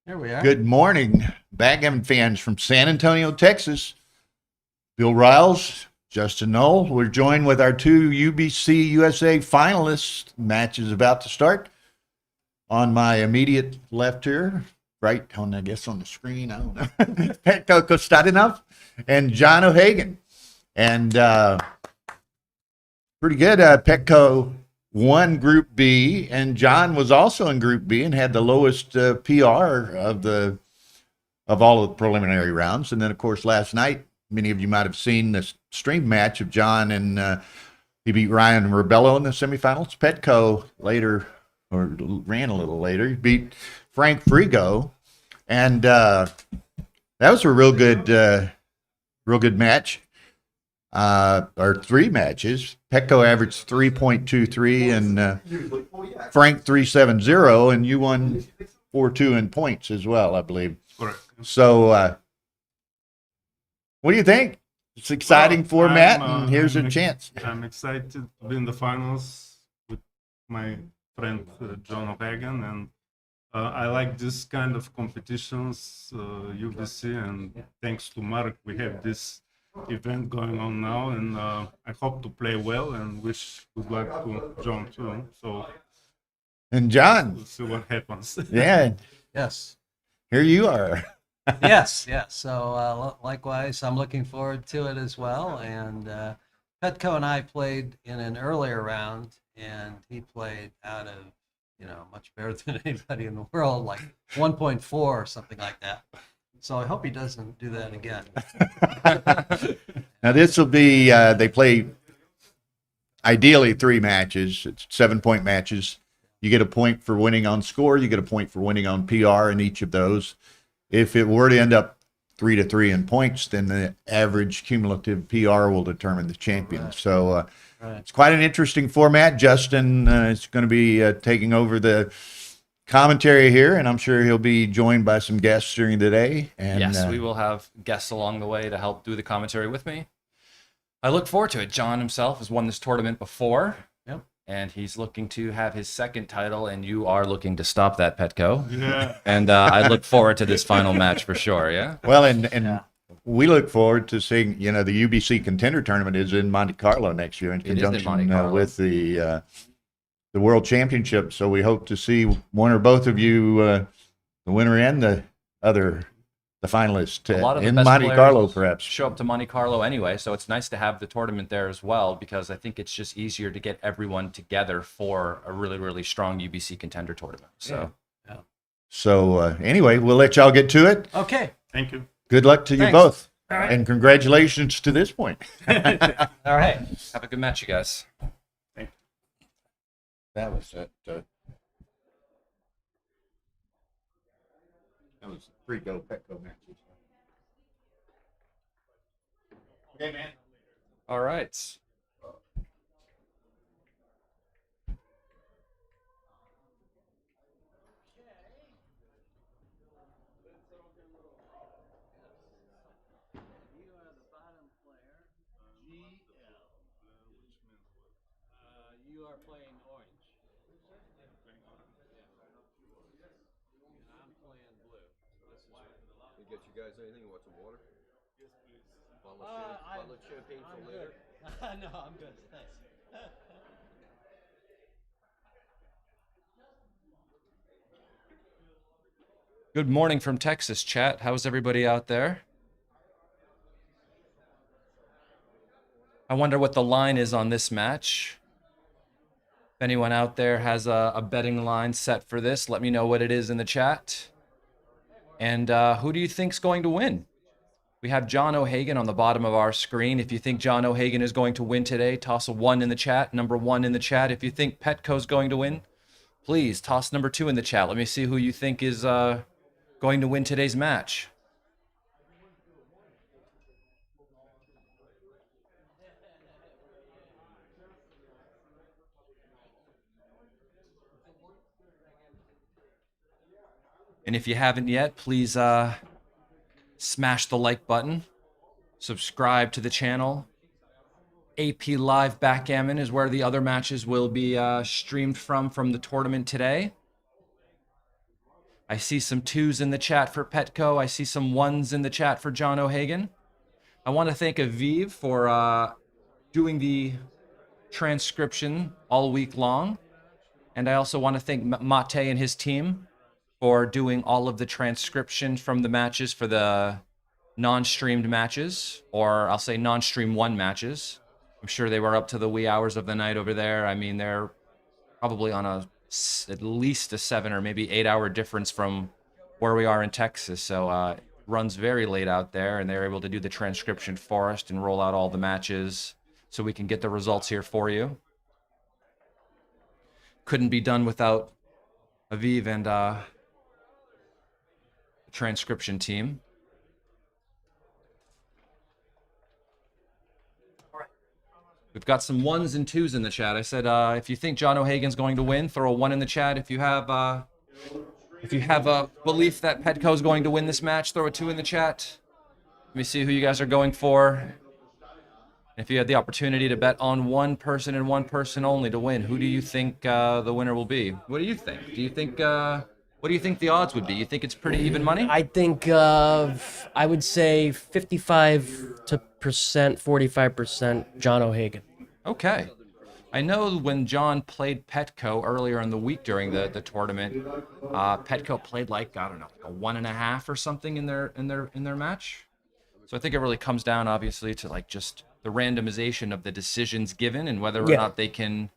Here we are. Good morning, backgammon fans from San Antonio, Texas. Bill Riles, Justin Knoll. We're joined with our two UBC USA finalists. Match is about to start. On my immediate left here, right on, I guess, on the screen, I don't know, Petko Kostadinov and John O'Hagan. And pretty good. Petko won Group B, and John was also in Group B and had the lowest PR of all of the preliminary rounds. And then, of course, last night, many of you might have seen this stream match of John, and he beat Ryan Rebello in the semifinals. Petko later, or ran a little later, he beat Frank Frigo, and that was a real good match. Or three matches. Petko averaged 3.23 and Frank 3.70, and you won 4-2 in points as well, I believe. Correct. So, what do you think? It's an exciting format, and here's a chance. I'm excited to be in the finals with my friend John O'Hagan, and I like this kind of competitions, UBC, and thanks to Mark, we have this event going on now, and I hope to play well and wish good luck to John too. So, And John, we'll see what happens. yeah, Yes. here you are. Yes. So likewise, I'm looking forward to it as well. And Petko and I played in an earlier round, and he played out of, much better than anybody in the world, like 1.4 or something like that. So I hope he doesn't do that again. Now this will be, they play ideally 3 matches. It's 7-point matches. You get a point for winning on score. You get a point for winning on PR in each of those. If it were to end up 3-3 in points, then the average cumulative PR will determine the champion. Right. So Right. it's quite an interesting format. Justin is going to be taking over the commentary here, and I'm sure he'll be joined by some guests during the day. And yes, we will have guests along the way to help do the commentary with me. I look forward to it. John himself has won this tournament before. Yep. And he's looking to have his second title, and you are looking to stop that, Petko. Yeah. And I look forward to this final match for sure, yeah? Well, and Yeah. we look forward to seeing, the UBC Contender Tournament is in Monte Carlo next year in It is in conjunction Monte Carlo. with the World Championship. So we hope to see one or both of you, the winner and the finalist, A lot of the in best Monte players Carlo, perhaps. show up to Monte Carlo anyway, so it's nice to have the tournament there as well, because I think it's just easier to get everyone together for a really, really strong UBC Contender Tournament. So, So anyway, we'll let y'all get to it. Okay. Thank you. Good luck to you Thanks. both. All right. And congratulations to this point. All right. have a good match, you guys. That was it. That was Frigo Petco matches. Okay, man. All right. You are playing orange. I'm playing blue. Can get you guys anything? You want some water? Yes, please. Bottle of champagne for later. No, I'm good. Thanks. Good morning from Texas, chat. How's everybody out there? I wonder what the line is on this match. If anyone out there has a betting line set for this, let me know what it is in the chat. And who do you think's going to win? We have John O'Hagan on the bottom of our screen. If you think John O'Hagan is going to win today, toss a 1 in the chat, number 1 in the chat. If you think Petko's going to win, please toss number 2 in the chat. Let me see who you think is going to win today's match. And if you haven't yet, please smash the like button, subscribe to the channel. AP Live Backgammon is where the other matches will be streamed from the tournament today. I see some 2s in the chat for Petco. I see some 1s in the chat for John O'Hagan. I want to thank Aviv for doing the transcription all week long. And I also want to thank Mate and his team for doing all of the transcription from the matches for the non-streamed matches, or I'll say non-stream 1 matches. I'm sure they were up to the wee hours of the night over there. I mean, they're probably on at least a 7 or maybe 8-hour difference from where we are in Texas. So it runs very late out there, and they're able to do the transcription for us and roll out all the matches so we can get the results here for you. Couldn't be done without Aviv and the transcription team. We've got some 1s and 2s in the chat. I said, if you think John O'Hagan's going to win, throw a 1 in the chat. If you have a belief that Petco's going to win this match, throw a 2 in the chat. Let me see who you guys are going for. If you had the opportunity to bet on one person and one person only to win, who do you think the winner will be? What do you think? What do you think the odds would be? You think it's pretty even money? I think I would say 55%, 45% John O'Hagan. Okay. I know when John played Petco earlier in the week during the tournament, Petco played like, I don't know, like a 1.5 or something in their match. So I think it really comes down obviously to like just the randomization of the decisions given and whether or not they can,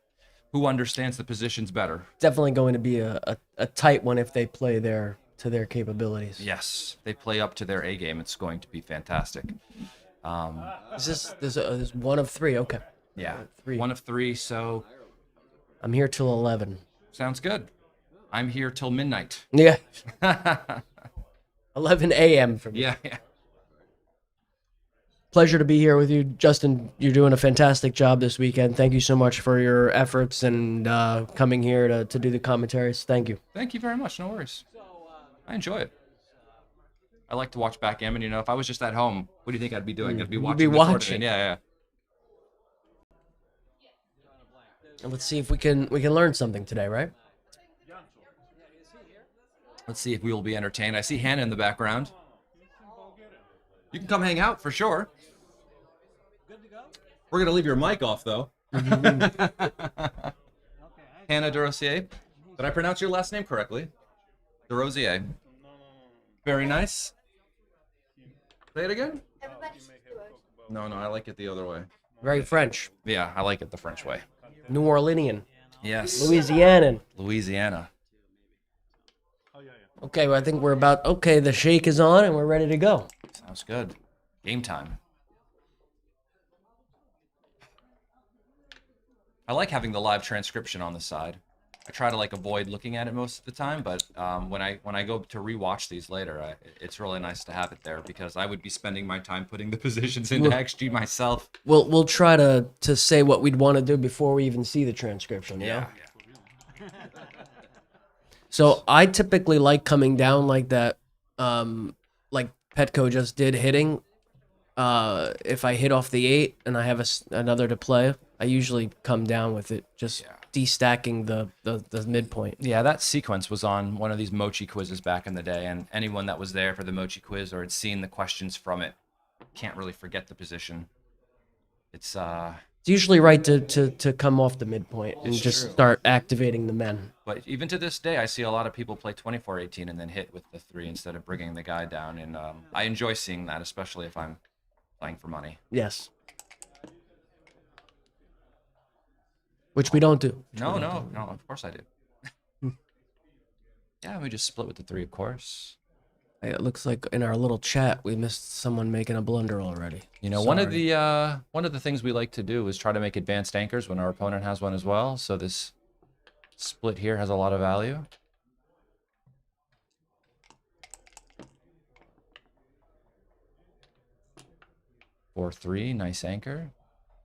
who understands the positions better. Definitely going to be a tight one if they play to their capabilities. Yes, they play up to their A game. It's going to be fantastic. There's 1 of 3. Okay. Yeah, 1 of 3. So I'm here till 11. Sounds good. I'm here till midnight. Yeah. 11 a.m. for me. Yeah. Pleasure to be here with you, Justin. You're doing a fantastic job this weekend. Thank you so much for your efforts and coming here to do the commentaries. Thank you. Thank you very much. No worries. I enjoy it. I like to watch backgammon. You know, if I was just at home, what do you think I'd be doing? I'd be watching. Yeah. And let's see if we can learn something today, right? Let's see if we will be entertained. I see Hannah in the background. You can come hang out for sure. We're gonna leave your mic off though. Hannah DeRosier. Did I pronounce your last name correctly? DeRosier. Very nice. Say it again. No, I like it the other way. Very French. Yeah, I like it the French way. New Orleanian. Yes. Louisianan. Louisiana. Okay, well, I think we're about, the shake is on and we're ready to go. Sounds good. Game time. I like having the live transcription on the side. I try to avoid looking at it most of the time, but when I go to rewatch these later, it's really nice to have it there because I would be spending my time putting the positions into XG myself. We'll try to say what we'd want to do before we even see the transcription. Yeah. So I typically like coming down like that, like Petco just did hitting. If I hit off the 8 and I have another to play, I usually come down with it, just destacking the midpoint. Yeah, that sequence was on one of these Mochi quizzes back in the day, and anyone that was there for the Mochi quiz or had seen the questions from it can't really forget the position. It's usually right to come off the midpoint and just start activating the men. But even to this day, I see a lot of people play 24-18 and then hit with the 3 instead of bringing the guy down, and I enjoy seeing that, especially if I'm playing for money. Yes. Which we don't do. No, of course I do. Yeah, we just split with the 3, of course. It looks like in our little chat we missed someone making a blunder already. You know, one of the things we like to do is try to make advanced anchors when our opponent has one as well. So this split here has a lot of value. Four, 3, nice anchor.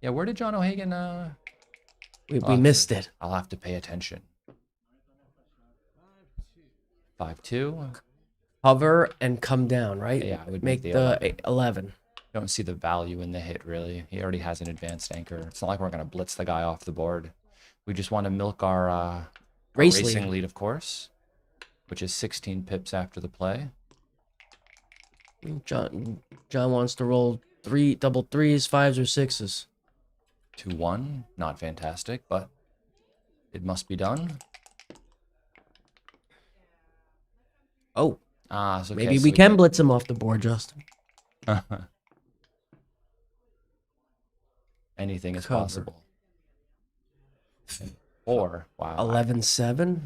Yeah, where did John O'Hagan? We missed it. I'll have to pay attention. 5-2. Hover and come down, right? Yeah, I would make the 11. Don't see the value in the hit, really. He already has an advanced anchor. It's not like we're going to blitz the guy off the board. We just want to milk our racing lead, of course. which is 16 pips after the play. John wants to roll double threes, fives, or sixes. 2-1, not fantastic, but it must be done. Oh, It's okay, maybe so we can blitz him off the board, Justin. Anything is Cover. possible. Or, wow. 11-7.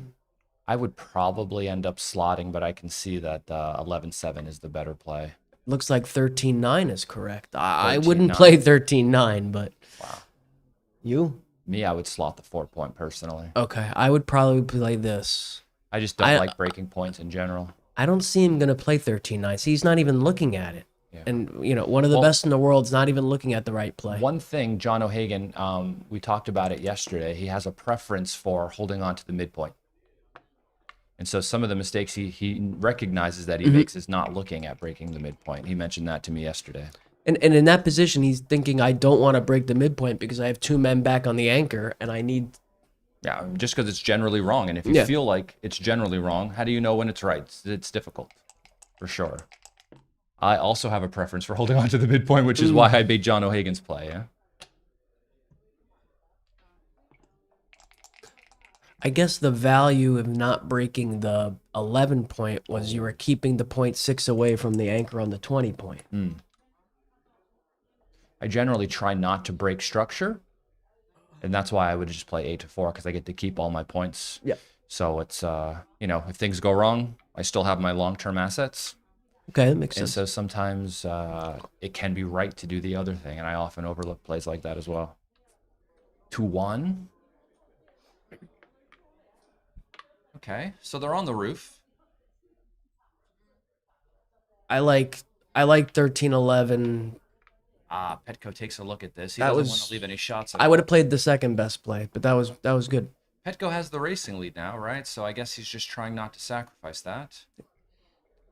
I would probably end up slotting, but I can see that 11-7 is the better play. Looks like 13-9 is correct. I wouldn't 13-9. play 13-9, but Wow. you? Me, I would slot the 4-point personally. Okay, I would probably play this. I just don't like breaking points in general. I don't see him gonna play 13-9. See, he's not even looking at it. Yeah. And you know, one of the best in the world's not even looking at the right play. One thing, John O'Hagan, we talked about it yesterday. He has a preference for holding on to the midpoint. And so some of the mistakes he recognizes that he makes is not looking at breaking the midpoint. He mentioned that to me yesterday. And in that position, he's thinking, I don't want to break the midpoint because I have two men back on the anchor, and I need. Yeah, just because it's generally wrong. And if you feel like it's generally wrong, how do you know when it's right? It's difficult, for sure. I also have a preference for holding on to the midpoint, which is why I made John O'Hagan's play, yeah? I guess the value of not breaking the 11 point was you were keeping the 0.6 away from the anchor on the 20 point. I generally try not to break structure, and that's why I would just play 8-4 because I get to keep all my points. Yeah. So it's you know, if things go wrong, I still have my long-term assets. Okay, that makes And sense. so sometimes it can be right to do the other thing, and I often overlook plays like that as well. 2-1. Okay, so they're on the roof. I like 13-11. Petco takes a look at this. He That doesn't was- want to leave any shots. I would have played the second best play, but that was good. Petco has the racing lead now, right? So I guess he's just trying not to sacrifice that.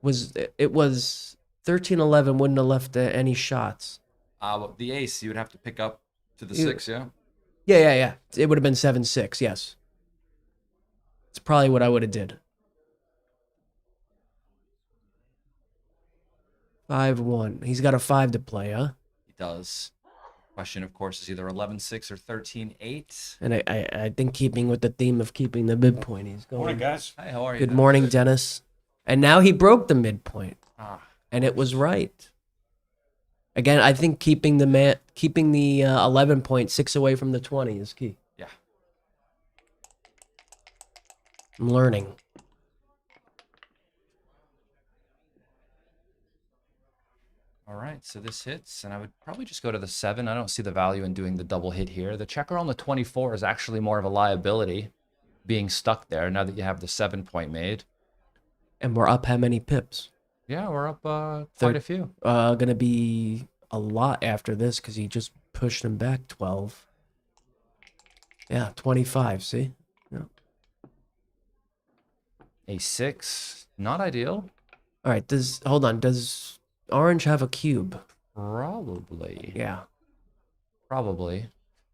It was 13-11 wouldn't have left any shots. Well, the ace you would have to pick up to the You- 6, yeah? Yeah. It would have been 7-6, yes. It's probably what I would have did. 5-1. He's got a 5 to play, huh? He does. Question, of course, is either 11-6 or 13-8. And I think keeping with the theme of keeping the midpoint, he's going. Morning, guys. Hi, how are you? Good morning, Dennis. And now he broke the midpoint, Ah, and it was right. Again, I think keeping the 11.6 away from the 20 is key. yeah. I'm learning. All right, so this hits, and I would probably just go to the 7. I don't see the value in doing the double hit here. The checker on the 24 is actually more of a liability, being stuck there now that you have the 7-point made. And we're up how many pips? Yeah, we're up quite a few. Gonna be a lot after this because he just pushed him back 12. Yeah, 25. See? Yeah. A 6, not ideal. All right. Hold on. Does orange have a cube? Probably. Yeah. Probably.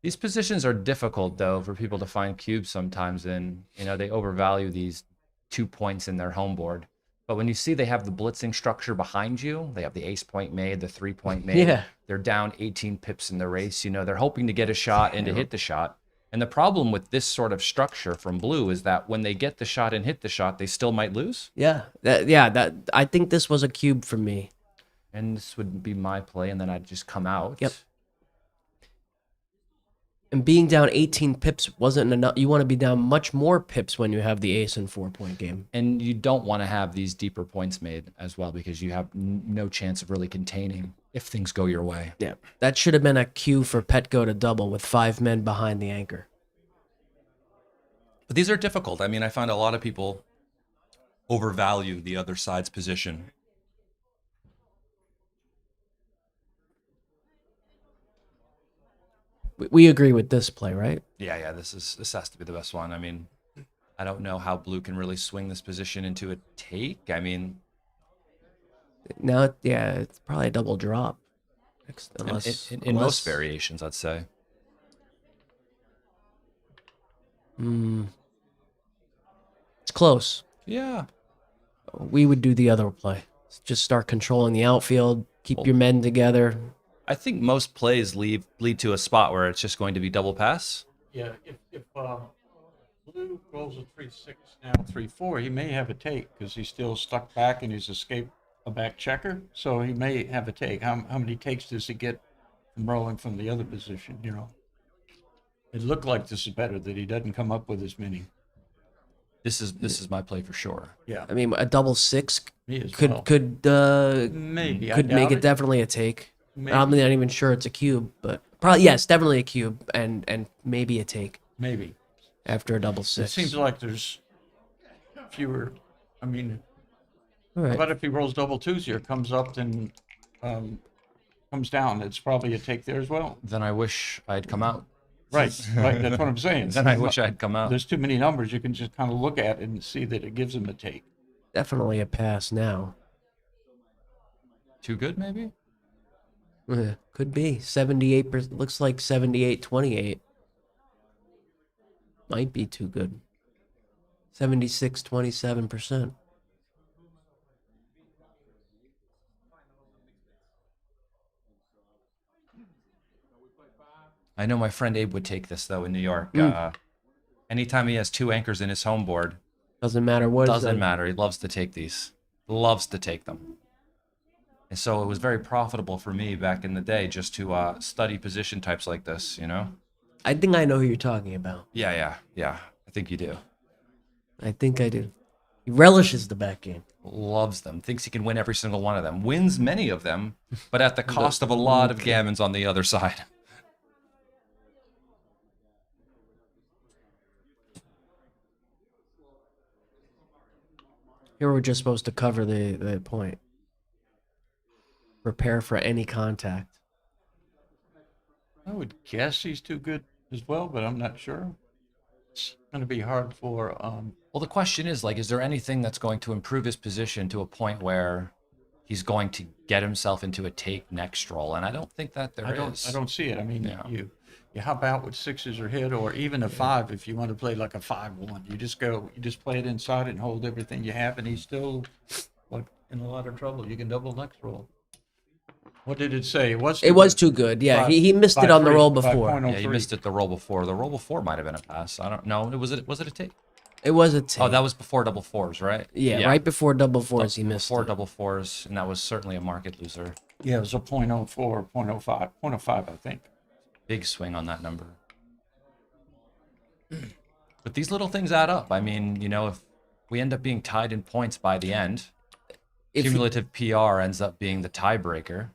These positions are difficult, though, for people to find cubes sometimes, and you know they overvalue these 2 points in their home board. But when you see they have the blitzing structure behind you, they have the ace point made, the 3-point made. Yeah. They're down 18 pips in the race. You know, they're hoping to get a shot and to hit the shot. And the problem with this sort of structure from blue is that when they get the shot and hit the shot, they still might lose. Yeah. I think this was a cube for me. And this would be my play, and then I'd just come out. Yep. And being down 18 pips wasn't enough. You want to be down much more pips when you have the ace and 4-point game. And you don't want to have these deeper points made as well because you have no chance of really containing if things go your way. Yeah. That should have been a cue for Petco to double with 5 men behind the anchor. But these are difficult. I mean, I find a lot of people overvalue the other side's position. We agree with this play, right? Yeah, this has to be the best one. I mean, I don't know how blue can really swing this position into a take. I mean, Now, yeah, it's probably a double drop. in most variations, I'd say. It's close. Yeah. We would do the other play. Just start controlling the outfield, keep your men together. I think most plays lead to a spot where it's just going to be double pass. Yeah, if Blue rolls a 3-6 now, 3-4, he may have a take because he's still stuck back and he's escaped a back checker. So he may have a take. How many takes does he get from rolling from the other position? You know, it looked like this is better that he doesn't come up with as many. This is my play for sure. Yeah, I mean, a double six me as could well. make Maybe I doubt it definitely a take. Maybe. I'm not even sure it's a cube, but probably yes, definitely a cube and maybe a take Maybe. after a double It six. seems like there's fewer. I mean, All how right. about if he rolls double twos here, comes up, then comes down? It's probably a take there as well. Then I wish I'd come out. Right, right. That's what I'm saying. Then I wish I'd come out. There's too many numbers. You can just kind of look at it and see that it gives him a take. Definitely a pass now. Too good, maybe? Could be 78%. Looks like 78-28. Might be too good. 76-27%. I know my friend Abe would take this, though, in New York. Anytime he has two anchors in his home board, Doesn't matter what. doesn't matter. He loves to take these. Loves to take them. And so it was very profitable for me back in the day just to study position types like this, you know? I think I know who you're talking about. Yeah. I think you do. I think I do. He relishes the back game. Loves them. Thinks he can win every single one of them. Wins many of them, but at the cost of a lot of gammons on the other side. Here we're just supposed to cover the point. Prepare for any contact. I would guess he's too good as well, but I'm not sure. It's going to be hard for. Well, the question is, like, is there anything that's going to improve his position to a point where he's going to get himself into a take next roll? And I don't think that there is. I don't see it. I mean, Yeah. you hop out with sixes or hit, or even a five if you want to play like a 5-1. You just play it inside and hold everything you have, and he's still like in a lot of trouble. You can double next roll. What did it say? It was too good. Yeah, he missed it on the roll before. Yeah, he missed it the roll before. The roll before might have been a pass. I don't know. Was it a take? It was a take. Oh, that was before double fours, right? Yeah, right before double fours, he missed Before it. double fours, and that was certainly a market loser. Yeah, it was a 0.04, 0.05, 0.05, I think. Big swing on that number. But these little things add up. I mean, you know, if we end up being tied in points by the end, cumulative PR ends up being the tiebreaker.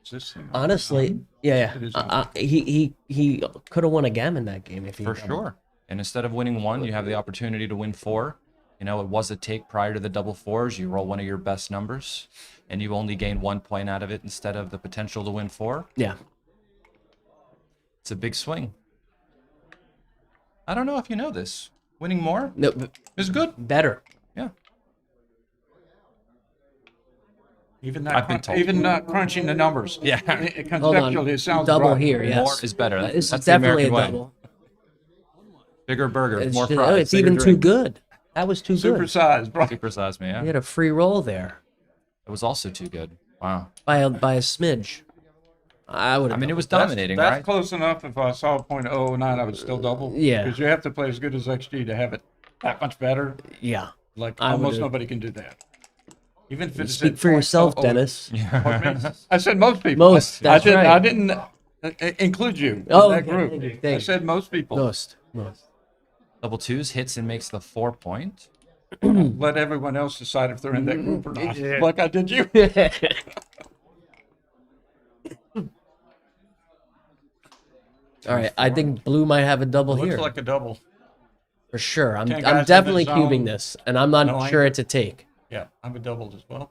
Is this thing on? Honestly, yeah. It is He could have won a gammon that game if he For sure. And instead of winning one, you have the opportunity to win four. You know, it was a take prior to the double fours. You roll one of your best numbers, and you only gain 1 point out of it instead of the potential to win four. Yeah. It's a big swing. I don't know if you know this. Winning more No, is good. better. Yeah. Even I've been told. not crunching the numbers. Yeah. Conceptually, it sounds double right. here. Yes. More is better. This That's is the definitely a American way. double. Bigger burger, It's, more just- fries. it's bigger even too drink. good. That was too Super good. size, bro. Super size me, yeah. He had a free roll there It was also too good. Wow. by a smidge. I would. I mean, it was That's- dominating, that's right? close enough. If I saw 0.009, I would still double. Yeah. Because you have to play as good as XG to have it that much better. Yeah. Like I would almost do. nobody can do that. Even if You it's speak for yourself, Dennis. Pardon me? I said most people. Most, that's I right. didn't include you in Oh, that okay, group. thank you, I thank you. said most people. Most. Double twos hits and makes the 4 point. Let everyone else decide if they're in that group or not. Like I did you. All right, I think blue might have a double Looks here like a double. for sure. I'm 10 guys in the definitely zone. cubing this, and I'm not No sure angle. it's a take. Yeah, I would doubled as well.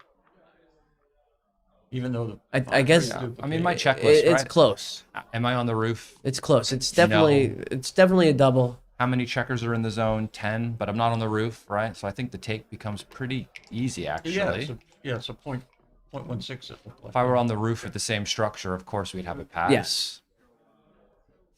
Even though the I guess I mean, my it's checklist, right? close. Am I on the roof? It's close. It's definitely a double. How many checkers are in the zone? 10, but I'm not on the roof, right? So I think the take becomes pretty easy, actually. it's a 0.16 it looked like. If I were on the roof with the same structure, of course we'd have a pass. Yes.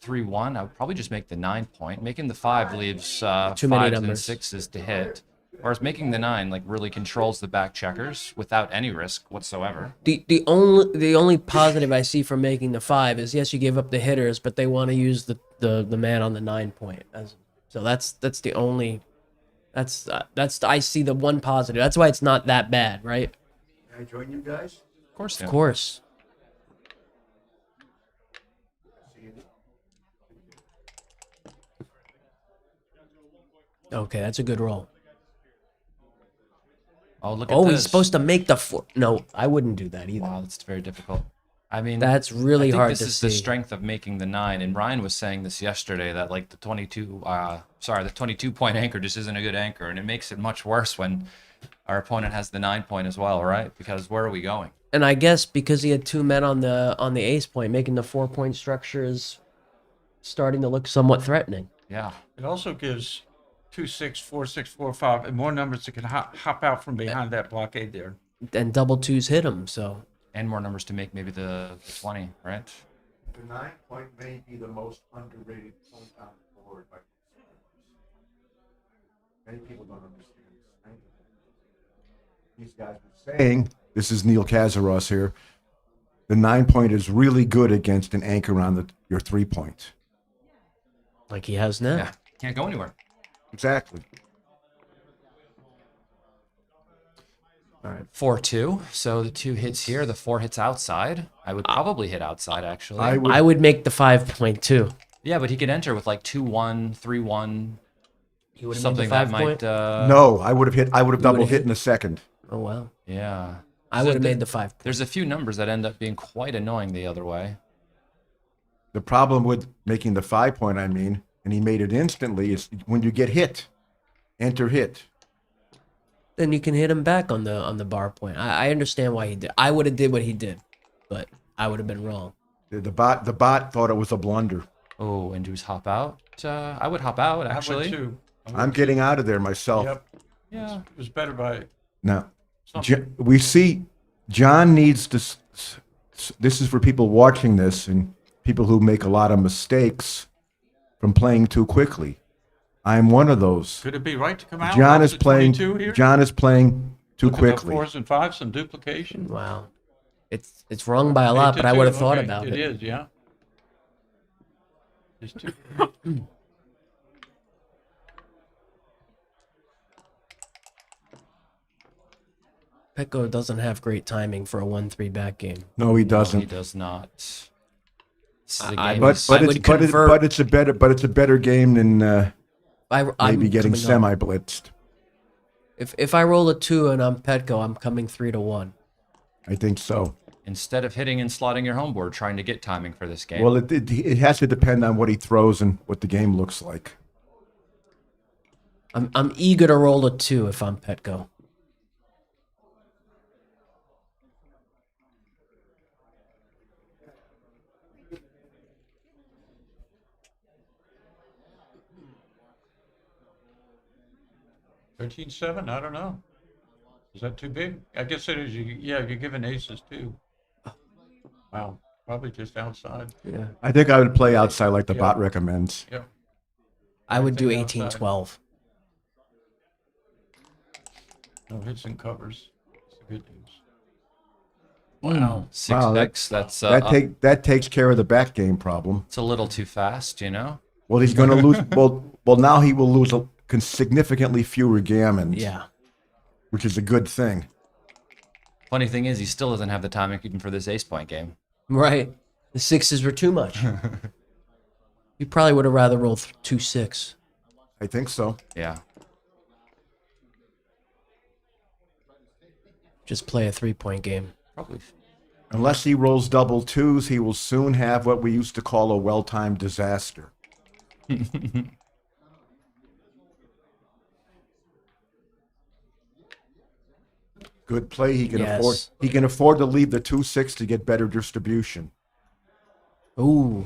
3-1, I would probably just make the 9 point. Making the 5 leaves Too many fives and numbers. sixes to hit. Whereas making the 9 like really controls the back checkers without any risk whatsoever. The only positive I see from making the 5 is yes, you give up the hitters, but they want to use the man on the 9 point. So that's the only that's I see the one positive. That's why it's not that bad, right? Can I join you guys? Of course. Of course. Okay, that's a good roll. Oh, look at Oh, this. he's supposed to make the 4. No, I wouldn't do that either. Wow, that's very difficult. I mean, That's really I think hard this to is the see. strength of making the 9. And Ryan was saying this yesterday that like the 22-point anchor just isn't a good anchor, and it makes it much worse when our opponent has the 9 point as well, right? Because where are we going? And I guess because he had 2 men on the ace point, making the 4-point structure is starting to look somewhat threatening. Yeah. It also gives 2-6, 4-6, 4-5, and more numbers that can hop out from behind that blockade there. And double 2s hit him, so And more numbers to make maybe the 20, right? The 9 point may be the most underrated point on the board. Many people don't understand this. These guys were saying, this is Neil Kazaros here, the 9 point is really good against an anchor on your 3 point. like he has now. Yeah. Can't go anywhere. Exactly. All right. 4-2. So the 2 hits here. The 4 hits outside. I would probably hit outside, actually. I would make the 5-point too. Yeah, but he could enter with like 2-1, 3-1. You would have Something made the that 5 might. point. No, I would have double would've hit hit? in a second. Oh wow. Yeah. I So would have the- made the 5 point. There's a few numbers that end up being quite annoying the other way. The problem with making the 5 point, and he made it instantly, is when you get hit, enter hit. Then you can hit him back on the bar point. I understand why he did. I would have did what he did, but I would have been wrong. The bot thought it was a blunder. Oh, and Drew's hop out. I would hop out, I would actually. too. I'm getting out of there myself. Yep. Yeah. It was better by Now, something. we see John needs to. This is for people watching this and people who make a lot of mistakes from playing too quickly. I'm one of those. Could it be right to come out? John off is the playing. 22 here? John is playing too Look at the quickly. 4s and 5s, some duplication. Wow. It's wrong by a lot, but I would have 8-2, thought okay, about it. It is, yeah. There's 2. Petco doesn't have great timing for a 1-3 back game. No, he No, doesn't. he does not. This is a I- game But is- I would convert- it's a better game than I'm maybe getting coming up. semi blitzed. If I roll a 2 and I'm Petco, I'm coming 3-1. I think so. instead of hitting and slotting your home board, trying to get timing for this game. Well, it has to depend on what he throws and what the game looks like. I'm eager to roll a 2 if I'm Petco. $13-7. I don't know. Is that too big? I guess it is. Yeah, you're giving aces too. Wow, probably just outside. Yeah. I think I would play outside like the Yeah. bot recommends. Yeah. I would do think outside. 18-12. No hits and covers. That's the good news. Wow. 6x. Wow, That's That takes care of the back game problem. it's a little too fast, you know? Well, he's going to lose. Well, now he will lose significantly fewer gammons. Yeah. Which is a good thing. Funny thing is, he still doesn't have the timing even for this ace point game. Right. The 6s were too much. You probably would have rather rolled 2-6. I think so. Yeah. Just play a 3-point game. Probably. Unless he rolls double 2s, he will soon have what we used to call a well-timed disaster. Good play. He can Yes. afford. He can afford to leave the 2-6 to get better distribution. Ooh.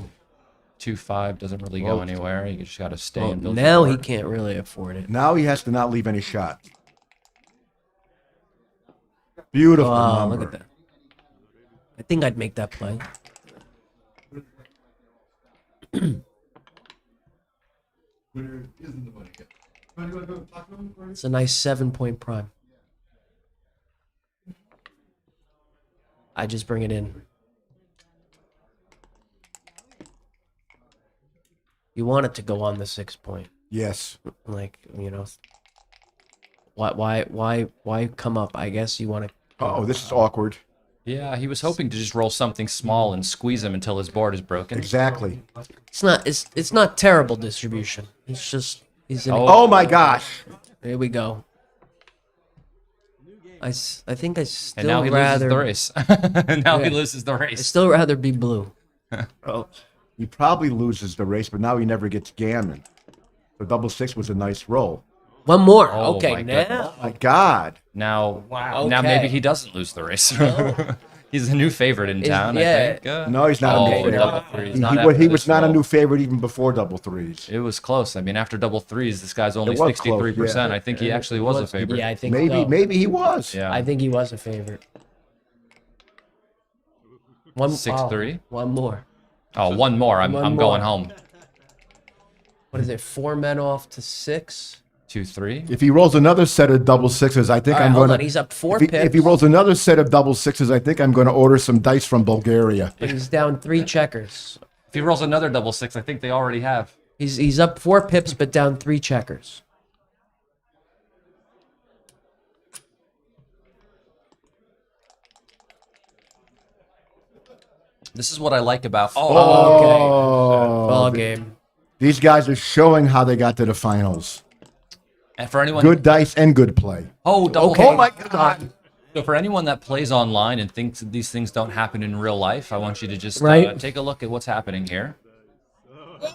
2-5 doesn't really go Well, anywhere. You just got to stay Well, and build. now your he board. can't really afford it. Now he has to not leave any shot. Beautiful Oh, number. look at that. I think I'd make that play. It's a nice 7-point prime. I just bring it in. You want it to go on the 6-point. Yes. Like, you know. Why come up? I guess you want to. Oh, this is awkward. Yeah, he was hoping to just roll something small and squeeze him until his board is broken. Exactly. It's not terrible distribution. It's just he's in. Oh my gosh. Here we go. I think I still And now he rather loses the race. Now he Yeah. loses the I race. still rather be blue. Well, he probably loses the race, but now he never gets gammon. The double six was a nice roll. One more. Oh, okay, my now. goodness. My God. Now, Wow. now Okay. maybe he doesn't lose the race. He's a new favorite in town, I yeah. think. No, he's not Oh, a new favorite. double threes, He, not he after was, he this was not a roll. new favorite even before double threes. It was close. I mean, after double threes, this guy's only It was 63%. close, yeah. I think he actually was a favorite. Yeah, I think Maybe so. maybe he was. Yeah. I think he was a favorite. 6-3. One more. Oh, one more. I'm One going more. home. What is it? 4 men off to 6. 2-3. If he rolls another set of double sixes, I think All right, I'm hold going on. to. He's up 4 If pips. he rolls another set of double sixes, I think I'm going to order some dice from Bulgaria. But he's down 3 checkers. If he rolls another double six, I think they already have. He's up 4 pips, but down 3 checkers. This is what I like about. Oh, okay. Oh, Ball game. these guys are showing how they got to the finals. And for anyone, Good dice and good play. oh, double. Okay. Oh my God. So for anyone that plays online and thinks that these things don't happen in real life, I want you to just Right. take a look at what's happening here.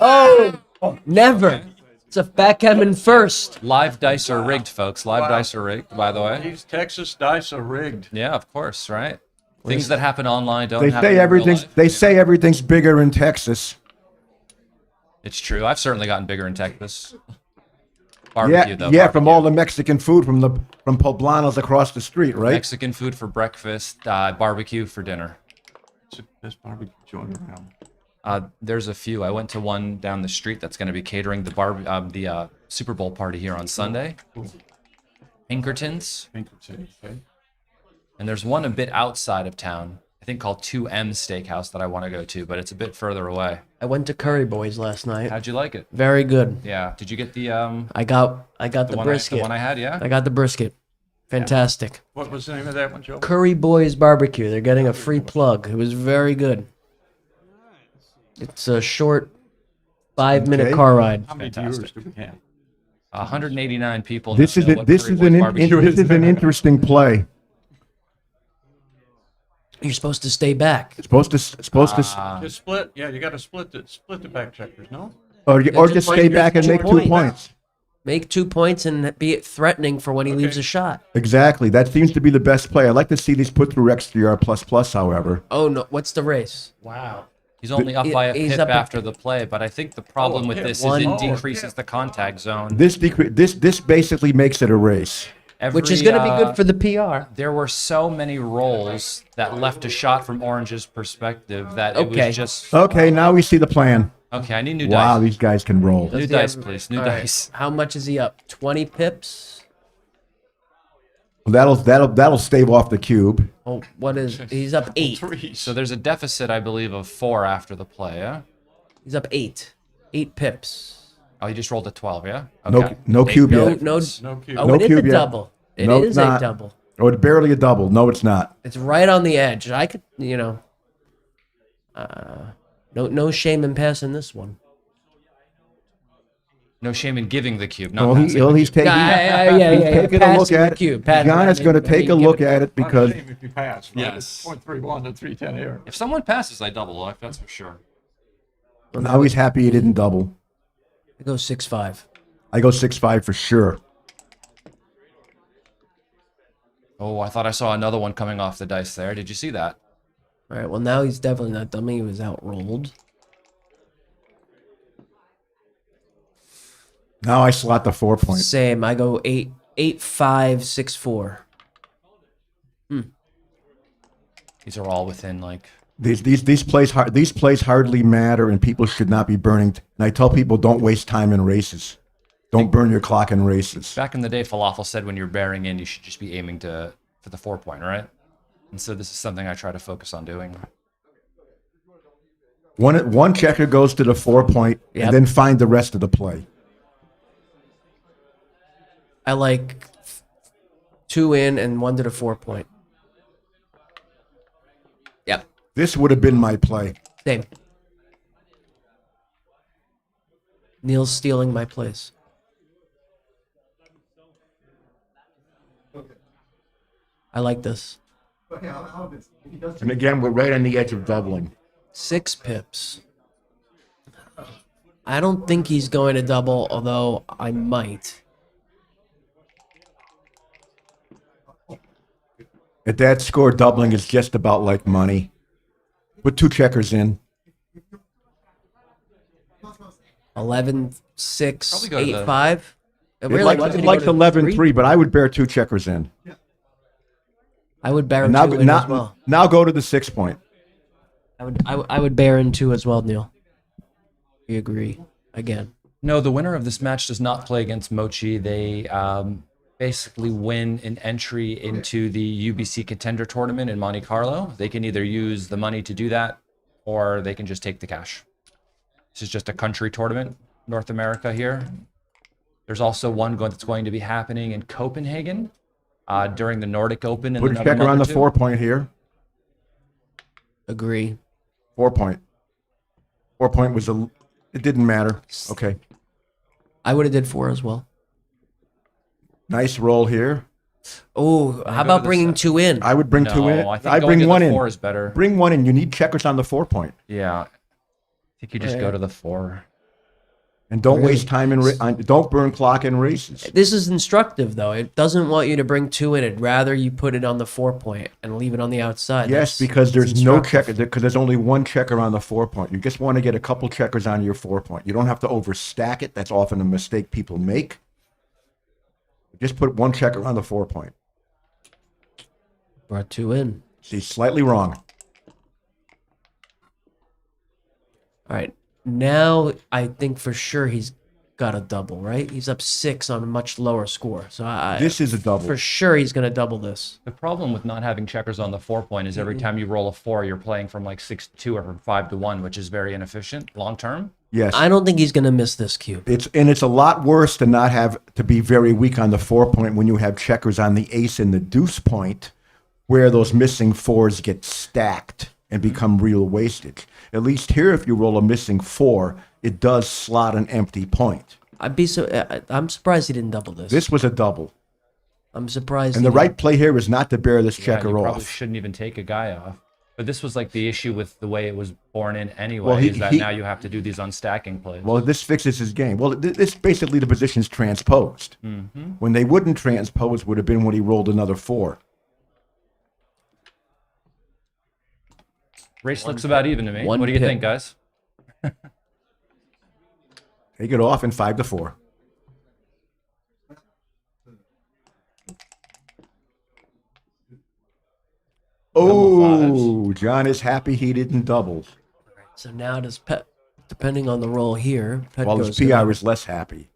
Oh, never. It's a backgammon first. Live dice are rigged, folks. Live dice are rigged, by the way. These Texas dice are rigged. Yeah, of course, right? Things that happen online don't They happen say in real everything's life. they say everything's bigger in Texas. It's true. I've certainly gotten bigger in Texas. Barbecue, Yeah, though. yeah, from barbecue. all the Mexican food from Poblanos across the street, right? Mexican food for breakfast, barbecue for dinner. It's the best barbecue joint around. There's a few. I went to one down the street that's going to be catering the Super Bowl party here on Sunday. Pinkertons. Pinkerton, okay. And there's one a bit outside of town, I think called 2M Steakhouse that I want to go to, but it's a bit further away. I went to Curry Boys last night. How'd you like it? Very good. Yeah. Did you get the I got the one brisket. the one I had? Yeah. I got the brisket. Fantastic. What was the name of that one, Joe? Curry Boys Barbecue. They're getting a free plug. It was very good. It's a short 5-minute Okay. car ride. How many viewers do we have? 189 people. This is know a, what this Curry is Boys an barbecue this is an interesting play. You're supposed to stay back. Supposed to Just split. Yeah, you got to split the back checkers, no? or just just like stay your back and 2 make 2 points. points. Make 2 points and be it threatening for when he leaves a shot. Exactly. That seems to be the best play. I like to see these put through XDR++, however. Oh no! What's the race? Wow. He's only up by a He's pip up a- after the play, but I think the problem with pip. this is One- it decreases the contact zone. This basically makes it a race. Which is Every, going to be good for the PR. There were so many rolls that left a shot from Orange's perspective that it Okay. was just Okay, now we see the plan. okay. I need new Wow, dice. these guys can roll. New Does he dice, have- please. New All right. dice. How much is he up? 20 pips. That'll stave off the cube. Oh, what is? He's up 8. Threes. So there's a deficit, I believe, of 4 after the play. Yeah. He's up 8. 8 pips. Oh, you just rolled a 12. Yeah. No cube No, yet. no. No cube. Oh, No it is a cube yet. double. It No, is it's a not. double. Oh, it's barely a double. No, it's not. It's right on the edge. I could, no shame in passing this one. No shame in giving the cube. Not Well, passing the he's cube. taking. Yeah. He's taking a look Passing the at it. cube. John is going to take a look at it because Shame if you pass. Right? Yes. 0.31 to 310 air. If someone passes, I double life. That's for sure. now he's happy he didn't double. I go 6-5. I go 6-5 for sure. Oh, I thought I saw another one coming off the dice there. Did you see that? All right. Well, now he's definitely not dummy. He was outrolled. Now I slot the 4 point. Same. I go 8, 5, 6, 4. These are all within like. These plays hardly matter, and people should not be burning. And I tell people, don't waste time in races. Don't burn your clock in races. Back in the day, Falafel said when you're bearing in, you should just be aiming for the 4-point, right? And so this is something I try to focus on doing. One checker goes to the 4-point, Yep. and then find the rest of the play. I like 2 in and 1 to the 4-point. Yep. This would have been my play. Same. Neil's stealing my place. I like this. And again, we're right on the edge of doubling. 6 pips. I don't think he's going to double, although I might. At that score, doubling is just about like money. Put 2 checkers in. 11, 6, Probably go to 8, the- 5. It likes 11-3, but I would bear 2 checkers in. I would bear And 2 in as well. now go to the 6-point. I would bear in 2 as well, Neil. We agree. Again. No, the winner of this match does not play against Mochi. They basically win an entry into the UBC Contender Tournament in Monte Carlo. They can either use the money to do that, or they can just take the cash. This is just a country tournament, North America here. There's also one that's going to be happening in Copenhagen during the Nordic Open. In Put a another checker on the month or two. 4-point here. Agree. 4-point. 4-point was it didn't matter. Okay. I would have did 4 as well. Nice roll here. Oh, how go about to the bringing set. 2 in? I would bring 2 in. No, I think I going bring to the 1 in. 4 is better. Bring 1 in. You need checkers on the 4-point. Yeah. I think you just go to the 4. And don't waste time don't burn clock in races. This is instructive, though. It doesn't want you to bring 2 in. It'd rather you put it on the 4-point and leave it on the outside. Yes, That's- because there's it's no instructive. checker, because there's only 1 checker on the 4-point. You just want to get a couple checkers on your 4-point. You don't have to overstack it. That's often a mistake people make. Just put 1 checker on the 4-point. Brought 2 in. See, slightly wrong. All right. Now I think for sure he's got a double, right? He's up 6 on a much lower score. So This is a double. for sure he's going to double this. The problem with not having checkers on the 4-point is every time you roll a 4, you're playing from like 6-2 or from 5-1, which is very inefficient long term. Yes. I don't think he's going to miss this cube. It's a lot worse to not have to be very weak on the 4-point when you have checkers on the ace and the deuce point, where those missing 4s get stacked and become real wastage. At least here, if you roll a missing 4, it does slot an empty point. I'm surprised he didn't double this. This was a double, I'm surprised. and he the right play here is not to bear this Yeah, checker you probably off. shouldn't even take a guy off. But this was like the issue with the way it was born in anyway, Well, is that now you have to do these unstacking plays. Well, this fixes his game. Well, this basically the position's transposed. When they wouldn't transpose would have been when he rolled another 4. Race looks about even to me. one What do you pip. think, guys? Take it off in 5-4. Oh, John is happy he didn't double. So now does Pet, depending on the roll here, While his Petco's PR is less happy.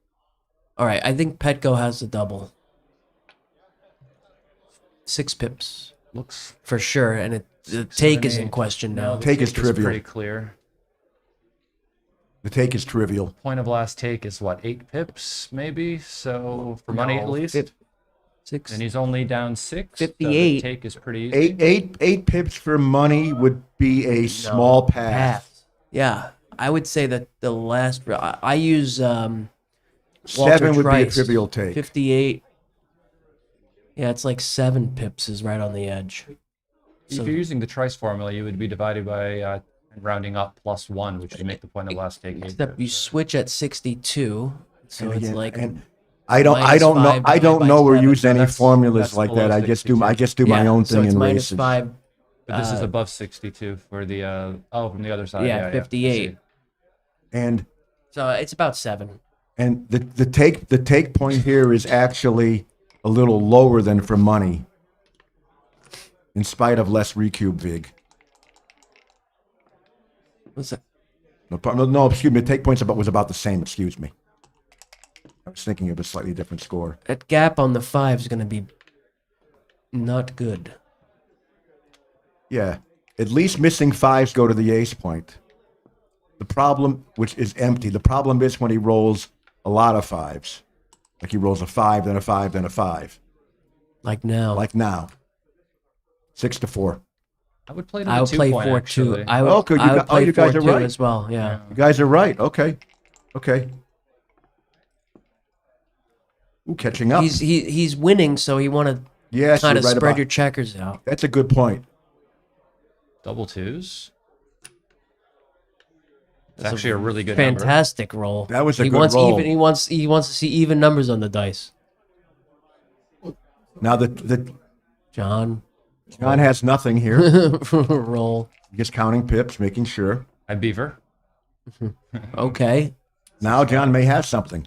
All right, I think Petco has the double. 6 pips Looks for sure, and the take is in question now. Take is trivial. pretty clear. The take is trivial. Point of last take is what, 8 pips maybe? So for money at least. 6. And he's only down 6. so the 58. take is pretty easy. Eight pips for money would be a small pass. Yeah, I would say that the last I use Walter 7 would be a Trice, trivial take. 58. Yeah, it's like 7 pips is right on the edge. If you're using the Trice formula, you would be divided by rounding up +1, which would make the point of last take 8 Except you pips. switch at 62, so And it's again, like and I don't -5 know divided by or 7. use any that's formulas like below that. I just do my yeah, own so thing it's in minus races. 5. But this is above 62 for the from the other side. Yeah, I 58. see. And So it's about 7. the take point here is actually a little lower than for money, in spite of less recube vig. What's that? No, excuse me. The take points was about the same. Excuse me. I was thinking of a slightly different score. That gap on the 5 is going to be not good. Yeah. At least missing 5s go to the ace point. The problem, which is empty, the problem is when he rolls a lot of 5s. Like he rolls a 5, then a 5, then a 5. Like now. Like now. 6-4. I would play to I the would 2 play point, 4-2. actually. I would, Okay, I would play you guys are 4-2 right. as well, yeah. You guys are right. Okay. Okay. Ooh, catching up. He's winning, so you want to Yes, kind you're of right spread about- your checkers out. That's a good point. Double 2s. It's That's actually a really good number. Fantastic roll. That was a he good wants roll. Even, he wants to see even numbers on the dice. Now the John. John has nothing here. Roll. Just counting pips, making sure. I beaver. Okay. Now John may have something.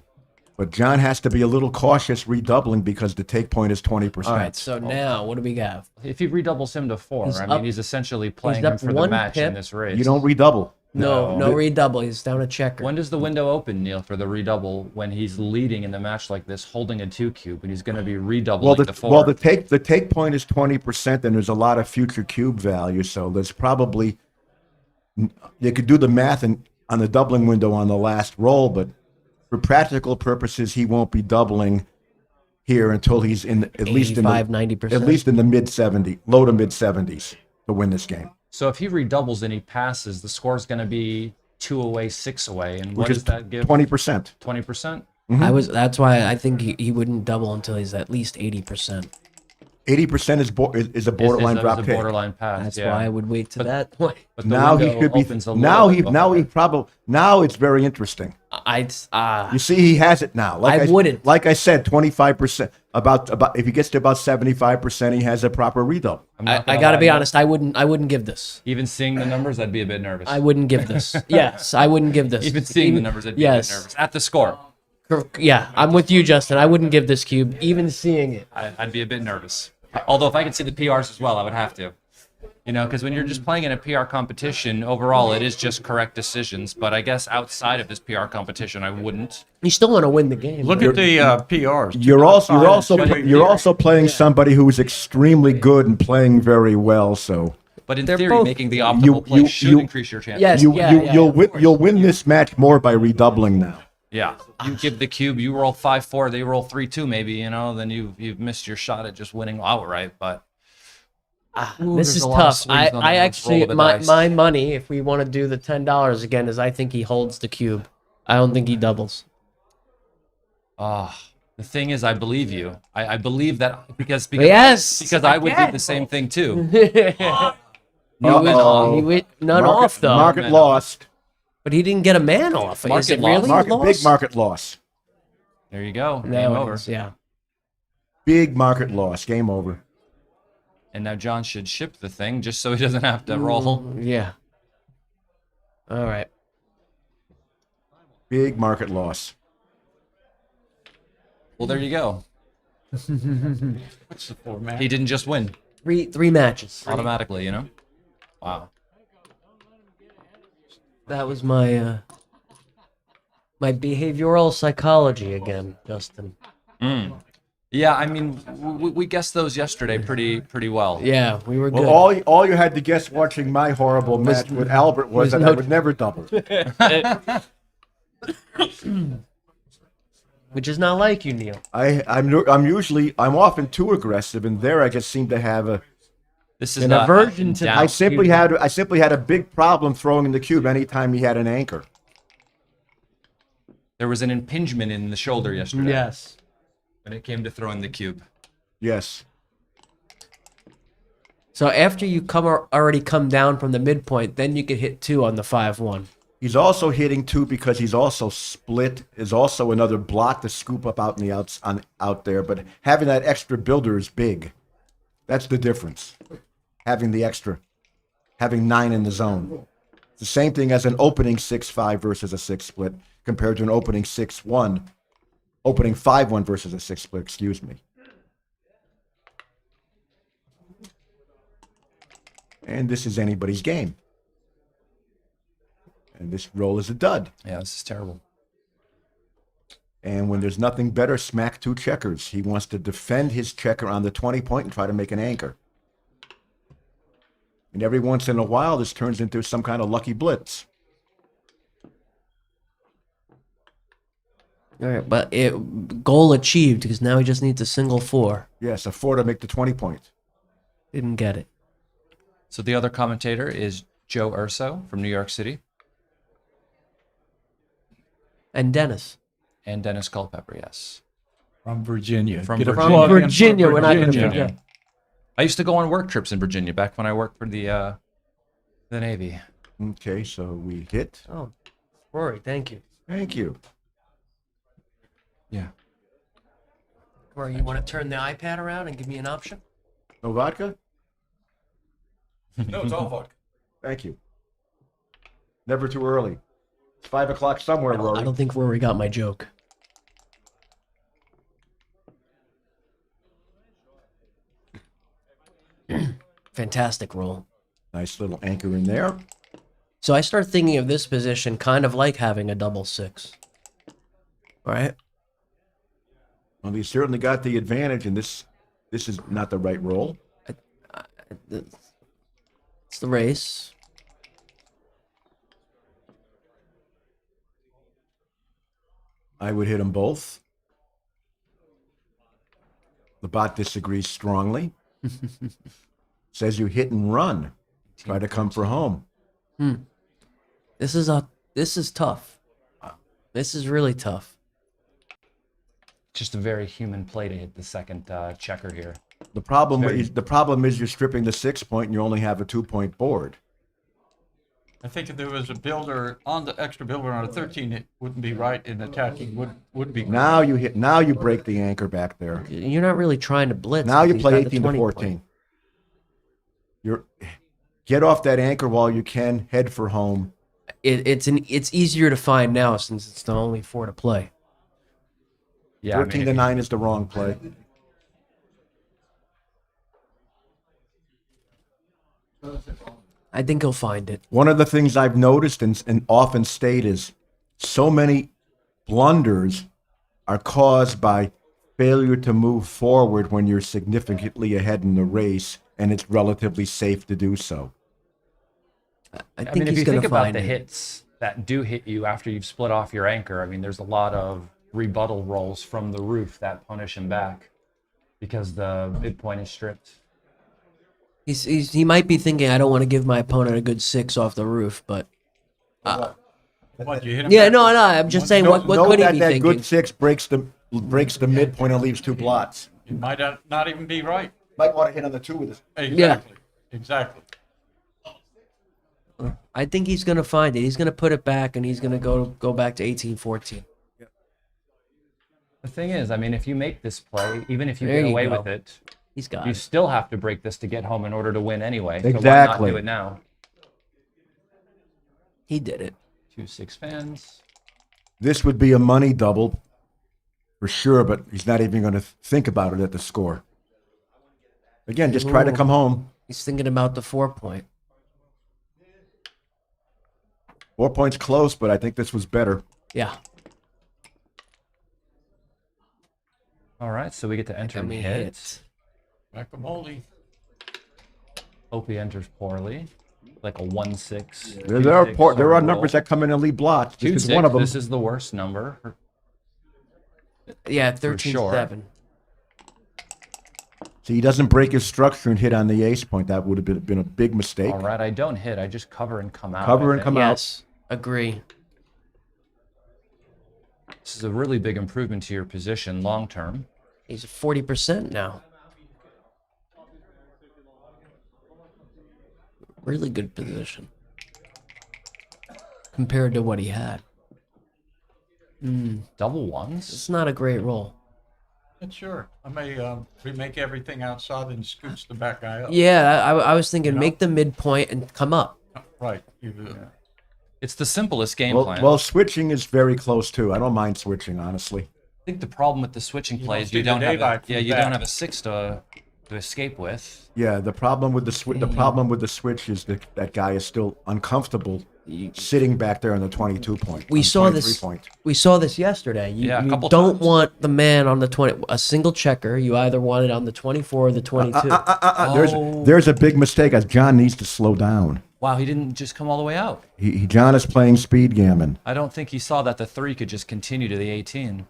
But John has to be a little cautious redoubling because the take point is 20%. All right, so now what do we got? If he redoubles him to 4, He's I up- mean, he's essentially playing up him for the 1 match pip. in this race. You don't redouble. No redouble. He's down a checker. When does the window open, Neil, for the redouble when he's leading in a match like this, holding a 2 cube, and he's going to be redoubling Well, to 4? the take point is 20%, and there's a lot of future cube value, so there's probably you could do the math on the doubling window on the last roll, but for practical purposes, he won't be doubling here until he's in at least in the 90%. at least in the mid 70, low to mid 70s to win this game, So if he redoubles and he passes, the score's going to be 2 away, 6 away, and what which does is that give? 20%. 20%? That's why I think he wouldn't double until he's at least 80%. 80% is a borderline Is drop a pick. borderline pass. That's yeah. why I would wait to that point. But the Now he window should be. opens a little Now bit he before. probably now it's very interesting. You see, he has it now. I wouldn't. Like I said, 25%. About if he gets to about 75%, he has a proper redouble. I'm not I gonna gotta lie, be Neil. honest. I wouldn't give this. Even seeing the numbers, I'd be a bit nervous. I wouldn't give this. Yes, I wouldn't give this. Even seeing the numbers, I'd be a bit nervous. At the score, Yeah, I'm with you, Justin. I wouldn't give this cube, even seeing it. I'd be a bit nervous. Although if I could see the PRs as well, I would have to. You know, because when you're just playing in a PR competition, overall it is just correct decisions. But I guess outside of this PR competition, I wouldn't. You still want to win the game. Look at the PRs. You're also playing somebody who is extremely good and playing very well. So But in They're theory, both- making the optimal play should increase your chances. Yes. you'll win this match more by redoubling now. Yeah, you give the cube, you roll 5-4, they roll 3-2, maybe. You know, then you've missed your shot at just winning outright. But This there's is a lot of tough. swings on I the actually, roll of the my dice. money, if we want to do the $10 again, is I think he holds the cube. I don't think he doubles. the thing is, I believe you. I believe that because Yes, because I would do the same thing too. He went none off though, Market lost. but he didn't get a man off. Is Market it loss. really Big market loss. There you go. Now Game it over. is, yeah. Big market loss. Game over. And now John should ship the thing just so he doesn't have to roll. Yeah. All right. Big market loss. Well, there you go. What's the format? He didn't just win Three matches. automatically, you know? Wow. That was my my behavioral psychology again, Justin. Yeah, I mean, we guessed those yesterday pretty well. Yeah, we were good. Well, all you had to guess watching my horrible match with Albert was that I would never double. Which is not like you, Neil. I'm often too aggressive, and there I just seem to have a. This is An not aversion to down. I simply had a big problem throwing the cube anytime he had an anchor. There was an impingement in the shoulder yesterday. Yes. When it came to throwing the cube. Yes. So after you already come down from the midpoint, then you could hit 2 on the 5-1. He's also hitting 2 because he's also split. Is also another block to scoop up out in the out there. But having that extra builder is big. That's the difference. Having the extra, having 9 in the zone. It's the same thing as an opening 6-5 versus a 6 split compared to an opening 6-1, opening 5-1 versus a 6 split. Excuse me. And this is anybody's game. And this roll is a dud. Yeah, this is terrible. And when there's nothing better, smack 2 checkers. He wants to defend his checker on the 20 point and try to make an anchor. And every once in a while, this turns into some kind of lucky blitz. All right, but goal achieved because now he just needs a single 4. Yes, a 4 to make the 20 point. Didn't get it. So the other commentator is Joe Urso from New York City. And Dennis. And Dennis Culpepper, yes. From Virginia. From Get a Virginia. plug in for Virginia, we're not going to Virginia. forget. I used to go on work trips in Virginia back when I worked for the Navy. Okay, so we hit. Oh, Rory, thank you. Thank you. Yeah. Rory, you want to turn the iPad around and give me an option? No vodka? No, it's all vodka. Thank you. Never too early. It's 5 o'clock somewhere, I Rory. don't think Rory got my joke. Fantastic roll. Nice little anchor in there. So I start thinking of this position kind of like having a double 6. Right? Well, he certainly got the advantage, and this is not the right roll. It's the race. I would hit them both. The bot disagrees strongly. Says you hit and run. Try to come for home. This is tough. This is really tough. Just a very human play to hit the second checker here. The problem is you're stripping the 6 point and you only have a 2 point board. I think if there was a builder on the extra builder on a 13, it wouldn't be right, and attacking would be. Now you break the anchor back there. You're not really trying to blitz. Now you because play he's got the 18 to 20 point. 14. Get off that anchor while you can. Head for home. It's easier to find now since it's the only 4 to play. Yeah, 13 to 9 is the wrong play. I think he'll find it. One of the things I've noticed and often state is so many blunders are caused by failure to move forward when you're significantly ahead in the race and it's relatively safe to do so. I think mean, if he's you going think to about find the it. hits that do hit you after you've split off your anchor, I mean, there's a lot of rebuttal rolls from the roof that punish him back because the midpoint is stripped. He might be thinking, I don't want to give my opponent a good 6 off the roof, but What, you hit him yeah, back no, with- no. I'm just saying, what Know could he that be that thinking? good 6 breaks the midpoint and leaves 2 blots. It might not even be right. Might want to hit on the 2 with this. Exactly. Exactly. I think he's going to find it. He's going to put it back, and he's going to go back to 18-14. The thing is, I mean, if you make this play, even if you There get you away go. with it, He's got you it. still have to break this to get home in order to win anyway. So why Exactly. not do it now? He did it. 2-6 fans. This would be a money double for sure, but he's not even going to think about it at the score. Again, just try to come home. He's thinking about the 4 point. 4 points close, but I think this was better. Yeah. All right, so we get to enter I mean, hit. Guacamole. Hope he enters poorly, like a 1-6. There 2-6 are sort of numbers roll. that come in and lead blots. This is 2-6, one of them. This is the worst number. Yeah, sure. 13-7. See, he doesn't break his structure and hit on the ace point. That would have been a big mistake. All right, I don't hit. I just cover and come out. Cover I and think. come out. Yes, agree. This is a really big improvement to your position long term. He's at 40% now. Really good position compared to what he had. Double ones. It's not a great roll. And sure, I may remake everything outside and scooch the back guy up. Yeah, I was thinking know? make the midpoint and come up. Right. It's the simplest game Well, plan. well, switching is very close too. I don't mind switching, honestly. I think the problem with the switching play don't is see you the don't have daylight a, from yeah, the you don't back. have a 6 to to escape with. Yeah, the problem with the switch is that that guy is still uncomfortable sitting back there on the 22 point. We on saw 23 this. point. We saw this yesterday. You, Yeah, a you couple don't times. want the man on the 20. A single checker. You either want it on the 24 or the 22. There's a big mistake. As John needs to slow down. Wow, he didn't just come all the way out. John is playing speed gammon. I don't think he saw that the 3 could just continue to the 18.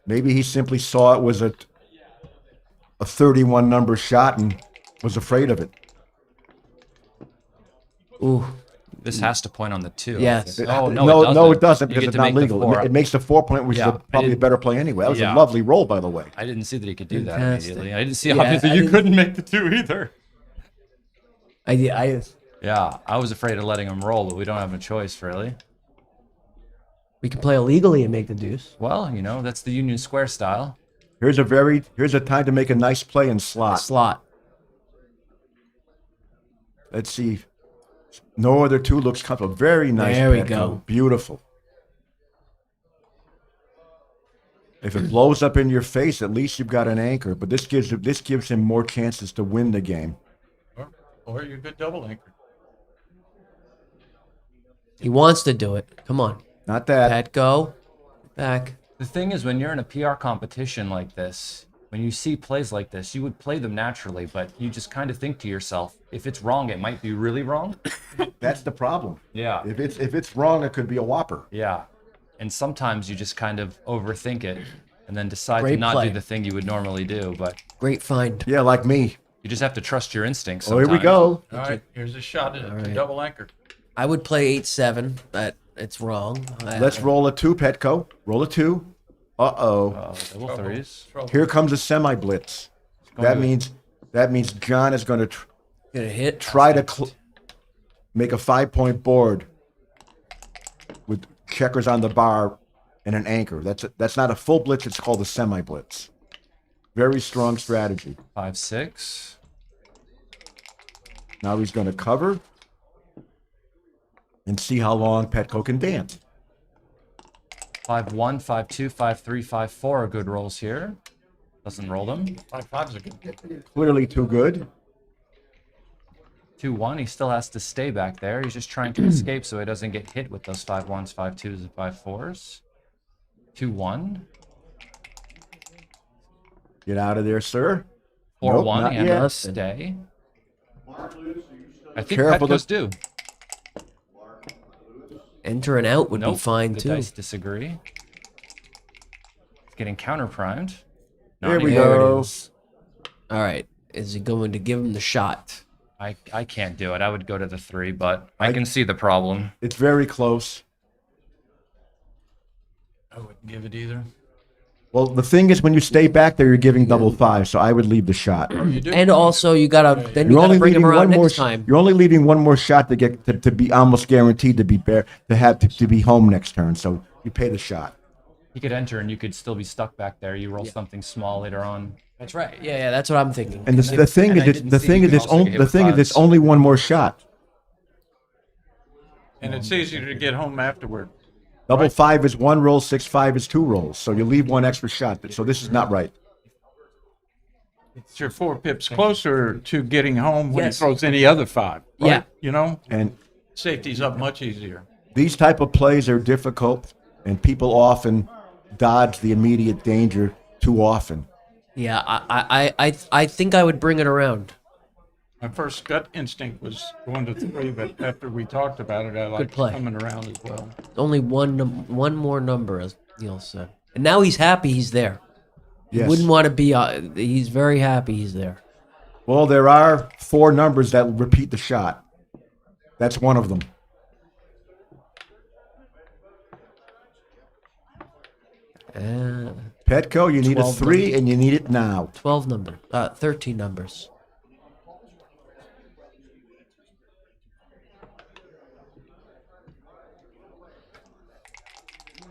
Maybe he simply saw it was a 31 number shot and was afraid of it. Ooh. This has to point on the 2. Yes. Oh, No, it doesn't You because get it's to not make the legal. 4 It makes the 4 point, which Yeah, is probably a didn't- better play anyway. That was Yeah. a lovely roll, by the way. I didn't see that he could do that Fantastic. immediately. I didn't see Yeah, obviously I you didn't- couldn't make the 2 either. I Yeah, I was afraid of letting him roll, but we don't have a choice really. We can play illegally and make the deuce. Well, that's the Union Square style. Here's a time to make a nice play in slot. Slot. Let's see. No other 2 looks comfortable. Very nice. There we Petco. go. Beautiful. If it blows up in your face, at least you've got an anchor. But this gives him more chances to win the game. Or you're good double anchor. He wants to do it. Come on. Not that. Pat, go. Back. The thing is, when you're in a PR competition like this, when you see plays like this, you would play them naturally, but you just kind of think to yourself, if it's wrong, it might be really wrong. That's the problem. Yeah. If it's wrong, it could be a whopper. Yeah. And sometimes you just kind of overthink it and then decide to Great not play. do the thing you would normally do, but Great find. Yeah, like me. you just have to trust your instincts Oh, here sometimes. we go. All right, here's a shot at right. double anchor. I would play 8-7, but it's wrong. Let's roll a 2, Petco. Roll a 2. Uh-oh. Double threes. Here comes a semi-blitz. That means John is going to Gonna hit. try to make a 5-point board with checkers on the bar and an anchor. That's not a full blitz. It's called a semi-blitz. Very strong strategy. 5-6. Now he's going to cover and see how long Petco can dance. 5-1, 5-2, 5-3, 5-4 are good rolls here. Doesn't roll them. 5-5's a good get. Clearly too good. 2-1, he still has to stay back there. He's just trying to escape so he doesn't get hit with those 5-1s, 5-2s, and 5-4s. 2-1. Get out of there, sir. 4-1, Nope, not he had yet. to stay. I think Careful Petco's to- due. Enter and out would Nope, be fine the too. dice disagree. It's getting counter-primed. Not There we anymore. go. All right. Is he going to give him the shot? I can't do it. I would go to the 3, but I can see the problem. It's very close. I wouldn't give it either. Well, the thing is, when you stay back there, you're giving double 5, so I would leave the shot. You do? And also, you gotta then you You're gotta only bring him leaving around one more. next time. You're only leaving one more shot to get to be almost guaranteed to be to be home next turn. So you pay the shot. He could enter and you could still be stuck back there. You roll something small later on. That's right. Yeah, that's what I'm thinking. And the thing and is, I it's, didn't the see thing you is, could it's also only get hit the with thing is, it's fives. only one more shot. And it's easier to get home afterward. Double 5 is 1 roll, 6-5 is 2 rolls. So you leave one extra shot. So this is not right. It's your 4 pips closer to getting home when Yes. he throws any other 5. Right? Yeah. You know, And safety's up much easier. these type of plays are difficult, and people often dodge the immediate danger too often. Yeah, I think I would bring it around. My first gut instinct was going to 3, but after we talked about it, I like play. coming around as well. Only one more number, as Neil said. And now he's happy he's there. Yes. Wouldn't want to be. He's very happy he's there. Well, there are 4 numbers that repeat the shot. That's one of them. Petco, you need a 12 3, and you need it now. 12 number. 13 numbers.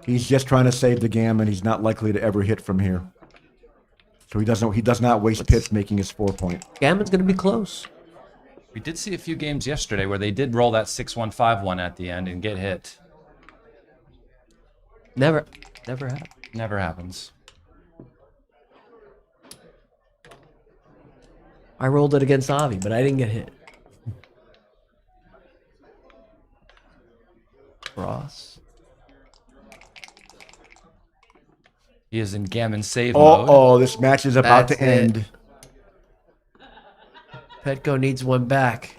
He's just trying to save the gammon. He's not likely to ever hit from here. So he does not waste pips making his 4-point. Gammon's gonna be close. We did see a few games yesterday where they did roll that 6-1, 5-1 at the end and get hit. Never happened. Never happens. I rolled it against Avi, but I didn't get hit. Cross. He is in gammon save mode. Oh, this match is about That's to end. Petco needs one back.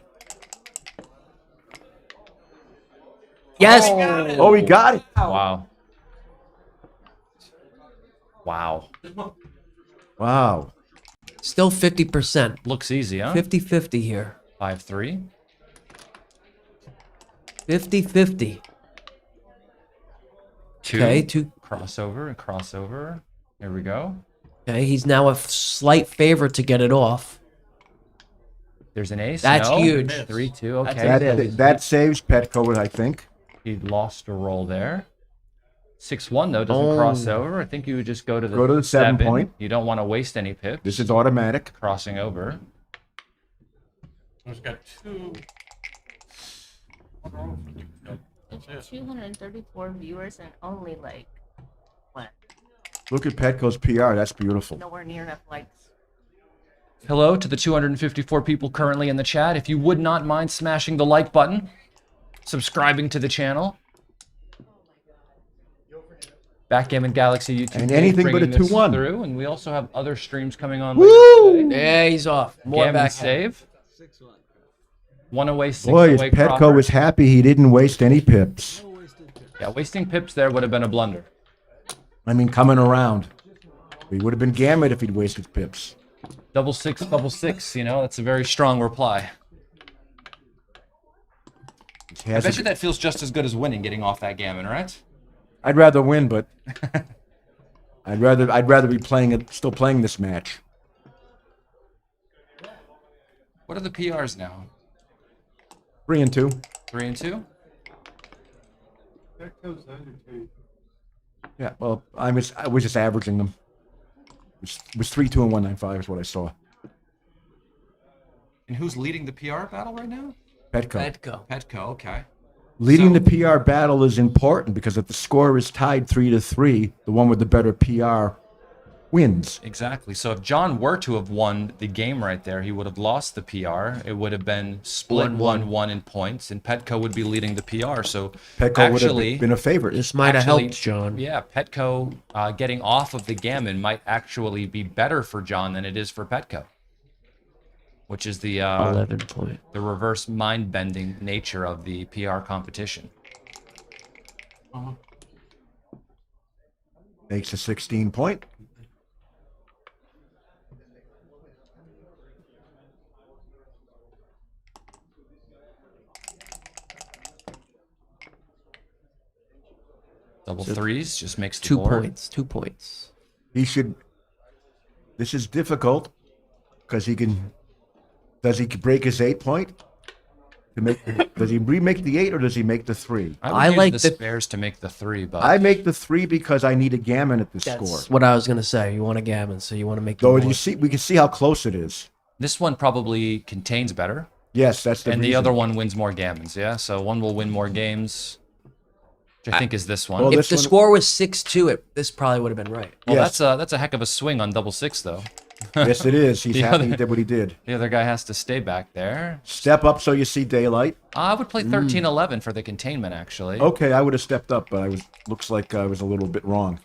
Yes. Oh, he got it. Wow. Wow. Wow. Still 50%. Looks easy, huh? 50-50 here. 5-3. 50-50. Two. Okay, two. Crossover and crossover. Here we go. Okay, he's now a slight favorite to get it off. There's an ace. That's no. huge. 3-2. Okay. That saves Petco, I think. He lost a roll there. 6-1 though doesn't cross over. I think you would just go to the Go to the 7 point. You don't want to waste any pips. This is automatic. Crossing over. He's got two. 234 viewers and only like what? Look at Petco's PR. That's beautiful. Nowhere near enough likes. Hello to the 254 people currently in the chat. If you would not mind smashing the like button, subscribing to the channel. Backgammon Galaxy YouTube And page anything but a bringing this 2-1. through, and we also have other streams coming on Woo! later today. Yeah, he's off. More Gammon back. save. 1 away, 6 Boy, away. Petco Proctor. was happy he didn't waste any pips. Yeah, wasting pips there would have been a blunder. I mean, coming around. He would have been gammon if he'd wasted pips. Double six, you know, that's a very strong reply. He I has bet a- you that feels just as good as winning, getting off that gammon, right? I'd rather win, but I'd rather be still playing this match. What are the PRs now? 3 and 2. 3 and 2? Yeah, well, I was just averaging them. It was 3, 2, and 195 is what I saw. And who's leading the PR battle right now? Petco. Petco. Petco, okay. Leading So- the PR battle is important because if the score is tied 3-3, the one with the better PR wins. Exactly. So if John were to have won the game right there, he would have lost the PR. It would have been split 1-1 in points, and Petco would be leading the PR. So Petco actually, would have been a favorite. This might have Actually, helped John. yeah, Petco getting off of the gammon might actually be better for John than it is for Petco, which is the 11 point. the reverse mind-bending nature of the PR competition. Makes a 16 point. Double threes just makes the 2 board. points. 2 points. He should. This is difficult because he can. Does he break his 8 point? Does he remake the 8 or does he make the 3? I would I use like the the- spares to make the 3, but I make the 3 because I need a gammon at this That's score. what I was gonna say. You want a gammon, so you want to make the Though board. you see, we can see how close it is. this one probably contains better, Yes, that's the and the reason. other one wins more gammons. Yeah, so one will win more games, which I think is this one. Well, If this the one- score was 6-2, this probably would have been right. Well, Yes. that's a heck of a swing on double six, though. Yes, it is. He's The happy other- he did what he did. The other guy has to stay back there. Step up so you see daylight. I would play 13-11 for the containment, actually. Okay, I would have stepped up, but looks like I was a little bit wrong.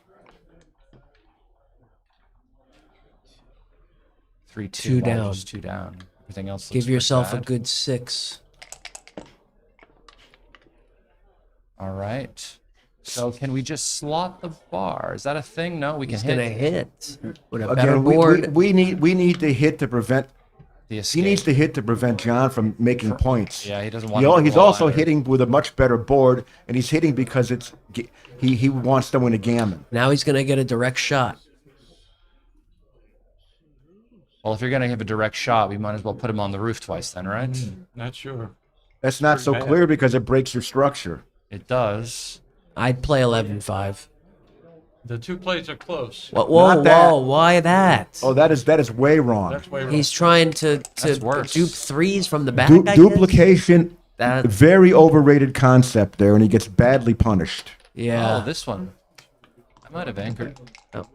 3-2 Two down. Just 2 down. Everything else. looks Give pretty yourself a bad. good 6. All right. So can we just slot the bar? Is that a thing? No, we can He's hit gonna hit with a better Again, board. we need to hit to prevent. the He escape. needs to hit to prevent John from making points. Yeah, he doesn't want. him to He's roll also either. hitting with a much better board, and he's hitting because he wants to win a gammon. Now he's gonna get a direct shot. Well, if you're gonna have a direct shot, we might as well put him on the roof twice, then, right? Not sure. That's not so Pretty bad. clear because it breaks your structure. It does. I'd play 11-5. The two plays are close. Whoa, Not that. why that? Oh, that is way wrong. That's way wrong. He's trying to That's worse. dupe 3s from the back. I guess? Duplication, That, very overrated concept there, and he gets badly punished. yeah. Oh, this one. I might have anchored. Oh.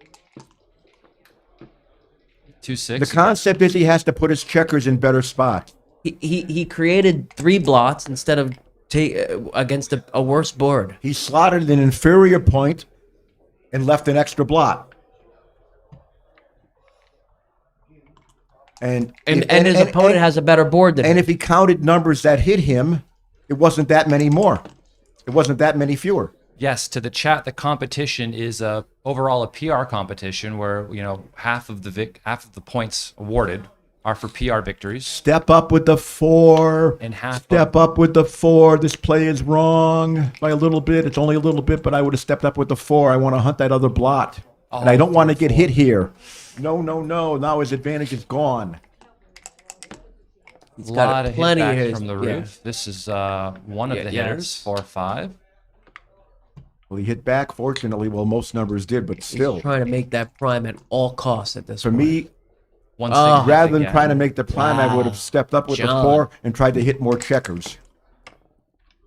2-6. The concept is he has to put his checkers in better spots. He created 3 blots instead of against a worse board. He slotted an inferior point and left an extra blot. And His opponent has a better board than And him. if he counted numbers that hit him, it wasn't that many more. It wasn't that many fewer. Yes, to the chat, the competition is overall a PR competition where half of the points awarded are for PR victories. Step up with the 4. And half Step up with the 4. This play is wrong by a little bit. It's only a little bit, but I would have stepped up with the 4. I want to hunt that other blot. And I don't want to get hit here. No. Now his advantage is gone. A got lot of plenty of hitbacks his- from the yeah. roof. This is one of the hitters, 4-5. Well, he hit back, fortunately. Well, most numbers did, but still. He's trying to make that prime at all costs at this For point. me, Oh. rather than trying to make the prime, I would have stepped up with the John. 4 and tried to hit more checkers.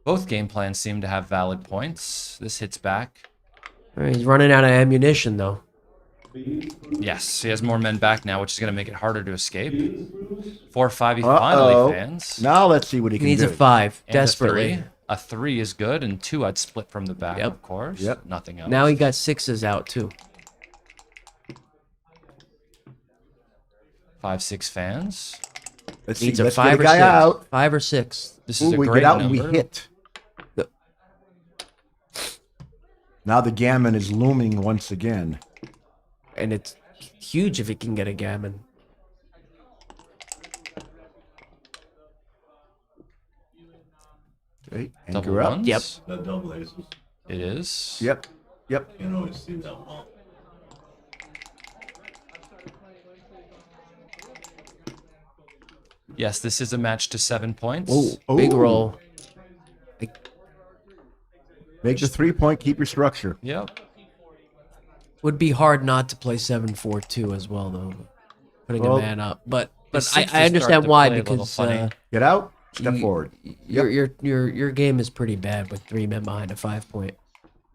Both game plans seem to have valid points. This hits back. He's running out of ammunition, though. Yes, he has more men back now, which is going to make it harder to escape. 4-5, he finally fans. Now let's see what he He can needs do. a 5, And desperately. A 3 is good, and 2 I'd split from the back, Yep. of course. Yep. Nothing else. Now he got 6s out, too. 5-6 fans. Let's see. Needs a Let's 5 get a or guy 6. out. 5 or 6. This Ooh, is a we great get out number. and we hit. Now the gammon is looming once again. And it's huge if he can get a gammon. Okay, Double anchor up. ones. Yep. It is. Yep. Yes, this is a match to 7 points. Oh, Big roll. Make the 3-point, keep your structure. Yep. Would be hard not to play 7-4-2 as well, though. Putting Well, a man up. But The I sixes understand start to why, play a little because funny. Get out, step you- forward. your game is pretty bad with 3 men behind a 5-point.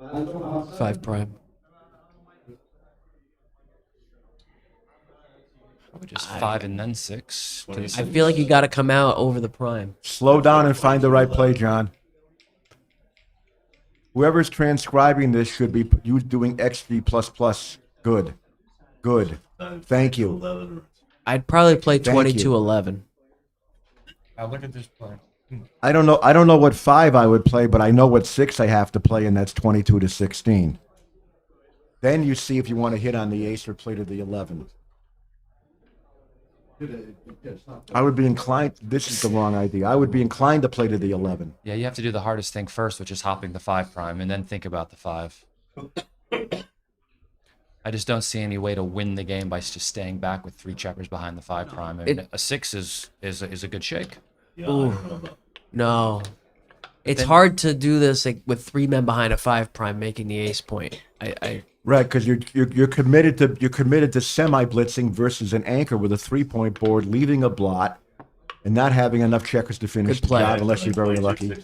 5 prime. Probably just 5 and then 6. to the I six. feel like you got to come out over the prime. Slow down and find the right play, John. Whoever's transcribing this should be you doing XG++. Good. Thank you. I'd probably play Thank 22-11. Now look at this play. I don't know what 5 I would play, but I know what 6 I have to play, and that's 22-16. Then you see if you want to hit on the ace or play to the 11. I would be inclined. This is the wrong idea. I would be inclined to play to the 11. Yeah, you have to do the hardest thing first, which is hopping the 5 prime, and then think about the 5. I just don't see any way to win the game by just staying back with 3 checkers behind the 5 prime. And a 6 is a good shake. Ooh. No. It's hard to do this with 3 men behind a 5 prime making the ace point. Right, because you're committed to semi blitzing versus an anchor with a 3-point board, leaving a blot, and not having enough checkers to finish Good the play. job unless you're very lucky.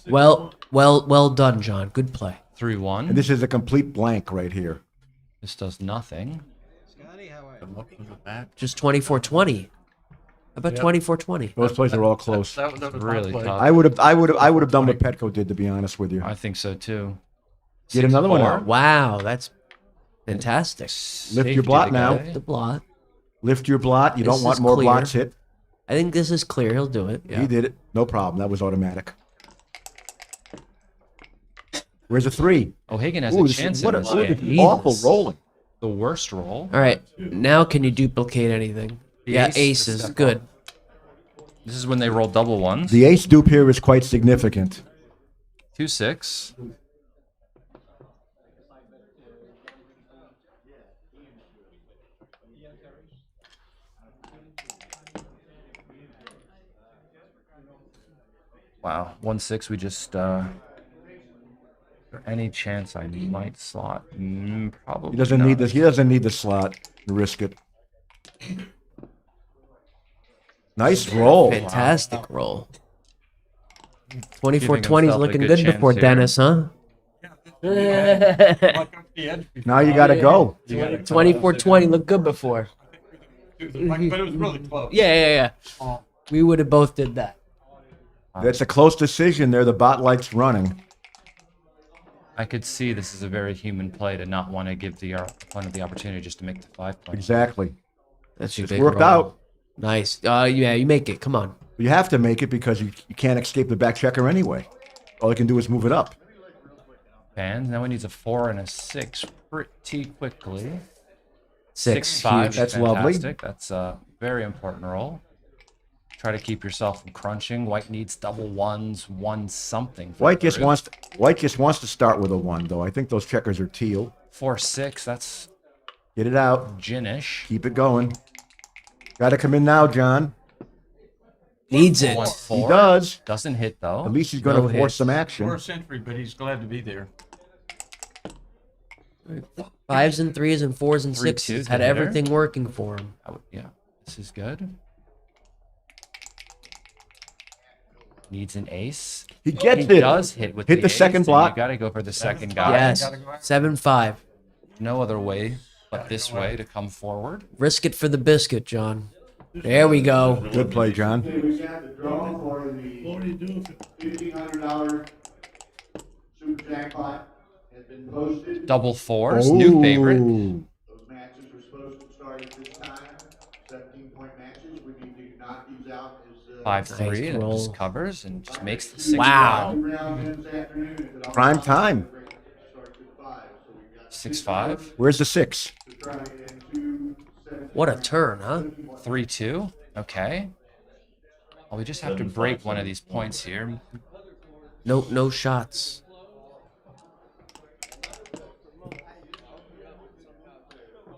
Well done, John. Good play. 3-1. And this is a complete blank right here. This does nothing. Just 24-20. How about 24-20? Those plays are all close. That was Really tough. I would have done what Petco did, to be honest with you. I think so too. Get another one 6-4. out. Wow, that's fantastic. Lift your blot now. The blot. Lift your blot. You This don't want is more clear. blots hit. I think this is clear. He'll do it. Yeah. He did it. No problem. That was automatic. Where's the 3? O'Hagan has Ooh, a this chance is, what in a, this look at game. the awful rolling. The worst roll. All right. Now can you duplicate anything? The Yeah, ace to aces. step Good. up. This is when they roll double ones. The ace dupe here is quite significant. 2-6. Wow, 1-6. We just. Is there any chance I might slot? Probably. He doesn't not. need this. He doesn't need the slot. Risk it. Nice roll. Fantastic roll. Giving 24-20 is himself a looking good good chance before here. Dennis, huh? Now you got to go. 24-20 looked good before. through the mic, but it was really close. Yeah. We would have both did that. That's a close decision there. The bot likes running. I could see this is a very human play to not want to give the opponent the opportunity just to make the 5 point. Exactly. That's your It's big worked roll. out. Nice. Yeah, you make it. Come on. You have to make it because you can't escape the back checker anyway. All you can do is move it up. And now he needs a 4 and a 6 pretty quickly. 6-5. That's lovely. fantastic. That's a very important roll. Try to keep yourself from crunching. White needs double ones, one something. White just wants to start with a 1, though. I think those checkers are teal. 4-6. That's Get it out. ginish. Keep it going. Got to come in now, John. Needs it. 1-4. He does. Doesn't hit though. At least he's going No to force hits. some action. First century, but he's glad to be there. 5s and 3s and 4s and 3-2 6s to had hitter. everything working for him. Yeah, this is good. Needs an ace. He gets He it. does hit with Hit the ace, second and block. You got to go for the second guy. Yes. 7-5. No other way but this way to come forward. Risk it for the biscuit, John. There we go. Good play, John. We got the draw for the $1,500 Super Jackpot has been posted. Double fours, new favorite. Ooh. Those matches are supposed to start at this time. 17-point matches. We need to knock these out as 5-3, Nice and it roll. just covers and just makes the 6 Wow. rounds this afternoon. If it all Prime time. starts at 5. So we've got 6-5. Where's the 6? to try and two 7 What a turn, huh? 3-2. Okay. Well, we just have to break one of these points here. No shots.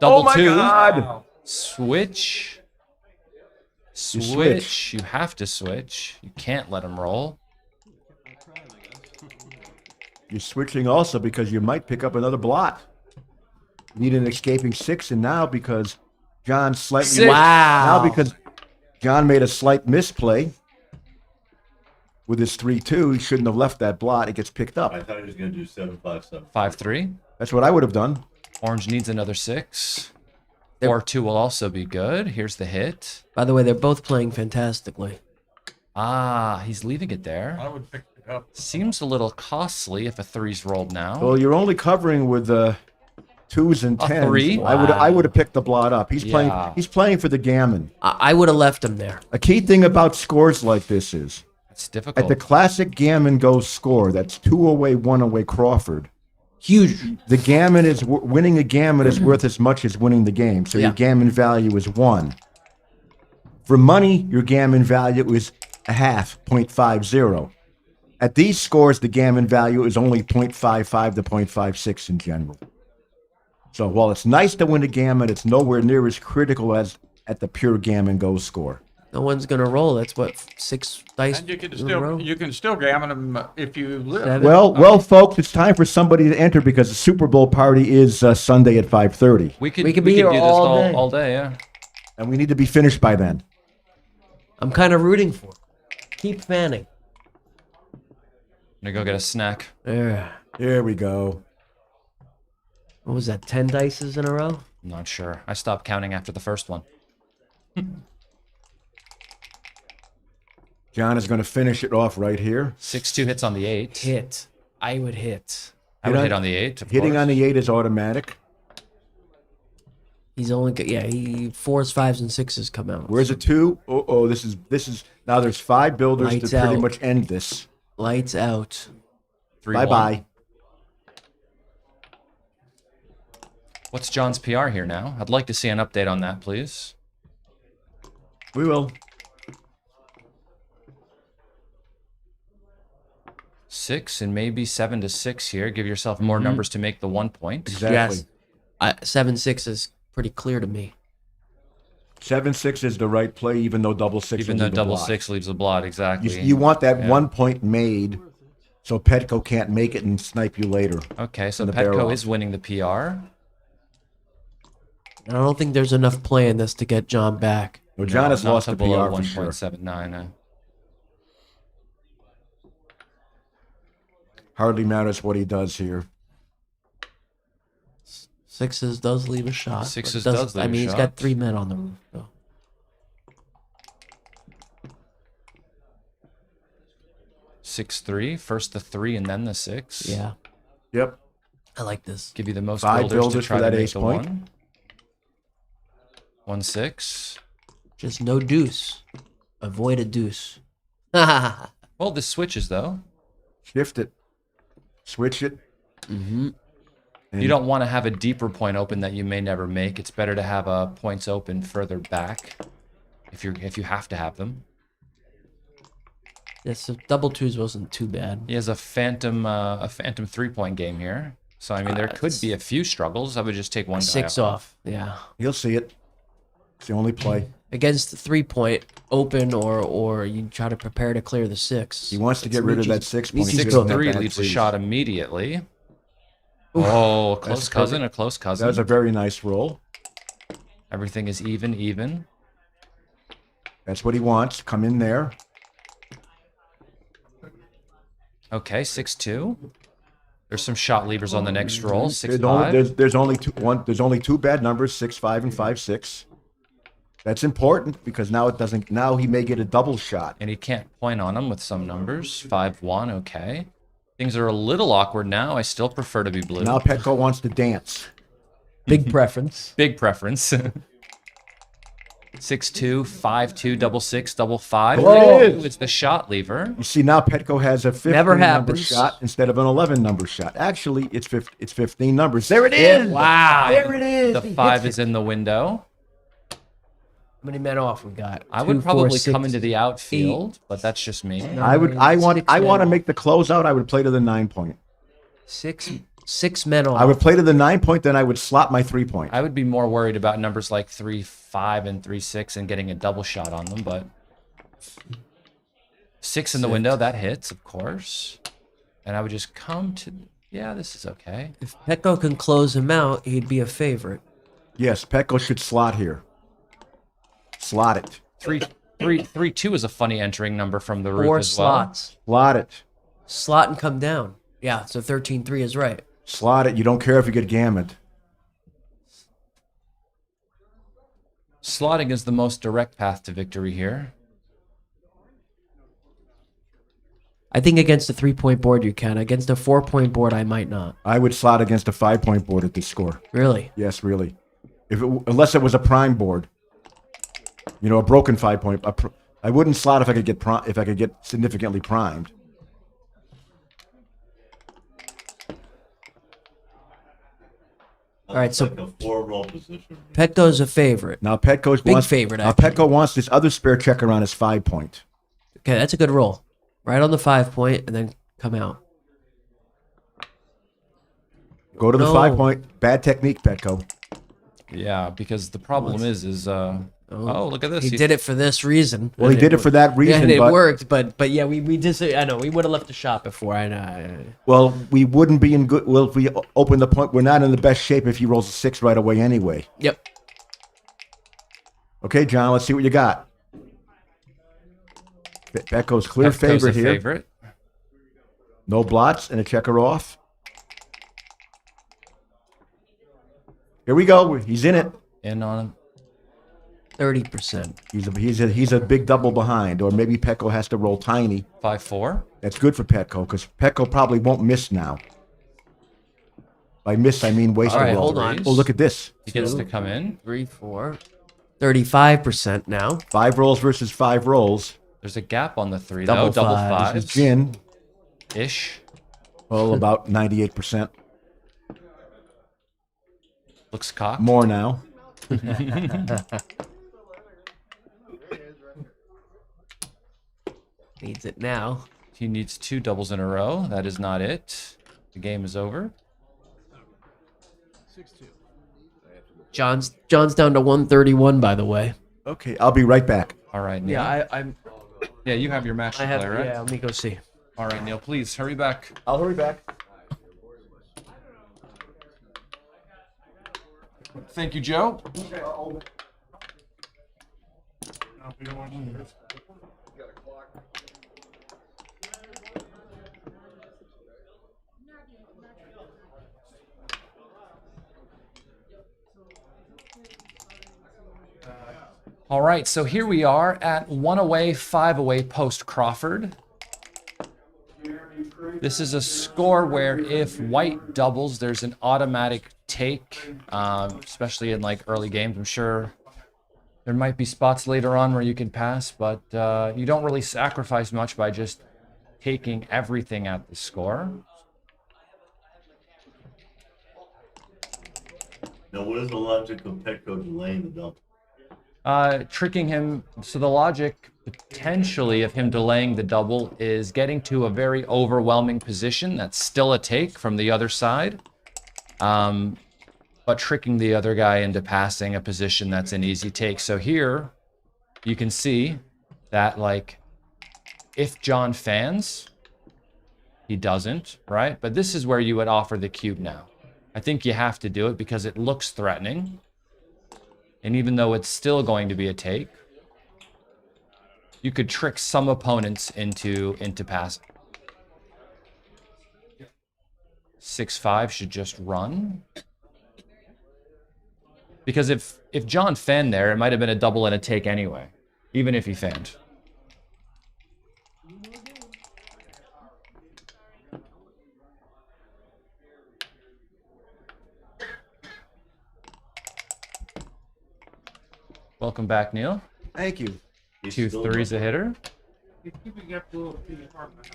Double Oh my 2. God! Switch. switch. Switch. You have to switch. You can't let him roll. You're switching also because you might pick up another blot. Need an escaping 6, and now because John slightly Wow. now because John made a slight misplay with his 3-2, he shouldn't have left that blot. It gets picked up. I thought he was going to do 7-5-7. 5-3. That's what I would have done. Orange needs another 6. 4-2 will also be good. Here's the hit. By the way, they're both playing fantastically. Ah, he's leaving it there. I would pick it up. Seems a little costly if a 3's rolled now. Well, you're only covering with 2s and A 10s. 3? I would have picked the blot up. He's Yeah. playing for the gammon. I would have left him there. A key thing about scores like this is It's difficult. at the classic gammon goes score. That's 2 away, 1 away Crawford. Huge. The gammon is winning a gammon is worth as much as winning the game. So Yeah. your gammon value is 1. For money, your gammon value is a half, 0.50. At these scores, the gammon value is only 0.55 to 0.56 in general. So while it's nice to win a gammon, it's nowhere near as critical as at the pure gammon go score. No one's gonna roll. That's what 6 dice And in a row. you can still gammon them if you live. 7. Well, folks, it's time for somebody to enter because the Super Bowl party is Sunday at 5:30, we could we could be here do this all day. all day, yeah. and we need to be finished by then. I'm kind of rooting for him. Keep fanning. I'm gonna go get a snack. There. There we go. What was that? 10 dices in a row? I'm not sure. I stopped counting after the first one. John is going to finish it off right here. 6-2 hits on the 8. Hit. I would hit. I would hit on the 8. Of Hitting course. on the 8 is automatic. He's only got, he 4s, 5s, and 6s come out. Where's a 2? Oh, this is now there's 5 builders Lights to pretty out. much end this. Lights out. 3-1. Bye-bye. What's John's PR here now? I'd like to see an update on that, please. We will. 6 and maybe 7-6 here. Give yourself more numbers to make the 1 point. Exactly. Yes. 7-6 is pretty clear to me. 7-6 is the right play, even though double 6 Even will though leave a double block. 6 leaves a blot, exactly. You want that Yeah. 1 point made so Petco can't make it and snipe you later. Okay, so the bear Petco off. is winning the PR. I don't think there's enough play in this to get John back. Well, John has Not lost to the below PR for sure. 1.79. Hardly matters what he does here. 6s does leave a shot. but 6s doesn't- does leave I a mean, he's shot. got 3 men on the roof, though. 6-3. First the 3 and then the 6. Yeah, Yep. I like this. Give you the most 5 builders to builders try for to that make ace the point. 1-6. Just no deuce. Avoid a deuce. Well, this switches though. Shift it. Switch it. Mm-hmm. You don't want to have a deeper point open that you may never make. It's better to have points open further back if you have to have them. Yes, so double twos wasn't too bad. He has a phantom 3-point game here. So I mean, there could be a few struggles. I would just take one guy 6 off. Yeah. He'll see it. It's the only play. Against the 3-point open or you try to prepare to clear the 6. He wants to get rid of that 6 point. Easy He's to gonna go. have 6-3 bad leads a threes. shot immediately. Oh, close cousin, a close cousin. That was a very nice roll. Everything is even. That's what he wants. Come in there. Okay, 6-2. There's some shot levers on the next roll. There's 6-5. there's only two bad numbers, 6-5 and 5-6. That's important because now he may get a double shot. And he can't point on them with some numbers. 5-1, okay. Things are a little awkward now. I still prefer to be blue. Now Petco wants to dance. Big preference. Big preference. 6-2, 5-2, double 6, double 5. Oh! It's the shot lever. You see now Petco has a 15 Never number happens. shot instead of an 11 number shot. Actually, it's 15 numbers. There it is. Wow. There it is. The He 5 hits is in the window. How many men off we got? I 2, would 4, probably 6, come into the outfield, but that's just me. I want Six to men. make the closeout. I would play to the 9 point. 6 men off. I would play to the 9 point, then I would slot my 3 point. I would be more worried about numbers like 3-5 and 3-6 and getting a double shot on them, but 6 in the window, that hits, of course. And I would just come to, yeah, this is okay. If Petco can close him out, he'd be a favorite. Yes, Petco should slot here. Slot it. 3-2 is a funny entering number from the roof 4 as well. slots. Slot it. Slot and come down. Yeah, so 13-3 is right. Slot it. You don't care if you get gammoned. Slotting is the most direct path to victory here. I think against a 3-point board you can. Against a 4-point board, I might not. I would slot against a 5 point board at this score. Really? Yes, really. Unless it was a prime board. You know, a broken 5 point. I wouldn't slot if I could get significantly primed. All right, so Like a 4-roll position. Petco's a favorite. Now Petco Big wants favorite, Now actually. Petco wants this other spare checker on his 5 point. Okay, that's a good roll. Right on the 5 point and then come out. Go to the No. 5 point. Bad technique, Petco. Yeah, because the problem is oh, look at this. He did it for this reason. Well, he did it for that reason. Yeah, and it but, worked, but yeah, we just I know we would have left the shot before. I know. Well, we wouldn't be in good. Well, if we open the point, we're not in the best shape if he rolls a 6 right away anyway. Yep. Okay, John, let's see what you got. Petco's clear Petco's favorite a here. favorite. No blots and a checker off. Here we go. He's in it. In on 30%. He's a big double behind, or maybe Petco has to roll tiny. 5-4. That's good for Petco because Petco probably won't miss now. By miss, I mean waste All a right, roll. hold on. Oh, look at this. He gets to come in. 3, 4. 35% now. 5 rolls versus 5 rolls. There's a gap on the 3 Double though. Double five. This is fives. gin. Ish. Well, about 98%. Looks cocked. More now. Needs it now. He needs 2 doubles in a row. That is not it. The game is over. John's down to 131, by the way. Okay, I'll be right back. All right, Neil. Yeah, I'm. Yeah, you have your match to I have. play, right? Yeah, let me go see. All right, Neil, please hurry back. I'll hurry back. Thank you, Joe. All right, so here we are at 1 away, 5 away post Crawford. This is a score where if white doubles, there's an automatic take, especially in like early games. I'm sure there might be spots later on where you can pass, but you don't really sacrifice much by just taking everything at the score. Now, what is the logic of Petco delaying the double? Tricking him. So the logic potentially of him delaying the double is getting to a very overwhelming position that's still a take from the other side, but tricking the other guy into passing a position that's an easy take. So here you can see that, like, if John fans, he doesn't, right? But this is where you would offer the cube now. I think you have to do it because it looks threatening. And even though it's still going to be a take, you could trick some opponents into passing. 6-5 should just run. Because if John fanned there, it might have been a double and a take anyway, even if he fanned. Welcome back, Neil. Thank you. 2-3's a hitter.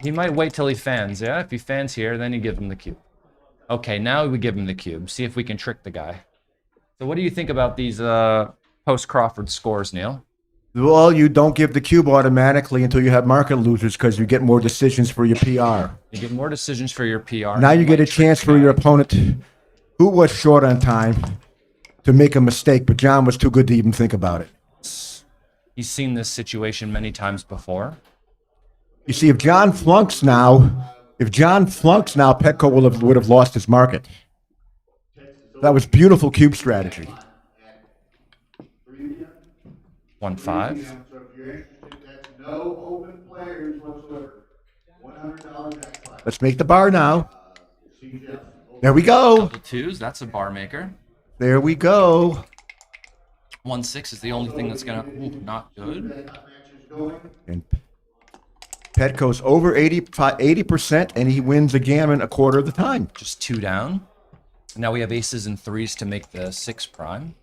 He might wait till he fans, yeah? If he fans here, then you give him the cube. Okay, now we give him the cube. See if we can trick the guy. So what do you think about these post-Crawford scores, Neil? Well, you don't give the cube automatically until you have market losers because you get more decisions for your PR. You get more decisions for your PR. Now you get a chance for your opponent, who was short on time, to make a mistake, but John was too good to even think about it. He's seen this situation many times before. You see, if John flunks now, Petco would have lost his market. That was beautiful cube strategy. 1-5. So if you're interested, that's no open players whatsoever. $100 jackpot. Let's make the bar now. There we go. Double twos, that's a bar maker. There we go. 1-6 is the only thing that's gonna not good. And Petco's over 80%, and he wins a gammon a quarter of the time. Just 2 down. Now we have aces and 3s to make the 6 prime.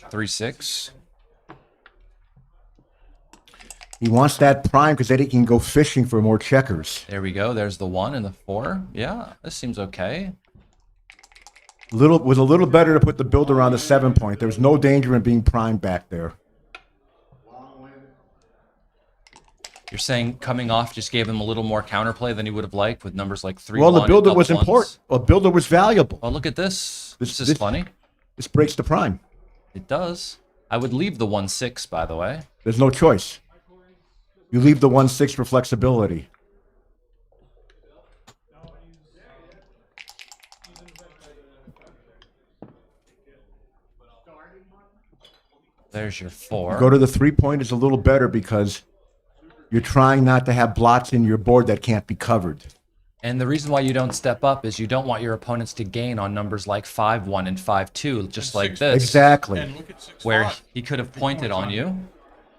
3-6. He wants that prime because then he can go fishing for more checkers. There we go. There's the 1 and the 4. Yeah, this seems okay. Was a little better to put the builder on the 7 point. There was no danger in being primed back there. You're saying coming off just gave him a little more counterplay than he would have liked with numbers like 3-1. Well, the builder and was double important. ones. Well, builder was valuable. Oh, look at this. This is funny. This breaks the prime. It does. I would leave the 1-6, by the way. There's no choice. You leave the 1-6 for flexibility. There's your 4. Go to the 3 point is a little better because you're trying not to have blots in your board that can't be covered. And the reason why you don't step up is you don't want your opponents to gain on numbers like 5-1 and 5-2, just like this. Exactly. Where he could have pointed on you.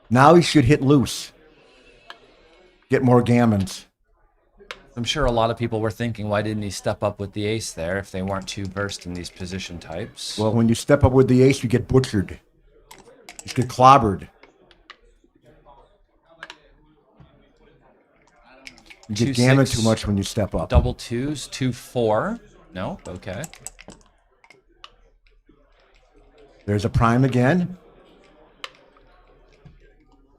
Now he should hit loose. Get more gammons. I'm sure a lot of people were thinking, why didn't he step up with the ace there if they weren't too versed in these position types? Well, when you step up with the ace, you get butchered. You get clobbered. You get gammon too much when you step up. Double twos, 2-4. No, okay. There's a prime again.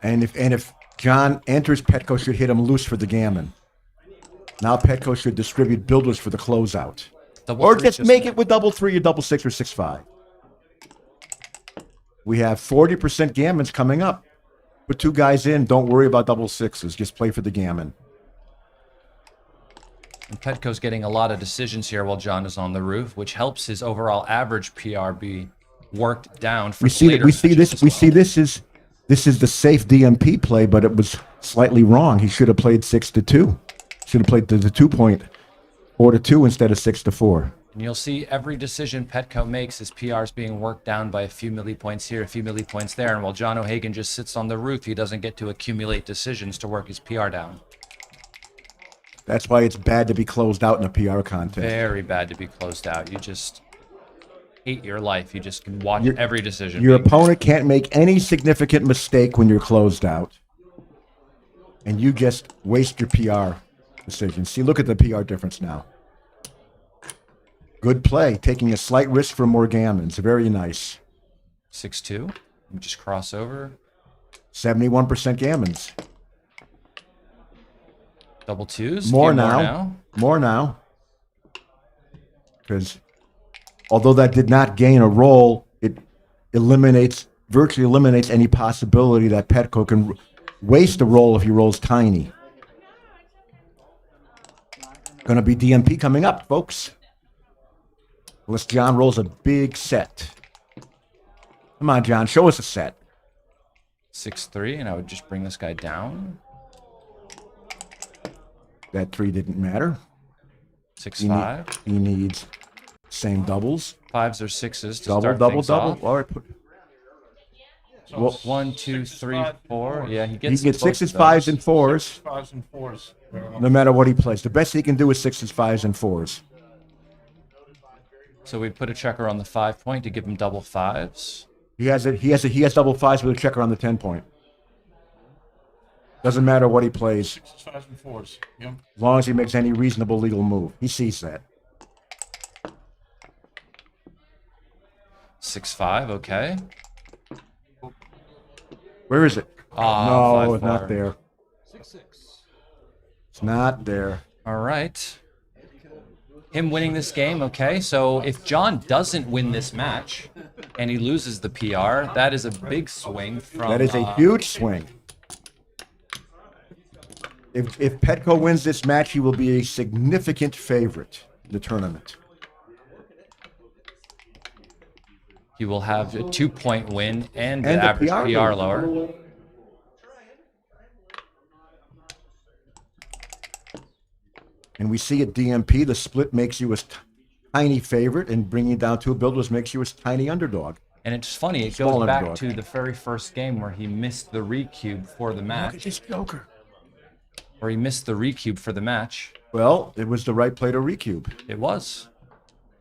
And if John enters, Petco should hit him loose for the gammon. Now Petco should distribute builders for the closeout. Or just make it with double 3 or double 6 or 6-5. We have 40% gammons coming up. Put 2 guys in. Don't worry about double 6s. Just play for the gammon. And Petco's getting a lot of decisions here while John is on the roof, which helps his overall average PR be worked down for This is the safe DMP play, but it was slightly wrong. He should have played 6-2. Should have played the 2 point 4-2 instead of 6-4. And you'll see every decision Petco makes, his PR is being worked down by a few milli points here, a few milli points there. And while John O'Hagan just sits on the roof, he doesn't get to accumulate decisions to work his PR down. That's why it's bad to be closed out in a PR contest. Very bad to be closed out. You just hate your life. You just can watch Your- every decision. Your being opponent can't make any significant mistake when you're closed out. And you just waste your PR decision. See, look at the PR difference now. Good play, taking a slight risk for more gammons. Very nice. 6-2. You just cross over. 71% gammons. Double twos. More Few now. More now. Because although that did not gain a roll, it virtually eliminates any possibility that Petco can waste a roll if he rolls tiny. Going to be DMP coming up, folks. Unless John rolls a big set. Come on, John, show us a set. 6-3, and I would just bring this guy down. That 3 didn't matter. 6-5. He needs same doubles. 5s or 6s to Double, start double, things double. off. All right. Well, 1, 2, 3, 4. Yeah, he he gets. gets both 6s, of 5s, those. and 4s. 5s and 4s. No matter what he plays. The best he can do is 6s, 5s, and 4s. So we put a checker on the 5 point to give him double 5s. He has double 5s with a checker on the 10 point. Doesn't matter what he plays, 6s, 5s, and 4s. Yep. as long as he makes any reasonable legal move. He sees that. 6-5. Okay. Where is it? Ah, No, 5-4. it's not there. It's not there. All right. Him winning this game, okay. So if John doesn't win this match and he loses the PR, that is a big swing from. That is a huge swing. If Petco wins this match, he will be a significant favorite in the tournament. He will have a 2-point win and the And the average PR PR lower. And we see at DMP, the split makes you a tiny favorite, and bringing it down to a builders makes you a tiny underdog. And it's funny, it Small goes back underdog. to the very first game where he missed the recube for the Look at match. this joker. Where he missed the recube for the match. Well, it was the right play to recube. It was.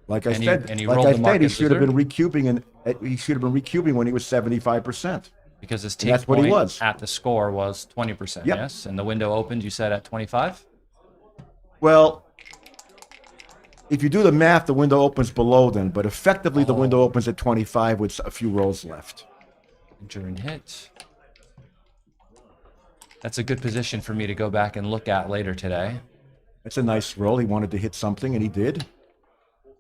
Like I And he- said, and he like rolled I the said, he Marcus should have been Wizard. recubing, and he should have been recubing when he was 75%. Because his And take that's what he point was. at the score was 20%, Yep. yes? And the window opened, you said, at 25? Well, if you do the math, the window opens below then, but effectively the window opens at 25 with a few rolls left. Enter and hit. That's a good position for me to go back and look at later today. That's a nice roll. He wanted to hit something, and he did.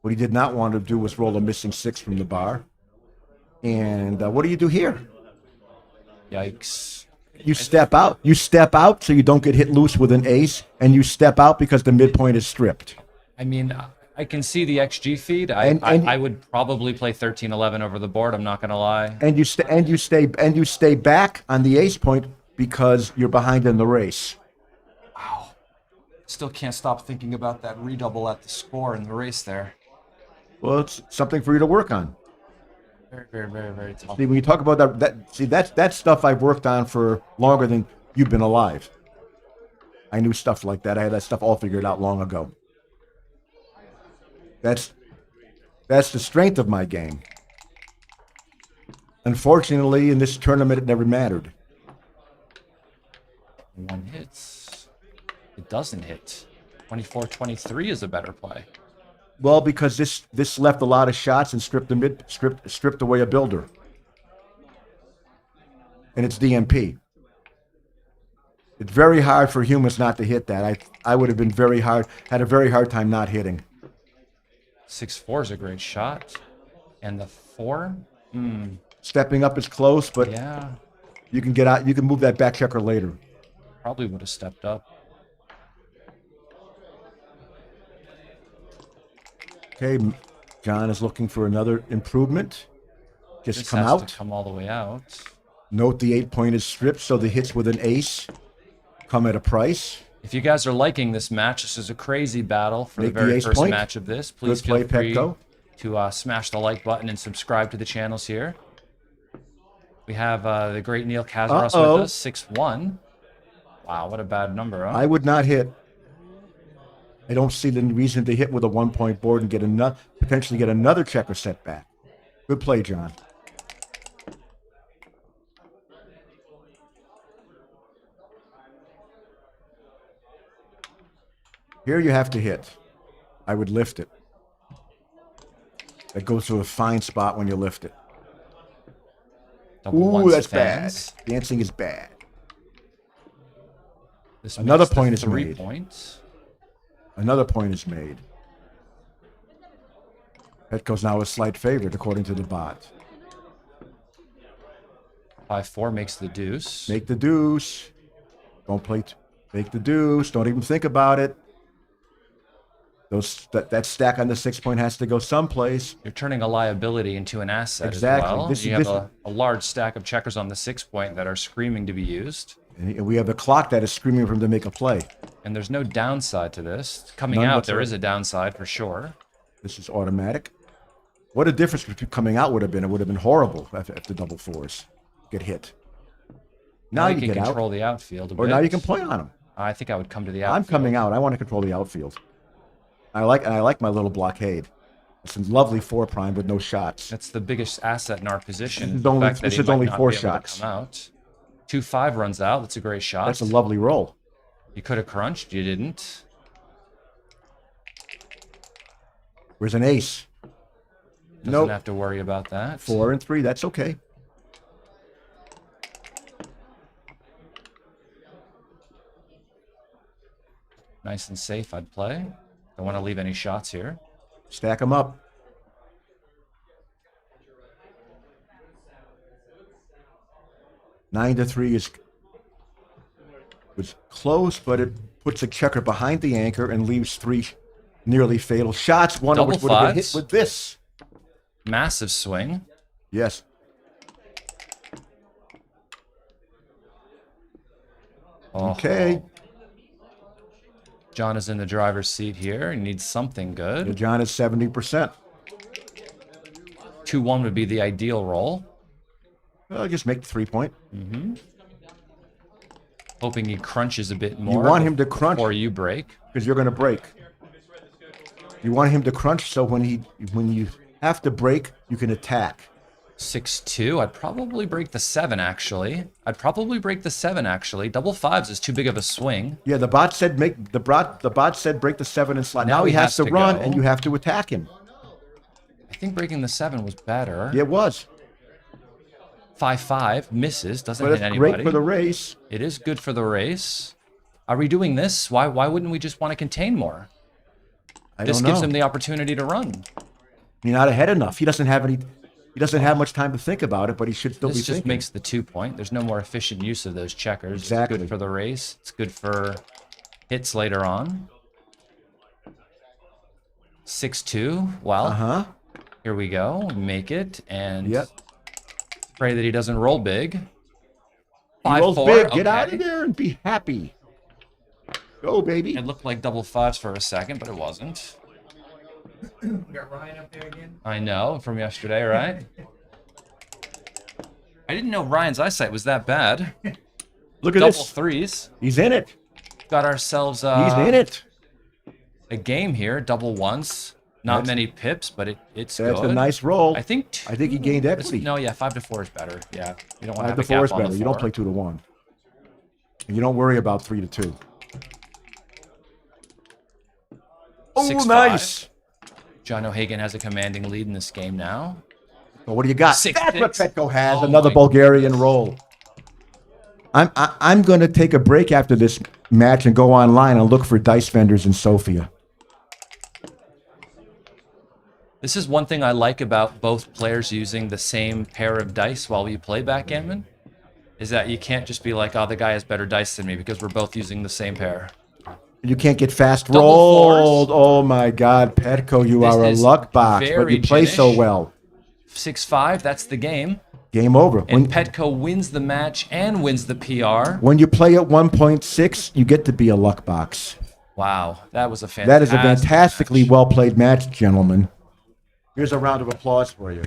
What he did not want to do was roll a missing 6 from the bar. And what do you do here? Yikes. You step out. You step out so you don't get hit loose with an ace, and you step out because the midpoint is stripped. I mean, I can see the XG feed. And- I would probably play 13-11 over the board, I'm not going to lie. And you stay back on the ace point because you're behind in the race. Still can't stop thinking about that redouble at the score in the race there. Well, it's something for you to work on. Very, very, very, very tough. See, when you talk about that's stuff I've worked on for longer than you've been alive. I knew stuff like that. I had that stuff all figured out long ago. That's the strength of my game. Unfortunately, in this tournament, it never mattered. One hits. It doesn't hit. 24-23 is a better play. Well, because this left a lot of shots and stripped away a builder. And it's DMP. It's very hard for humans not to hit that. I would have been had a very hard time not hitting. 6-4 is a great shot. And the 4? Stepping up is close, but Yeah. you can get out. You can move that back checker later. Probably would have stepped up. Okay, John is looking for another improvement. Just This come has out. to come all the way out. Note the 8-point is stripped, so the hits with an ace come at a price. If you guys are liking this match, this is a crazy battle for Make the the very ace first point. match of this. Please Good play, feel free Petco. to smash the like button and subscribe to the channels here. We have the great Neil Kazaros Uh-oh. with us, 6-1. Wow, what a bad number, huh? I would not hit. I don't see the reason to hit with a 1-point board and get potentially get another checker set back. Good play, John. Here you have to hit. I would lift it. That goes to a fine spot when you lift it. Double Ooh, ones that's fans. bad. Dancing is bad. This Another makes the point is 3 made. points. Another point is made. Petco's now a slight favorite, according to the bot. 5-4 makes the deuce. Make the deuce. Don't play. Make the deuce. Don't even think about it. That stack on the 6-point has to go someplace. You're turning a liability into an asset Exactly. as well. This- You have this- a large stack of checkers on the 6-point that are screaming to be used. And we have the clock that is screaming for him to make a play. And there's no downside to this. Coming None out, there whatsoever. is a downside for sure. This is automatic. What a difference between coming out would have been. It would have been horrible if the double fours get hit. Now you can get control out. the outfield a Or bit. now you can play on him. I think I would come to the outfield. I'm coming out. I want to control the outfield. I like my little blockade. It's a lovely 4' with no shots. That's the biggest asset in our position. This is the only- fact that this he is might only not 4 be able to shots. Come out. 2-5 runs out. That's a great shot. That's a lovely roll. You could have crunched. You didn't. Where's an ace? Doesn't Nope. have to worry about that. 4 and 3. That's okay. Nice and safe, I'd play. Don't want to leave any shots here. Stack them up. Nine to 3 was close, but it puts a checker behind the anchor and leaves 3 nearly fatal shots. One of Double which would have been hit fives. with this. Massive swing. Yes. Oh. Okay. John is in the driver's seat here. He needs something good. John is 70%. 2-1 would be the ideal roll. Well, just make the 3-point. Hoping he crunches a bit more. want him to crunch. Before you break. Because you're going to break. You want him to crunch so when you have to break, you can attack. 6-2. I'd probably break the 7, actually. Double fives is too big of a swing. Yeah, the bot said the bot said break the 7 and slot. Now Now he he has has to to run go. and you have to attack him. I think breaking the 7 was better. Yeah, it was. 5-5 misses. Doesn't But hit it's anybody. great for the race. It is good for the race. Are we doing this? Why wouldn't we just want to contain more? I This don't gives know. him the opportunity to run. You're not ahead enough. He doesn't have much time to think about it, but he should still This be just thinking. makes the 2-point. There's no more efficient use of those checkers. Exactly. It's good for the race. It's good for hits later on. 6-2. Well, here we go. Make it and Yep. pray that he doesn't roll big. He rolls 5-4. big. Get out okay. of there and be happy. Go, baby. It looked like double fives for a second, but it wasn't. We got Ryan up there again. I know, from yesterday, right? I didn't know Ryan's eyesight was that bad. Look at Double this. threes. He's in it. Got ourselves He's in it. a game here. Double ones. Not many pips, but it's That's good. a nice roll. I think he gained equity. No, yeah, 5-4 is better. Yeah, you don't want 5 to have to a 4 gap is on the better. You don't 4. play 2 to 1. And you don't worry about 3 to 2. Oh, 6-5. nice. John O'Hagan has a commanding lead in this game now. Well, what do you got? 6-6. That's what Petco has. Oh Another my Bulgarian roll. I'm going to take a break after this match and go online and look for dice vendors in Sofia. This is one thing I like about both players using the same pair of dice while we play backgammon, is that you can't just be like, oh, the guy has better dice than me because we're both using the same pair. You can't get fast Double rolled. fours. Oh my God, Petco, you This are a is luck box, but very you play so gin-ish. well. 6-5, that's the game. Game over. And Petco wins the match and wins the PR. When you play at 1.6, you get to be a luck box. Wow, that was a fantastic That is a fantastically well played match, gentlemen. Here's a round of applause for you.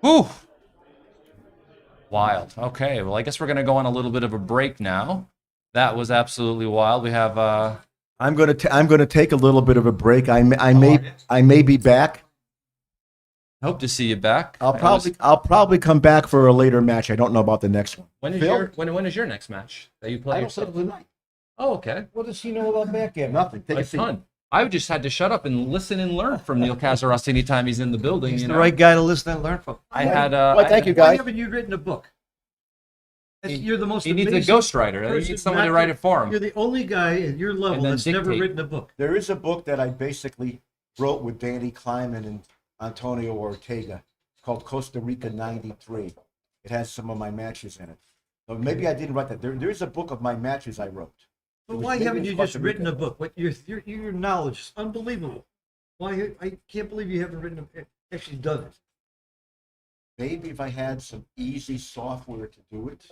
Whew. Wild. Okay, well, I guess we're going to go on a little bit of a break now. That was absolutely wild. We have I'm gonna take a little bit of a break. I may be back. hope to see you back. I'll probably come back for a later match. I don't know about the next one. When is Phil? when is your next match that you play? tonight. Oh, okay. What does he know about backgammon? Nothing. Take A a seat. ton. I've just had to shut up and listen and learn from Neil Casaros anytime he's in the building. He's you the know? right guy to listen and learn from. I had. Well, thank you, Why guys. haven't you written a book? You're the most He needs a amazing ghostwriter. He person needs someone to not write it for him. You're the only guy at your level then that's never dictate. written a book. There is a book that I basically wrote with Danny Kleiman and Antonio Ortega. It's called Costa Rica '93. It has some of my matches in it. So maybe I didn't write that. There is a book of my matches I wrote. But It was why maybe haven't it's you Costa just written a Rica. book? What your knowledge is unbelievable. Why I can't believe you haven't actually done it. Maybe if I had some easy software to do it,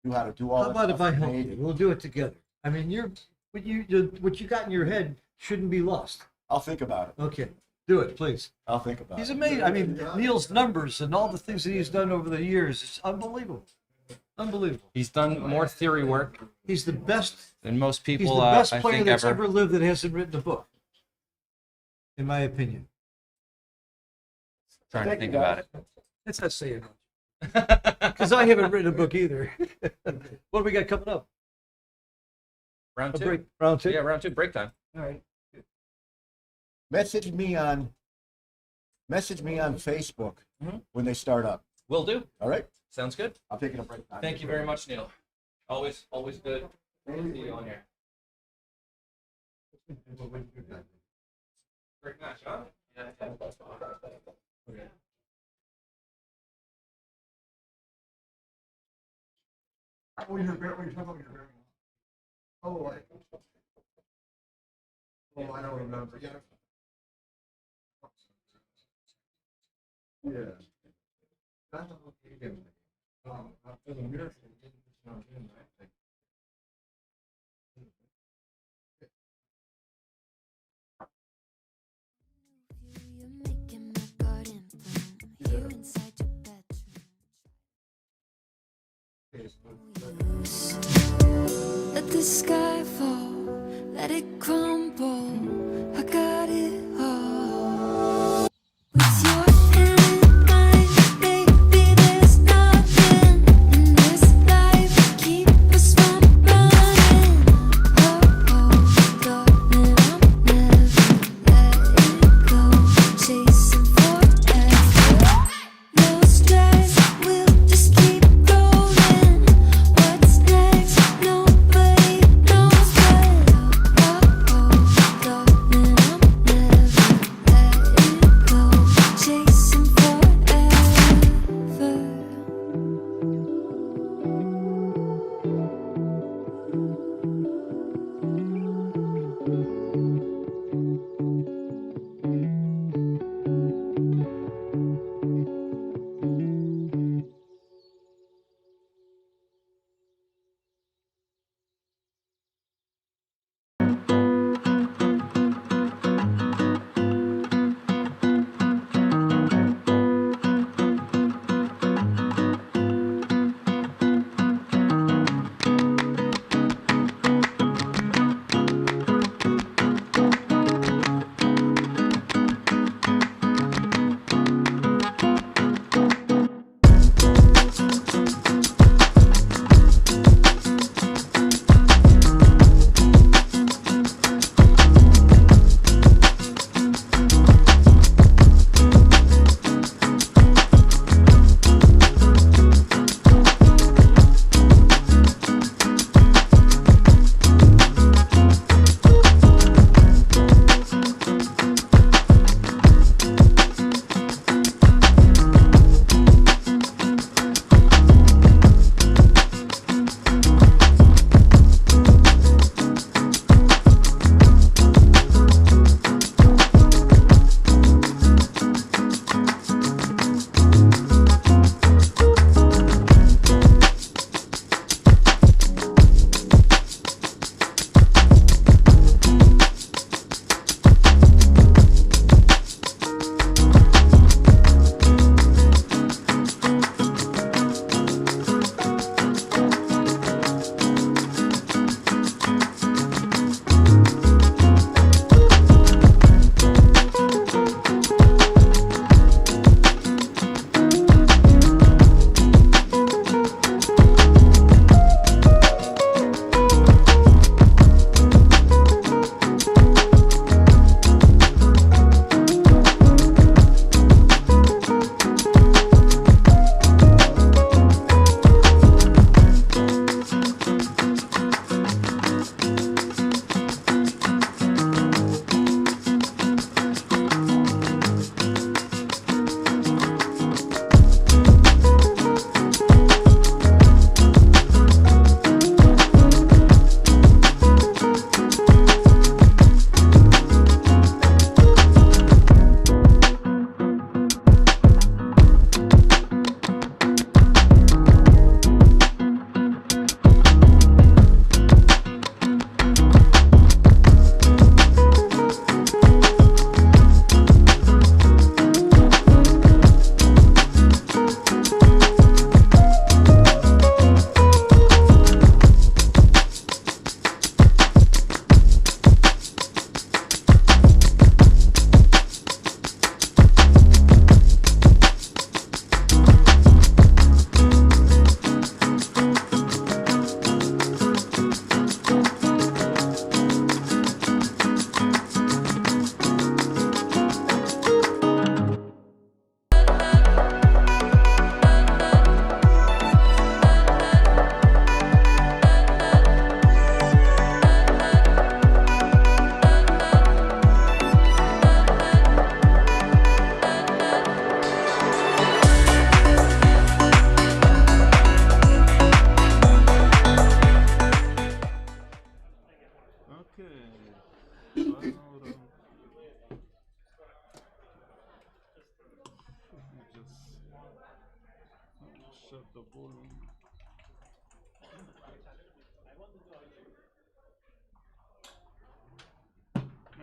knew how to do all How that about if I stuff, help maybe. you? We'll do it together. I mean, what you got in your head shouldn't be lost. I'll think about it. Okay, do it, please. I'll think about He's it. amazing. I mean, Neil's numbers and all the things that he's done over the years is unbelievable. Unbelievable. He's done more theory work He's the best. than most He's people. the best I player think that's ever. ever lived that hasn't written a book, in my opinion. Trying to Thank think you, about guys. it. That's not saying much. Because I haven't written a book either. What do we got coming up? Round A two. break, round two. Yeah, round two. Break time. All right. Message me on Facebook when they start up. Will do. All right? Sounds good. I'm taking a break. Thank you very much, Neil. Always good. to see you on here. Great match, huh? Yeah. Okay. I don't remember. Yeah. Let the sky fall, let it crumble. I got it all. With your hand in mine, baby, there's nothing in this life to keep us from running. Oh, darling, I'll never let it go. Chasing forever. No stress, we'll just keep rolling. What's next? Nobody knows, but oh, darling,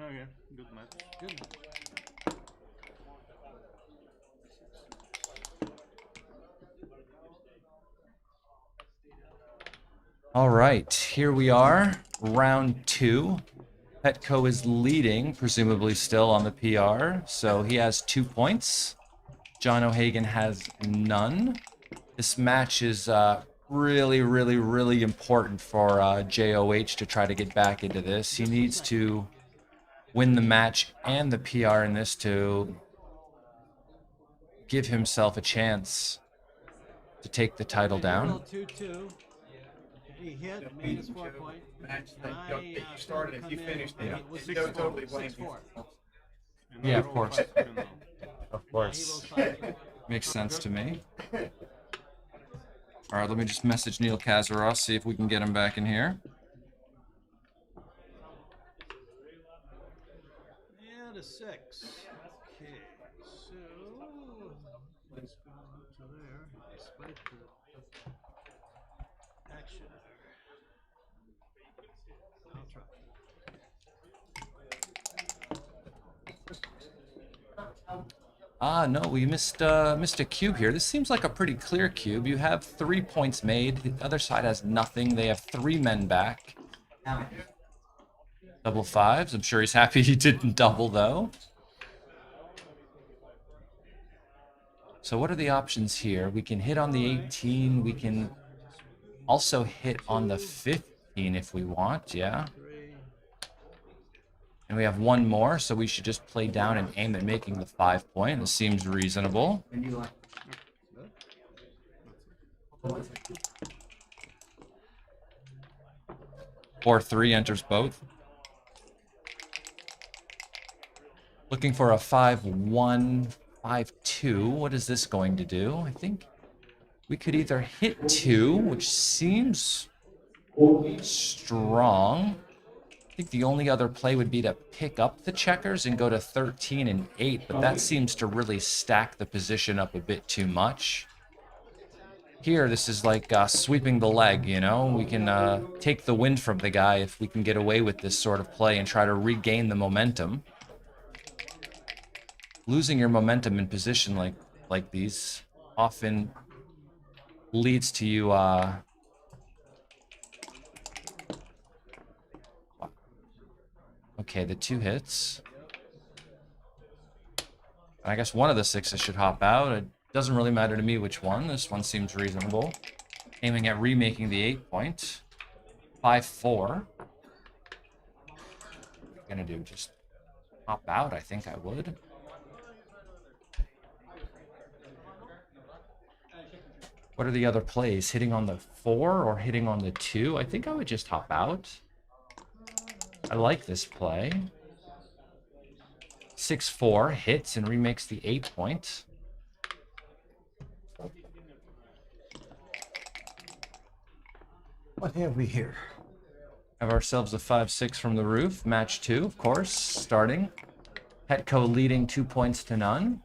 Okay, good match. Good. All right, here we are, round 2. Petco is leading, presumably still on the PR, so he has 2 points. John O'Hagan has none. This match is really, really, really important for JOH to try to get back into this. He needs to win the match and the PR in this to give himself a chance to take the title down. 2-2. He hit -4 point. Match And that you started, if you finished it, it was you go totally blame 6-4. Yeah, of course. Of He course. rolls 5. Makes sense to me. All right, let me just message Neil Kazaros, see if we can get him back in here. And a 6. Okay, so let's go up to there. Despite the action. I'll try. Ah, no, we missed a cube here. This seems like a pretty clear cube. You have 3 points made. The other side has nothing. They have 3 men back. Double 5s. I'm sure he's happy he didn't double, though. So what are the options here? We can hit on the 18. We can also hit on the 15 if we want, yeah. And we have 1 more, so we should just play down and aim at making the 5 point. This seems reasonable. 4-3 enters both. Looking for a 5-1, 5-2. What is this going to do? I think we could either hit 2, which seems strong. I think the only other play would be to pick up the checkers and go to 13 and 8, but that seems to really stack the position up a bit too much. Here, this is like sweeping the leg, you know? We can take the wind from the guy if we can get away with this sort of play and try to regain the momentum. Losing your momentum in position like these often leads to you okay, the 2 hits. I guess one of the 6s should hop out. It doesn't really matter to me which one. This one seems reasonable. Aiming at remaking the 8 point. 5-4. What am I gonna do? Just hop out? I think I would. What are the other plays? Hitting on the 4 or hitting on the 2? I think I would just hop out. I like this play. 6-4 hits and remakes the 8 point. What have we here? Have ourselves a 5-6 from the roof. Match 2, of course, starting. Petco leading 2 points to none.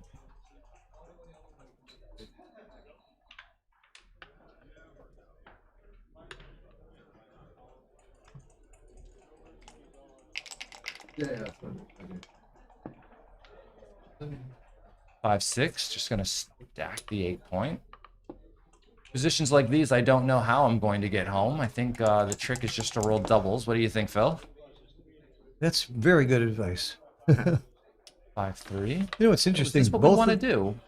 Yeah. 5-6, just gonna stack the 8 point. Positions like these, I don't know how I'm going to get home. I think the trick is just to roll doubles. What do you think, Phil? That's very good advice. 5-3. You know what's interesting? Is this what we want to do?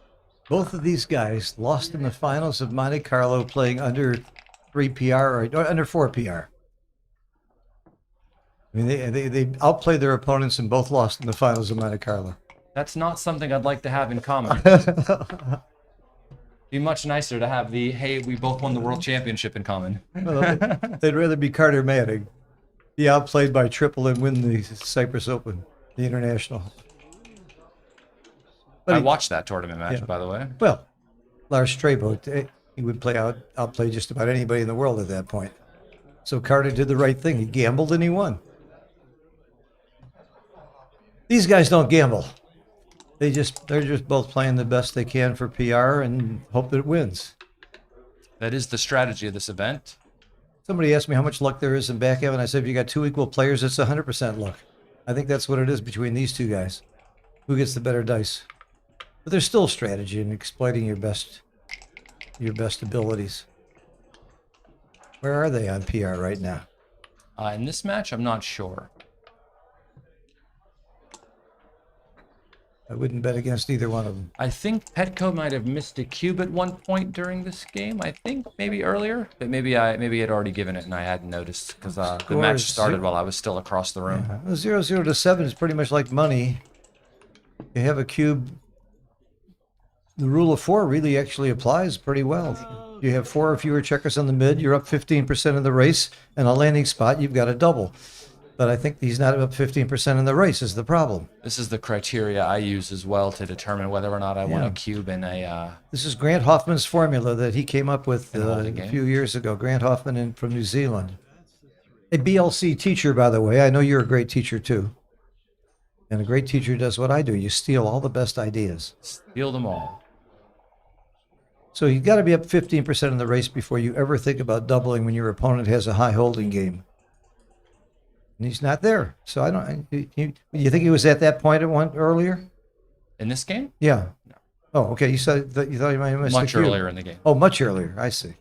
Both of these guys lost in the finals of Monte Carlo playing under 3 PR or under 4 PR. I mean, they outplayed their opponents and both lost in the finals of Monte Carlo. That's not something I'd like to have in common. Be much nicer to have the, hey, we both won the world championship in common. Well, they'd rather be Carter Manning, be outplayed by triple and win the Cyprus Open, the international. But I watched that tournament match, yeah. by the way. Well, Lars Strabo, he would outplay just about anybody in the world at that point. So Carter did the right thing. He gambled and he won. These guys don't gamble. They're just both playing the best they can for PR and hope that it wins. That is the strategy of this event. Somebody asked me how much luck there is in backgammon. I said, if you got two equal players, it's 100% luck. I think that's what it is between these two guys. Who gets the better dice? But there's still strategy in exploiting your best abilities. Where are they on PR right now? In this match, I'm not sure. I wouldn't bet against either one of them. I think Petco might have missed a cube at one point during this game. I think maybe earlier, but maybe had already given it and I hadn't noticed because the match started while I was still across the room. Yeah. 0-0 to 7 is pretty much like money. You have a cube. The rule of 4 really actually applies pretty well. You have 4 or fewer checkers on the mid. You're up 15% in the race, and a landing spot, you've got a double. But I think he's not up 15% in the race is the problem. This is the criteria I use as well to determine whether or not I want a cube in a... This is Grant Hoffman's formula that he came up with a few years ago. Grant Hoffman from New Zealand. A BLC teacher, by the way. I know you're a great teacher, too. And a great teacher does what I do. You steal all the best ideas. Steal them all. So you've got to be up 15% in the race before you ever think about doubling when your opponent has a high holding game. And he's not there. So I don't. You think he was at that point earlier? In this game? Yeah. No. Oh, okay. You said that you thought you might have missed much earlier in the game. Oh, much earlier. I see.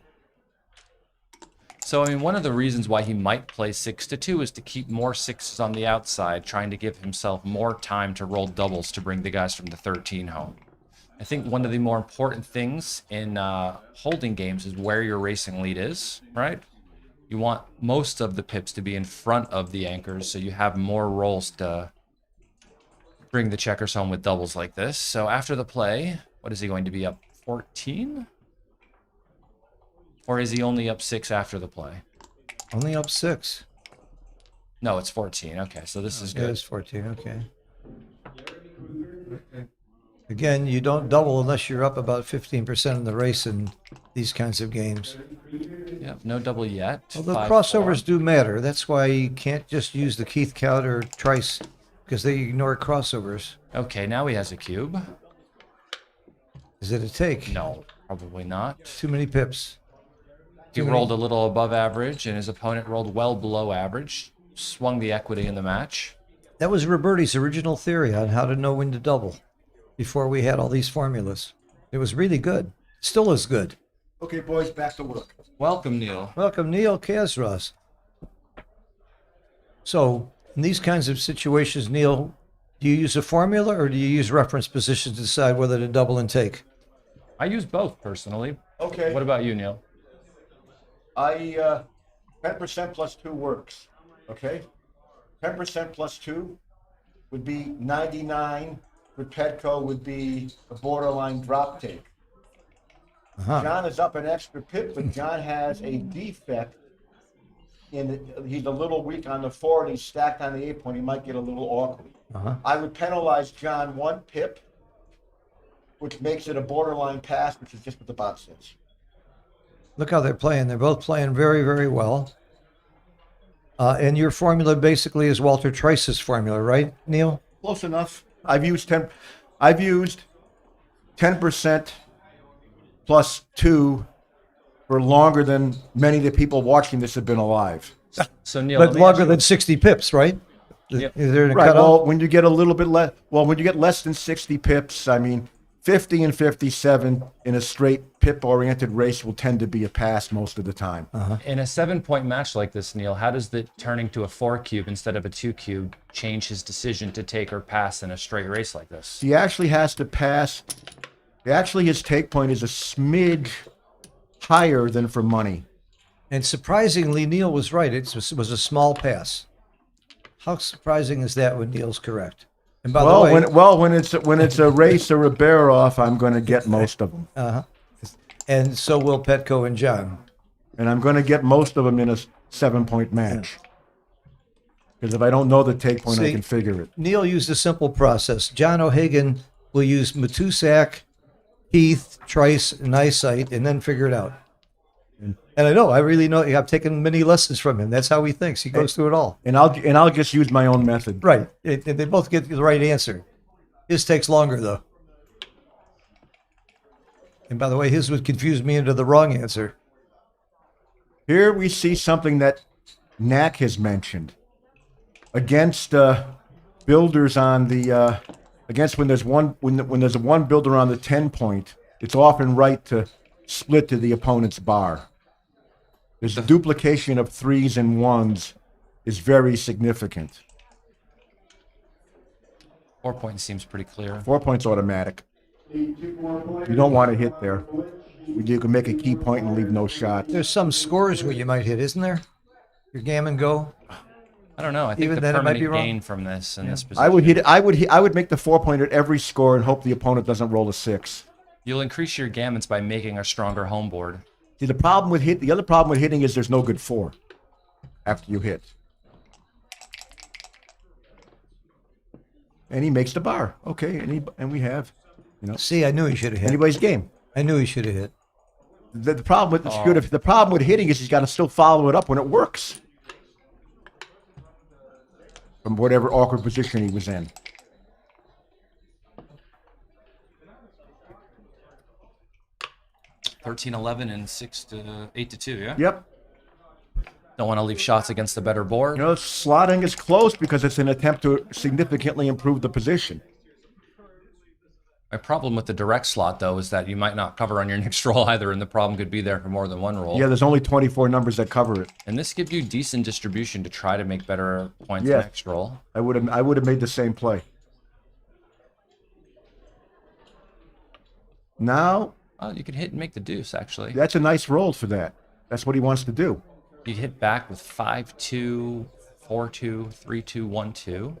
So I mean, one of the reasons why he might play 6-2 is to keep more sixes on the outside, trying to give himself more time to roll doubles to bring the guys from the 13 home. I think one of the more important things in holding games is where your racing lead is, right? You want most of the pips to be in front of the anchors, so you have more rolls to bring the checkers home with doubles like this. So after the play, what is he going to be up 14? Or is he only up 6 after the play? Only up 6. No, it's 14. Okay, so this is good. It's 14. Okay. Again, you don't double unless you're up about 15% in the race in these kinds of games. Yeah, no double yet. Although 5-4. crossovers do matter. That's why you can't just use the Keith count or Trice because they ignore crossovers. Okay, now he has a cube. Is it a take? No, probably not. Too many pips. He rolled a little above average, and his opponent rolled well below average. Swung the equity in the match. That was Roberti's original theory on how to know when to double before we had all these formulas. It was really good. Still is good. Okay, boys, back to work. Welcome, Neil. Welcome, Neil Kazras. So, in these kinds of situations, Neil, do you use a formula or do you use reference positions to decide whether to double and take? I use both, personally. Okay. What about you, Neil? 10% plus 2 works. Okay? 10% plus 2 would be 99. With Petco would be a borderline drop take. John is up an extra pip, but John has a defect he's a little weak on the 4 and he's stacked on the 8 point. He might get a little awkward. I would penalize John 1 pip, which makes it a borderline pass, which is just what the bot says. Look how they're playing. They're both playing very, very well. And your formula basically is Walter Trice's formula, right, Neil? Close enough. I've used 10% plus 2 for longer than many of the people watching this have been alive. So Neil, But longer than 60 pips, right? Yep. Is there a Right. cutoff? Well, when you get a little bit less, when you get less than 60 pips, I mean, 50 and 57 in a straight pip-oriented race will tend to be a pass most of the time. In a 7-point match like this, Neil, how does the turning to a 4 cube instead of a 2 cube change his decision to take or pass in a straight race like this? He actually has to pass. Actually, his take point is a smidge higher than for money. And surprisingly, Neil was right. It was a small pass. How surprising is that when Neil's correct? And by the way, when it's a race or a bear off, I'm going to get most of them. And so will Petco and John. And I'm going to get most of them in a 7-point match. Because if I don't know the take point, I can figure it. Neil used a simple process. John O'Hagan will use Matusak, Heath, Trice, and Eyesight, and then figure it out. And I know, I really know. I've taken many lessons from him. That's how he thinks. He goes through it all. And I'll just use my own method. Right. And they both get the right answer. His takes longer, though. And by the way, his would confuse me into the wrong answer. Here we see something that Knack has mentioned. Against builders on the against when there's one builder on the 10 point, it's often right to split to the opponent's bar. This duplication of 3s and 1s is very significant. 4 point seems pretty clear. 4 points automatic. You don't want to hit there. You can make a key point and leave no shot. There's some scores where you might hit, isn't there? Your gammon go. I don't know. I think Even the then it might be permanent wrong. gain from this in this position. I would make the 4 point at every score and hope the opponent doesn't roll a 6. You'll increase your gammons by making a stronger home board. See, the other problem with hitting is there's no good 4 after you hit. And he makes the bar. Okay, and we have, See, I knew he should have hit. anybody's game. I knew he should have hit. The problem with the problem with hitting is he's got to still follow it up when it works. From whatever awkward position he was in. $13-11 and 8-2. Yeah. Yep. Don't want to leave shots against the better board. Slotting is close because it's an attempt to significantly improve the position. My problem with the direct slot, though, is that you might not cover on your next roll either, and the problem could be there for more than one roll. Yeah, there's only 24 numbers that cover it. And this gives you decent distribution to try to make better points Yeah. next roll. I would have made the same play. Now, Oh, you could hit and make the deuce, actually. that's a nice roll for that. That's what he wants to do. You hit back with 5-2, 4-2, 3-2, 1-2.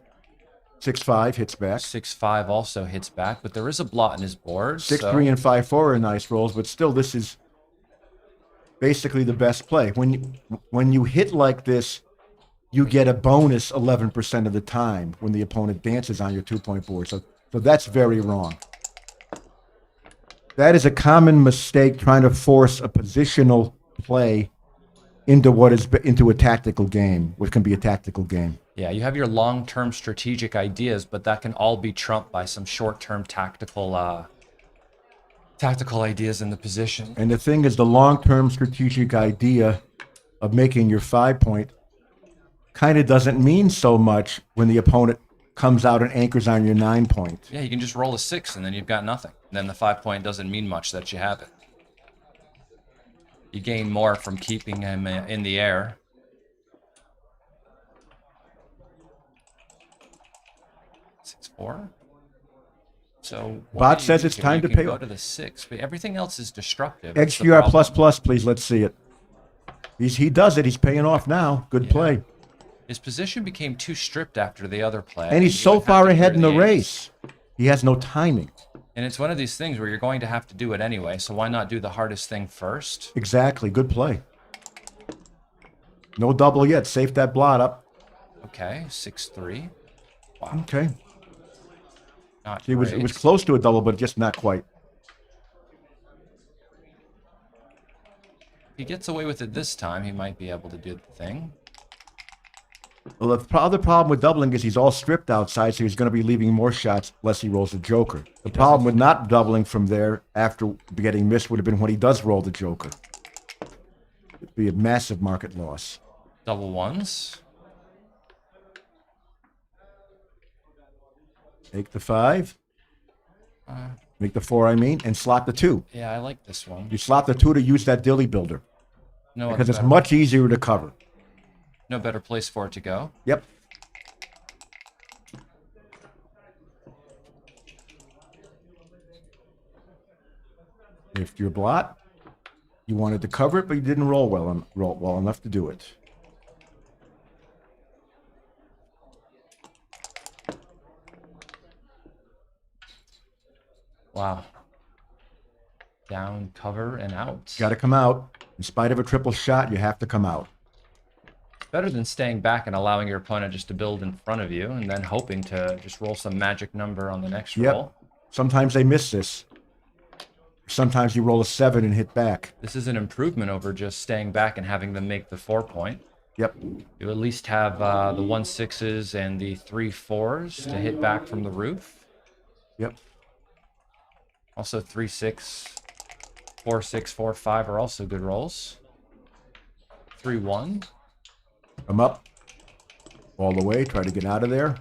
6-5 hits back. 6-5 also hits back, but there is a blot in his board. 6-3 and 5-4 are nice rolls, but still, this is basically the best play. When you hit like this, you get a bonus 11% of the time when the opponent dances on your 2-point board. So that's very wrong. That is a common mistake, trying to force a positional play into a tactical game, what can be a tactical game. Yeah, you have your long-term strategic ideas, but that can all be trumped by some short-term tactical ideas in the position. And the thing is, the long-term strategic idea of making your 5-point kind of doesn't mean so much when the opponent comes out and anchors on your 9-point. Yeah, you can just roll a 6 and then you've got nothing. Then the 5-point doesn't mean much that you have it. You gain more from keeping him in the air. Six, 4. So Bot says it's time to pay go off. to the 6, but everything else is destructive. That's the XGR problem. please. Let's see it. He does it. He's paying off now. Good play. His position became too stripped after the other play. And he's You so would have far to ahead in clear the ace. race. He has no timing. And it's one of these things where you're going to have to do it anyway, so why not do the hardest thing first? Exactly. Good play. No double yet. Safe that blot up. Okay, 6-3. Wow. Okay. Not It was great. close to a double, but just not quite. If he gets away with it this time, he might be able to do the thing. Well, the other problem with doubling is he's all stripped outside, so he's going to be leaving more shots unless he rolls a joker. The problem with not doubling from there after getting missed would have been when he does roll the joker. It'd be a massive market loss. Double ones. Make the 5. Make the 4, and slot the 2. Yeah, I like this one. You slot the 2 to use that dilly builder. No Because other it's better- much easier to cover. No better place for it to go. Yep. If your blot, you wanted to cover it, but you didn't roll well enough to do it. Wow. Down, cover, and out. Got to come out. In spite of a triple shot, you have to come out. Better than staying back and allowing your opponent just to build in front of you and then hoping to just roll some magic number on the next roll. Yep. Sometimes they miss this. Sometimes you roll a 7 and hit back. This is an improvement over just staying back and having them make the 4-point. Yep. You at least have the 1-6s and the 3-4s to hit back from the roof. Yep. Also 3-6, 4-6, 4-5 are also good rolls. 3-1. Come up all the way. Try to get out of there.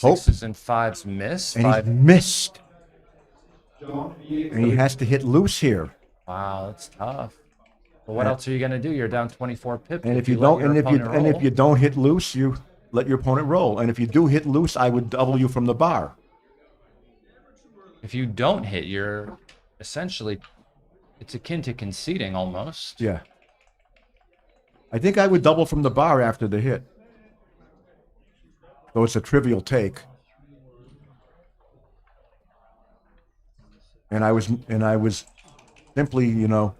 Hope. 6s and 5s miss. And he's 5. missed. And he has to hit loose here. Wow, that's tough. But what else are you gonna do? You're down 24 pips. And if you let don't, your and if you opponent and if roll. you don't hit loose, you let your opponent roll. And if you do hit loose, I would double you from the bar. If you don't hit, you're essentially, it's akin to conceding almost. Yeah. I think I would double from the bar after the hit. Though it's a trivial take. And I was simply, you know.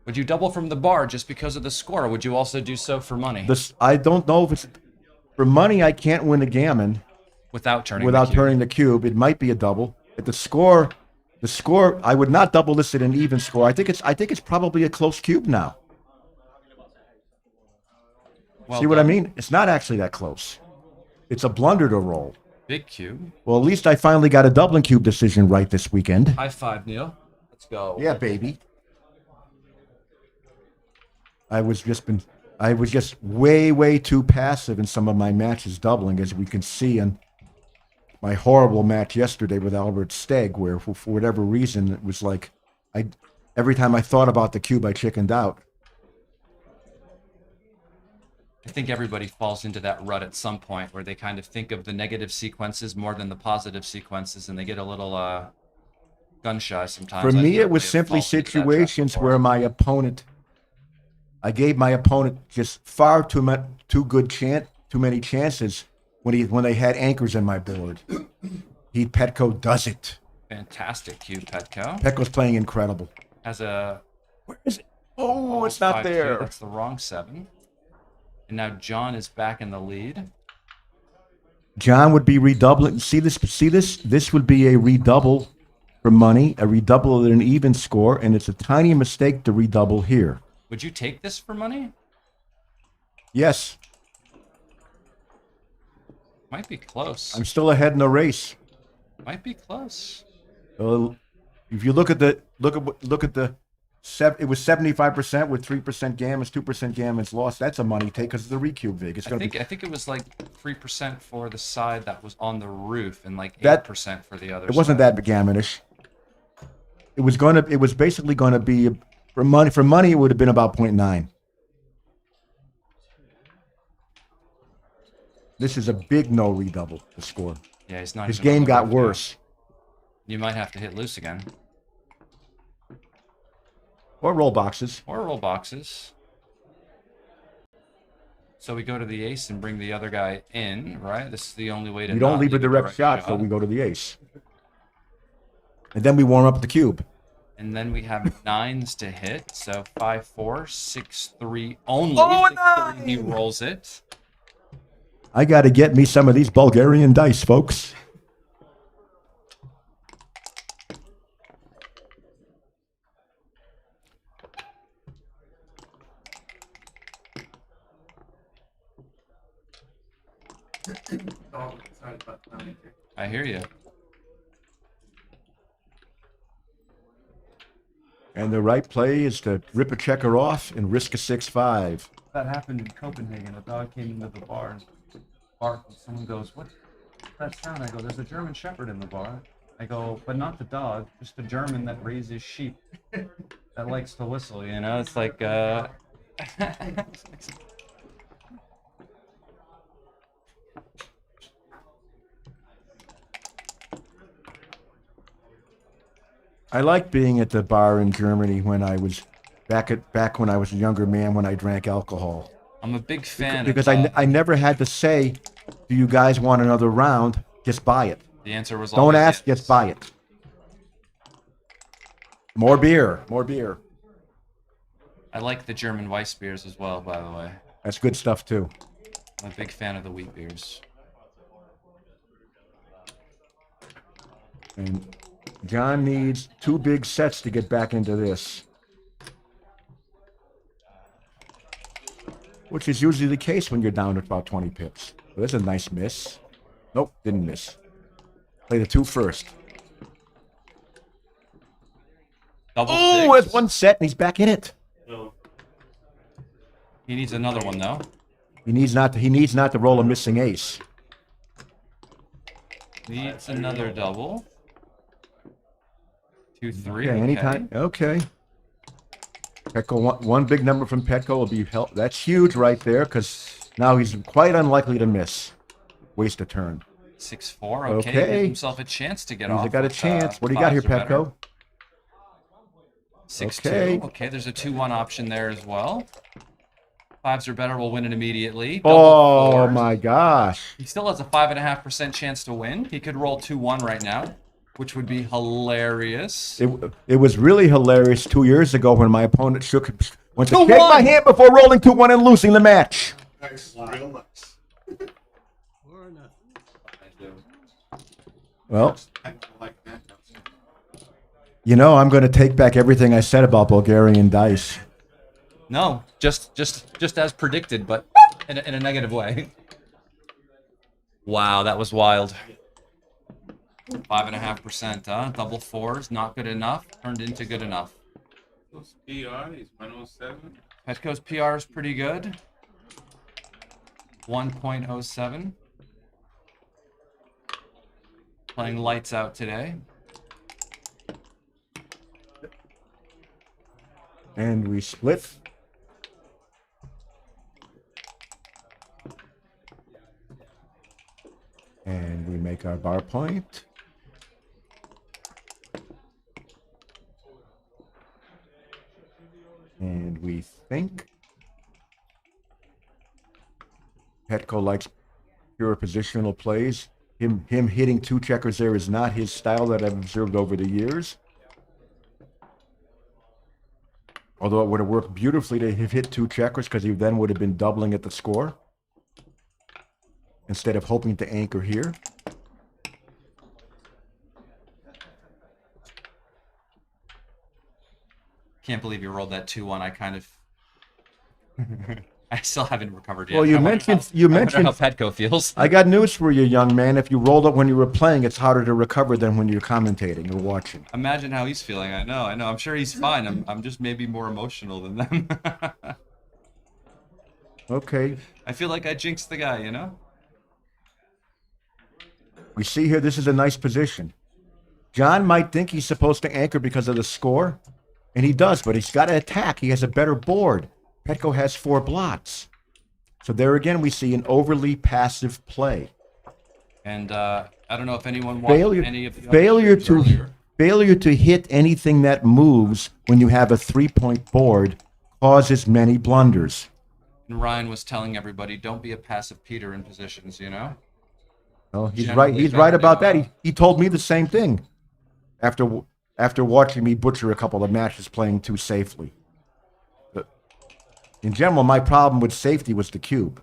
Would you double from the bar just because of the score? Or would you also do so for money? I don't know if it's for money. I can't win a gammon Without turning turning the cube. It might be a double. At the score, I would not double this at an even score. I think it's probably a close cube now. Well See what I done. mean? It's not actually that close. It's a blunder to roll. Big cube. Well, at least I finally got a Dublin cube decision right this weekend. High five, Neil. Let's go. Yeah, baby. I was just way too passive in some of my matches doubling, as we can see in my horrible match yesterday with Albert Steg, where for whatever reason it was like every time I thought about the cube, I chickened out. I think everybody falls into that rut at some point where they kind of think of the negative sequences more than the positive sequences, and they get a little gun shy sometimes. For I me, think it was everybody simply falls into that trap situations before. where I gave my opponent just far too many chances when they had anchors in my board. Petco does it. Fantastic cube, Petco. Petco's playing incredible. Has a... Where is it? Oh, it's not 5-2. there. That's the wrong 7. And now John is back in the lead. John would be redoubling. See this? This would be a redouble for money, a redouble at an even score, and it's a tiny mistake to redouble here. Would you take this for money? Yes, Might be close. I'm still ahead in the race. Might be close. If you look at the it was 75% with 3% gammons, 2% gammons lost. That's a money take because of the recube vig. It's I gonna think it was like 3% for the side that was on the roof and like 8% That- for the other. It wasn't side. that gammonish. It was basically gonna be for money. For money, it would have been about 0.9. This is a big no redouble. The score. Yeah, he's not. His even on game the got roof yet. worse. You might have to hit loose again. Or roll boxes. Or roll boxes. So we go to the ace and bring the other guy in, right? This is the only way to You don't not leave a direct shot, so we go to the ace. And then we warm up the cube. And then we have 9s to hit. So 5-4, 6-3 only. Oh, 6-3, he rolls it. I got to get me some of these Bulgarian dice, folks. I hear you. And the right play is to rip a checker off and risk a 6-5. That happened in Copenhagen. A dog came into the bar and barked. Someone goes, "What's that sound?" I go, "There's a German Shepherd in the bar." I go, "But not the dog, just a German that raises sheep that likes to whistle." You know, it's like. I like being at the bar in Germany when I was back when I was a younger man when I drank alcohol. I'm a big fan Because of, I never had to say, "Do you guys want another round?" Just buy it. the answer was Don't always ask, yes. just buy it. More beer, more beer. I like the German Weiss beers as well, by the way. That's good stuff too. I'm a big fan of the wheat beers. And John needs 2 big sets to get back into this. Which is usually the case when you're down at about 20 pips. Well, there's a nice miss. Nope, didn't miss. Play the 2 first. Double Oh, six. it's 1 set and he's back in it. No. He needs another one though. He needs not to roll a missing ace. Needs another double. 2, 3. Okay, anytime. Okay. Petco, one big number from Petco will be help. That's huge right there, because now he's quite unlikely to miss. Waste a turn. 6-4. Okay. Okay. Gives himself a chance to get off. He's got a with, chance. What do you got here, fives or better. Petco? 6-2. Okay. Okay, there's a 2-1 option there as well. Fives or better will win it immediately. Double Oh fours. my gosh. He still has a 5.5% chance to win. He could roll 2-1 right now, which would be hilarious. It was really hilarious 2 years ago when my opponent went to 2-1. shake my hand before rolling 2-1 and losing the match. Nice, real nice. Well, you know, I'm going to take back everything I said about Bulgarian dice. No, just as predicted, but in a negative way. Wow, that was wild. 5.5%, huh? Double fours, not good enough. Turned into good enough. PR is 107. Petco's PR is pretty good. 1.07. Playing lights out today. And we split. And we make our bar point. And we think Petco likes pure positional plays. Him hitting 2 checkers there is not his style that I've observed over the years. Although it would have worked beautifully to have hit 2 checkers, because he then would have been doubling at the score instead of hoping to anchor here. Can't believe you rolled that 2-1. I kind of... I still haven't recovered yet. Well, you I wonder mentioned how Petco feels. I got news for you, young man. If you rolled up when you were playing, it's harder to recover than when you're commentating or watching. Imagine how he's feeling. I know. I'm sure he's fine. I'm just maybe more emotional than them. Okay. I feel like I jinxed the guy, you know? We see here, this is a nice position. John might think he's supposed to anchor because of the score, and he does, but he's got to attack. He has a better board. Petco has 4 blots. So there again, we see an overly passive play. And I don't know if anyone watched any of the Failure to hit anything that moves when you have a 3-point board causes many blunders. And Ryan was telling everybody, don't be a passive Peter in positions, you know? Well, he's Generally right. He's better right about than, that. He told me the same thing after watching me butcher a couple of matches playing too safely. But in general, my problem with safety was the cube.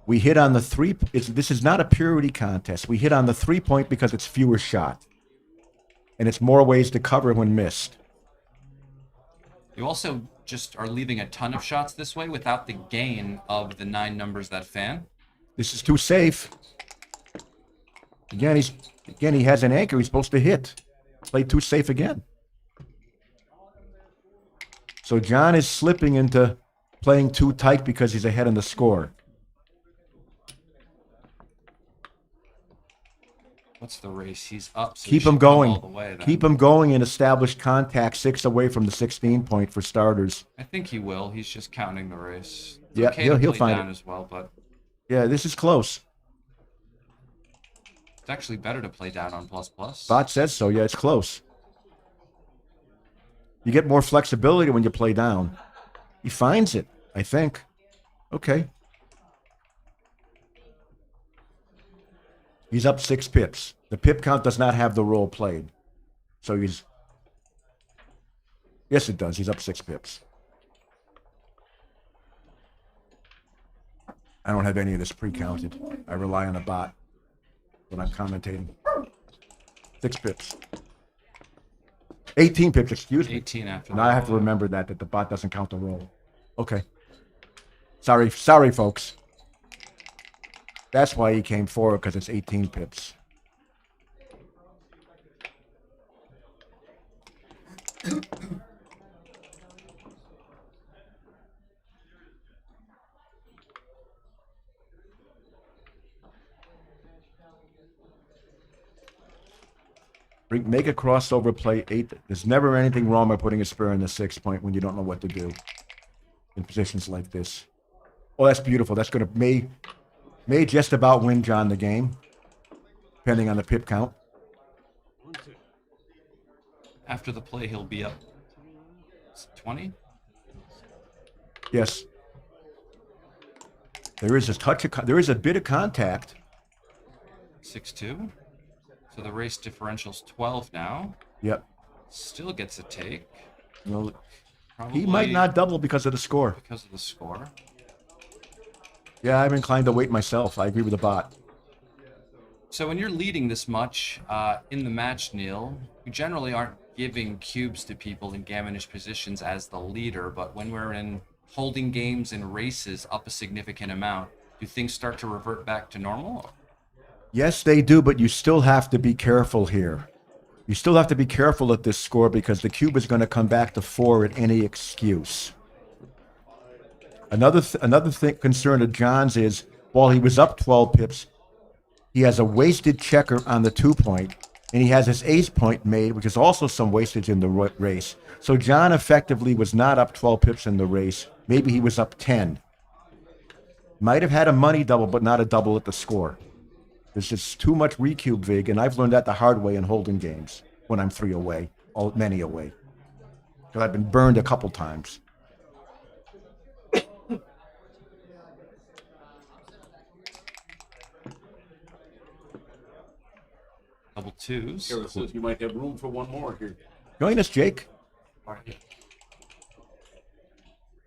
We hit on the 3. This is not a purity contest. We hit on the 3-point because it's fewer shot, and it's more ways to cover when missed. You also just are leaving a ton of shots this way without the gain of the 9 numbers that fan. This is too safe. Again, he has an anchor. He's supposed to hit. Play too safe again. So John is slipping into playing too tight because he's ahead in the score. What's the race? He's up. So Keep him going. Keep him going and establish contact 6 away from the 16-point for starters. I think he will. He's just counting the race. It's Yeah, okay he'll to play find down it. as well, but Yeah, this is close. it's actually better to play down on plus plus. Bot says so. Yeah, it's close. You get more flexibility when you play down. He finds it, I think. Okay. He's up 6 pips. The pip count does not have the role played. So he's... Yes, it does. He's up 6 pips. I don't have any of this pre-counted. I rely on a bot when I'm commentating. 6 pips. 18 pips, excuse me. 18 after Now I have to remember that the bot doesn't count the roll. Okay. Sorry, folks. That's why he came forward, because it's 18 pips. Make a crossover play 8. There's never anything wrong by putting a spur in the 6 point when you don't know what to do in positions like this. Oh, that's beautiful. That's going to may just about win John the game, depending on the pip count. After the play, he'll be up 20. Yes. There is there is a bit of contact. 6-2. So the race differential's 12 now. Yep. Still gets a take. Well, Probably he might not double because of the score. because of the score. Yeah, I'm inclined to wait myself. I agree with the bot. So when you're leading this much in the match, Neil, you generally aren't giving cubes to people in gammonish positions as the leader, but when we're in holding games and races up a significant amount, do things start to revert back to normal? Yes, they do, but you still have to be careful here. You still have to be careful at this score because the cube is going to come back to 4 at any excuse. Another concern of John's is while he was up 12 pips, he has a wasted checker on the 2 point, and he has his ace point made, which is also some wastage in the race. So John effectively was not up 12 pips in the race. Maybe he was up 10. Might have had a money double, but not a double at the score. There's just too much recube vig, and I've learned that the hard way in holding games when I'm 3 away, many away. Because I've been burned a couple times. Double twos. Sarah says you might have room for one more here. Join us, Jake.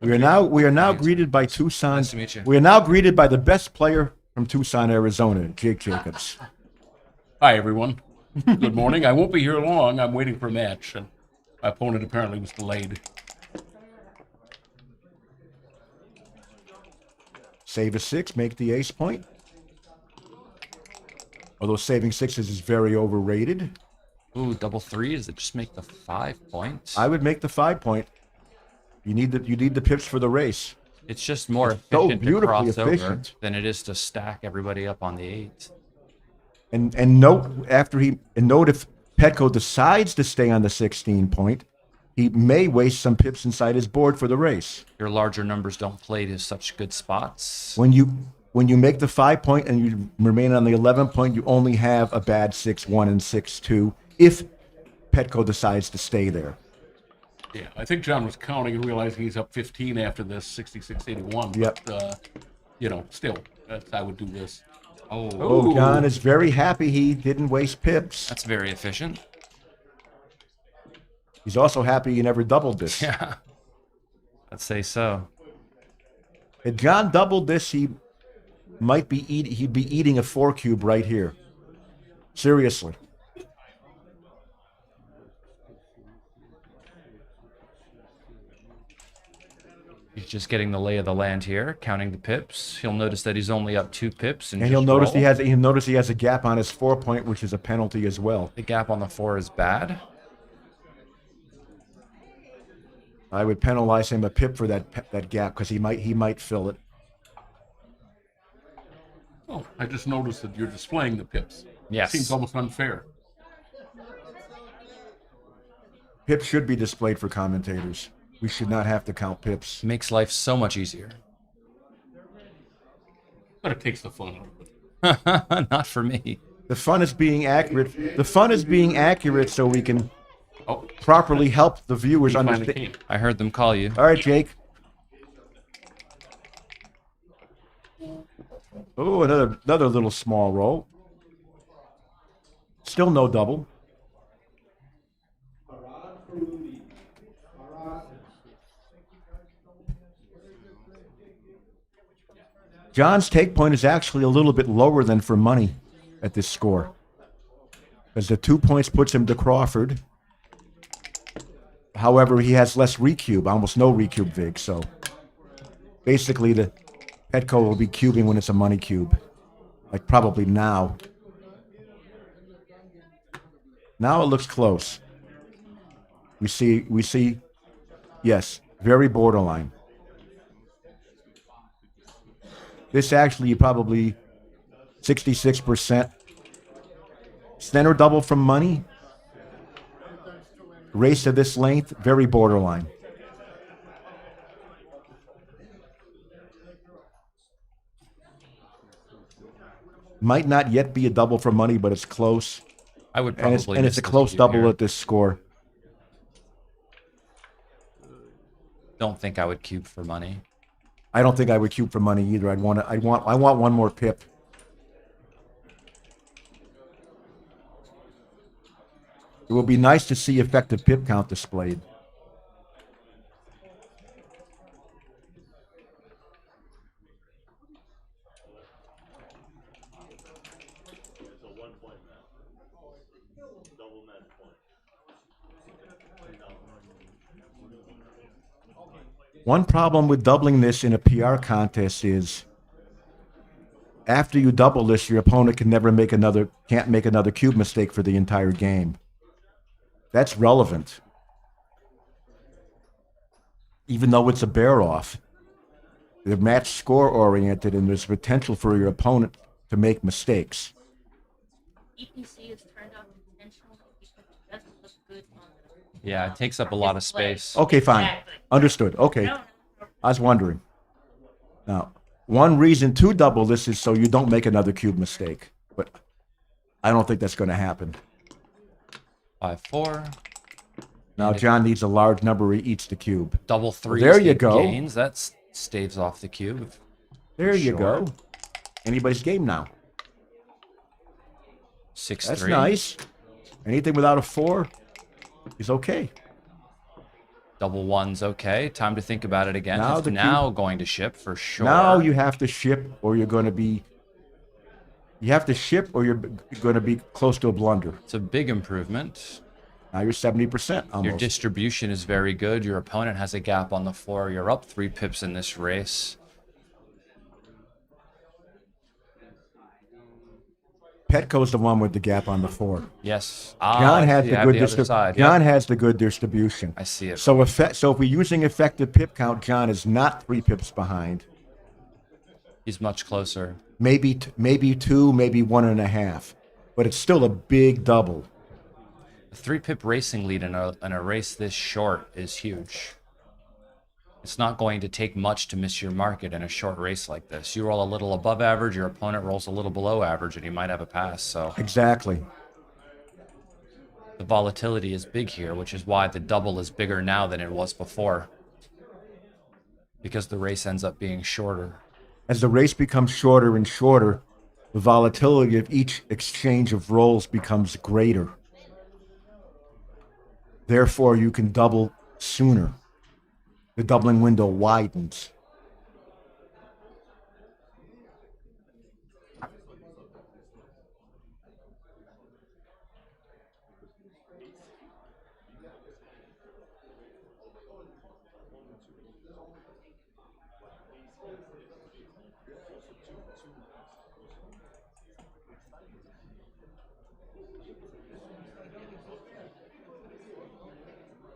We are now greeted by Tucson. Nice to meet you. We are now greeted by the best player from Tucson, Arizona, Jake Jacobs. Hi, everyone. Good morning. I won't be here long. I'm waiting for a match, and my opponent apparently was delayed. Save a 6, make the ace point. Although saving 6s is very overrated. Ooh, double three. Does it just make the 5 point? I would make the 5 point. You need the pips for the race. It's just more so efficient to beautifully cross over efficient. than it is to stack everybody up on the 8. And note if Petco decides to stay on the 16 point, he may waste some pips inside his board for the race. Your larger numbers don't play to such good spots. When you make the 5 point and you remain on the 11 point, you only have a bad 6-1 and 6-2 if Petco decides to stay there. Yeah, I think John was counting and realizing he's up 15 after this 66-81. Yep. But, still, I would do this. Oh, John is very happy he didn't waste pips. That's very efficient. He's also happy he never doubled this. Yeah, I'd say so. If John doubled this, he'd be eating a 4 cube right here. Seriously. He's just getting the lay of the land here, counting the pips. He'll notice that he's only up 2 pips, And he'll notice he has a gap on his 4 point, which is a penalty as well. The gap on the 4 is bad. I would penalize him a pip for that gap because he might fill it. Oh, I just noticed that you're displaying the pips. Yes. Seems almost unfair. Pips should be displayed for commentators. We should not have to count pips. Makes life so much easier. But it takes the fun out of it. Not for me. The fun is being accurate. The fun is being accurate so we can properly help the viewers understand. I heard them call you. All right, Jake. Oh, another little small roll. Still no double. John's take point is actually a little bit lower than for money at this score. Because the 2 points puts him to Crawford. However, he has less recube, almost no recube vig, so basically the Petco will be cubing when it's a money cube. Like probably now. Now it looks close. We see, yes, very borderline. This actually probably 66%. Center double from money. Race of this length, very borderline. Might not yet be a double for money, but it's close. I would And probably it's miss a this close cube double here. at this score. Don't think I would cube for money. I don't think I would cube for money either. I want one more pip. It would be nice to see effective pip count displayed. It's a 1 point match. Double match point. One problem with doubling this in a PR contest is after you double this, your opponent can't make another cube mistake for the entire game. That's relevant. Even though it's a bear off. They're match score oriented and there's potential for your opponent to make mistakes. EPC is turned off intentionally because it doesn't look good on Yeah, it takes up a lot of space. Okay, fine. Exactly. Understood. Okay. I was wondering. Now, one reason to double this is so you don't make another cube mistake. But I don't think that's going to happen. 5-4. Now John needs a large number. He eats the cube. Double threes. There you he go. Gains. That staves off the cube. There you Sure. go. Anybody's game now. 6-3. That's nice. Anything without a 4 is okay. Double one's okay. Time to think about it again. Now It's the now cube- going to ship for sure. Now you have to ship or you're going to be... You have to ship or you're going to be close to a blunder. It's a big improvement. Now you're 70% almost. Your distribution is very good. Your opponent has a gap on the floor. You're up 3 pips in this race. Petco's the one with the gap on the 4. Yes. John has the good side. John has the good distribution. I see it. So if we're using effective pip count, John is not 3 pips behind. He's much closer. Maybe 2, maybe 1.5, but it's still a big double. A 3-pip racing lead in a race this short is huge. It's not going to take much to miss your market in a short race like this. You roll a little above average, your opponent rolls a little below average, and you might have a pass. So Exactly. the volatility is big here, which is why the double is bigger now than it was before. Because the race ends up being shorter. As the race becomes shorter and shorter, the volatility of each exchange of rolls becomes greater. Therefore, you can double sooner. The doubling window widens.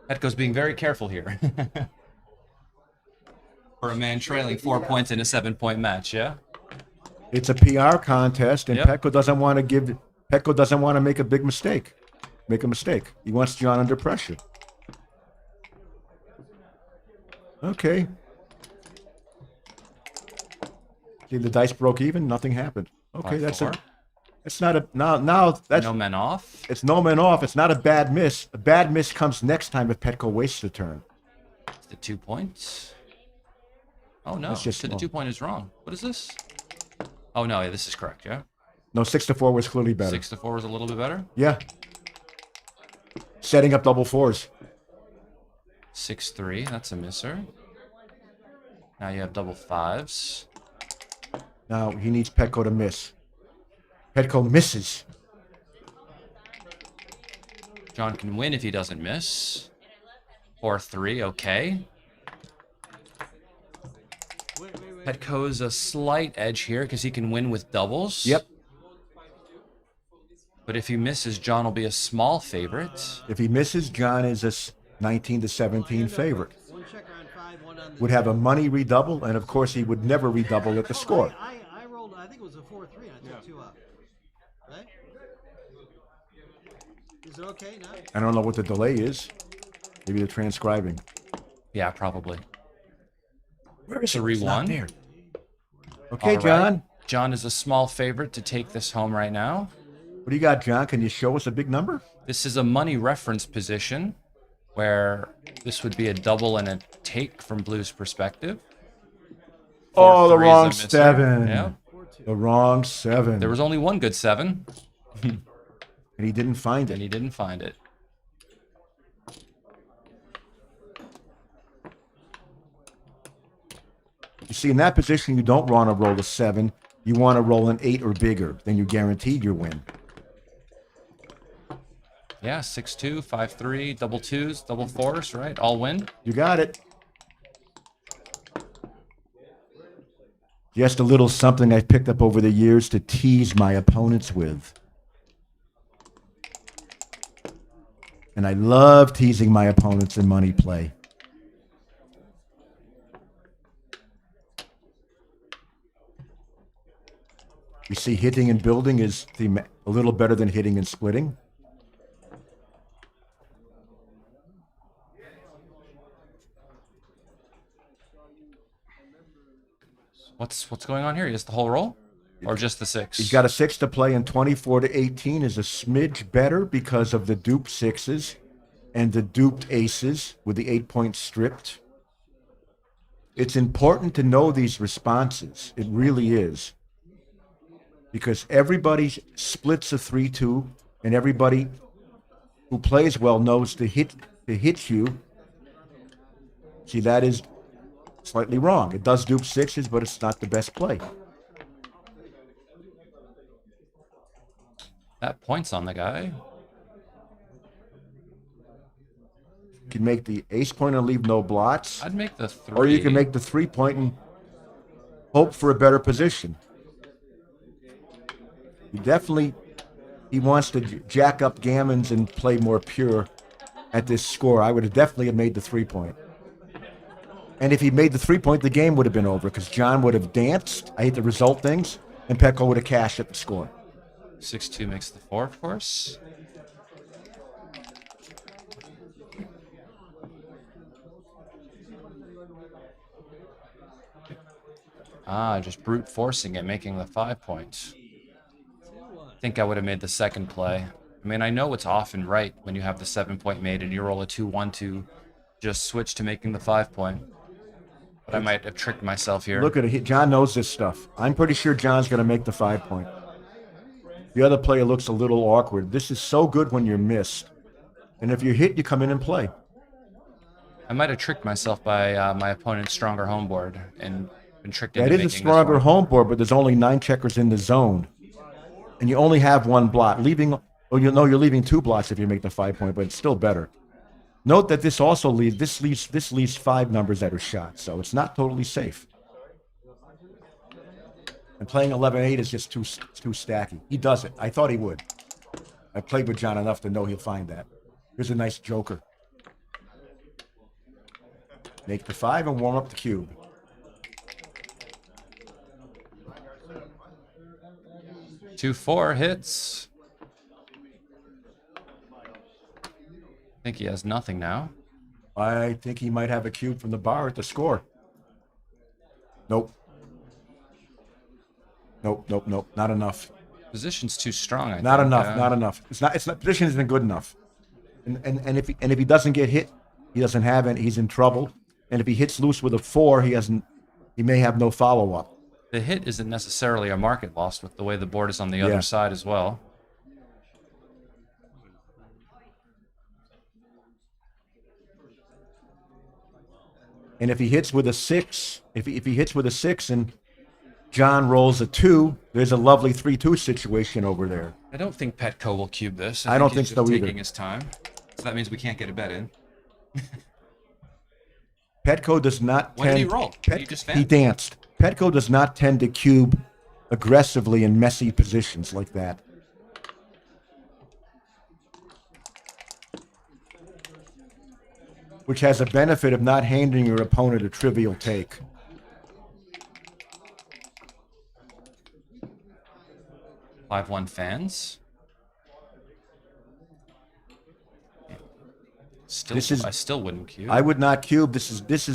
Petco's being very careful here. For a man trailing 4 points in a 7-point match, yeah? It's a PR contest, and Yep. Petco doesn't want to make a big mistake. Make a mistake. He wants John under pressure. Okay. See, the dice broke even. Nothing happened. Okay, 5-4. That's not a now. That's No men off. It's no man off. It's not a bad miss. A bad miss comes next time if Petco wastes the turn. It's the 2 points. Oh no, That's just so the small. 2 point is wrong. What is this? Oh no, yeah, this is correct, yeah? No, 6-4 was clearly better. 6-4 was a little bit better. Yeah. Setting up double 4s. 6-3, that's a misser. Now you have double 5s. Now he needs Petco to miss. Petco misses. John can win if he doesn't miss. 4-3, okay. Petco's a slight edge here because he can win with doubles. Yep. But if he misses, John will be a small favorite. If he misses, John is 19-17 favorite. One checker on 5, one on the Would have a money redouble, and of course he would never redouble at the score. I rolled, I think it was a 4-3, and I took 2 up. Right? Is it okay now? I don't know what the delay is. Maybe they're transcribing. Yeah, probably. Where is it? It's not 3-1. there. Okay, All John. right. John is a small favorite to take this home right now. What do you got, John? Can you show us a big number? This is a money reference position where this would be a double and a take from Blue's perspective. Oh, the 4-3 is a wrong misser. 7. Yeah. The wrong 7. There was only one good 7. And he didn't find it. And he didn't find it. You see, in that position, you don't want to roll a 7. You want to roll an 8 or bigger. Then you're guaranteed your win. Yeah, 6-2, 5-3, double 2s, double 4s, right? All win. You got it. Just a little something I've picked up over the years to tease my opponents with. And I love teasing my opponents in money play. You see, hitting and building is a little better than hitting and splitting. What's going on here? He has the whole roll? Or just the 6? He's got a 6 to play, and 24-18 is a smidge better because of the duped 6s and the duped aces with the 8 points stripped. It's important to know these responses. It really is. Because everybody splits a 3-2, and everybody who plays well knows to hit you. See, that is slightly wrong. It does dupe 6s, but it's not the best play. That point's on the guy. You can make the ace point and leave no blots. I'd make the 3. Or you can make the 3 point and hope for a better position. He wants to jack up gammons and play more pure at this score. I would have definitely made the 3 point. And if he made the 3 point, the game would have been over because John would have danced. I hate the result things, and Petco would have cashed at the score. 6-2 makes the 4, of course. Just brute forcing it, making the 5 points. I think I would have made the second play. I mean, I know it's often right when you have the 7 point made and you roll a 2-1 to just switch to making the 5 point. But I might have tricked myself here. Look at it. John knows this stuff. I'm pretty sure John's going to make the 5 point. The other player looks a little awkward. This is so good when you're missed. And if you're hit, you come in and play. I might have tricked myself by my opponent's stronger home board and been tricked into That making is a stronger this home board, but there's only 9 checkers in the zone. And you only have 1 blot. You're leaving 2 blots if you make the 5 point, but it's still better. Note that this also leaves 5 numbers that are shot, so it's not totally safe. And playing 11-8 is just too stacky. He does it. I thought he would. I played with John enough to know he'll find that. Here's a nice joker. Make the 5 and warm up the cube. Two 4 hits. I think he has nothing now. I think he might have a cube from the bar at the score. Nope. Nope. Not enough. Position's too strong, I think. Not enough. It's not. Position isn't good enough. And if he doesn't get hit, he doesn't have it. He's in trouble. And if he hits loose with a 4, he may have no follow up. The hit isn't necessarily a market loss with the way the board is on the other side as well. And if he hits with a 6, if he hits with a 6 and John rolls a 2, there's a lovely 3-2 situation over there. I don't think Petco will cube this. I don't he's think so just either. Taking his time. So that means we can't get a bet in. Petco does not What did he roll? He just he danced. Petco does not tend to cube aggressively in messy positions like that. which has a benefit of not handing your opponent a trivial take. Five one fans. Still, This is- I still wouldn't cube. I would not cube. This is This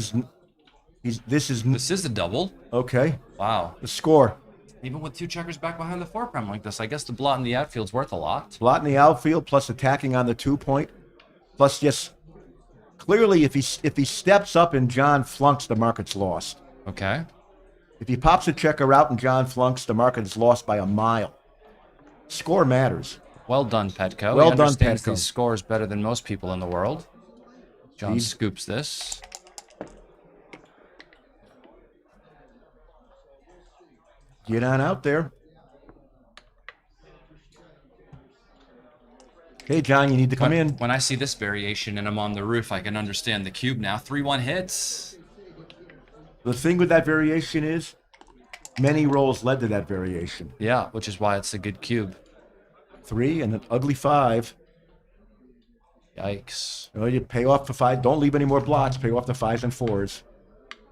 is a double. okay. Wow. The score. Even with two checkers back behind the four prime like this, I guess the blot in the outfield's worth a lot. Blot in the outfield plus attacking on the 2-point. Plus, yes, clearly if he steps up and John flunks, the market's lost. Okay. If he pops a checker out and John flunks, the market is lost by a mile. Score matters. Well done, Petco. Well He done, understands Petco. these scores better than most people in the world. John He's- scoops this. Get on out there. Hey, John, you need to come in. When I see this variation and I'm on the roof, I can understand the cube now. 3-1 hits. The thing with that variation is many rolls led to that variation. Yeah, which is why it's a good cube. 3 and an ugly 5. Yikes. You know, you pay off the 5. Don't leave any more blots. Pay off the 5s and 4s.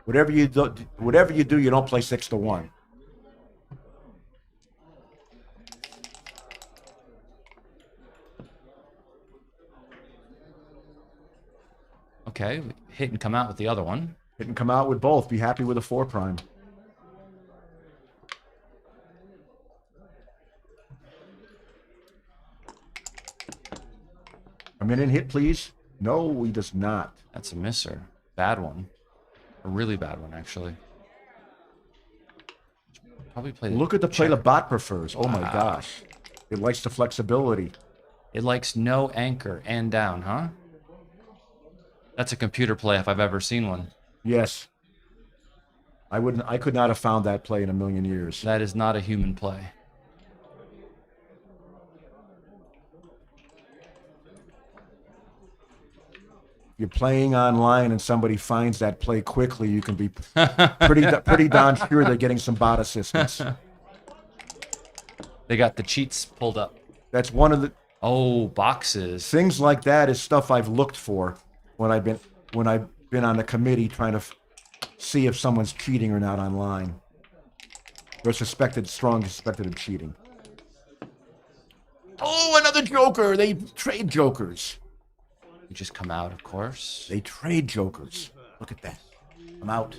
Whatever you do, you don't play 6 to 1. Okay, hit and come out with the other one. Hit and come out with both. Be happy with a 4 prime. Come in and hit, please. No, he does not. That's a misser. Bad one. A really bad one, actually. Probably play. Look at the play the bot prefers. Oh my Wow. gosh. It likes the flexibility. It likes no anchor and down, huh? That's a computer play if I've ever seen one. Yes. I could not have found that play in a million years. That is not a human play. You're playing online and somebody finds that play quickly, you can be pretty darn sure they're getting some bot assistance. They got the cheats pulled up. That's one of the boxes. Things like that is stuff I've looked for when I've been on a committee trying to see if someone's cheating or not online. They're strongly suspected of cheating. Oh, another joker! They trade jokers. You just come out, of course. They trade jokers. Look at that. I'm out.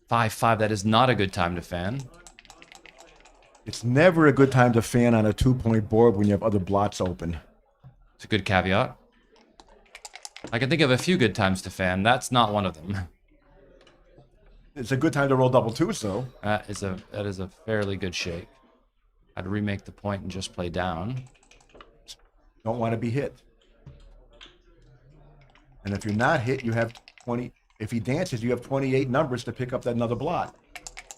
Five. That is not a good time to fan. It's never a good time to fan on a 2-point board when you have other blots open. It's a good caveat. I can think of a few good times to fan. That's not one of them. It's a good time to roll double 2s, though. That is a fairly good shake. I'd remake the point and just play down. Don't want to be hit. And if you're not hit, you have 20. If he dances, you have 28 numbers to pick up that another blot.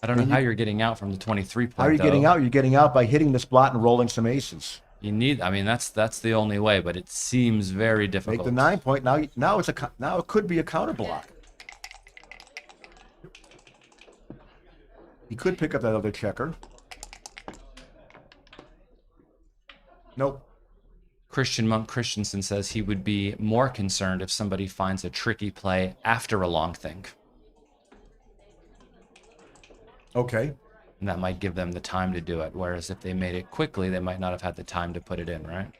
I don't know how you're getting out from the 23 point. How are you getting out? You're getting out by hitting this blot and rolling some aces. You need. I mean, that's the only way, but it seems very difficult. Make the 9-point. Now it could be a counter block. He could pick up that other checker. Nope. Christian Monk Christensen says he would be more concerned if somebody finds a tricky play after a long think. Okay. And that might give them the time to do it. Whereas if they made it quickly, they might not have had the time to put it in, right?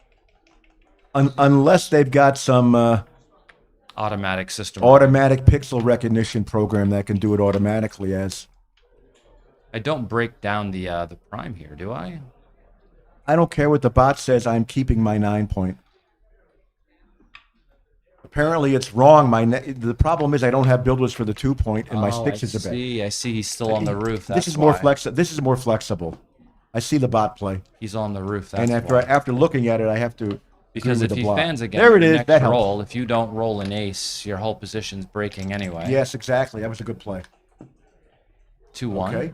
Unless they've got some automatic system. Automatic pixel recognition program that can do it automatically as. I don't break down the prime here, do I? I don't care what the bot says. I'm keeping my 9-point. Apparently, it's wrong. The problem is I don't have builders for the 2-point, and my sticks is a bit. I see. He's still on the roof. This is more flexible. This is more flexible. I see the bot play. He's on the roof. That's and after looking at it, I have to. Because if he fans again, there it is. Next That roll. helps. If you don't roll an ace, your whole position's breaking anyway. Yes, exactly. That was a good play. 2-1. Okay.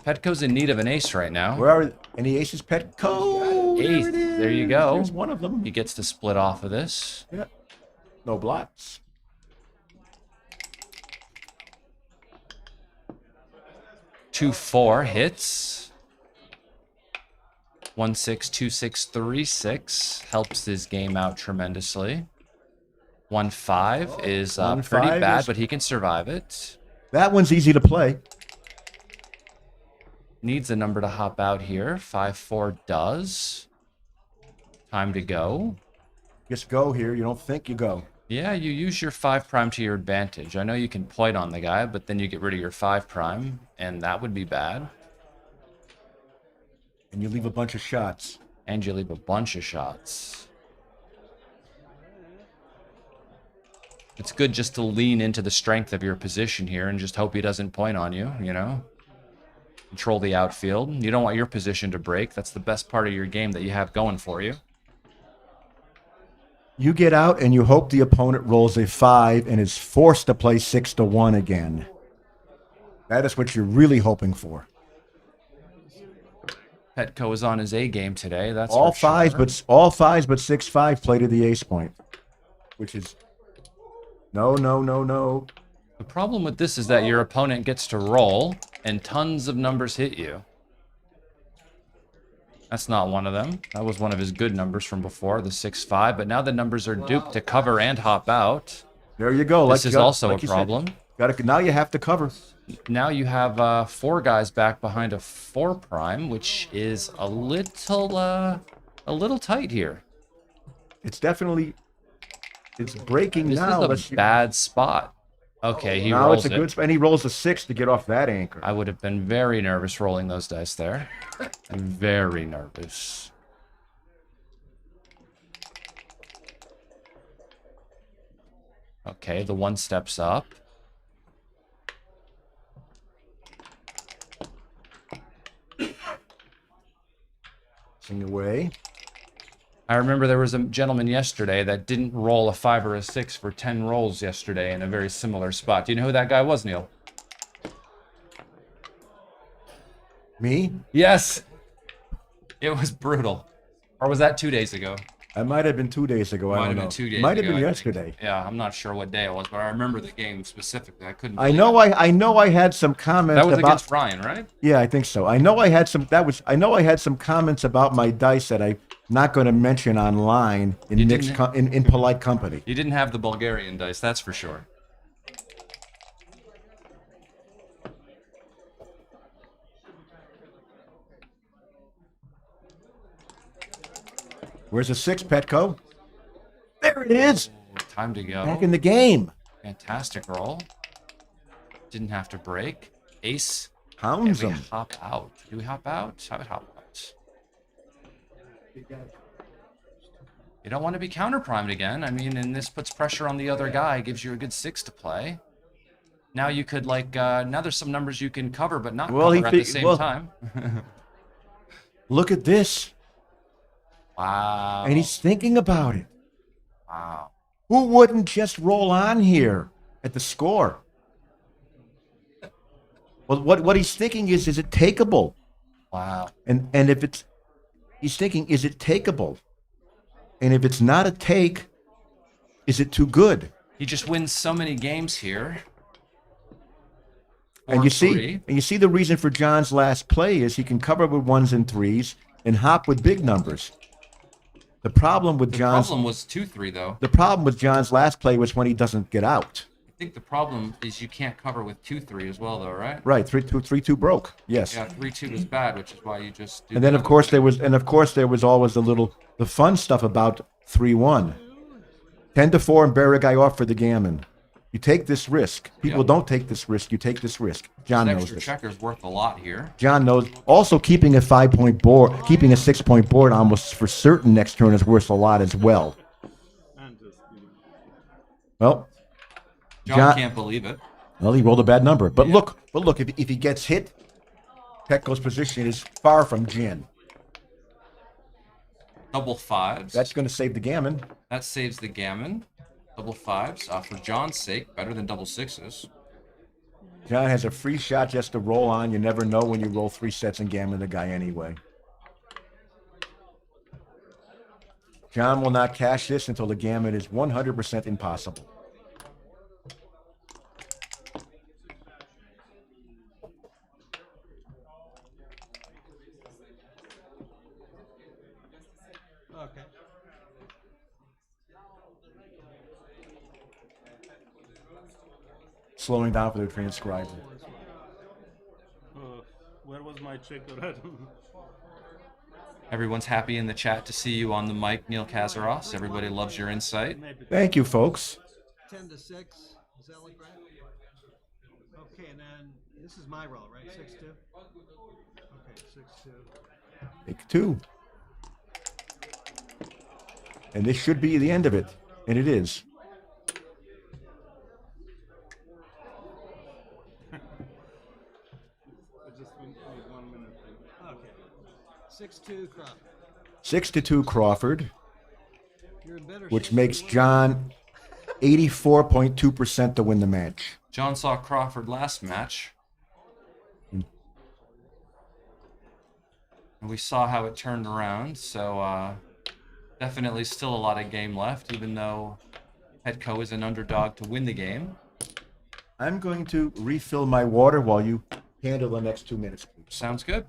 Petco's in need of an ace right now. Where are any aces? Petco. Ace. There you go. There's one of them. He gets to split off of this. Yeah. No blots. Two 4 hits. 1-6, 2-6, 3-6 helps his game out tremendously. 1-5 is 1-5 pretty bad, is- but he can survive it. That one's easy to play. Needs a number to hop out here. 5-4 does. Time to go. Just go here. You don't think, you go. Yeah, you use your 5 prime to your advantage. I know you can point on the guy, but then you get rid of your 5 prime, and that would be bad. And you leave a bunch of shots. And you leave a bunch of shots. It's good just to lean into the strength of your position here and just hope he doesn't point on you, you know? Control the outfield. You don't want your position to break. That's the best part of your game that you have going for you. You get out and you hope the opponent rolls a 5 and is forced to play 6-1 again. That is what you're really hoping for. Petco is on his A game today. That's all for fives, sure. but all fives, but 6-5 play to the ace point, which is no. The problem with this is that your opponent gets to roll and tons of numbers hit you. That's not one of them. That was one of his good numbers from before, the 6-5. But now the numbers are duped to cover and hop out. There you go. This is also a problem. Now you have to cover. Now you have 4 guys back behind a 4 prime, which is a little tight here. It's definitely breaking This now. is a bad spot. Okay, he now rolls it's a it. good spot, and he rolls a 6 to get off that anchor. I would have been very nervous rolling those dice there. I'm very nervous. Okay, the 1 steps up. Sing away. I remember there was a gentleman yesterday that didn't roll a 5 or a 6 for 10 rolls yesterday in a very similar spot. Do you know who that guy was, Neil? Me? Yes. It was brutal. Or was that 2 days ago? It might have been 2 days ago. I Might don't have know. been 2 days Might have ago, been I think. yesterday. Yeah, I'm not sure what day it was, but I remember the game specifically. I couldn't. I believe know. it. I know. I had some comments. That was about, against Ryan, right? Yeah, I think so. I know. I had some. I know. I had some comments about my dice that I'm not going to mention online in in polite company. You didn't have the Bulgarian dice, that's for sure. Where's the 6, Petco? There it is. Time to go. Back in the game. Fantastic roll. Didn't have to break. Ace. Hounds And we him. hop out. Do we hop out? I would hop out. You don't want to be counter-primed again. I mean, and this puts pressure on the other guy. Gives you a good 6 to play. Now you could, like, now there's some numbers you can cover, but not cover at the same time. Look at this. Wow. And he's thinking about it. Wow. Who wouldn't just roll on here at the score? Well, what he's thinking is it takeable? Wow. And if it's, he's thinking, is it takeable? And if it's not a take, is it too good? He just wins so many games here. And you 4-3. see the reason for John's last play is he can cover with 1s and 3s and hop with big numbers. The problem with John's Problem was 2-3 though. the problem with John's last play was when he doesn't get out. I think the problem is you can't cover with 2-3 as well though, right? Right, 3-2 broke. Yes. Yeah, 3-2 is bad, which is why you just do And then the of course there was always the fun stuff about 3-1. 10-4 and bear a guy off for the gammon. You take this risk. People don't take this risk. You take this risk. John An knows extra this. checker's worth a lot here. John knows. Also, keeping a 5-point board, keeping a 6-point board almost for certain next turn is worth a lot as well. Well, John can't believe it. Well, he rolled a bad number. But look, if he gets hit, Petco's position is far from gin. Double 5s. That's going to save the gammon. That saves the gammon. Double 5s. For John's sake, better than double 6s. John has a free shot just to roll on. You never know when you roll 3 sets and gammon the guy anyway. John will not cash this until the gammon is 100% impossible. slowing down for the transcriber. Where was my checker? Everyone's happy in the chat to see you on the mic, Neil Kazaros. Everybody loves your insight. Thank you, folks. 10 to 6. Does that look right? Okay, and then this is my roll, right? 6-2. Okay, 6-2. Take 2. And this should be the end of it. And it is. Okay. 6-2 Crawford. 6-2 Crawford, You're in better which shape makes than John 84.2% to win the match. John saw Crawford last match. And we saw how it turned around, so definitely still a lot of game left, even though Petco is an underdog to win the game. I'm going to refill my water while you handle the next 2 minutes, please. Sounds good.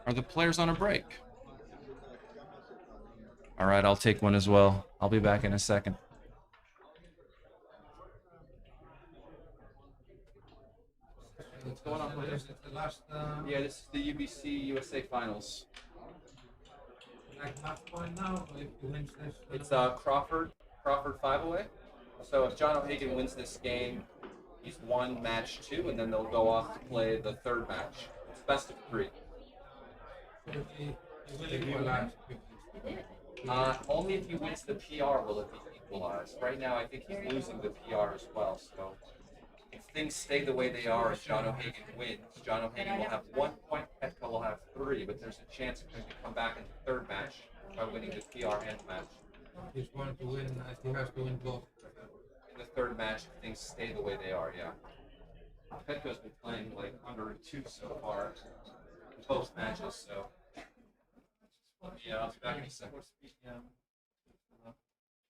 Are the players on a break? All right, I'll take one as well. I'll be back in a second. What's going on, players? Yeah, this is the UBC USA Finals. It's Crawford 5 away. So if John O'Hagan wins this game, he's won match 2, and then they'll go off to play the third match. It's best of 3. Only if he wins the PR will it be equalized. Right now, I think he's losing the PR as well. So if things stay the way they are, if John O'Hagan wins, John O'Hagan will have 1 point, Petco will have 3, but there's a chance he can come back in the third match by winning the PR and match. He's going to win, he has to win both. In the third match, if things stay the way they are, yeah. Petco's been playing like under 2 so far in both matches, so. Yeah, I'll be back in a second.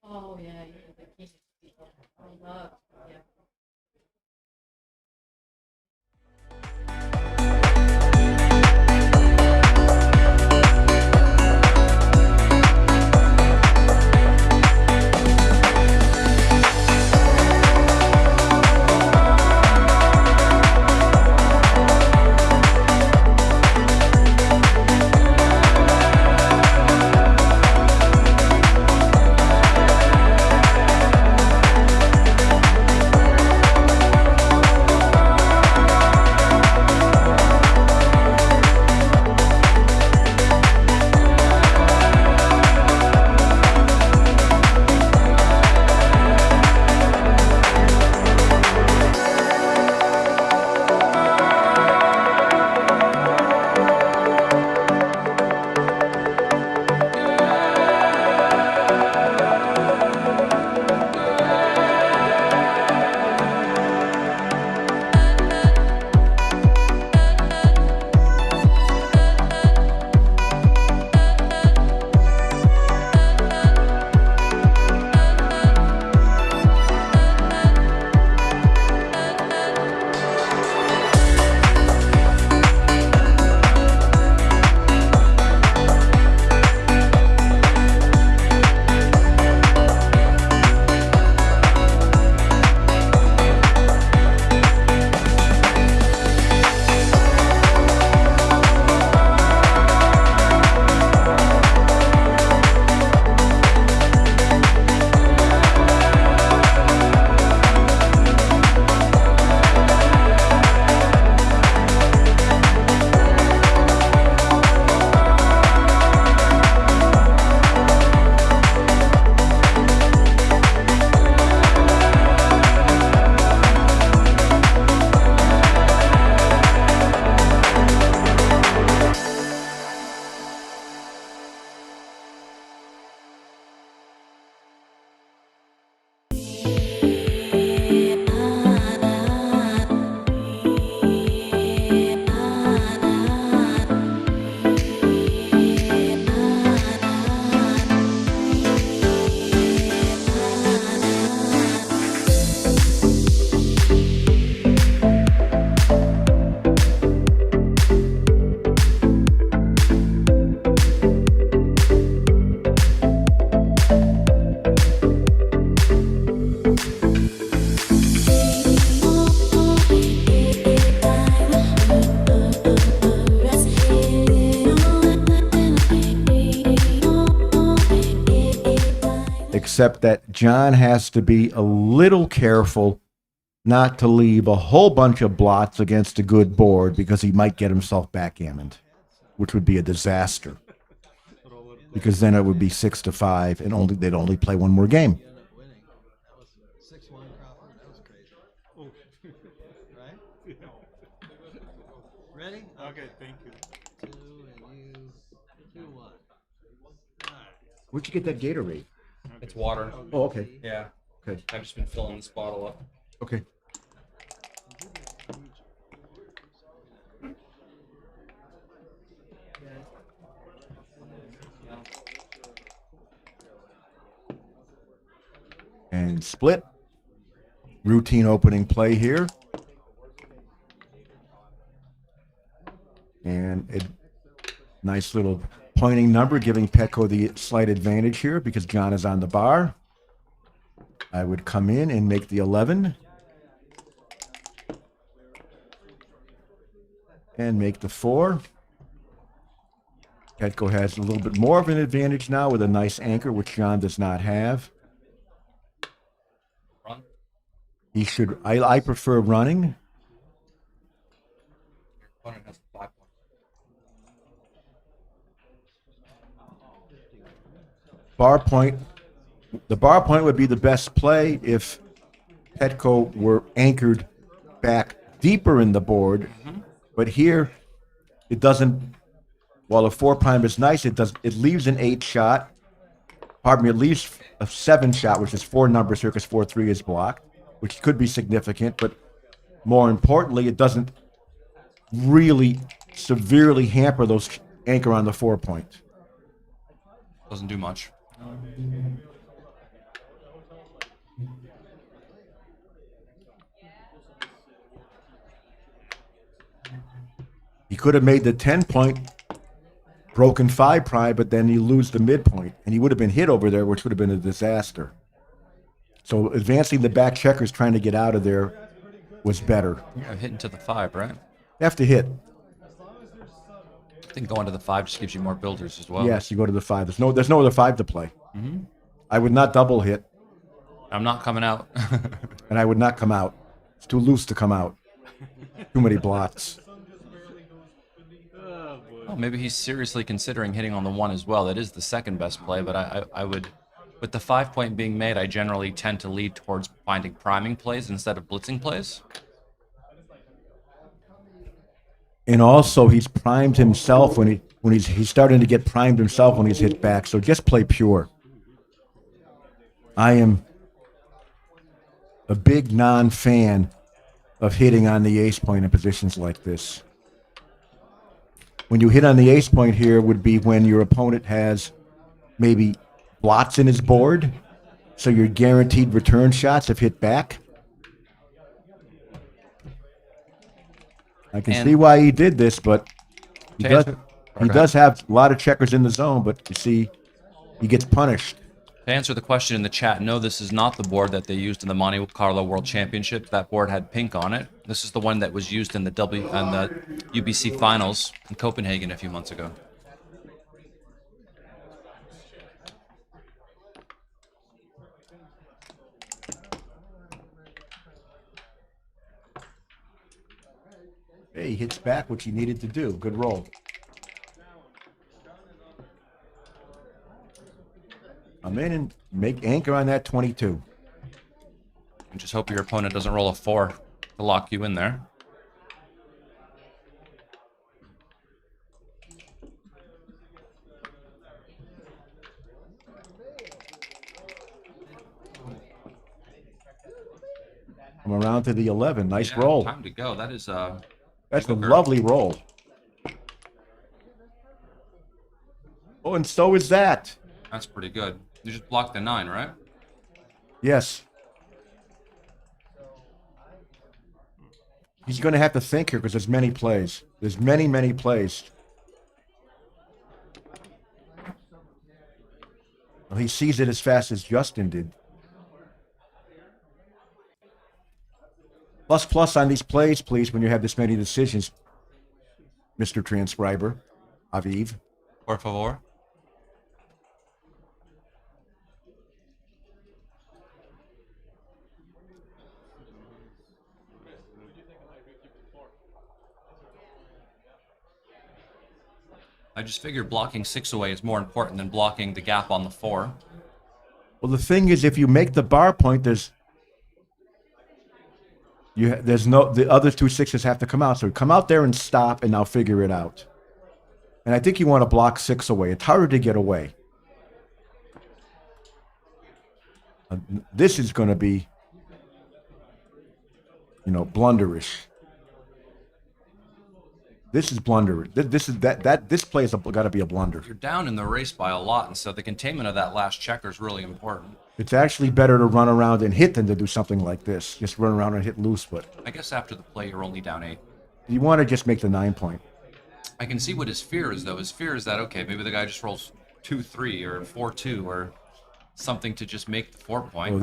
Oh, yeah, yeah. I love, yeah. except that John has to be a little careful not to leave a whole bunch of blots against a good board because he might get himself backgammoned, which would be a disaster. Because then it would be 6-5, and they'd only play one more game. You end up winning. That was 6-1 Crawford. That was crazy. Right? Ready? Okay, thank you. 2 and you 2-1. All right. Where'd you get that Gatorade? It's water. Oh, okay. Yeah. Okay. I've just been filling this bottle up. Okay. And split. Routine opening play here. And a nice little pointing number giving Petco the slight advantage here because John is on the bar. I would come in and make the 11. And make the 4. Petco has a little bit more of an advantage now with a nice anchor, which John does not have. Run. He should. I prefer running. Your opponent has 5 points. Bar point. The bar point would be the best play if Petco were anchored back deeper in the board. But here, it doesn't. While a 4 prime is nice, it leaves an 8 shot. Pardon me, it leaves a 7 shot, which is 4 numbers here because 4-3 is blocked, which could be significant. But more importantly, it doesn't really severely hamper those anchor on the 4 point. Doesn't do much. He could have made the 10 point, broken 5 prime, but then you lose the midpoint, and he would have been hit over there, which would have been a disaster. So advancing the back checkers, trying to get out of there, was better. Yeah, hitting to the 5, right? You have to hit. I think going to the 5 just gives you more builders as well. Yes, you go to the 5. There's no other 5 to play. Mm-hmm. I would not double hit. I'm not coming out. And I would not come out. It's too loose to come out. Too many blots. Oh, maybe he's seriously considering hitting on the 1 as well. That is the second best play, but I would, with the 5 point being made, I generally tend to lead towards finding priming plays instead of blitzing plays. And also, he's primed himself when he's starting to get primed himself when he's hit back. So just play pure. I am a big non-fan of hitting on the ace point in positions like this. When you hit on the ace point here would be when your opponent has maybe blots in his board, so your guaranteed return shots have hit back. I can see why he did this, but he does have a lot of checkers in the zone, but you see, he gets punished. To answer the question in the chat, no, this is not the board that they used in the Monte Carlo World Championship. That board had pink on it. This is the one that was used in the UBC finals in Copenhagen a few months ago. Hey, he hits back, which he needed to do. Good roll. I'm in and make anchor on that 22. And just hope your opponent doesn't roll a 4 to lock you in there. I'm around to the 11. Nice Yeah, roll. Time to go. That is That's a lovely roll. Oh, and so is that. That's pretty good. You just blocked the 9, right? Yes. He's going to have to think here because there's many plays. There's many plays. Well, he sees it as fast as Justin did. Plus on these plays, please, when you have this many decisions, Mr. Transcriber, Aviv. Por favor. I just figured blocking 6 away is more important than blocking the gap on the 4. Well, the thing is, if you make the bar point, there's no, the other 2 6s have to come out. So come out there and stop, and now figure it out. And I think you want to block 6 away. It's harder to get away. This is going to be, blunderish. This is blunder. This play has got to be a blunder. You're down in the race by a lot, and so the containment of that last checker is really important. It's actually better to run around and hit than to do something like this. Just run around and hit loose, but I guess after the play, you're only down 8. you want to just make the 9 point. I can see what his fear is, though. His fear is that, okay, maybe the guy just rolls 2-3 or 4-2 or something to just make the 4 point. Oh,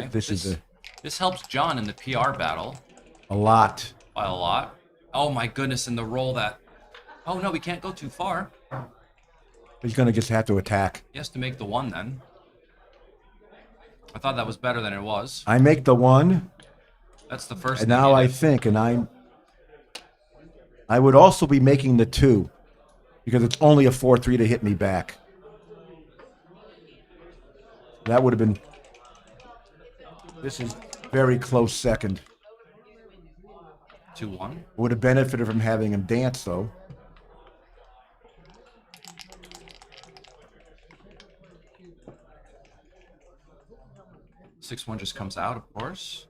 This helps John in the PR battle. A lot. By a lot. Oh my goodness, and the roll that... Oh no, we can't go too far. He's going to just have to attack. He has to make the 1 then. I thought that was better than it was. I make the 1. That's the first And thing now you I did. think, I would also be making the 2 because it's only a 4-3 to hit me back. That would have been... This is very close second. 2-1. Would have benefited from having him dance, though. Six one just comes out, of course.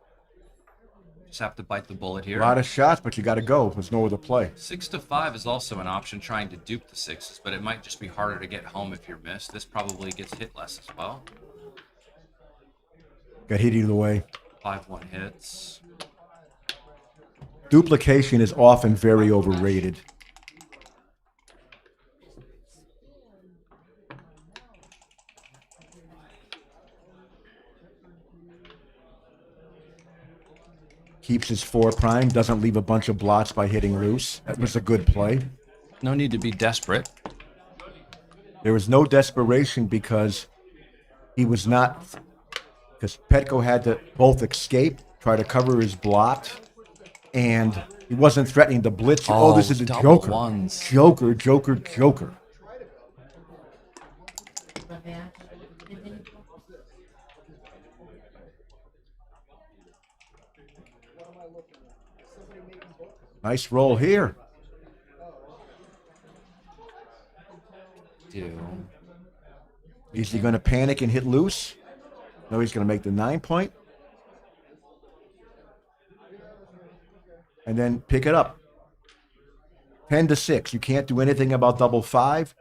Just have to bite the bullet here. A lot of shots, but you got to go. There's no other play. 6-5 is also an option, trying to dupe the 6s, but it might just be harder to get home if you're missed. This probably gets hit less as well. Got hit either way. 5-1 hits. Duplication is often very overrated. Keeps his 4 prime, doesn't leave a bunch of blots by hitting loose. That was a good play. No need to be desperate. There was no desperation because he was not... Because Petko had to both escape, try to cover his blot, and he wasn't threatening the blitz. Oh, this is a double joker. ones. Joker. Nice roll here. Is he going to panic and hit loose? No, he's going to make the 9 point. And then pick it up. 10-6. You can't do anything about double 5.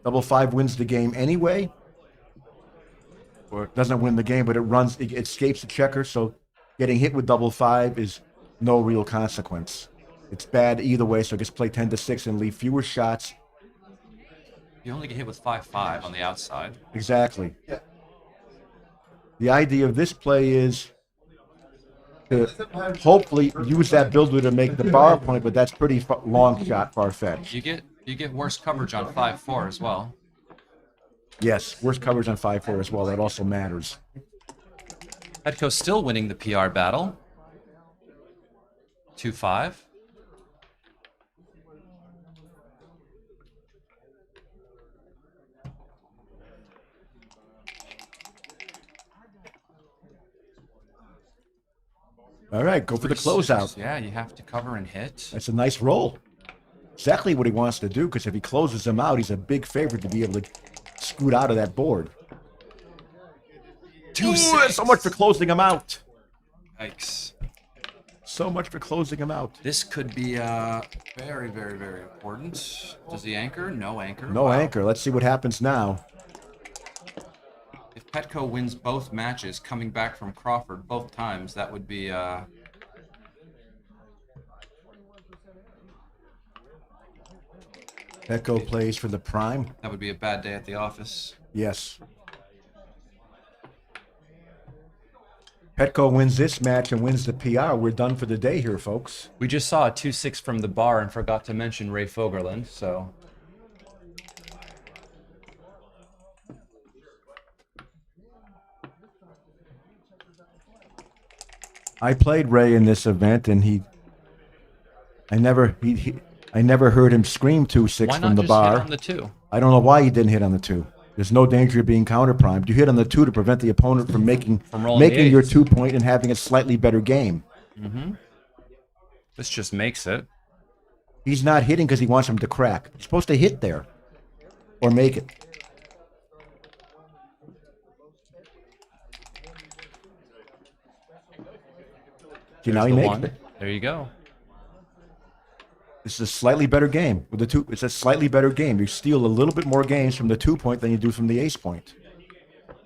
Double 5 wins the game anyway. Or it doesn't win the game, but it escapes the checker. So getting hit with double 5 is no real consequence. It's bad either way, so just play 10-6 and leave fewer shots. You only get hit with 5-5 on the outside. Exactly. The idea of this play is to hopefully use that builder to make the bar point, but that's pretty long shot, far-fetched. You get worse coverage on 5-4 as well. Yes, worse coverage on 5-4 as well. That also matters. Petko still winning the PR battle. 2-5. All right, go for the closeout. Yeah, you have to cover and hit. That's a nice roll. Exactly what he wants to do, because if he closes him out, he's a big favorite to be able to scoot out of that board. 2-6. So much for closing him out. Yikes. So much for closing him out. This could be very, very, very important. Does he anchor? No anchor. No anchor. Let's see what happens now. If Petko wins both matches, coming back from Crawford both times, that would be... Petko plays for the prime. That would be a bad day at the office. Yes. Petko wins this match and wins the PR. We're done for the day here, folks. We just saw a 2-6 from the bar and forgot to mention Ray Fogerland, so... I played Ray in this event, and I never heard him scream 2-6 Why from not the just bar. hit on the 2? I don't know why he didn't hit on the 2. There's no danger of being counterprimed. You hit on the 2 to prevent the opponent from rolling the your eights. 2-point and having a slightly better game. Mm-hmm. This just makes it. He's not hitting because he wants him to crack. He's supposed to hit there or make it. See, now he There's the makes one. it. There you go. This is a slightly better game. With the 2, it's a slightly better game. You steal a little bit more games from the 2-point than you do from the ace point.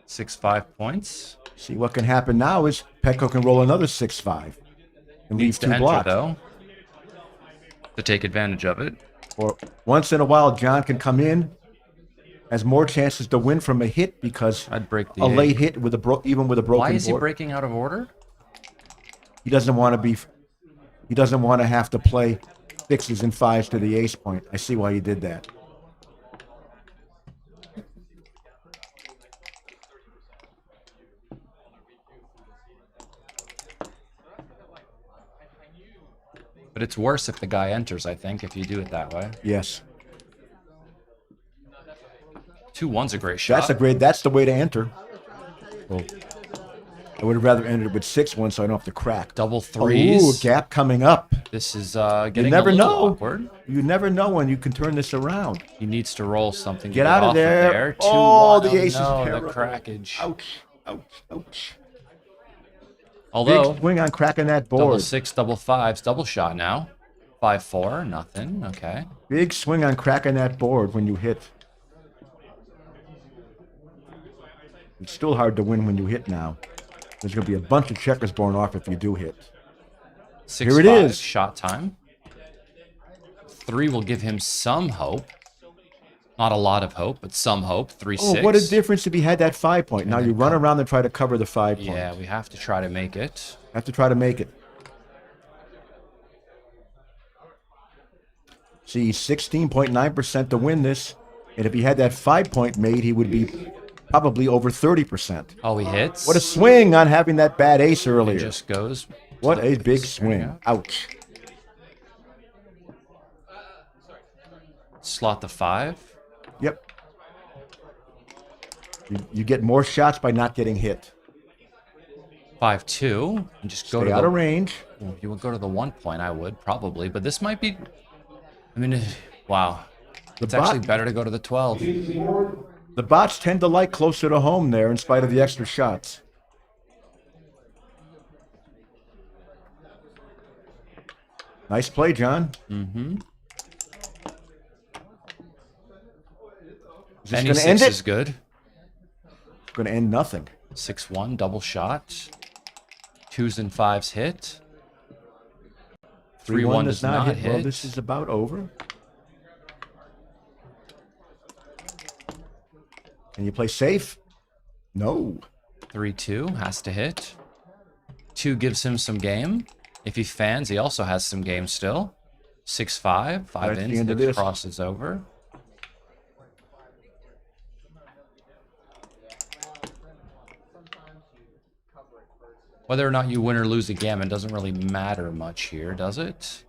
6-5 points. See, what can happen now is Petco can roll another 6-5 and leave Needs to 2 enter, blocks. though, to take advantage of it. Or once in a while, John can come in, has more chances to win from a hit because I'd break the a late 8. hit with even with a broken Why is he board. breaking out of order? He doesn't want to be. He doesn't want to have to play 6s and 5s to the ace point. I see why he did that. But it's worse if the guy enters, I think, if you do it that way. Yes. 2-1's a great shot. That's the way to enter. Well, I would have rather ended with 6-1 so I don't have to crack. Double 3s. Ooh, gap coming up. This is getting You never a little know. awkward. You never know when you can turn this around. He needs to roll something to Get out of off there. 2-1. Oh, the ace is no, terrible. the crackage. Ouch, ouch, ouch. Although, Big swing on cracking that double board. 6, double 5s, double shot now. 5-4, nothing. Okay. Big swing on cracking that board when you hit. It's still hard to win when you hit now. There's going to be a bunch of checkers born off if you do hit. 6-5, Here it is. shot time. 3 will give him some hope. Not a lot of hope, but some hope. 3-6. Oh, what a difference if he had that 5-point. Now you run around and try to cover the 5-point. Yeah, we have to try to make it. Have to try to make it. See, 16.9% to win this. And if he had that 5-point made, he would be probably over 30%. Oh, he hits. What a swing on having that bad ace earlier. It just goes. What a big swing. Ouch. Slot the 5. Yep. You get more shots by not getting hit. 5-2. And just go Stay to out the, of range. Well, if you would go to the 1-point, I would probably. But this might be. I mean, wow. It's actually better to go to the 12. The bots tend to like closer to home there in spite of the extra shots. Nice play, John. Mm-hmm. Is this Any going to 6 end it? is good. Going to end nothing. 6-1, double shot. 2s and 5s hit. 3-1 does not hit. Well, this is about over. Can you play safe? No. 3-2 has to hit. 2 gives him some game. If he fans, he also has some game still. 6-5, 5 That's the ins, end of the this. cross is over. Whether or not you win or lose a gammon doesn't really matter much here, does it?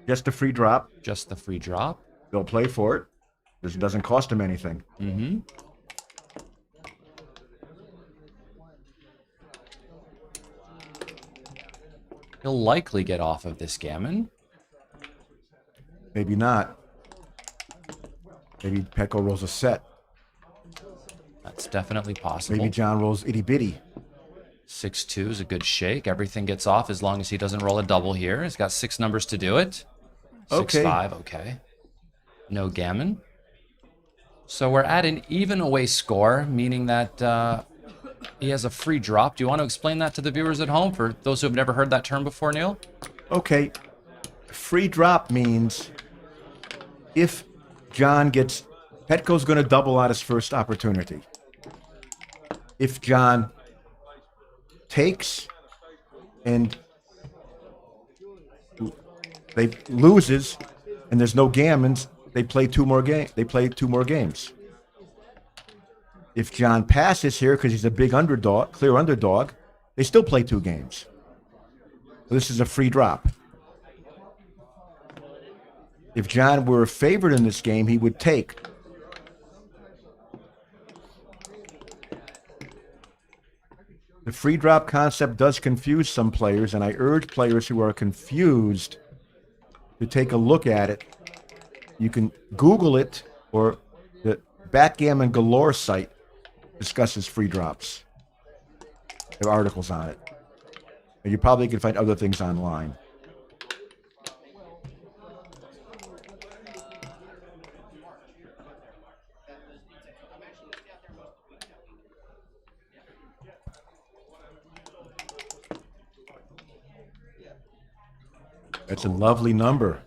Just a free drop. Just the free drop. They'll play for it. This doesn't cost them anything. Mm-hmm. He'll likely get off of this gammon. Maybe not. Maybe Petco rolls a set. That's definitely possible. Maybe John rolls itty bitty. 6-2 is a good shake. Everything gets off as long as he doesn't roll a double here. He's got 6 numbers to do it. 6-5, okay. No gammon. So we're at an even away score, meaning that he has a free drop. Do you want to explain that to the viewers at home for those who have never heard that term before, Neil? Okay. Free drop means if John gets... Petco's going to double on his first opportunity. If John takes and they loses and there's no gammons, they play two more games. If John passes here because he's a big underdog, clear underdog, they still play 2 games. So this is a free drop. If John were favored in this game, he would take. The free drop concept does confuse some players, and I urge players who are confused to take a look at it. You can Google it, or the Backgammon Galore site discusses free drops. There are articles on it. And you probably can find other things online. That's a lovely number.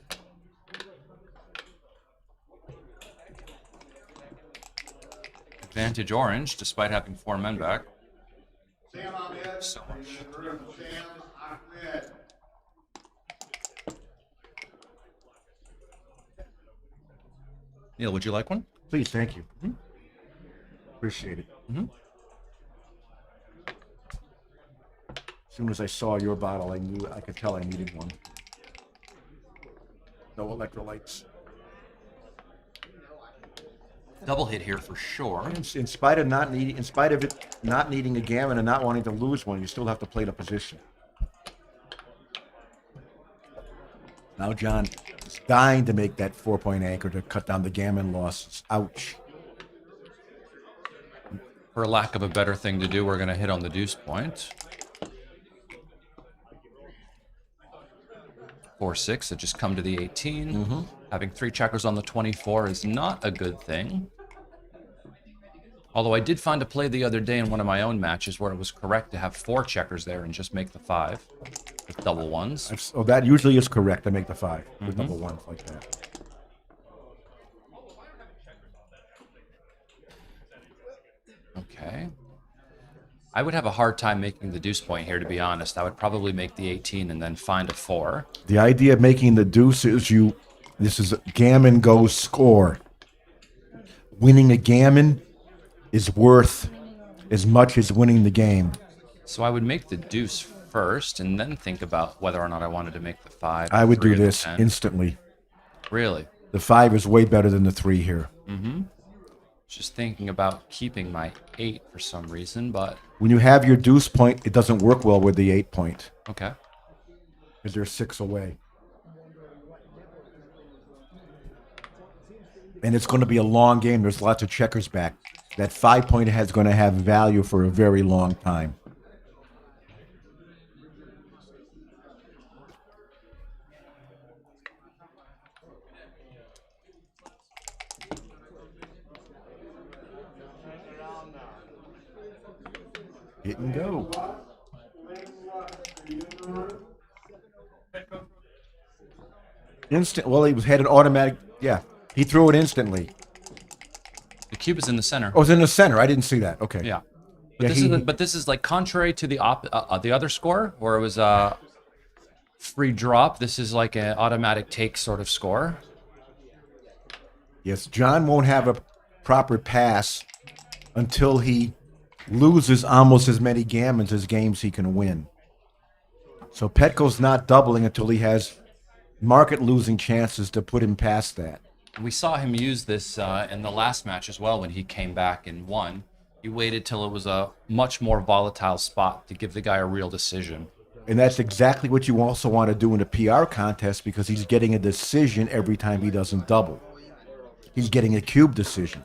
Advantage orange, despite having 4 men back. So much. Neil, would you like one? Please, thank you. Appreciate it. As soon as I saw your bottle, I could tell I needed one. No electrolytes. Double hit here for sure. In spite of it not needing a gammon and not wanting to lose one, you still have to play the position. Now John is dying to make that 4-point anchor to cut down the gammon losses. Ouch. For lack of a better thing to do, we're going to hit on the deuce point. 4-6, it just come to the 18. Having 3 checkers on the 24 is not a good thing. Although I did find a play the other day in one of my own matches where it was correct to have 4 checkers there and just make the 5 with double ones. Oh, that usually is correct to make the 5 with double ones like that. Okay. I would have a hard time making the deuce point here, to be honest. I would probably make the 18 and then find a 4. The idea of making the deuce is this is a gammon go score. Winning a gammon is worth as much as winning the game. So I would make the deuce first and then think about whether or not I wanted to make the 5. I would 3, do or the this 10. instantly. Really? The 5 is way better than the 3 here. Just thinking about keeping my 8 for some reason, but... When you have your deuce point, it doesn't work well with the 8 point. Okay. Because they're 6 away. And it's going to be a long game. There's lots of checkers back. That 5-point is going to have value for a very long time. Hit and go. Instant. Well, he had an automatic. Yeah, he threw it instantly. The cube is in the center. Oh, it's in the center. I didn't see that. Okay. Yeah. But, this is like contrary to the other score, where it was a free drop. This is like an automatic take sort of score. Yes, John won't have a proper pass until he loses almost as many gammons as games he can win. So Petko's not doubling until he has market losing chances to put him past that. We saw him use this in the last match as well when he came back and won. He waited till it was a much more volatile spot to give the guy a real decision. And that's exactly what you also want to do in a PR contest, because he's getting a decision every time he doesn't double. He's getting a cube decision.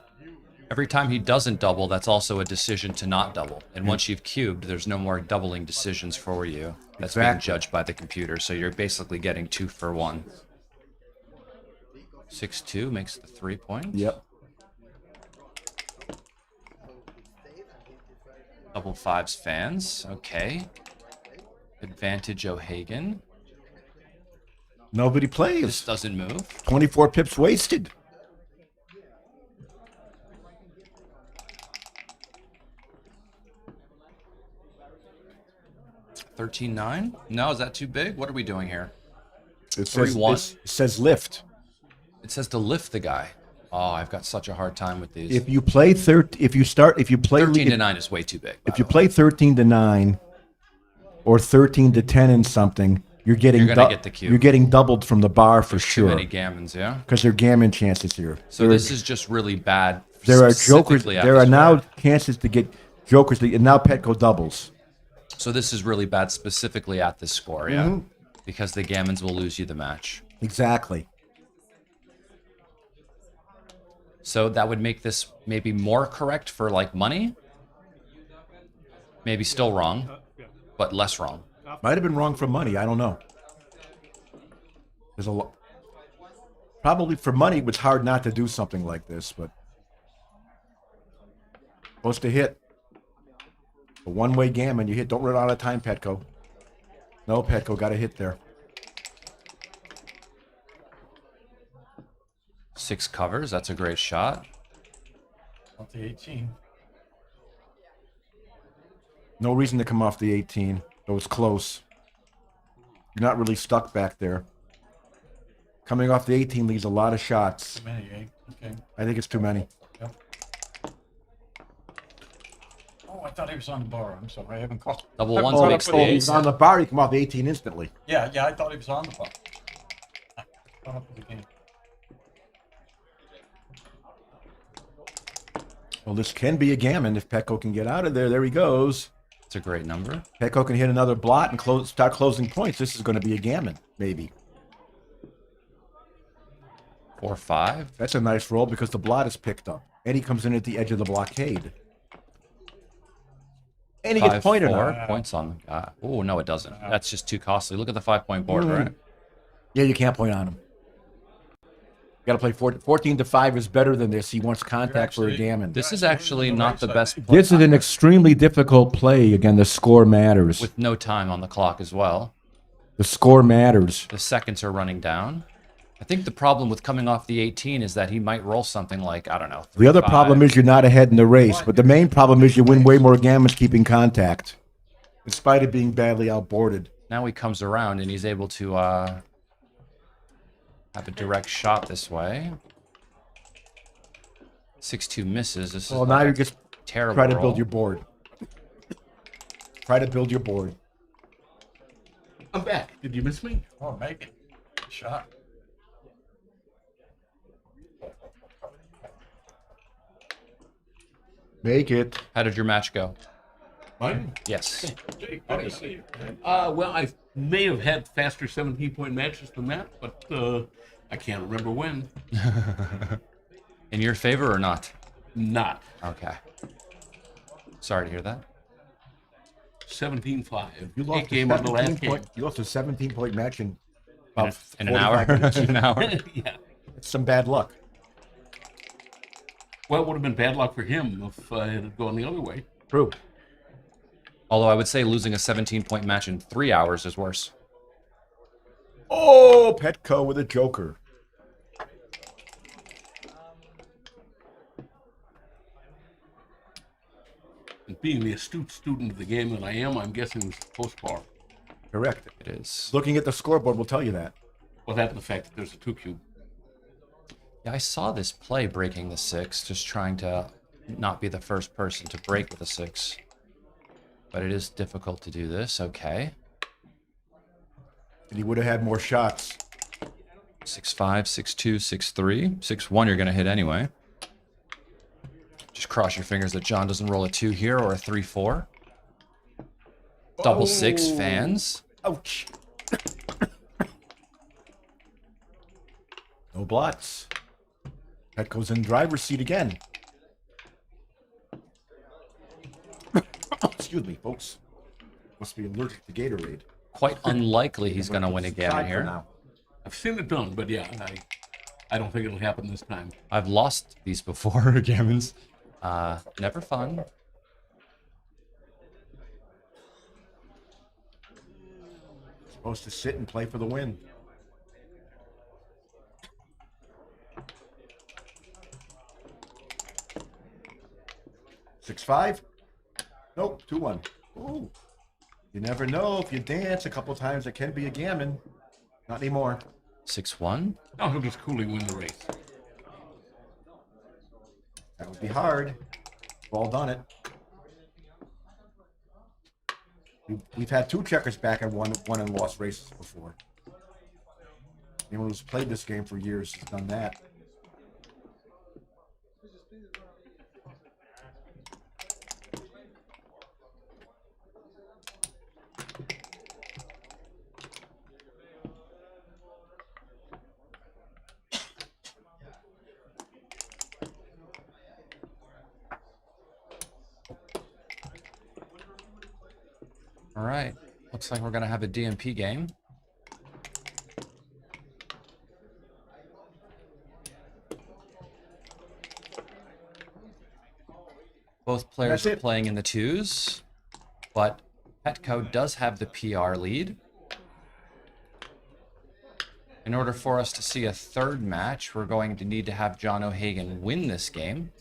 Every time he doesn't double, that's also a decision to not double. And once you've cubed, there's no more doubling decisions for you. That's being judged by the computer. So you're basically getting 2 for 1. 6-2 makes the 3 points. Yep. Double 5s fans. Okay. Advantage O'Hagan. Nobody plays. This doesn't move. 24 pips wasted. $13-9? No, is that too big? What are we doing here? It says, 3-1? it says lift. It says to lift the guy. Oh, I've got such a hard time with these. If you play 13 to 9 is way too big. If you play 13 to 9 or 13 to 10 in something, you're getting You're gonna get the cue. You're getting doubled from the bar for There's sure. Too many gammons, yeah. Because there are gammon chances here. So this is just really bad. There are jokers. specifically at There this are now point. chances to get jokers, and now Petco doubles. So this is really bad specifically at this score, yeah. Mhm. Because the gammons will lose you the match. Exactly. So that would make this maybe more correct for like money. Maybe still wrong, but less wrong. Might have been wrong for money. I don't know. There's a lot. Probably for money, it was hard not to do something like this, but supposed to hit. A one-way gammon, you hit. Don't run out of time, Petco. No, Petco got a hit there. 6 covers. That's a great shot. Off the 18. No reason to come off the 18. It was close. You're not really stuck back there. Coming off the 18 leaves a lot of shots. Too many, eh? Okay. I think it's too many. Yep. Oh, I thought he was on the bar. I'm sorry. I haven't caught. Double I haven't ones caught makes up the with If he's on the bar, you come off the 18 instantly. Yeah, I thought he was on the bar. Caught up with the game. Well, this can be a gammon if Petco can get out of there. There he goes. It's a great number. Petco can hit another blot and start closing points. This is going to be a gammon, maybe. 4-5. That's a nice roll because the blot is picked up. And he comes in at the edge of the blockade. And he gets pointed 5-4. on. Points on. Oh, no, it doesn't. That's just too costly. Look at the 5-point board, Mhm. right? Yeah, you can't point on him. You got to play 14 to 5 is better than this. He wants contact for a gammon. This is actually not the best play. This is an extremely difficult play. Again, the score matters. With no time on the clock as well. The score matters. The seconds are running down. I think the problem with coming off the 18 is that he might roll something like, I don't know. The other 3-5. problem is you're not ahead in the race, but the main problem is you win way more gammons keeping contact, in spite of being badly outboarded. Now he comes around and he's able to have a direct shot this way. 6-2 misses. This is Well, now like you a just terrible try to roll. build your board. Try to build your board. I'm back. Did you miss me? Oh, make it. Good shot. Make it. How did your match go? Mine? Yes. Well, I may have had faster 17-point matches than that, but I can't remember when. In your favor or not? Not. Okay. Sorry to hear that. 17-5. You lost Eight game on the last game. You lost a 17-point match in In about an hour? 45 minutes. In an hour? Yeah. It's some bad luck. Well, it would have been bad luck for him if it had gone the other way. True. Although I would say losing a 17-point match in 3 hours is worse. Oh, Petco with a joker. And being the astute student of the game that I am, I'm guessing it's post-bar. Correct. It is. Looking at the scoreboard will tell you that. Well, that and the fact that there's a 2-cube. Yeah, I saw this play breaking the 6, just trying to not be the first person to break with a 6. But it is difficult to do this. Okay. And he would have had more shots. 6-5, 6-2, 6-3. 6-1 you're going to hit anyway. Just cross your fingers that John doesn't roll a 2 here or a 3-4. Double 6 fans. Ouch. No blots. Petco's in driver's seat again. Excuse me, folks. Must be allergic to Gatorade. Quite unlikely he's going to win again Side for here. now. I've seen it done, but yeah, I don't think it'll happen this time. I've lost these before, gammons. Never fun. Supposed to sit and play for the win. Six five. Nope, 2-1. Ooh. You never know. If you dance a couple times, it can be a gammon. Not anymore. 6-1. No, he'll just coolly win the race. That would be hard. We've all done it. We've had 2 checkers back and won and lost races before. Anyone who's played this game for years has done that. All right. Looks like we're going to have a DMP game. Both players are playing in the 2s, but Petco does have the PR lead. In order for us to see a 3rd match, we're going to need to have John O'Hagan win this game.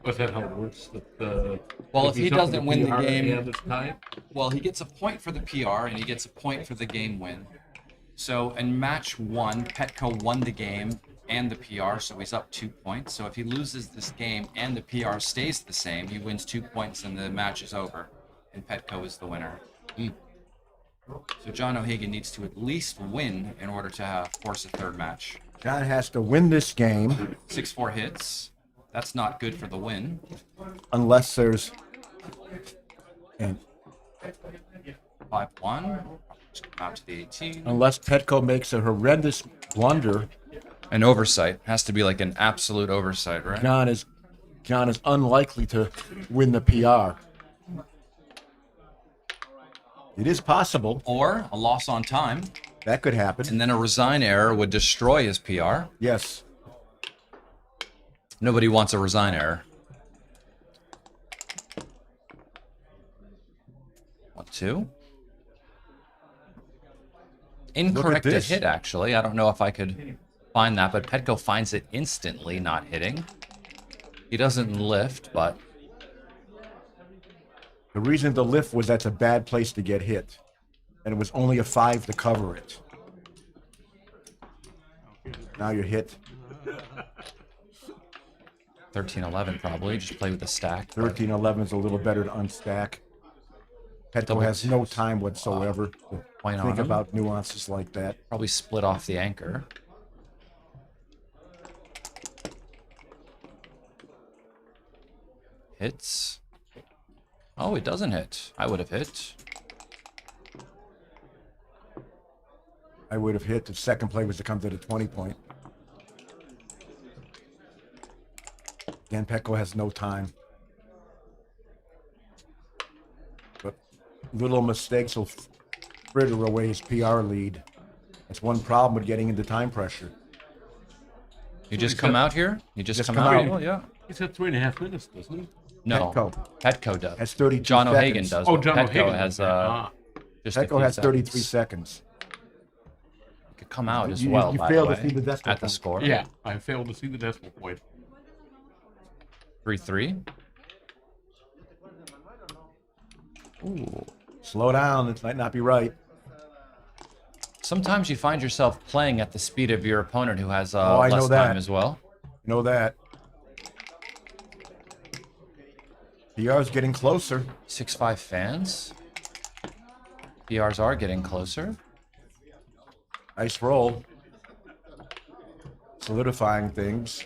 Was that how it works? That, Well, if he doesn't win the game, and it's tied? well, he gets a point for the PR and he gets a point for the game win. So in match 1, Petco won the game and the PR, so he's up 2 points. So if he loses this game and the PR stays the same, he wins 2 points and the match is over. And Petco is the winner. So John O'Hagan needs to at least win in order to force a 3rd match. John has to win this game. 6-4 hits. That's not good for the win. Unless there's... And 5-1. Just come out to the 18. unless Petco makes a horrendous blunder. An oversight. Has to be like an absolute oversight, right? John is unlikely to win the PR. It is possible. Or a loss on time. That could happen. And then a resign error would destroy his PR. Yes. Nobody wants a resign error. 1-2. Incorrect to hit, actually. I don't know if I could find that, but Petco finds it instantly not hitting. He doesn't lift, but... The reason to lift was that's a bad place to get hit. And it was only a 5 to cover it. Now you're hit. 13-11 probably. Just play with the stack. 13-11 is a little better to unstack. Petco has no time whatsoever to think about nuances like that. Probably split off the anchor. Hits. Oh, it doesn't hit. I would have hit. I would have hit if second play was to come to the 20 point. Again, Petco has no time. But little mistakes will fritter away his PR lead. That's one problem with getting into time pressure. You just come out here? You just come out? Oh, yeah. He's had 3.5 minutes, doesn't he? No. Petco does. Has 32 John seconds. O'Hagan does. Oh, John Petco O'Hagan. has just a Petco few has 33 seconds. seconds. You could come out as You- well, you by failed the to way, see the decimal at the point. score. Yeah, I failed to see the decimal point. 3-3. Ooh. Slow down. It might not be right. Sometimes you find yourself playing at the speed of your opponent who has I know less that. time as well. Know that. PR's getting closer. 6-5 fans. PRs are getting closer. Nice roll. Solidifying things.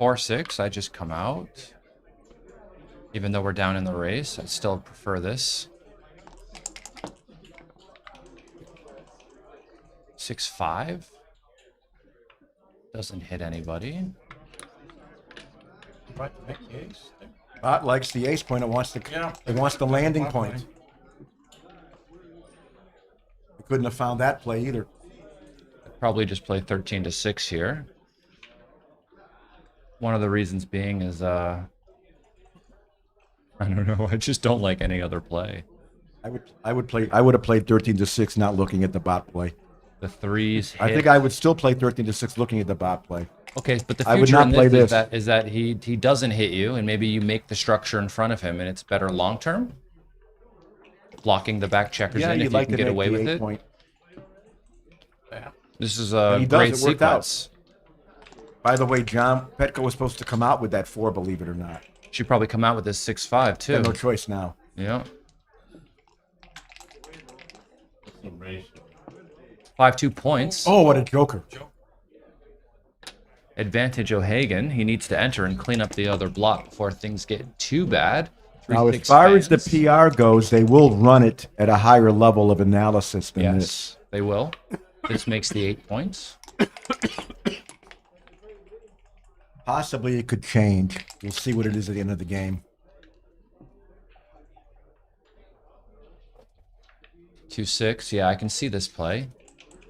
4-6, I just come out. Even though we're down in the race, I still prefer this. 6-5. Doesn't hit anybody. Bot likes the ace point. It wants the landing point. I couldn't have found that play either. Probably just play 13-6 here. One of the reasons being is I don't know. I just don't like any other play. I would have played 13-6, not looking at the bot play. The threes. I think I would still play 13-6, looking at the bot play. Okay, but the I would future not in play this this. is that he doesn't hit you, and maybe you make the structure in front of him, and it's better long term. Blocking the back checkers in if you'd you like can to get make away the with 8 it. point. This is And a he does, great it worked out. sequence. By the way, John, Petco was supposed to come out with that 4, believe it or not. Should probably come out with this 6-5 too. Got no choice now. Yeah. Some ratio. 5-2 points. Oh, what a joker. Advantage O'Hagan. He needs to enter and clean up the other block before things get too bad. Now, as 3-6 far as the fans. PR goes, they will run it at a higher level of analysis than this. Yes, they will. This makes the 8 points. Possibly it could change. We'll see what it is at the end of the game. 2-6. Yeah, I can see this play.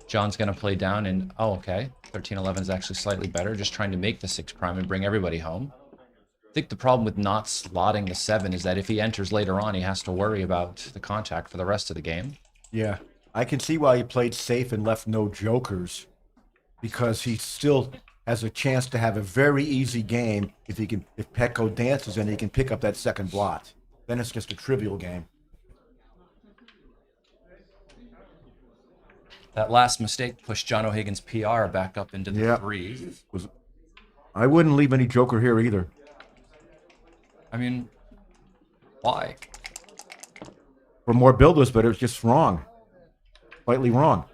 John's going to play down and... Oh, okay. 13-11 is actually slightly better. Just trying to make the 6 prime and bring everybody home. I think the problem with not slotting the 7 is that if he enters later on, he has to worry about the contact for the rest of the game. Yeah. I can see why he played safe and left no jokers. Because he still has a chance to have a very easy game if Petco dances and he can pick up that second blot. Then it's just a trivial game. That last mistake pushed John O'Hagan's PR back up into the Yeah. 3. I wouldn't leave any joker here either. I mean, why? For more builders, but it was just wrong. Slightly wrong.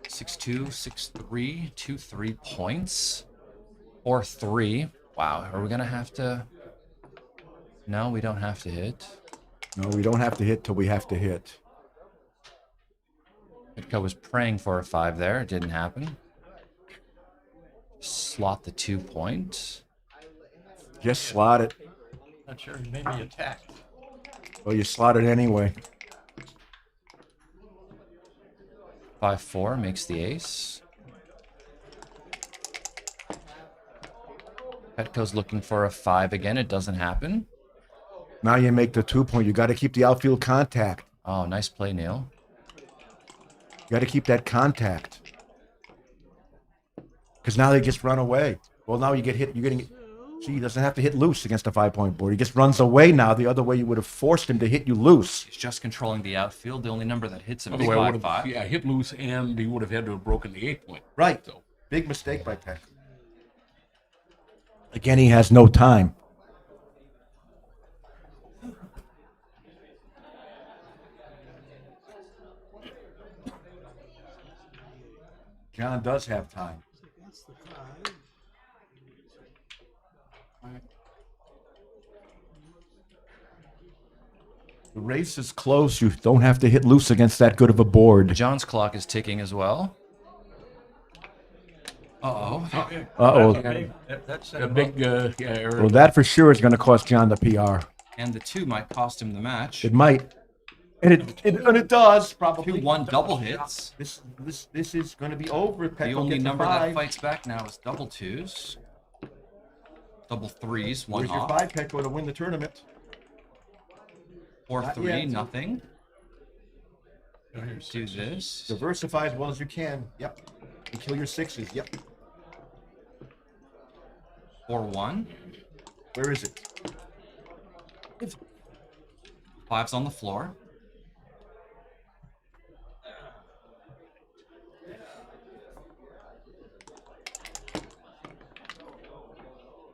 6-2, 6-3, 2-3 points. Or 3. Wow, are we going to have to... No, we don't have to hit. No, we don't have to hit till we have to hit. Pitco was praying for a 5 there. It didn't happen. Slot the 2 point. Just slot it. Not sure, he may be attacked. Well, you slot it anyway. 5-4 makes the ace. Petco's looking for a 5 again. It doesn't happen. Now you make the 2 point. You got to keep the outfield contact. Oh, nice play, Neil. You got to keep that contact. Because now they just run away. Well, now you get hit. You're getting. See, he doesn't have to hit loose against a 5-point board. He just runs away now. The other way you would have forced him to hit you loose. He's just controlling the outfield. The only number that hits him is Otherwise, I would've- 5-5. yeah, hit loose, and he would have had to have broken the 8 point. Right. So Big mistake by Peck. Again, he has no time. John does have time. That's the 5. The race is close. You don't have to hit loose against that good of a board. John's clock is ticking as well. Uh-oh. Uh-oh. That's a big, error. Well, that for sure is going to cost John the PR. And the 2 might cost him the match. It might. And it does, probably. 2-1 double hits. This is going to be over. If The Petco only gets a number that 5. fights back now is double 2s. Double 3s, 1 Where's your off. 5, Petco, to win the tournament? 4-3, yet. nothing. Do this. Diversify as well as you can. Yep. And kill your 6s. Yep. 4-1. Where is it? 5's on the floor.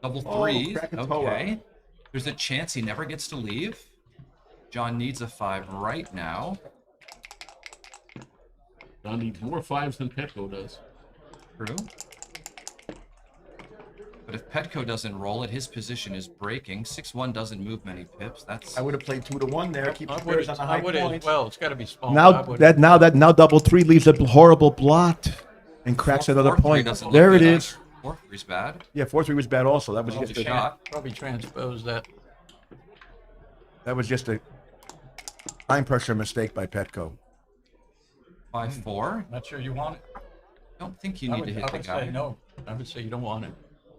Double 3s. Krakatoa. Okay. There's a chance he never gets to leave. John needs a 5 right now. John needs more 5s than Petco does. True. But if Petco doesn't roll it, his position is breaking. 6-1 doesn't move many pips. That's I would have played 2 to 1 there. Keep the I players on the high would as points. well. It's got to be small. I Now would- now double 3 leaves a horrible blot and cracks another 4-3 point. doesn't look There it good. is. 4-3's bad. Yeah, 4-3 was bad also. That was Well, just a shot. Probably transpose that. That was just a time pressure mistake by Petco. 5-4. Not sure you want it. I don't think you I need would, to hit I the would guy. say no. I would say you don't want it.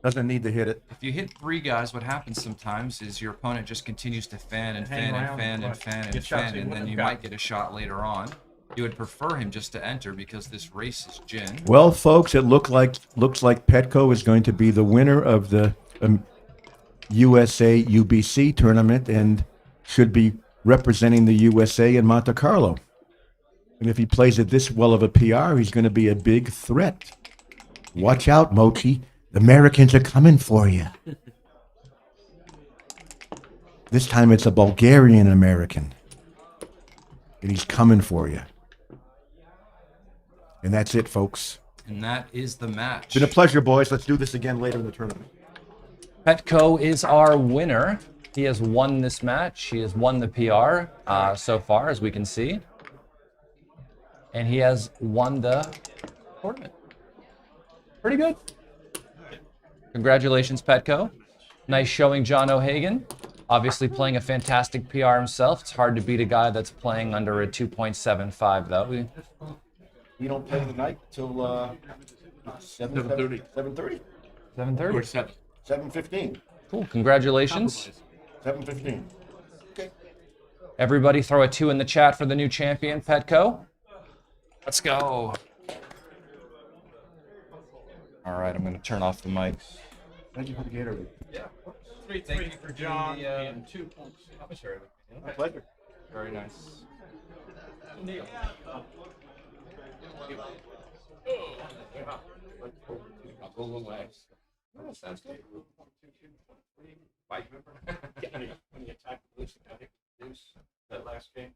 Doesn't need to hit it. If you hit 3 guys, what happens sometimes is your opponent just continues to fan and Hang fan and around, fan and right. fan and Get shots fan, he and then wouldn't you have might got. get a shot later on. You would prefer him just to enter because this race is gin. Well, folks, it looks like Petco is going to be the winner of the USA UBC tournament and should be representing the USA in Monte Carlo. And if he plays at this well of a PR, he's going to be a big threat. Watch out, Mochi. The Americans are coming for you. This time it's a Bulgarian American. And he's coming for you. And that's it, folks. And that is the match. It's been a pleasure, boys. Let's do this again later in the tournament. Petco is our winner. He has won this match. He has won the PR so far, as we can see. And he has won the tournament. Pretty good. Congratulations, Petco. Nice showing, John O'Hagan. Obviously playing a fantastic PR himself. It's hard to beat a guy that's playing under a 2.75, though. We don't play tonight till 7:30. 7:30? 7:30? Or 7. 7:15. Cool. Congratulations. 7:15. Okay. Everybody throw a 2 in the chat for the new champion, Petco. Let's go. All right, I'm going to turn off the mic. Thank you for the Gatorade. Yeah. Thank you for John and 2 points. My pleasure. Very nice. When he attacked the Lucy, I think that last game,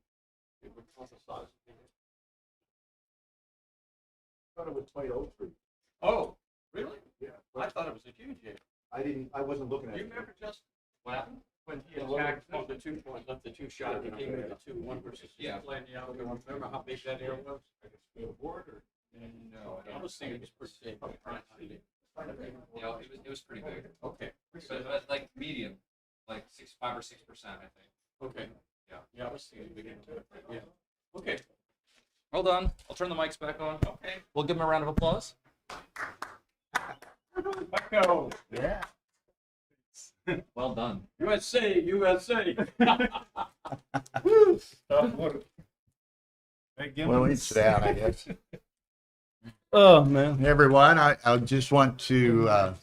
it would emphasize. I thought it was 2003. Oh, really? Yeah. I thought it was a huge hit. I wasn't looking at You it. remember just what happened? When he attacked from the 2 point, left the 2 shot, he came with the 2-1 versus playing the other one. Remember how big that air was? Like a board or? No, I was thinking it was pretty big. Yeah, it was pretty big. Okay. But like medium, like 5 or 6%, I think. Okay. Yeah. Yeah, I was thinking big into it. Yeah. Okay. Hold on. I'll turn the mics back on. Okay. We'll give him a round of applause. Go. Yeah. Well done. USA, USA. Well, we sit down, I guess. Oh, man. Hey, everyone, I just want to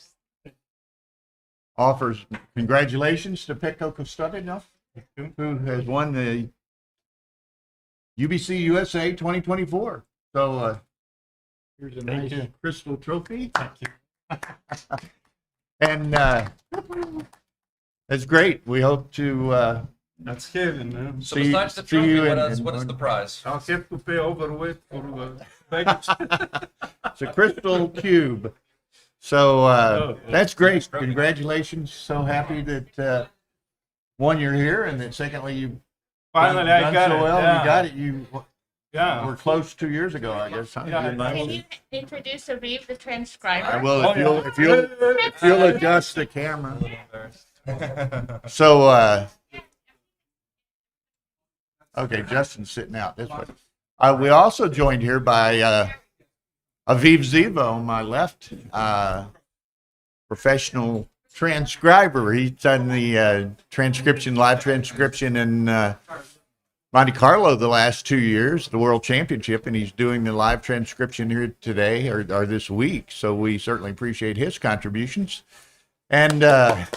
offer congratulations to Petco Kostadinov, who has won the UBC USA 2024. So here's a nice crystal trophy. Thank you. And it's great. We hope to That's heavy, man. So besides the trophy, what is the prize? I'll have to pay overweight for the baggage. It's a crystal cube. So that's great. Congratulations. So happy that one, you're here, and then secondly, you Finally, I got so it. well. Yeah. You got it. You Yeah. were close 2 years ago, I guess. Huh? Yeah. Can you introduce Aviv, the transcriber? I will if you'll adjust the camera. So okay, Justin's sitting out this way. We also joined here by Aviv Ziva on my left, professional transcriber. He's done the live transcription in Monte Carlo the last 2 years, the World Championship, and he's doing the live transcription here today or this week. So we certainly appreciate his contributions. And yeah,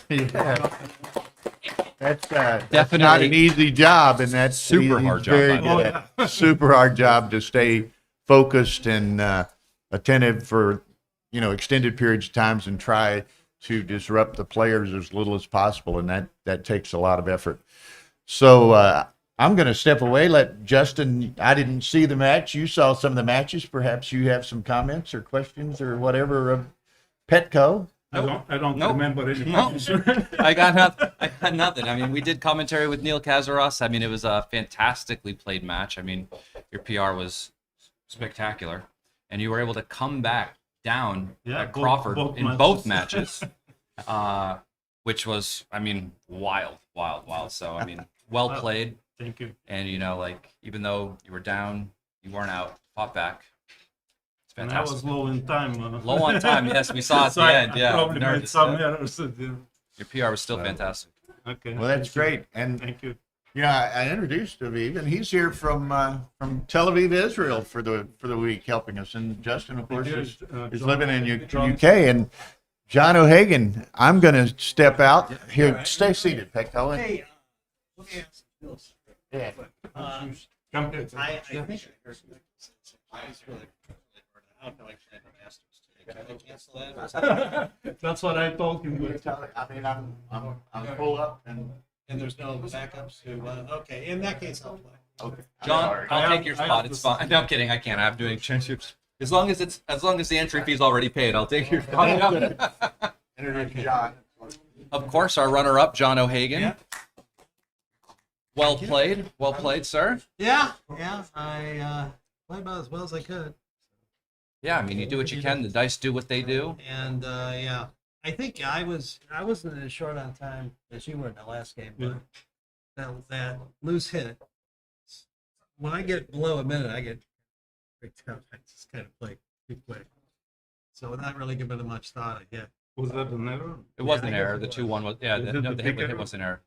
that's not an easy job, and that's Super hard job, very by the way. good. Super hard job to stay focused and attentive for extended periods of times and try to disrupt the players as little as possible, and that takes a lot of effort. So I'm going to step away. Let Justin. I didn't see the match. You saw some of the matches. Perhaps you have some comments or questions or whatever of Petco. I don't remember any. No. I got nothing. I mean, we did commentary with Neil Kazaros. I mean, it was a fantastically played match. I mean, your PR was spectacular, and you were able to come back down at Crawford in both matches, which was, I mean, wild. So, I mean, well played. Thank you. And, even though you were down, you weren't out, fought back. It's And I fantastic. was low in time. Low on time, yes, we saw at So the I end. Yeah, probably made nervous, some yeah. errors. Your PR was still fantastic. Okay. Well, that's great. And thank you. I introduced Aviv, and he's here from Tel Aviv, Israel, for the week, helping us. And Justin, of course, is living in UK. And John O'Hagan, I'm going to step out here. Stay seated, Petco. Hey, let me ask Bill. Yeah. Champion. I think I was really I don't know. I played the Masters today. Can I cancel that? That's what I told him. I mean, I'm full up and. And there's no backups who. Okay, in that case, I'll play. Okay. John, I'll take your I spot. have It's to- fine. No, I'm kidding. I can't. I'm doing championships. As long as the entry fee's already paid, I'll take your spot. Introduce John. Of course, our runner-up, John O'Hagan. Well played, sir. Yeah. I played about as well as I could. Yeah, I mean, you do what you can. The dice do what they do. And yeah, I think I wasn't as short on time as you were in the last game, but that loose hit. When I get below a minute, I get freaked out. I just kind of play too quick. So without really giving it much thought, I hit. Was that an error? It was an I error. guess The it was. 2-1 was, yeah, Is it no, the the big hit error? was an error.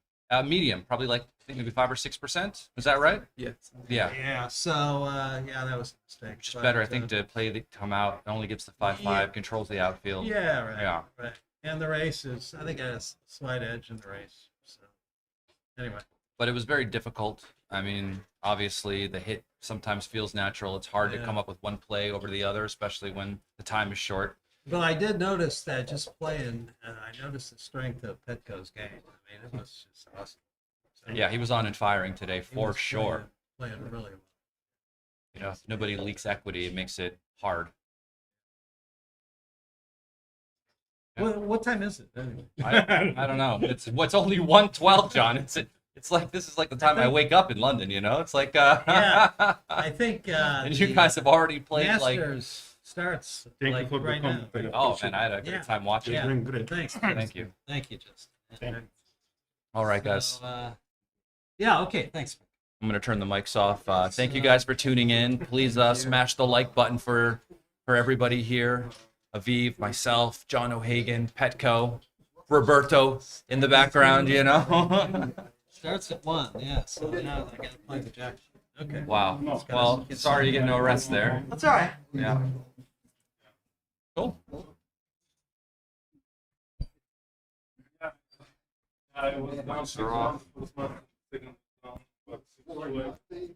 Medium, probably like, I think maybe 5 or 6%. Is that right? Yes. Yeah. Yeah. So yeah, that was a mistake. Which is But, better, I think, to play the come out. It only gets the 5-5, Yeah. controls the outfield. Yeah. Right. Yeah. Right. And the race is, I think, I had a slight edge in the race. So anyway. But it was very difficult. I mean, obviously, the hit sometimes feels natural. It's hard to Yeah. come up with one play over the other, especially when the time is short. But I did notice that just playing, and I noticed the strength of Petco's game. I mean, it was just awesome. So Yeah, he was on and firing today he for was sure. Playing really well. You know, if nobody leaks equity, it makes it hard. What time is it? Anyway? I don't know. It's only 1:12, John. It's like this is like the time I wake up in London. You know, it's like Yeah, I think. and you the, guys have already played like. Masters starts Thank like you for right the now. comment. Oh man, I had a great Yeah. time watching. Yeah. Doing great. Thanks. Thank you. Thank you, Justin. All right, guys. So, yeah. Okay. Thanks. I'm gonna turn the mics off. Thank you guys for tuning in. Please smash the like button for everybody here. Aviv, myself, John O'Hagan, Petco, Roberto in the background. You know. Starts at 1. Yeah. So now I gotta play the jack. Okay. Wow. Well, sorry you get no rest there. That's all right. Yeah. Cool. I was down 6-1. Was my second round, but 6-2.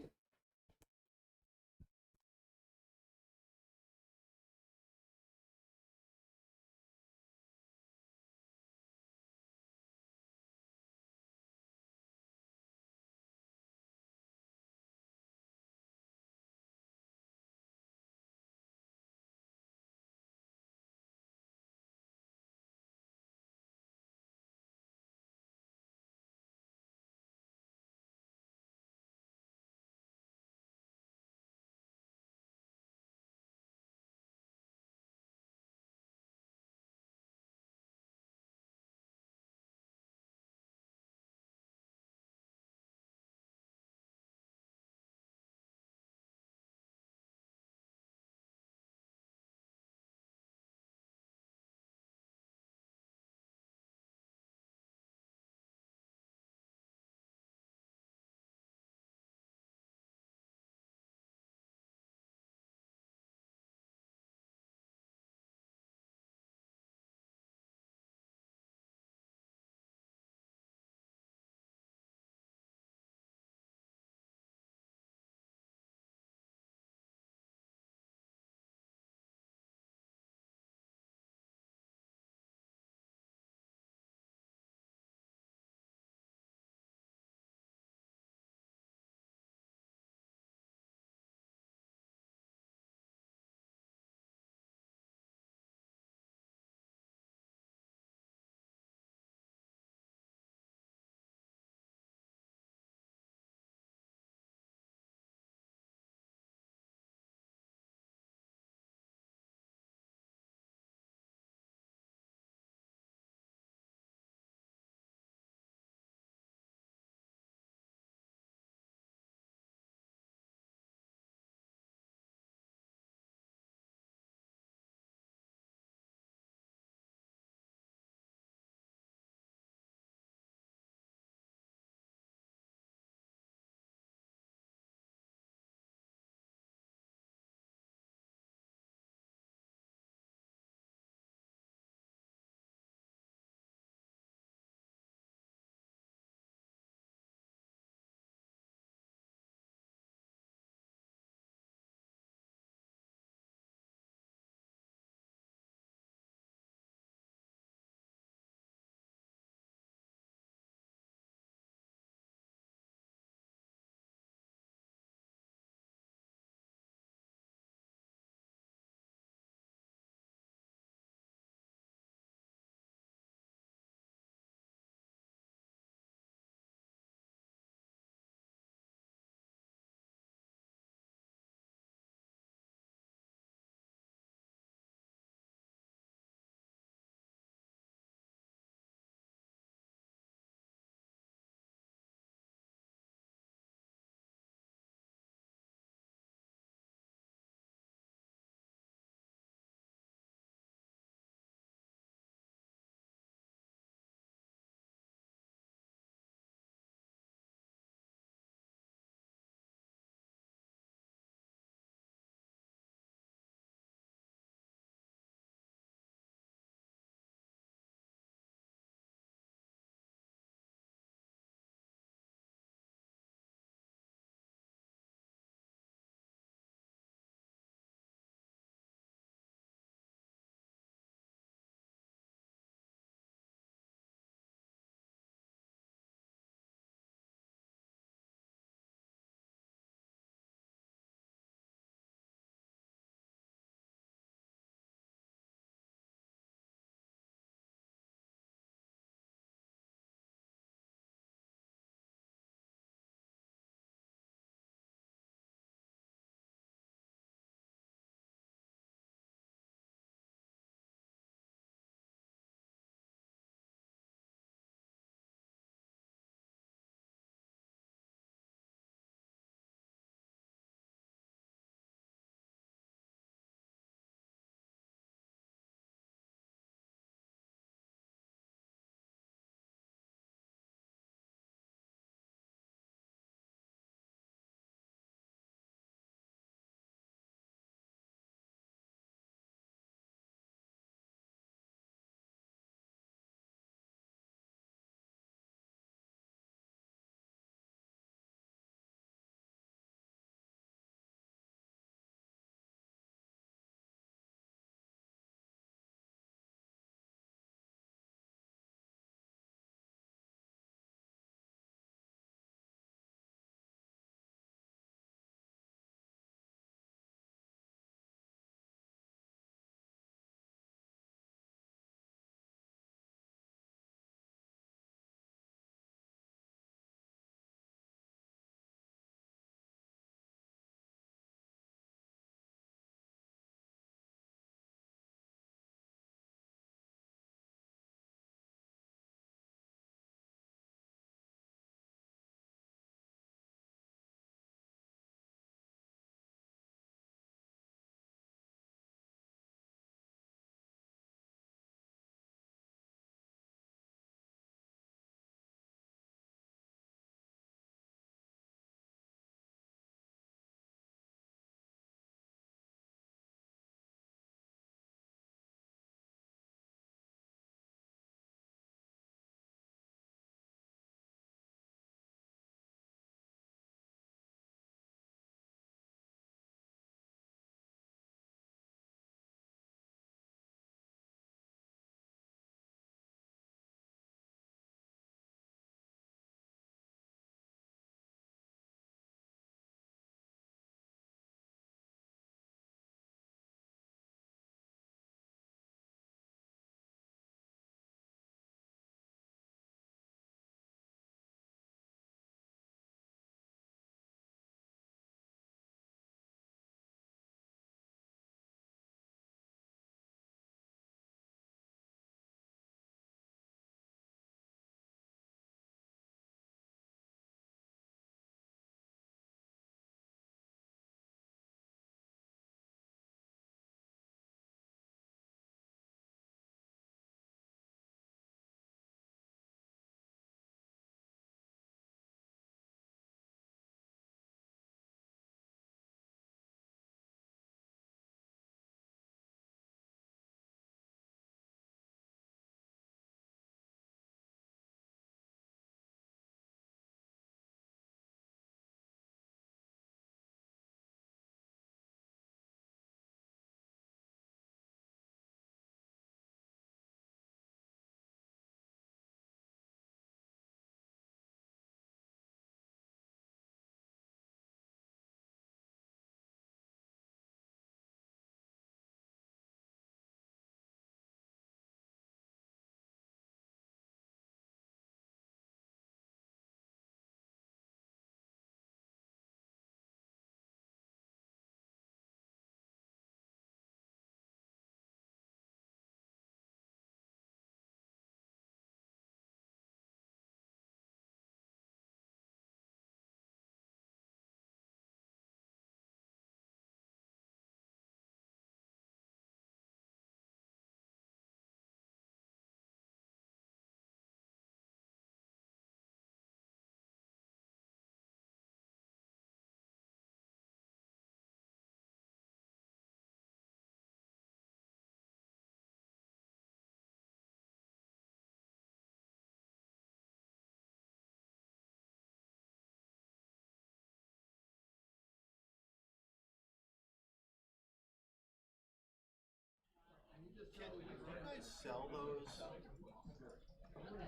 Can you guys sell those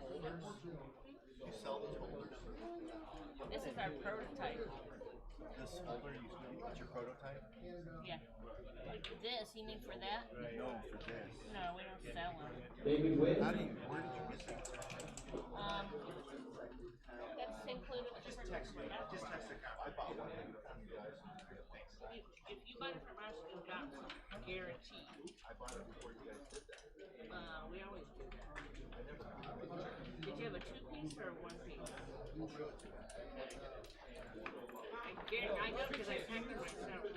holders? You sell those holders? This is our prototype. This holder, it's your prototype? Yeah. This, you mean for that? No, for this. No, we don't sell them. How do you, where did you get them? That's included with the Just text the I bought one. If you buy it from us, you've got some guarantee. I bought it before you guys did that. We always do that. Did you have a 2-piece or a 1-piece? I know because I packed it myself.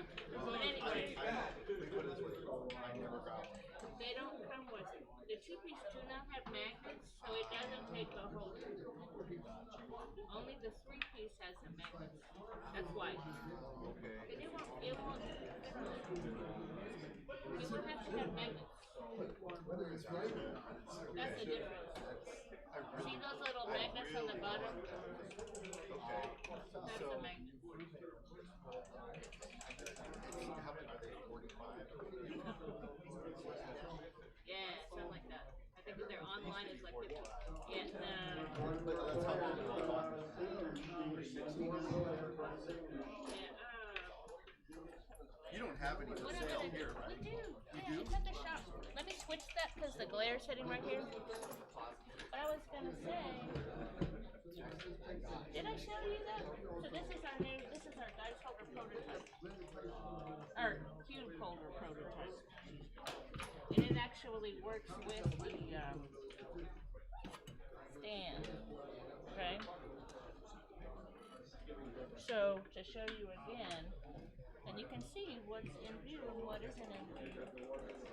But anyway, I never got one. they don't come with it. The 2-piece do not have magnets, so it doesn't take a holder. Only the 3-piece has the magnets. That's why. Okay. But it won't have to have magnets. That's the difference. See those little magnets on the bottom? That's the magnet. How many are they? 45? Yeah, something like that. I think that their online is like 50. Yeah, That's how long ago I bought You don't have any for sale here, right? We do. Yeah, it's at the shop. Let me switch that because the glare's hitting right here. What I was gonna say. Did I show you that? So this is our dice holder prototype. Or cube holder prototype. And it actually works with the stand. Okay? So to show you again, and you can see what's in view and what isn't in view.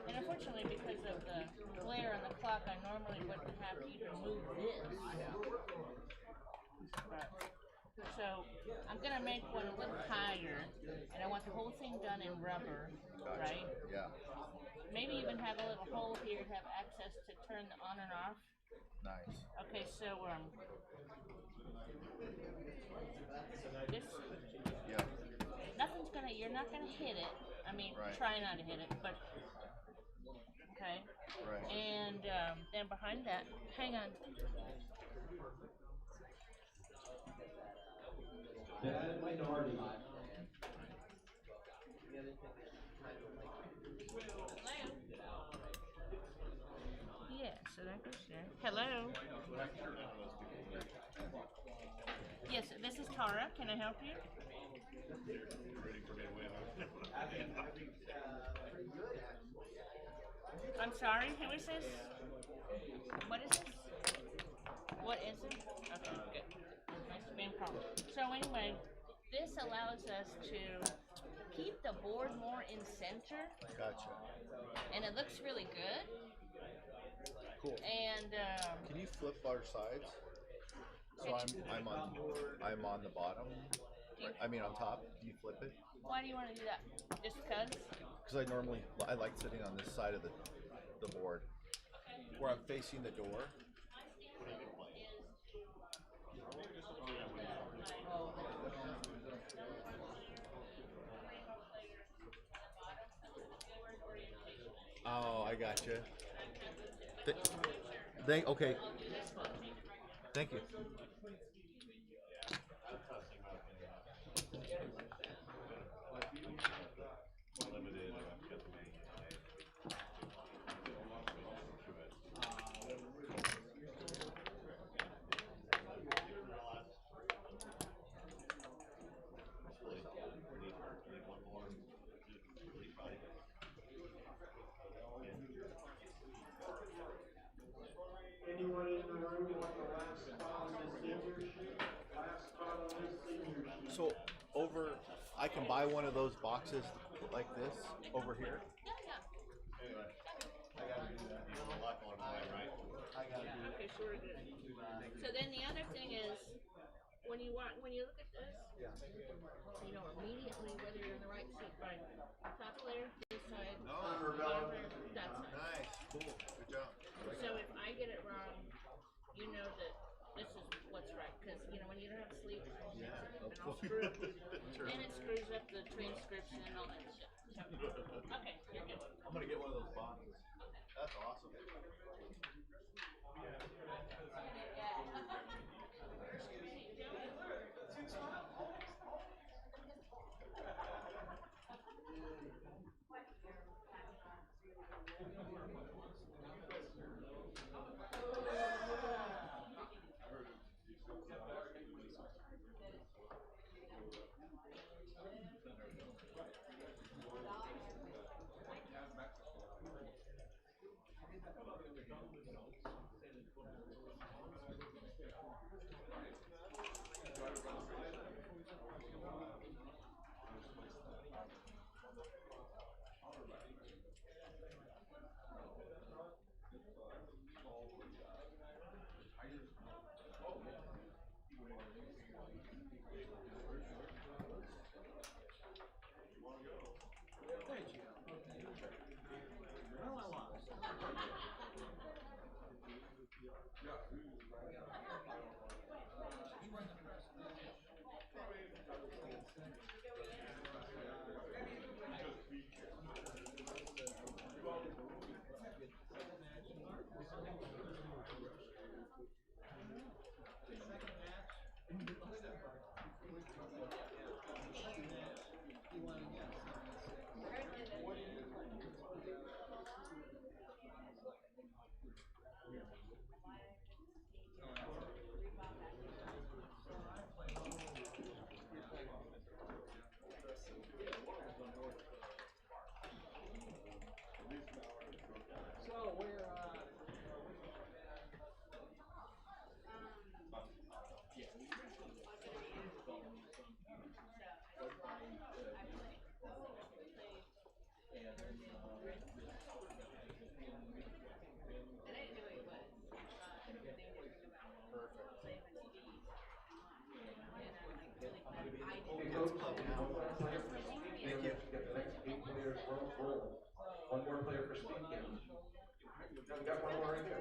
And unfortunately, because of the glare on the clock, I normally wouldn't have you to move this. But, so I'm gonna make one a little higher, and I want the whole thing done in rubber, right? Yeah. Maybe even have a little hole here to have access to turn the on and off. Nice. Okay, so this. Yeah. You're not gonna hit it. I mean, right. Try not to hit it, but okay. Right. And then behind that, hang on. Minority. Yeah, so that goes there. Hello. Yes, this is Tara. Can I help you? I'm sorry, who is this? What is this? What is it? Okay, good. Nice to be in call. So anyway, this allows us to keep the board more in center. Gotcha. And it looks really good. Cool. And can you flip our sides? So I'm on the bottom. I mean on top. Can you flip it? Why do you want to do that? Just because? Because I like sitting on this side of the board, where I'm facing the door. Oh, I gotcha. Okay. Thank you. Anyone in the room want the last spot on the senior sheet? Last spot on this senior sheet. So I can buy one of those boxes like this over here. Anyway, I gotta do that. There's a lot going on, right? I gotta do that. Okay, sure. So then the other thing is, when you look at this, you know immediately whether you're in the right seat, right? Top layer, this side, that side. Nice, cool, good job. So if I get it wrong, you know that this is what's right, because you know when you don't have sleep, and all screwed, and it screws up the transcription and all that shit. So, okay, you're good. I'm gonna get one of those boxes. That's Okay, coach, now one player for speed game. Get the next 8 players roll. One more player for speed game. We got one more right here.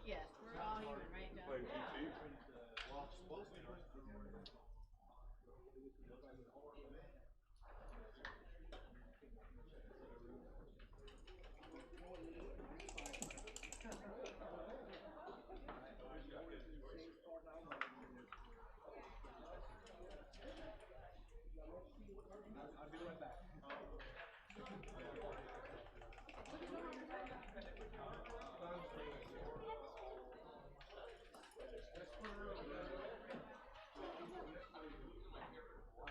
Yes, we're all human, right, John? I'll be right back.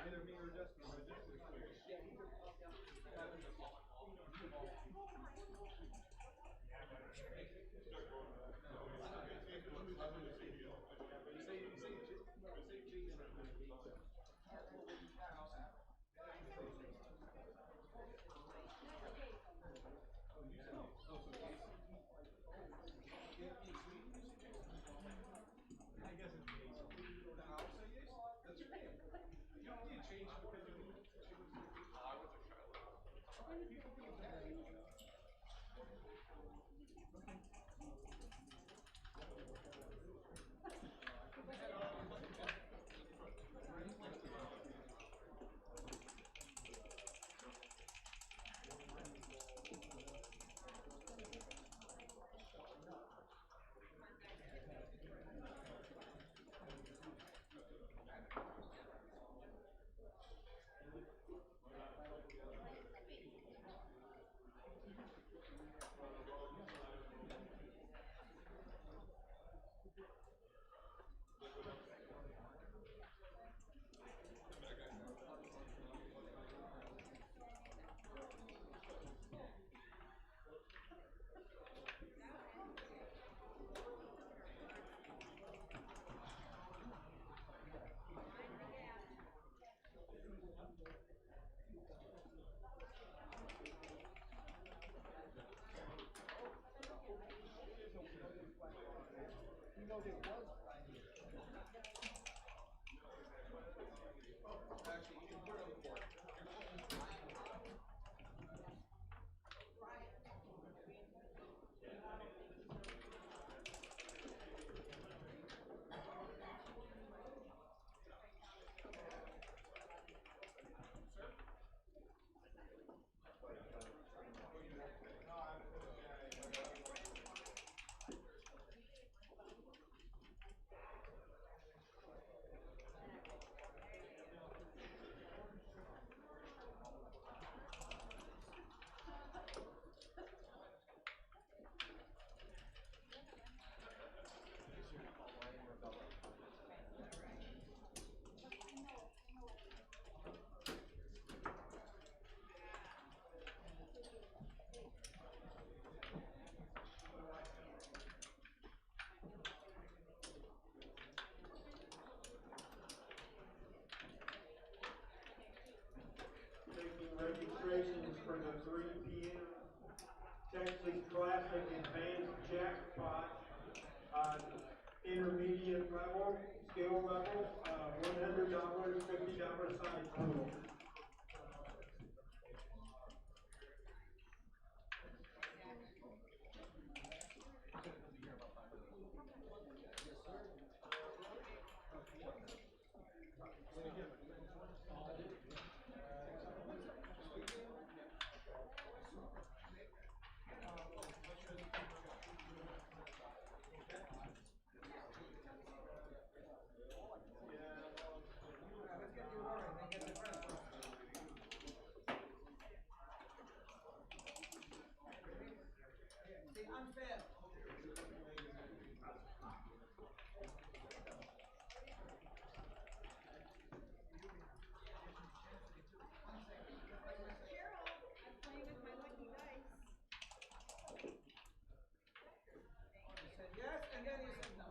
Either me or Jesper. Taking registrations for the 3 p.m. Texas Classic Advanced Jackpot, intermediate level, skill level, $100, $50 side pool. Yes, and then you said no.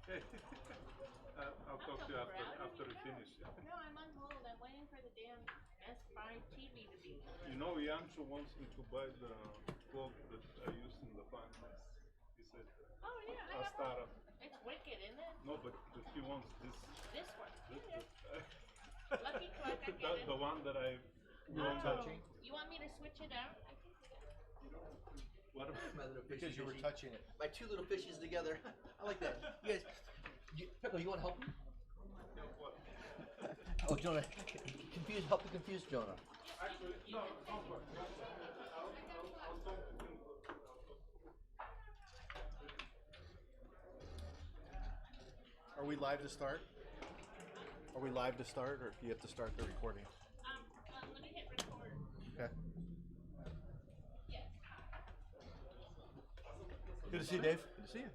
Okay. I'll talk to you after we finish. No, I'm on hold. I'm waiting for the damn S5 TV to be. You know, Yancho wants me to buy the clock that I used in the finals. He said, Oh yeah, I have Astara. one. It's wicked, isn't it? No, but he wants this. This one. This, Lucky clock, I get it. the one that I Oh, you want me to switch it out? I can do that. What about My little Because fishy you were fishy. touching it. My two little fishies together. I like that. You guys, Pickle, you want to help me? Oh, Jonah, help me confuse Jonah. Actually, no, don't worry. I'll talk to him. Are we live to start? Are we live to start, or do you have to start the recording? Let me hit record. Okay. Yes. Good to see you, Dave. Good to see you.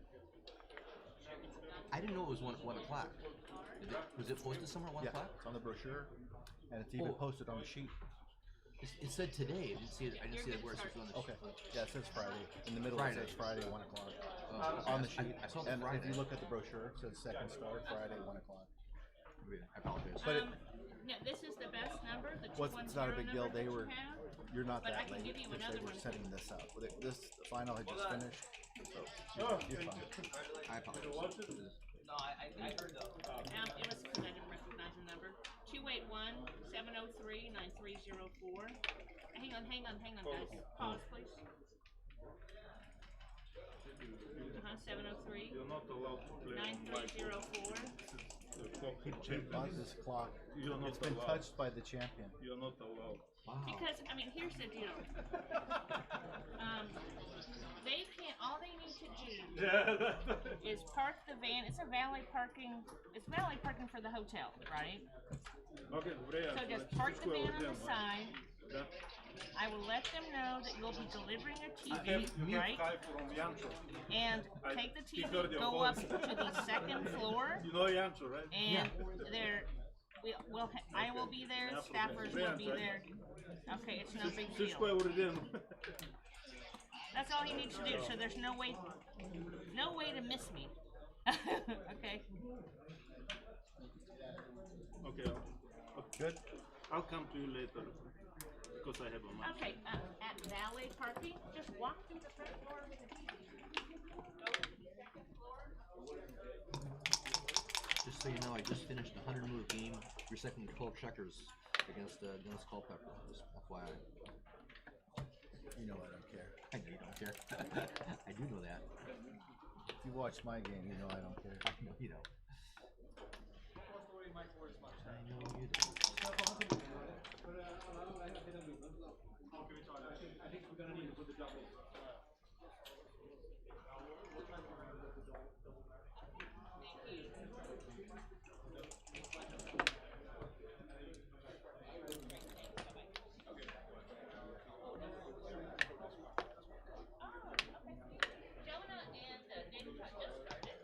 I didn't know it was 1 o'clock. Was it posted somewhere at 1 o'clock? It's on the brochure, and it's even posted on the sheet. It said today. I didn't see it. I didn't see it where it says on the Okay. sheet. Yeah, it says Friday. In the middle Friday. it says Friday, 1 o'clock. Oh, On the sheet. I saw the And if Friday. you look at the brochure, it says second start, Friday, 1 o'clock. I apologize. But No, this is the best number. The it's not a 210 big deal. number They that were, you have. you're not But I that can late give you because another they were one. setting this up. This final had just finished, so you're fine. I apologize. No, I heard though. It was because I didn't recognize the number. 281-703-9304. Hang on, guys. Pause, please. 703. You're not allowed to play 9304. He bought this clock. You're not It's been allowed. touched by the champion. You're not allowed. Because, I mean, here's the deal. They can't, all they need to do is park the van. It's valet parking for the hotel, right? Okay, So just park the van on the side. I will let them know that you'll be delivering a TV, right? From Yancho. And I take the he TV, heard your go up voice. to the second floor, You know Yancho, right? and there, I will be there, staffers will be there. Okay, it's no big Всичко deal. е уредено. That's all he needs to do, so there's no way to miss me. Okay. Okay. Good. I'll come to you later because I have a match. Okay, at valet parking, just walk through the front door with the TV. Go to the second floor. Just so you know, I just finished a 100-move game, recycling 12 checkers against Dennis Culpepper. Just FYI. You know I don't care. I know you don't care. I do know that. If you watch my game, you know I don't care. I know you don't. I know you don't. I think we're gonna need to put the double. Jonah and David just started.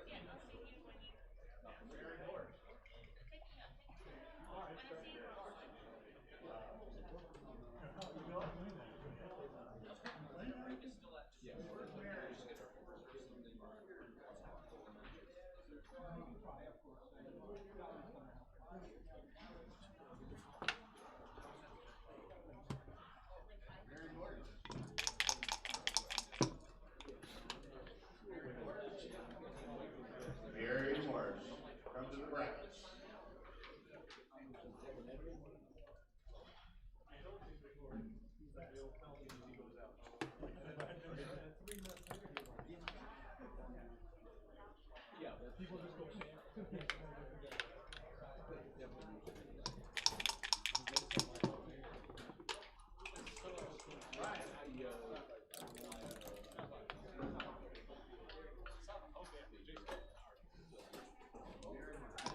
Yeah, I'll see you when you. Take me out. When I see you. Very Morris. Come to the practice. Yeah, people just go.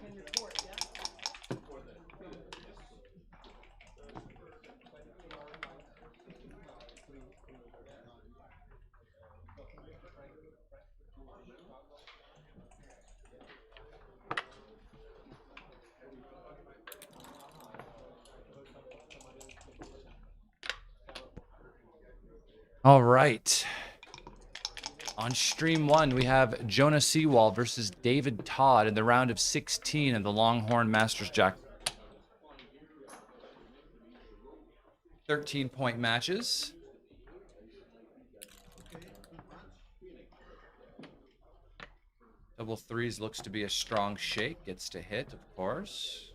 Can report, yeah? All right. On stream 1, we have Jonah Seawall versus David Todd in the round of 16 of the Longhorn Masters Jack. 13-point matches. Double threes looks to be a strong shake. Gets to hit, of course.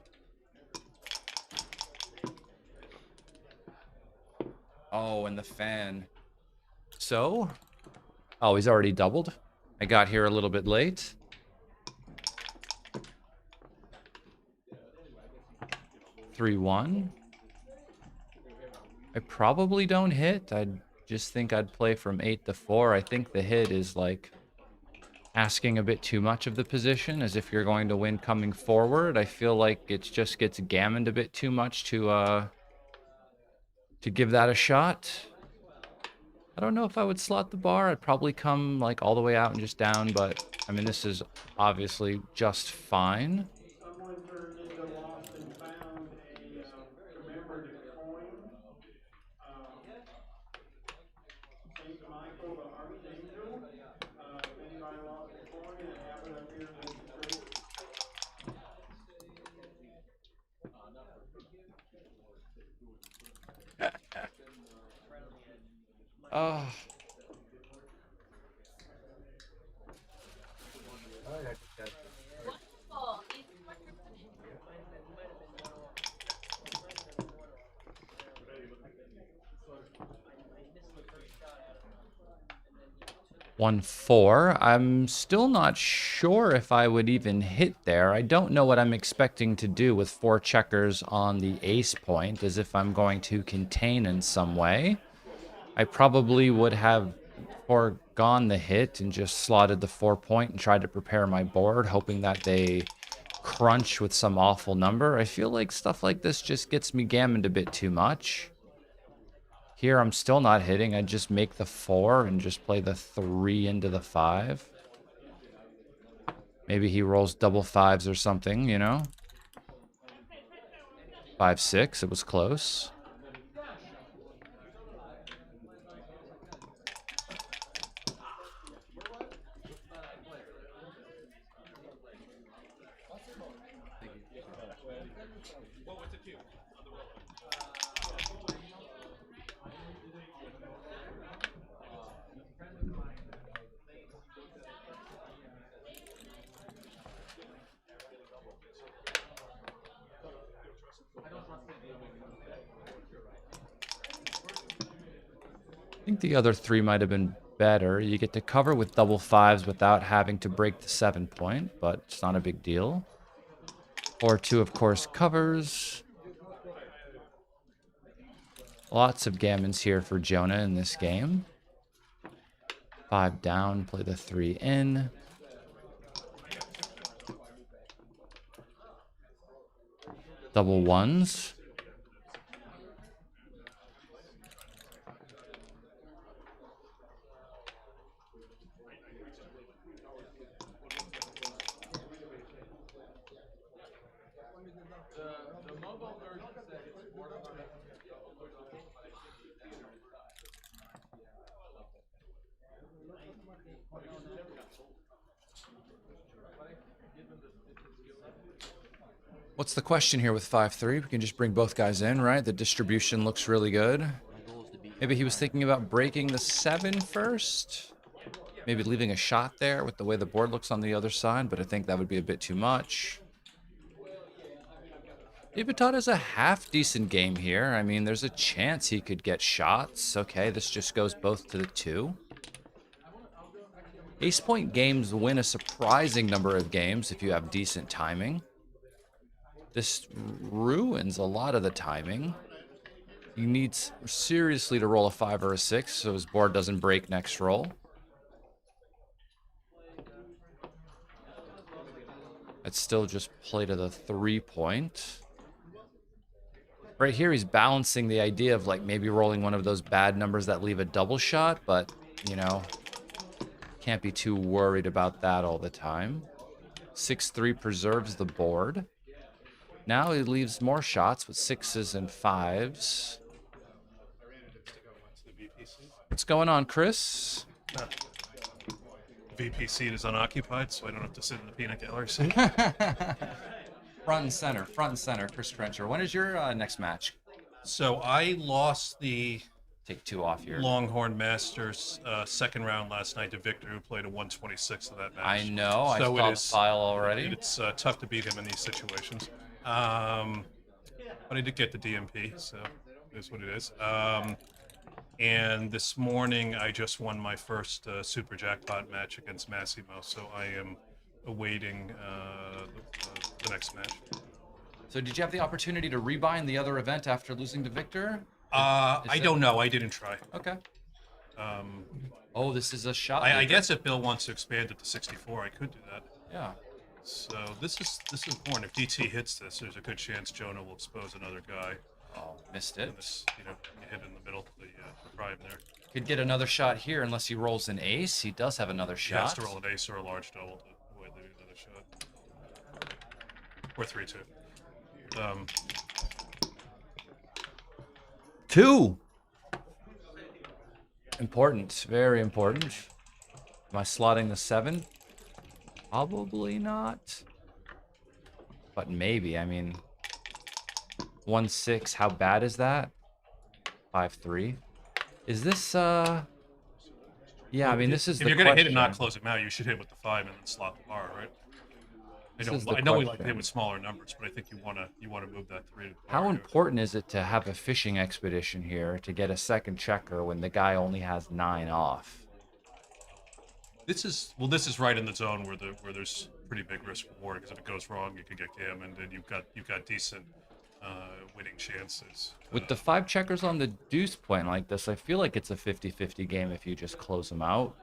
Oh, and the fan. So, oh, he's already doubled. I got here a little bit late. Three, 1. I probably don't hit. I just think I'd play from 8 to 4. I think the hit is like asking a bit too much of the position, as if you're going to win coming forward. I feel like it just gets gammoned a bit too much to give that a shot. I don't know if I would slot the bar. I'd probably come like all the way out and just down, but I mean, this is obviously just fine. Someone turned into lost and found a commemorative coin. St. Michael the Archangel. If anybody lost a coin, I have it up here in the street. Oh. Wonderful. 1-4. I'm still not sure if I would even hit there. I don't know what I'm expecting to do with 4 checkers on the ace point, as if I'm going to contain in some way. I probably would have foregone the hit and just slotted the 4 point and tried to prepare my board, hoping that they crunch with some awful number. I feel like stuff like this just gets me gammoned a bit too much. Here, I'm still not hitting. I just make the 4 and just play the 3 into the 5. Maybe he rolls double 5s or something, you know? 5-6, it was close. I think the other 3 might have been better. You get to cover with double 5s without having to break the 7 point, but it's not a big deal. 4-2, of course, covers. Lots of gammons here for Jonah in this game. 5 down, play the 3 in. Double 1s. What's the question here with 5-3? We can just bring both guys in, right? The distribution looks really good. Maybe he was thinking about breaking the 7 first. Maybe leaving a shot there with the way the board looks on the other side, but I think that would be a bit too much. David Todd has a half-decent game here. I mean, there's a chance he could get shots. Okay, this just goes both to the 2. Ace point games win a surprising number of games if you have decent timing. This ruins a lot of the timing. He needs seriously to roll a 5 or a 6 so his board doesn't break next roll. I'd still just play to the 3 point. Right here, he's balancing the idea of like maybe rolling one of those bad numbers that leave a double shot, but, you know, can't be too worried about that all the time. 6-3 preserves the board. Now he leaves more shots with 6s and 5s. What's going on, Chris? VP seat is unoccupied, so I don't have to sit in the peanut gallery. Front and center, Chris Trencher. When is your next match? So I lost the Take 2 off here. Longhorn Masters second round last night to Victor, who played a 126 of that match. I know. I So saw it the is, file already. It's tough to beat him in these situations. But I did get the DMP, so it is what it is. And this morning, I just won my first Super Jackpot match against Massimo, so I am awaiting the next match. So did you have the opportunity to rebuy in the other event after losing to Victor? I don't know. I didn't try. Okay. Oh, this is a shot. I guess if Bill wants to expand it to 64, I could do that. Yeah. So this is important. If DT hits this, there's a good chance Jonah will expose another guy. Oh, missed it. This, you hit in the middle of the prime there. Could get another shot here unless he rolls an ace. He does have another He has shot. to roll an ace or a large double to avoid another shot. Or 3-2. 2. Important, very important. Am I slotting the 7? Probably not. But maybe, I mean, 1-6, how bad is that? 5-3. Is this, yeah, I mean, this is if the you're going to hit and not question. close him out, you should hit with the 5 and then slot the bar, right? This is the I know we like to question. hit with smaller numbers, but I think you want to move that 3 to the bar. How important is it to have a fishing expedition here to get a second checker when the guy only has 9 off? This is right in the zone where there's pretty big risk reward, because if it goes wrong, you could get gammoned, and you've got decent winning chances. With the 5 checkers on the deuce point like this, I feel like it's a 50-50 game if you just close them out.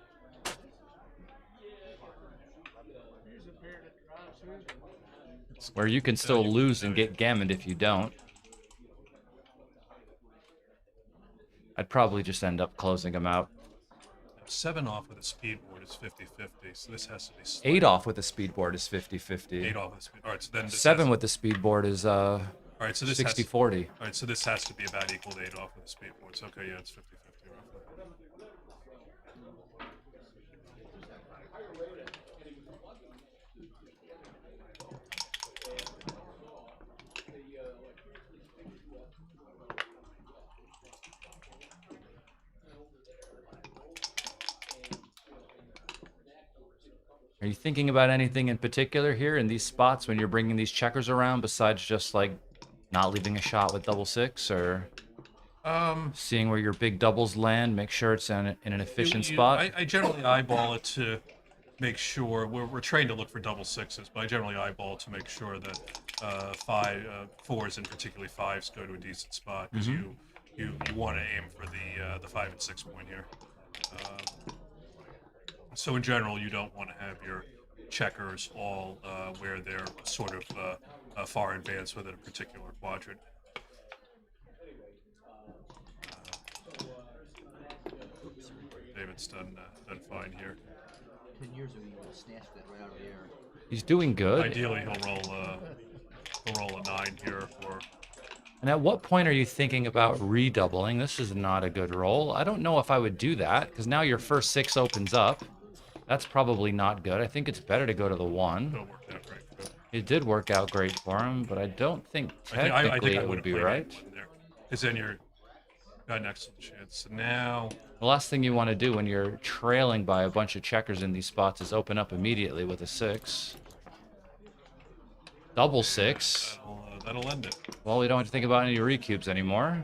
Where you can still lose and get gammoned if you don't. I'd probably just end up closing them out. 7 off with a speed board is 50-50, so this has to be 8 off with a speed board is 50-50. 8 off with a speed. All right, so then this 7 has- with the speed board is All right, so this 60-40. All right, so this has to be about equal to 8 off with the speed board. So okay, yeah, it's 50-50 roughly. Are you thinking about anything in particular here in these spots when you're bringing these checkers around, besides just like not leaving a shot with 6-6, or seeing where your big doubles land, make sure it's in an efficient spot? I generally eyeball it to make sure we're trained to look for 6-6s, but I generally eyeball to make sure that 4s and particularly 5s go to a decent spot, because you want to aim for the 5 and 6 point here. So in general, you don't want to have your checkers all where they're sort of far advanced within a particular quadrant. David's done fine here. 10 years ago, you would have snatched that right out of the air. He's doing good. Ideally, he'll roll a 9 here, or And at what point are you thinking about redoubling? This is not a good roll. I don't know if I would do that, because now your first 6 opens up. That's probably not good. I think it's better to go to the 1. It did work out great for him, but I don't think technically it would be right. Because then you're got an excellent chance. So now, The last thing you want to do when you're trailing by a bunch of checkers in these spots is open up immediately with a 6. 6. that'll end it. Well, we don't have to think about any recubes anymore.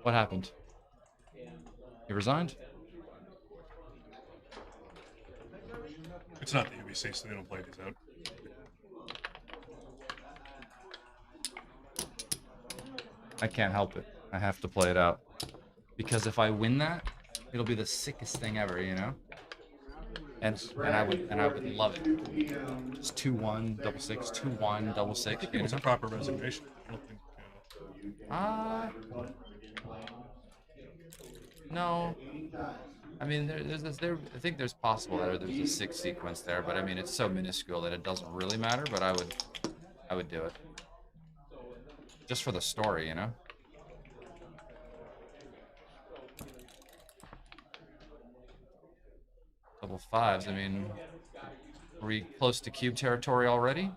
What happened? You resigned? It's not the UBC, so they don't play these out. I can't help it. I have to play it out. Because if I win that, it'll be the sickest thing ever, you know? And I would love it. Just 2-1, 6-6, 2-1, 6-6. It was a proper resignation. I don't think. No. I mean, I think there's possible that there's a 6 sequence there, but I mean, it's so minuscule that it doesn't really matter. But I would do it. just for the story, you know? Double fives, I mean, are we close to cube territory already?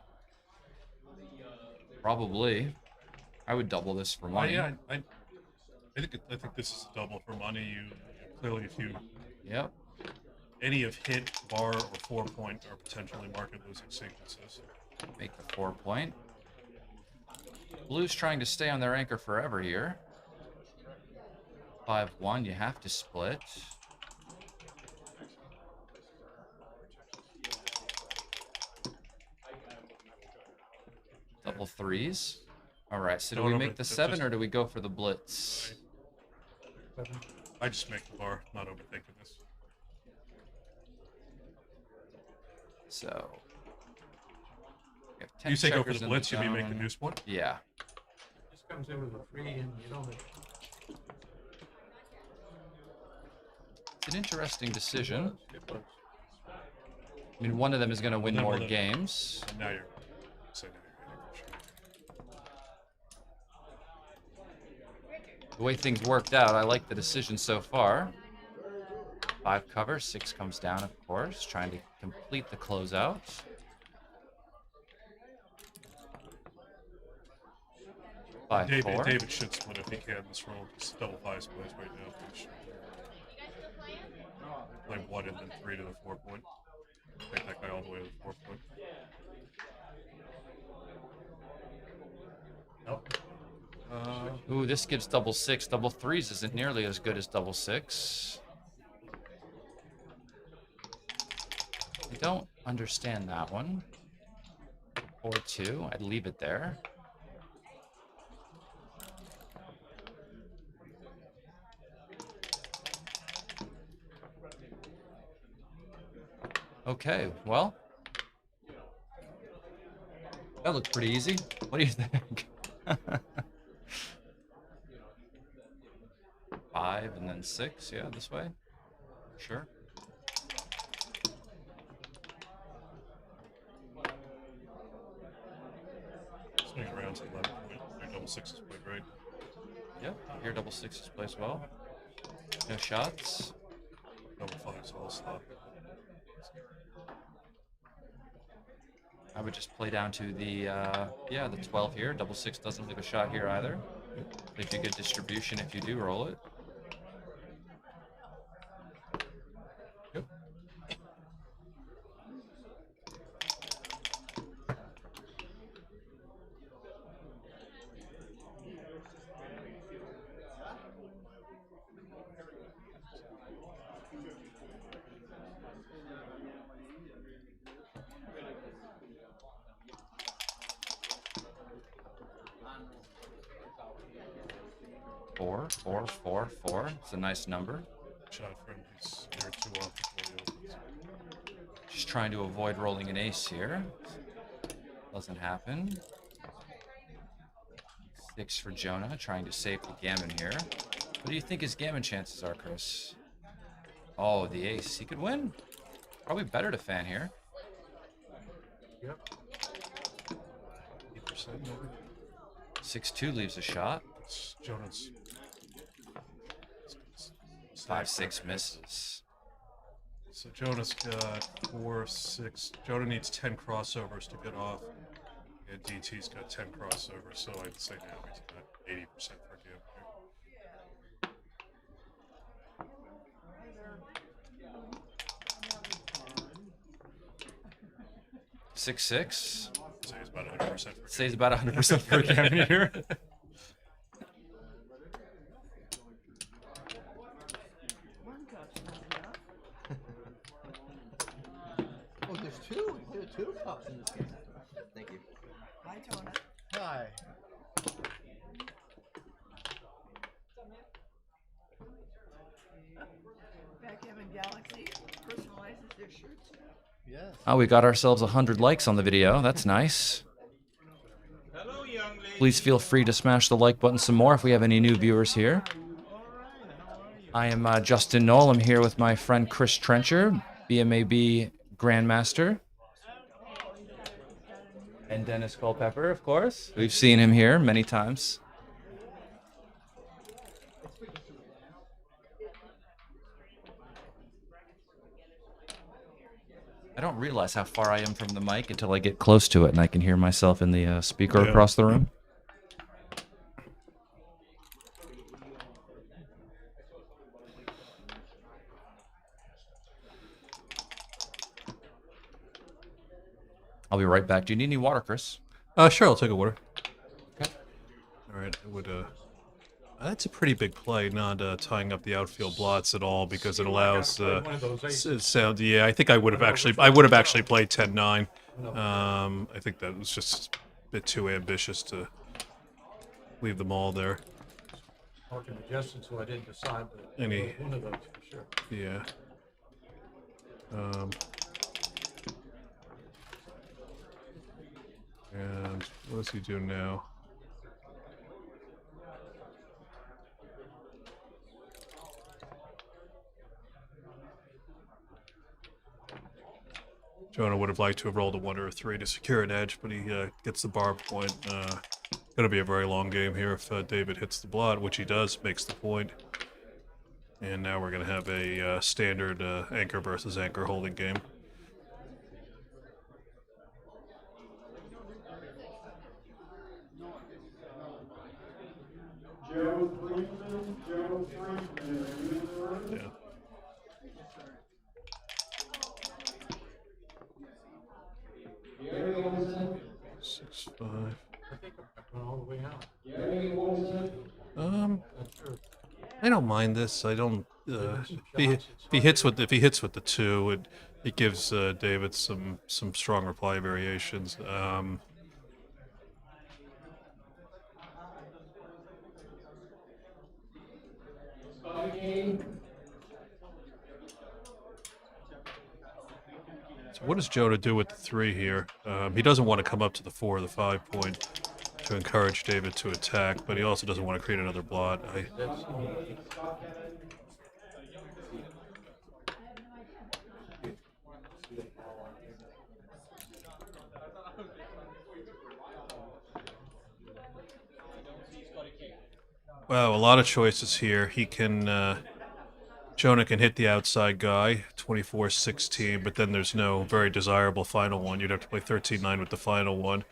Probably. I would double this for money. Yeah, I think this is a double for money. You clearly, if you any of hit, bar, or 4-point are potentially market losing sequences. Make the 4-point. Blue's trying to stay on their anchor forever here. 5-1, you have to split. Double threes. All right, so do we make the 7 or do we go for the blitz? I just make the bar, not overthinking this. So You say go for the blitz, you mean make the deuce point? Yeah. This comes in with a 3 and you don't. It's an interesting decision. I mean, one of them is going to win more games. Now you're saying The way things worked out, I like the decision so far. 5 cover, 6 comes down, of course, trying to complete the closeout. David should split if he can this roll. Just double 5s plays right now. Play 1 and then 3 to the 4-point. Take that guy all the way to the 4-point. Nope. Ooh, this gives double 6. Double 3s isn't nearly as good as double 6. I don't understand that one. 4-2, I'd leave it there. Okay, well, that looked pretty easy. What do you think? 5 and then 6, yeah, this way. Sure. Swing around to 11 point. Your double 6s play great. Yep, your double 6s plays well. No shots. Double 5s all stop. I would just play down to the, the 12 here. Double 6 doesn't leave a shot here either. Gives you good distribution if you do roll it. Yep. Four, 4, 4, 4. It's a nice number. Shot for him. He's near 2 off before he opens. Just trying to avoid rolling an ace here. Doesn't happen. 6 for Jonah, trying to save the gammon here. What do you think his gammon chances are, Chris? Oh, the ace. He could win. Probably better to fan here. Yep. 8% maybe. 6-2 leaves a shot. It's Jonah's. 5-6 misses. So Jonah's got 4, 6. Jonah needs 10 crossovers to get off. And DT's got 10 crossovers, so I'd say now he's got 80% for game here. 6-6. So he's about 100% for Say he's about 100% for gammon here. Oh, there are 2 cups in this game. Thank you. Hi, Jonah. Hi. Backgammon Galaxy personalizes their shirts. Yes. Oh, we got ourselves 100 likes on the video. That's nice. Hello, young lady. Please feel free to smash the like button some more if we have any new viewers here. I am Justin Knoll. I'm here with my friend Chris Trencher, BMAB Grandmaster. And Dennis Culpepper, of course. We've seen him here many times. I don't realize how far I am from the mic until I get close to it and I can hear myself in the speaker across the room. I'll be right back. Do you need any water, Chris? Sure, I'll take a water. Okay. All right, I would. That's a pretty big play, not tying up the outfield blots at all, because it allows sound. Yeah, I think I would have actually played 10-9. I think that was just a bit too ambitious to leave them all there. Talking to Justin, so I didn't decide, but Any? one of those for sure. Yeah. And what does he do now? Jonah would have liked to have rolled a 1 or a 3 to secure an edge, but he gets the bar point. Going to be a very long game here if David hits the blot, which he does, makes the point. And now we're going to have a standard anchor versus anchor holding game. Yeah. Six, 5. I think I'm all the way out. I don't mind this. I don't. If he hits with the 2, it gives David some strong reply variations. So what does Jonah do with the 3 here? He doesn't want to come up to the 4 or the 5 point to encourage David to attack, but he also doesn't want to create another blot. Wow, a lot of choices here. He can, Jonah can hit the outside guy, 24-16, but then there's no very desirable final one. You'd have to play 13-9 with the final one.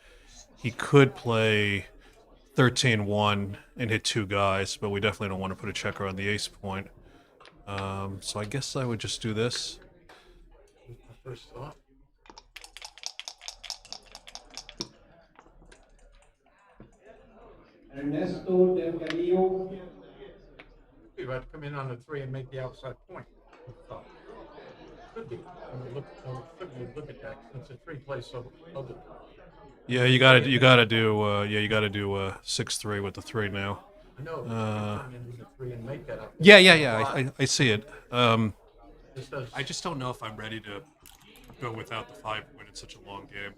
He could play 13-1 and hit 2 guys, but we definitely don't want to put a checker on the ace point. So I guess I would just do this. First thought. Ernesto Del Carrillo. You have to come in on the 3 and make the outside point. Could be. Look at that since the 3 plays so other. Yeah, you gotta do 6-3 with the 3 now. I know. Come in with the 3 and make that up. Yeah. I see it. I just don't know if I'm ready to go without the 5 when it's such a long game.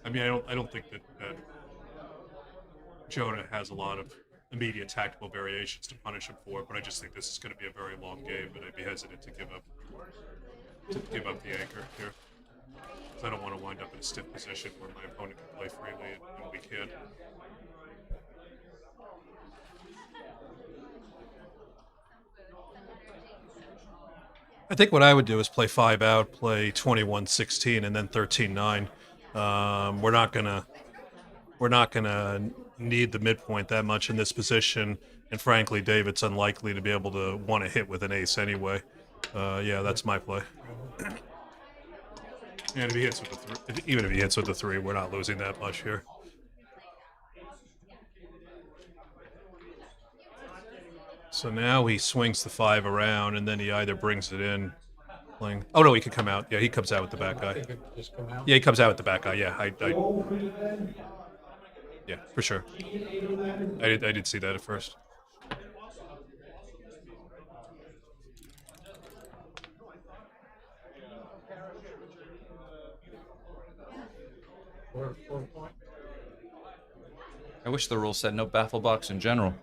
I mean, I don't think that Jonah has a lot of immediate tactical variations to punish him for, but I just think this is going to be a very long game, and I'd be hesitant to give up the anchor here. Because I don't want to wind up in a stiff position where my opponent can play freely and we can't. I think what I would do is play 5 out, play 21-16, and then 13-9. We're not gonna need the midpoint that much in this position, and frankly, David's unlikely to be able to want to hit with an ace anyway. Yeah, that's my play. And if he hits with the 3, even if he hits with the 3, we're not losing that much here. So now he swings the 5 around, and then he either brings it in, playing. Oh no, he could come out. Yeah, he comes out with the back guy. Yeah, he comes out with the back guy. Yeah, yeah, for sure. I did see that at first. I wish the rule said no baffle box in general.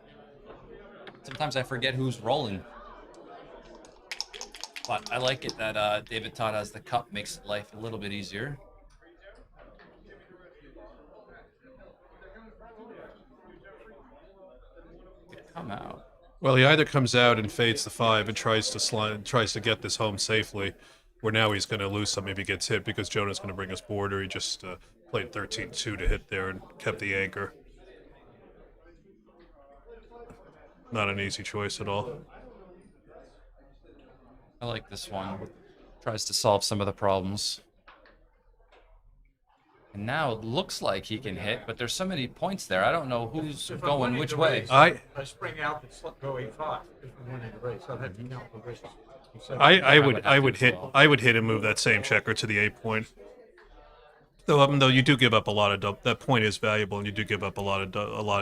Sometimes I forget who's rolling. But I like it that David Todd has the cup, makes life a little bit easier. Come out. Well, he either comes out and fades the 5 and tries to get this home safely, or now he's going to lose some if he gets hit because Jonah's going to bring us board, or he just played 13-2 to hit there and kept the anchor. Not an easy choice at all. I like this one. Tries to solve some of the problems. And now it looks like he can hit, but there's so many points there. I don't know who's going which way. I spring out and go 8-5 if we win the race. I'll have to count the races. I would hit and move that same checker to the 8 point. Though you do give up a lot of that point is valuable, and you do give up a lot of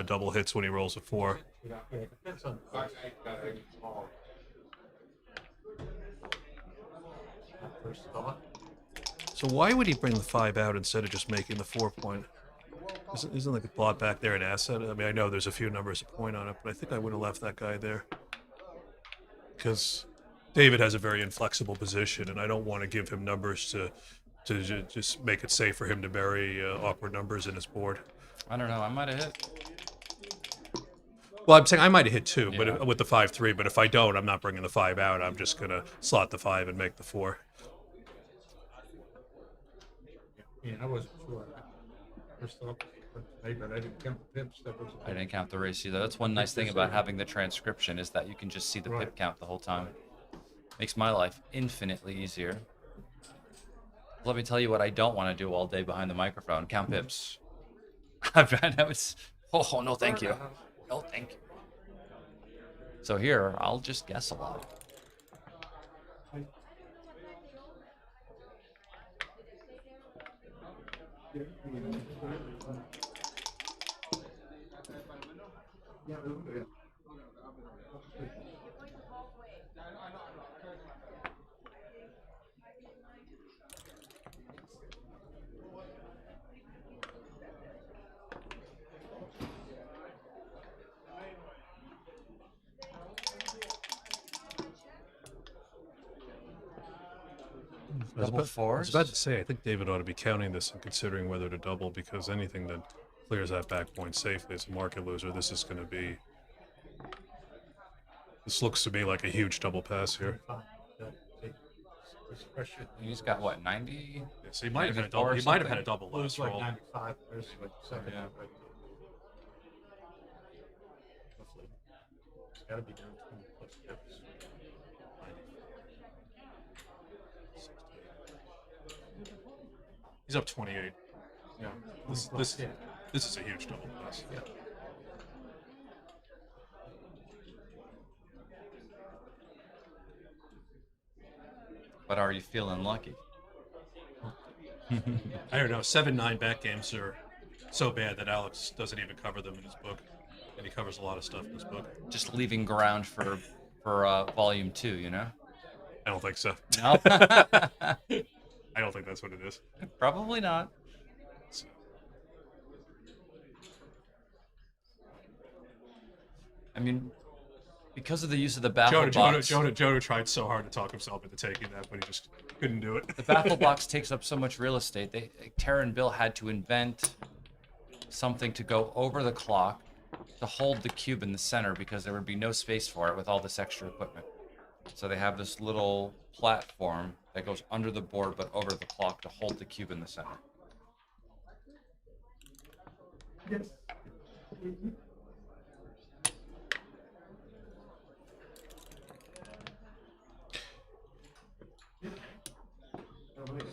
double hits when he rolls a 4. Yeah, it depends on first thought. So why would he bring the 5 out instead of just making the 4 point? Isn't like a plot back there an asset? I mean, I know there's a few numbers a point on it, but I think I would have left that guy there because David has a very inflexible position, and I don't want to give him numbers to just make it safe for him to bury awkward numbers in his board. I don't know. I might have hit. Well, I'm saying I might have hit 2, Yeah. but with the 5-3. But if I don't, I'm not bringing the 5 out. I'm just gonna slot the 5 and make the 4. Yeah, I wasn't sure. First thought, maybe I didn't count the pips. I didn't count the race either. That's one nice thing about having the transcription is that you can just see the pip count the whole time. Makes my life infinitely easier. Let me tell you what I don't want to do all day behind the microphone. Count pips. Oh, no thank you. No thank you. So here, I'll just guess a lot. Double I was fours? about to say, I think David ought to be counting this and considering whether to double, because anything that clears that back point safely is a market loser. This is going to be... This looks to me like a huge double pass here. He's got what, 90? So he might have had a double. He might have had a double last roll. 95. There's like 7. Yeah. It's got to be down 20 plus pips. He's up 28. Yeah. This is a huge double pass. Yeah. But are you feeling lucky? I don't know. 7-9 back games are so bad that Alex doesn't even cover them in his book, and he covers a lot of stuff in his book. Just leaving ground for volume 2, you know? I don't think so. No. I don't think that's what it is. Probably not. I mean, because of the use of the baffle box. Jonah tried so hard to talk himself into taking that, but he just couldn't do it. The baffle box takes up so much real estate. Tara and Bill had to invent something to go over the clock to hold the cube in the center because there would be no space for it with all this extra equipment. So they have this little platform that goes under the board but over the clock to hold the cube in the center. Yes.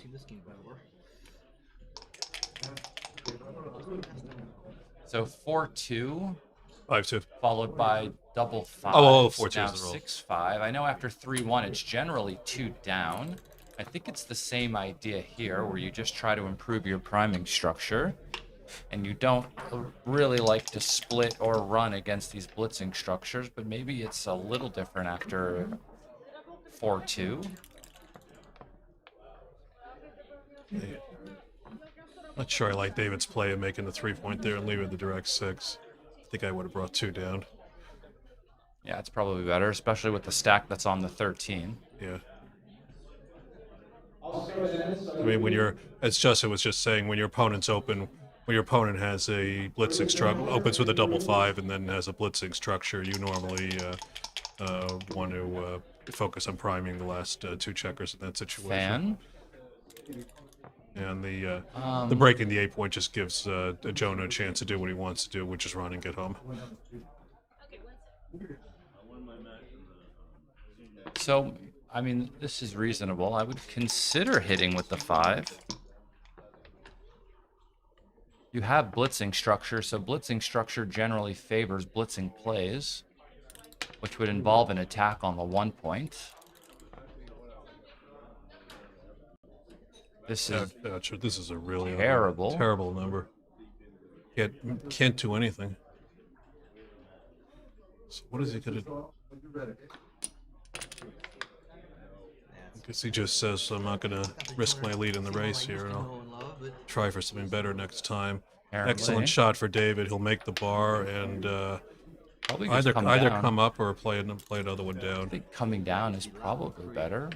See this game better. So 4-2. 5-2. Followed by double 5. Oh, 4-2 now is the roll. 6-5. I know after 3-1 it's generally 2 down. I think it's the same idea here where you just try to improve your priming structure. And you don't really like to split or run against these blitzing structures, but maybe it's a little different after 4-2. Not sure I like David's play of making the 3-point there and leaving the direct 6. I think I would have brought 2 down. Yeah, it's probably better, especially with the stack that's on the 13. Yeah. I mean, when you're, as Justin was just saying, when your opponent's open, when your opponent has a blitzing structure, opens with a double five and then has a blitzing structure, you normally want to focus on priming the last two checkers in that situation. Fan. And the breaking the 8 point just gives Jonah a chance to do what he wants to do, which is run and get home. So, I mean, this is reasonable. I would consider hitting with the 5. You have blitzing structure, so blitzing structure generally favors blitzing plays, which would involve an attack on the 1 point. This is this is a really terrible, terrible number. Can't do anything. So what is he gonna do? I guess he just says, I'm not gonna risk my lead in the race here, and I'll try for something better next time. Apparently. Excellent shot for David. He'll make the bar and either come up or play another one down. I think coming down is probably better.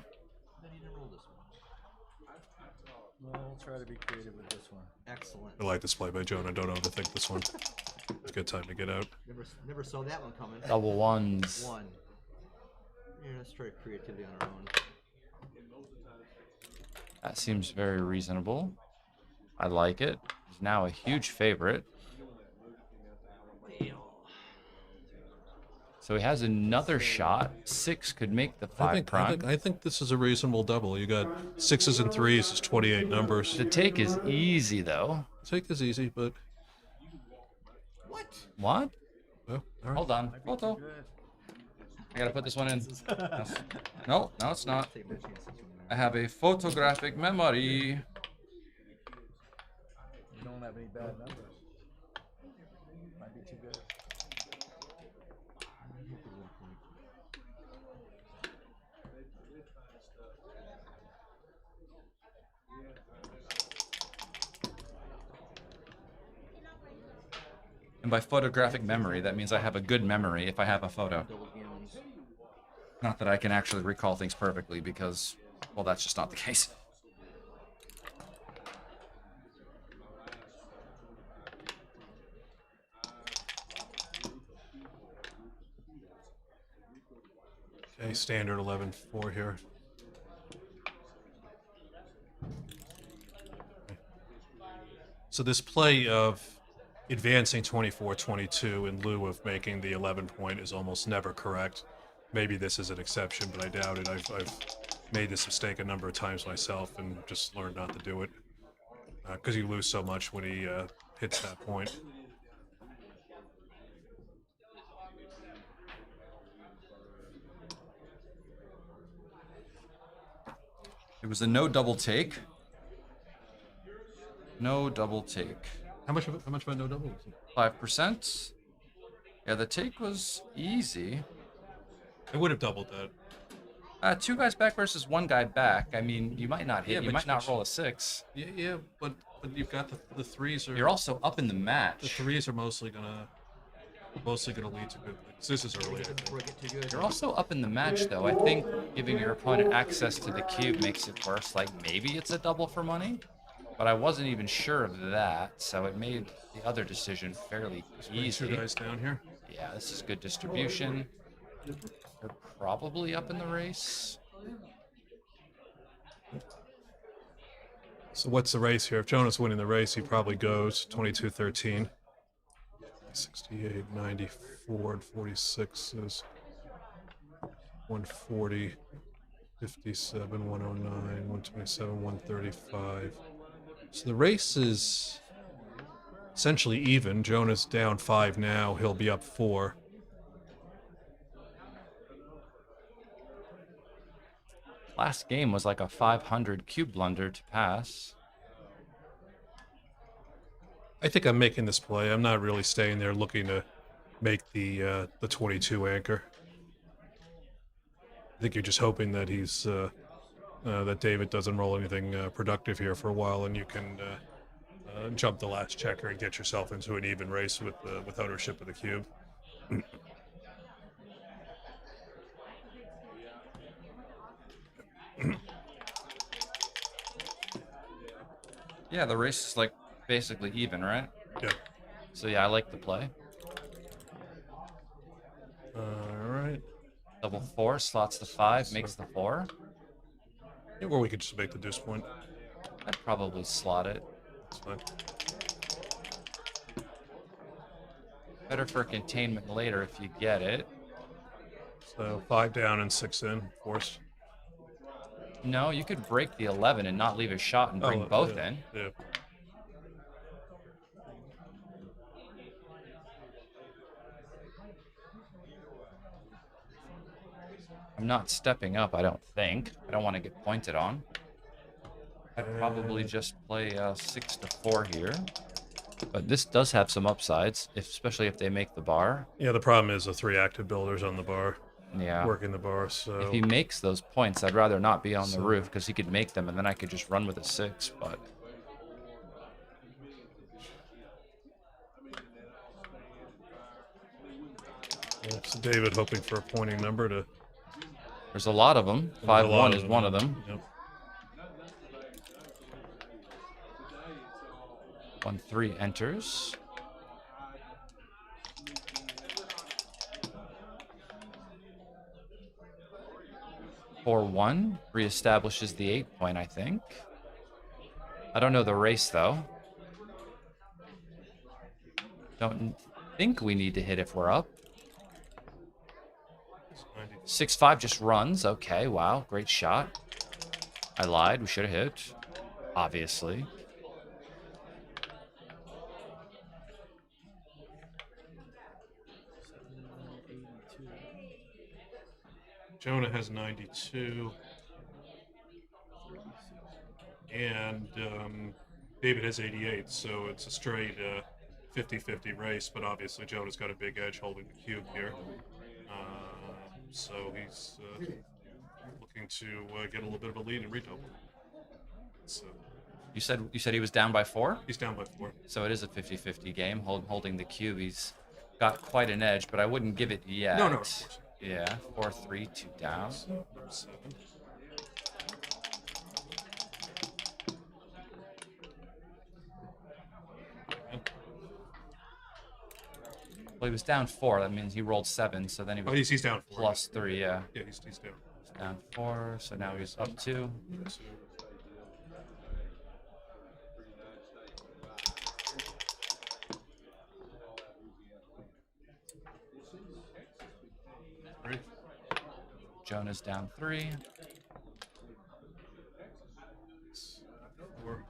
We'll try to be creative with this one. Excellent. I like this play by Jonah. Don't overthink this one. It's a good time to get out. Never saw that one coming. Double ones. One. Yeah, let's try creativity on our own. That seems very reasonable. I like it. He's now a huge favorite. So he has another shot. 6 could make the 5 prime. I think this is a reasonable double. You got 6s and 3s is 28 numbers. The take is easy, though. Take is easy, but What? Oh, all right. Hold on. Photo. I gotta put this one in. No, it's not. I have a photographic memory. You don't have any bad numbers. Might be too good. And by photographic memory, that means I have a good memory if I have a photo. Not that I can actually recall things perfectly because, well, that's just not the case. Okay, standard 11-4 here. So this play of advancing 24-22 in lieu of making the 11 point is almost never correct. Maybe this is an exception, but I doubt it. I've made this mistake a number of times myself and just learned not to do it because you lose so much when he hits that point. It was a no double take. No double take. How much of a no double? 5%. Yeah, the take was easy. I would have doubled that. 2 guys back versus 1 guy back. I mean, you might not hit. Yeah, You might not roll a 6. Yeah, but you've got the 3s are. You're also up in the match. The 3s are mostly gonna lead to good things. This is early. I think. You're also up in the match, though. I think giving your opponent access to the cube makes it worse. Like, maybe it's a double for money, but I wasn't even sure of that, so it made the other decision fairly easy. 2 guys down here. Yeah, this is good distribution. They're probably up in the race. So what's the race here? If Jonah's winning the race, he probably goes 22-13. 68, 94, and 46 is 140, 57, 109, 127, 135. So the race is essentially even. Jonah's down 5 now. He'll be up 4. Last game was like a 500 cube blunder to pass. I think I'm making this play. I'm not really staying there looking to make the 22 anchor. I think you're just hoping that he's that David doesn't roll anything productive here for a while, and you can jump the last checker and get yourself into an even race with ownership of the cube. Yeah, the race is like basically even, right? Yeah. So yeah, I like the play. All right. Double 4 slots the 5, makes the 4. Yeah, or we could just make the deuce point. I'd probably slot it. That's fine. Better for containment later if you get it. So 5 down and 6 in, force. No, you could break the 11 and not leave a shot and bring both yeah, in. Yeah. I'm not stepping up, I don't think. I don't want to get pointed on. I'd probably just play 6 to 4 here. But this does have some upsides, especially if they make the bar. Yeah, the problem is the 3 active builders on the bar. Yeah. Working the bar, so... If he makes those points, I'd rather not be on the roof because he could make them and then I could just run with a 6, but... So David hoping for a pointing number to... There's a lot of them. 5-1 is one of them. Yep. 1-3 enters. Four 1 reestablishes the 8 point, I think. I don't know the race though. Don't think we need to hit if we're up. 6-5 just runs. Okay, wow, great shot. I lied. We should have hit. Obviously. Jonah has 92. And David has 88, so it's a straight 50-50 race, but obviously Jonah's got a big edge holding the cube here. So he's looking to get a little bit of a lead and redouble. So You said he was down by 4? He's down by 4. So it is a 50-50 game. Holding the cube, he's got quite an edge, but I wouldn't give it yet. No, of course. Yeah, 4-3, 2 down. Number 7. Well, he was down 4. That means he rolled 7. So then he was he's down 4. plus 3. Yeah. Yeah, he's down. He's down 4. So now he's up 2. Jonah's down 3. 4.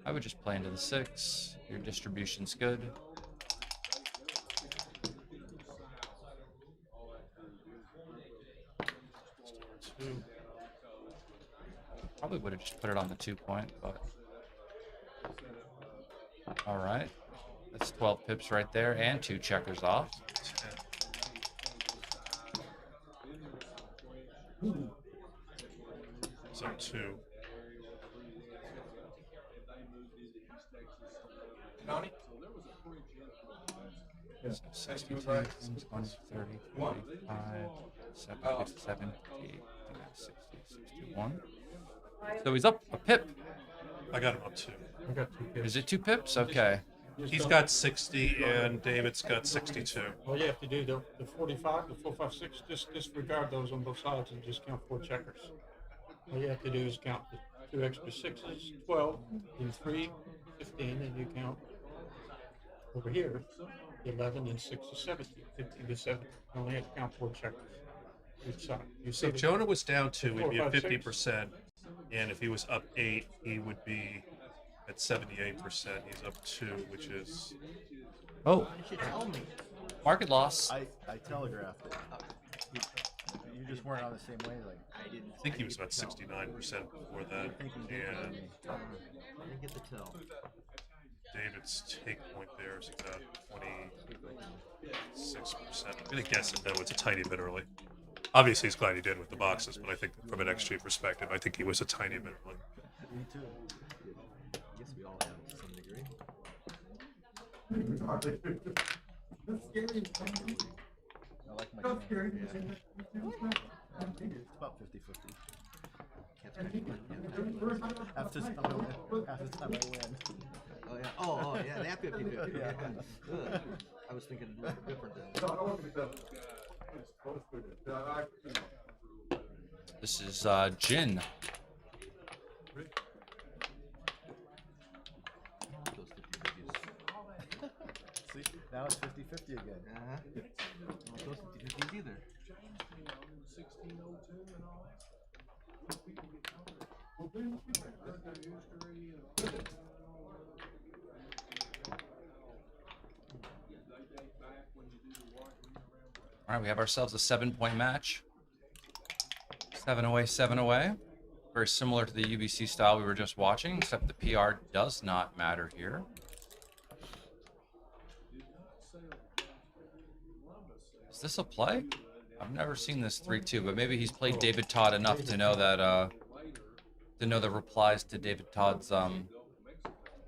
I would just play into the 6. Your distribution's good. Probably would have just put it on the 2 point, but all right. That's 12 pips right there and 2 checkers off. So 2. So 62, 20, 30, 45, 70, 60, 61. So he's up a pip. I got him up 2. I got 2 pips. Is it 2 pips? Okay. He's got 60 and David's got 62. All you have to do, the 45, the 4, 5, 6, just disregard those on both sides and just count 4 checkers. All you have to do is count the 2 extra 6s, 12, and 3, 15, and you count over here, 11 and 6 is 17, 15 to 7. You only have to count 4 checkers each side. So if Jonah was down 2, he'd be at 4, 5, 6. 50%. And if he was up 8, he would be at 78%. He's up 2, which is... Oh. Why didn't you tell me? Market loss. I telegraphed it. You just weren't on the same wavelength. I think he was about 69% before that. And I didn't get the tell. David's take point there is about 26%. I'm going to guess it, though. It's a tiny bit early. Obviously, he's glad he did with the boxes, but I think from an XG perspective, I think he was a tiny bit early. Me too. I guess we all have to some degree. I like my game. Yeah. It's about 50-50. Half the time I win. Half the time I win. Oh yeah. Oh yeah. That 50-50. Yeah. Ugh. I was thinking a little different than. This is Jin. See, now it's 50-50 again. Don't go 50-50s either. All right, we have ourselves a 7-point match. 7 away, 7 away. Very similar to the UBC style we were just watching, except the PR does not matter here. Is this a play? I've never seen this 3-2, but maybe he's played David Todd enough to know that the replies to David Todd's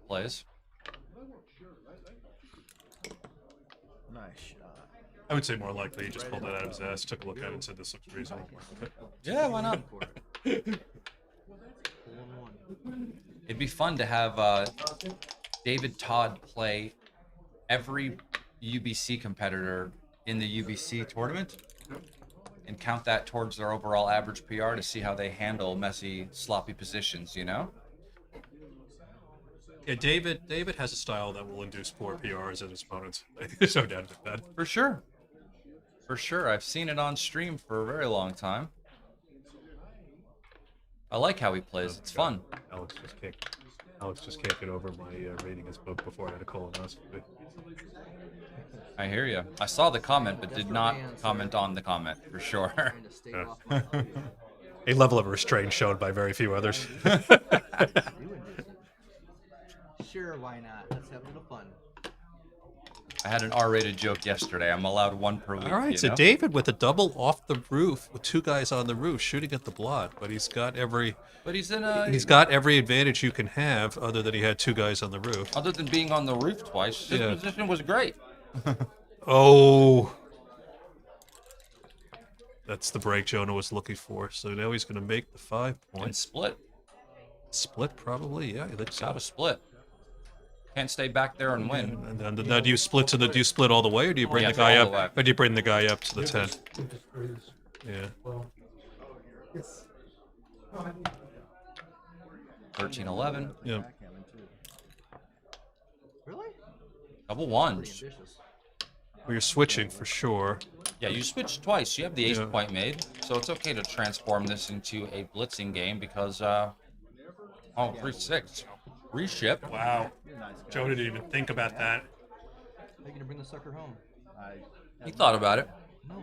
plays. Nice shot. I would say more likely he just pulled it out of his ass, took a look at it, and said this looks reasonable. Yeah, why not? It'd be fun to have David Todd play every UBC competitor in the UBC tournament and count that towards their overall average PR to see how they handle messy, sloppy positions, you know? Yeah, David has a style that will induce poor PRs at his opponents. There's no doubt about that. For sure. For sure. I've seen it on stream for a very long time. I like how he plays. It's fun. Alex just can't get over my rating his book before I had a colonoscopy. I hear you. I saw the comment, but did not comment on the comment, for sure. A level of restraint shown by very few others. Sure, why not? Let's have a little fun. I had an R-rated joke yesterday. I'm allowed one per week. All right, you so know? David with a double off the roof with two guys on the roof shooting at the blot, but he's got every. But he's in a. He's got every advantage you can have, other than he had two guys on the roof. Other than being on the roof twice, his position was great. Oh. That's the break Jonah was looking for. So now he's going to make the 5 points. And split. Split, probably, yeah. That's got to split. Can't stay back there and win. And then now do you split to the? Do you split all the way, or do you bring the guy up? Or do you bring the guy up to the 10? Yeah. 13-11. Yeah. Really? Double ones. Well, you're switching for sure. Yeah, you switched twice. You have the ace point made, so it's okay to transform this into a blitzing game because, 3-6. Reship. Wow. Joe didn't even think about that. How are you gonna bring the sucker home? He thought about it.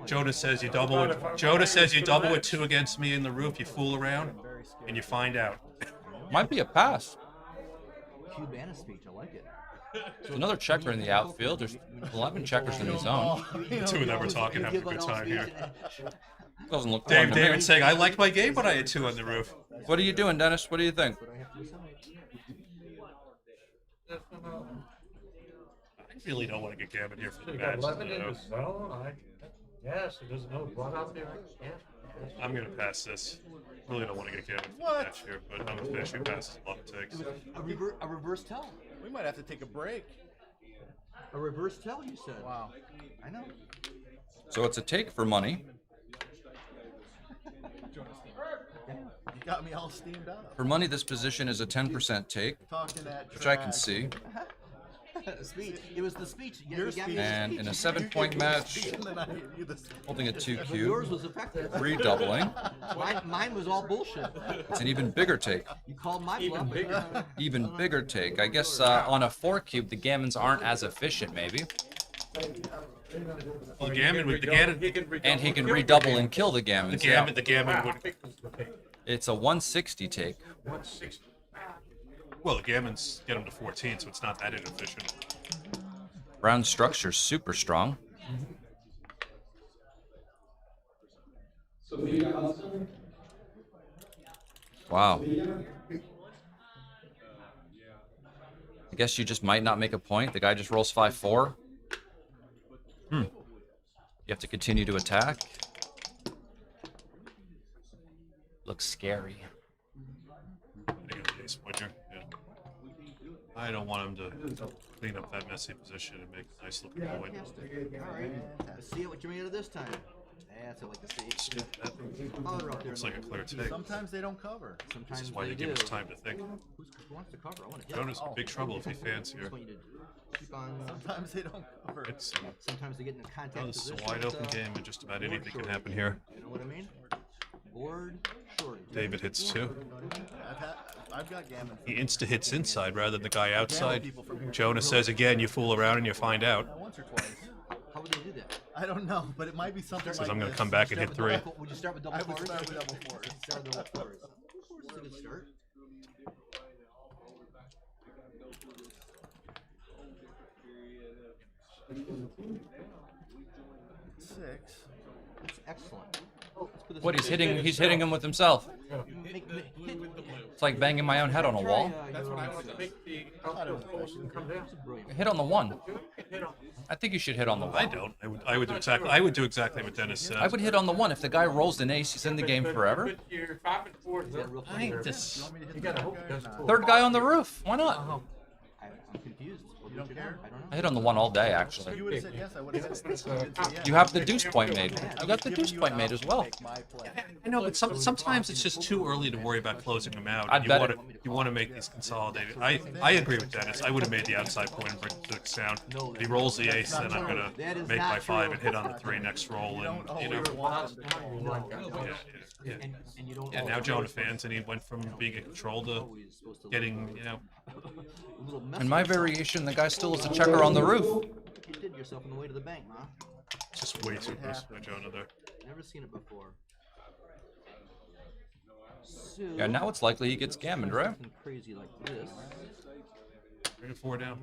Joda says you double it. Joda says you double it 2 against me in the roof. You fool around, and you find out. Might be a pass. Cubana speech. I like it. There's another checker in the outfield. There's 11 checkers in the zone. Two of them are talking, having a good time here. Doesn't look fun to me. David saying, I liked my game when I had 2 on the roof. What are you doing, Dennis? What do you think? I really don't want to get Gavin here for the match. Yes, it doesn't know what out there. I'm going to pass this. Really don't want to get Gavin for the match here, but I'm going to finish who passes a lot of takes. A reverse tell. We might have to take a break. A reverse tell, you said. Wow. I know. So it's a take for money. You got me all steamed up. For money, this position is a 10% take, Talking that which I can see. Speech. It was the speech. Your speech. And in a 7-point match, holding a 2 cube, Yours was effective. redoubling. Mine was all bullshit. It's an even bigger take. You called my bluff. Even bigger take. I guess on a 4 cube, the gammons aren't as efficient, maybe. Well, the gammon would. And he can redouble and kill the gammons. The gammon would. It's a 160 take. 160. Well, the gammons get him to 14, so it's not that inefficient. Brown structure's super strong. Wow. I guess you just might not make a point. The guy just rolls 5-4. You have to continue to attack. Looks scary. ace point here. Yeah. I don't want him to clean up that messy position and make a nice looking point. All right, let's see what you made of this time. That's what I like to see. Color up there. Looks like a clear take. Sometimes they don't cover. This Sometimes is why they they give us time to think. Who wants to cover? I want to hit. Jonah's in big trouble if he fans here. Keep on. Sometimes they don't cover. It's, Sometimes they get in a contact this is position. a wide open game and just about anything can happen here. You know what I mean? Board shorty. David hits 2. I've got gammon. He insta-hits inside rather than the guy outside. Jonah says again, you fool around and you find out. Once or twice. How would they do that? I don't know, but it might be something Says like I'm going to this. come back and hit 3. Would you start with double I would fours? start with double fours. Start with double fours. That's a good start. Six. That's excellent. What he's hitting him with himself. It's like banging my own head on a wall. That's what I want to make the come down. Hit on the 1. I think you should hit on the 1. I don't. I would do exactly. I would do exactly what Dennis said. I would hit on the 1. If the guy rolls an ace, he's in the game forever. You're 5 and 4. I just. You gotta hope it doesn't pull. Third guy on the roof. Why not? I'm confused. You don't care? I don't know. I hit on the 1 all day, actually. You would have said yes. I would have said yes. You have the deuce point made. You got the deuce point made as well. I know, but sometimes it's just too early to worry about closing them out. I'd bet You want to make these consolidated. I agree with Dennis. I would have made the outside point and bring it to the sound. If he rolls the ace, then I'm gonna make my 5 and hit on the 3 next roll, and you know. Yeah. Now Jonah fans, and he went from being in control to getting, you know. In my variation, the guy still has a checker on the roof. You did yourself on the way to the bank, huh? Just way too close by Jonah there. Never seen it before. Yeah, now it's likely he gets gammoned, right? Something crazy like this. Bring it 4 down.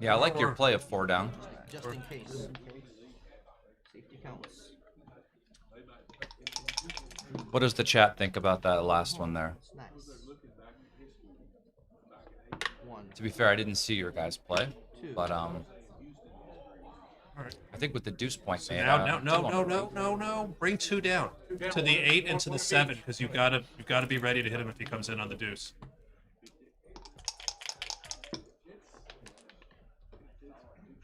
Yeah, I like your play of 4 down. Just in case. Safety counts. What does the chat think about that last one there? It's nice. To be fair, I didn't see your guys play, but All right. I think with the deuce point So made, no. Bring 2 down to the 8 and to the 7 because you gotta be ready to hit him if he comes in on the deuce.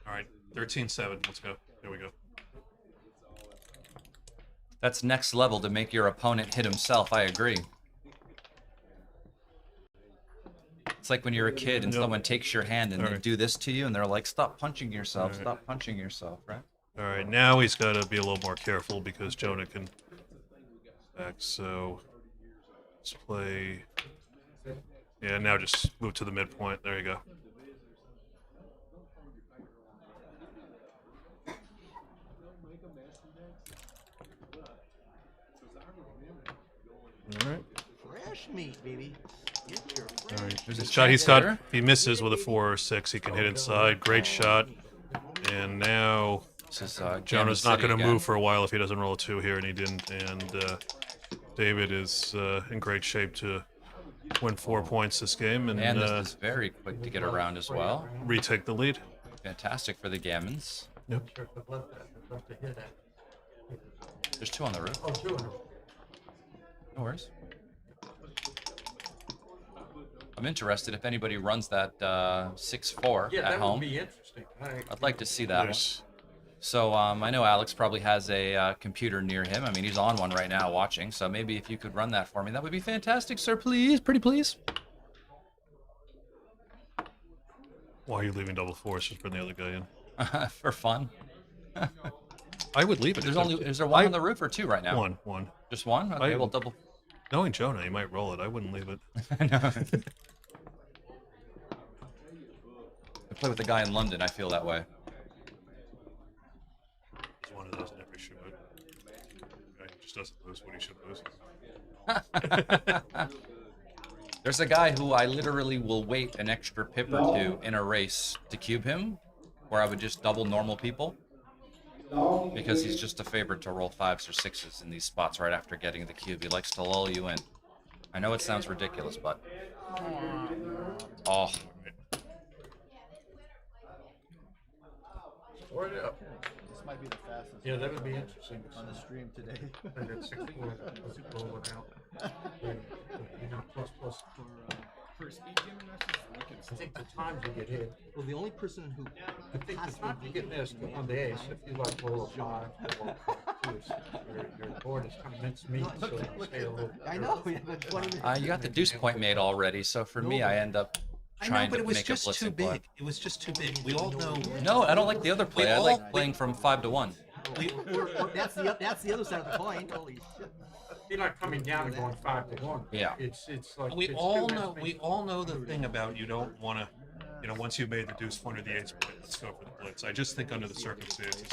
All right, 13-7. Let's go. There we go. That's next level to make your opponent hit himself. I agree. It's like when you're a kid and someone takes your hand and they do this to you, and they're like, "Stop punching yourself! Stop punching yourself!" Right? All right, now he's got to be a little more careful because Jonah can back. So let's play. Yeah, now just move to the midpoint. There you go. All right. Fresh meat, baby. Get your All right. There's a Shot he's chance got. there. If he misses with a 4 or 6, he can hit inside. Great shot. And now This is, Jonah's not City going to again. move for a while if he doesn't roll a 2 here, and he didn't. And David is in great shape to win 4 points this game and And this is very quick to get around as well. retake the lead. Fantastic for the Gammons. Yep. There's 2 on the roof. Oh, 2 in a row. No worries. I'm interested if anybody runs that 6-4 Yeah, at that home. would be interesting. I'd like to see that Yes. one. So I know Alex probably has a computer near him. I mean, he's on one right now watching. So maybe if you could run that for me, that would be fantastic, sir. Please, pretty please. Why are you leaving double 4s? Just bring the other guy in. For fun. I would leave it. There's only is there one on the roof or 2 right now? One. Just one? Okay, well double. Knowing Jonah, he might roll it. I wouldn't leave it. I play with a guy in London. I feel that way. He's one of those never should. Guy who just doesn't lose what he should lose. There's a guy who I literally will wait an extra pip or 2 in a race to cube him, where I would just double normal people. Because he's just a favorite to roll 5s or 6s in these spots right after getting the cube. He likes to lull you in. I know it sounds ridiculous, but... Oh. This might be the fastest. Yeah, that would be interesting. On the stream today. I got 64 rolling out. Plus. For a speed gamer, that's just wicked I slow. think the times you get hit. Well, the only person who I think the time you get missed on the ace, if you like roll a 5 or 2, your board is kind of mincemeat, so you stay a little. I know. We have a 20 minute. You got the deuce point made already, so for me, I end up I know, trying but to it was make just a too blitzing play. big. It was just too big. We all know. No, I don't like the other play. I like playing from 5 to 1. That's the other side of the coin. Holy shit. You're not coming down and going 5 to 1. Yeah. It's like We it's all too know. mincemeat. We all know the thing about you don't want to. Once you made the deuce point or the ace point, let's go for the blitz. I just think under the circumstances,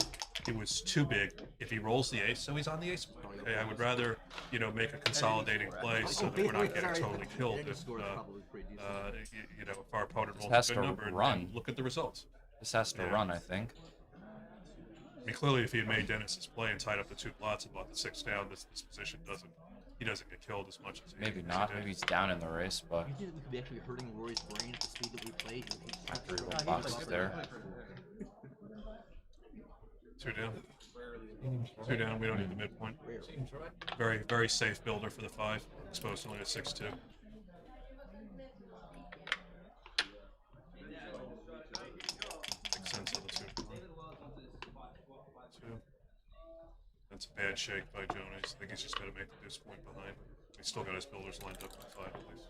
it was too big. If he rolls the ace, so he's on the ace point. Okay, I would rather, make a consolidating play so that we're not getting totally killed if our opponent rolls has a good to number. run. And look at the results. This has to run, I think. I mean, clearly, if he had made Dennis's play and tied up the 2 blots and bought the 6 down, this position he doesn't get killed as much as Maybe not. Maybe he's down in the race, but You think we could be actually hurting Rory's brain at the speed that we played? after he went boxes there. 2 down. 2 down. We don't need the midpoint. Very, very safe builder for the 5. Exposed only to 6-2. Makes sense on the 2. 2. That's a bad shake by Jonas. I think he's just got to make the deuce point behind. He's still got his builders lined up on 5 at least.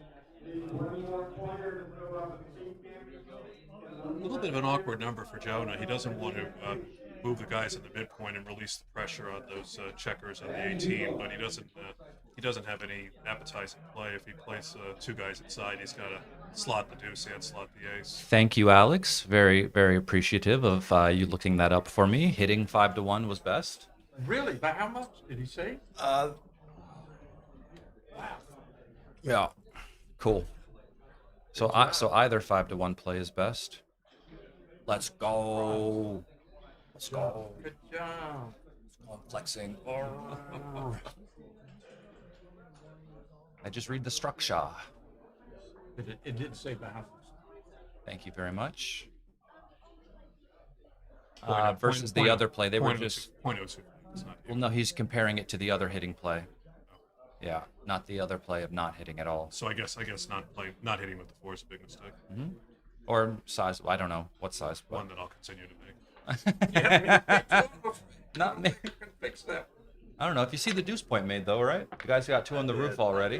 A little bit of an awkward number for Jonah. He doesn't want to move the guys in the midpoint and release the pressure on those checkers on the 18, but he doesn't have any appetizing play. If he plays 2 guys inside, he's got to slot the deuce and slot the ace. Thank you, Alex. Very, very appreciative of you looking that up for me. Hitting 5 to 1 was best. Really? By how much did he say? Yeah. Cool. So either 5 to 1 play is best. Let's go. Let's go. Good job. I'm flexing. I just read the structure. It did say by how much. Thank you very much. Point Versus point the oh- other play, they were point oh just. two- point oh two. It's not Well, no, he's comparing it to the other hitting play. Yeah, not the other play of not hitting at all. So I guess not hitting with the 4 is a big mistake. Hmm. Or size. I don't know what size. But... One that I'll continue to make. Not me. Fix that. I don't know if you see the deuce point made though, right? You guys got 2 on the roof already.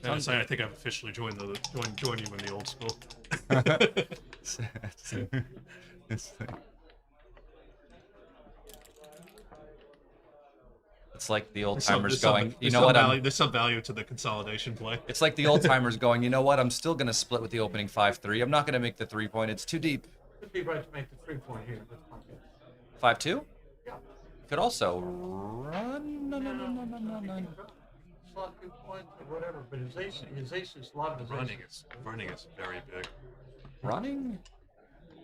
And I think I've officially joined you in the old school. It's like the old There's some- timers there's some- going, you there's know some what? value- There's some value to the consolidation play. It's like the old timers going, you know what? I'm still gonna split with the opening 5-3. I'm not gonna make the 3-point. It's too deep. Could be right to make the 3-point here. That's my guess. 5-2. Yeah. Could also run. No. Slot 2 points or whatever, but his aces love his Running aces. is very big. Running.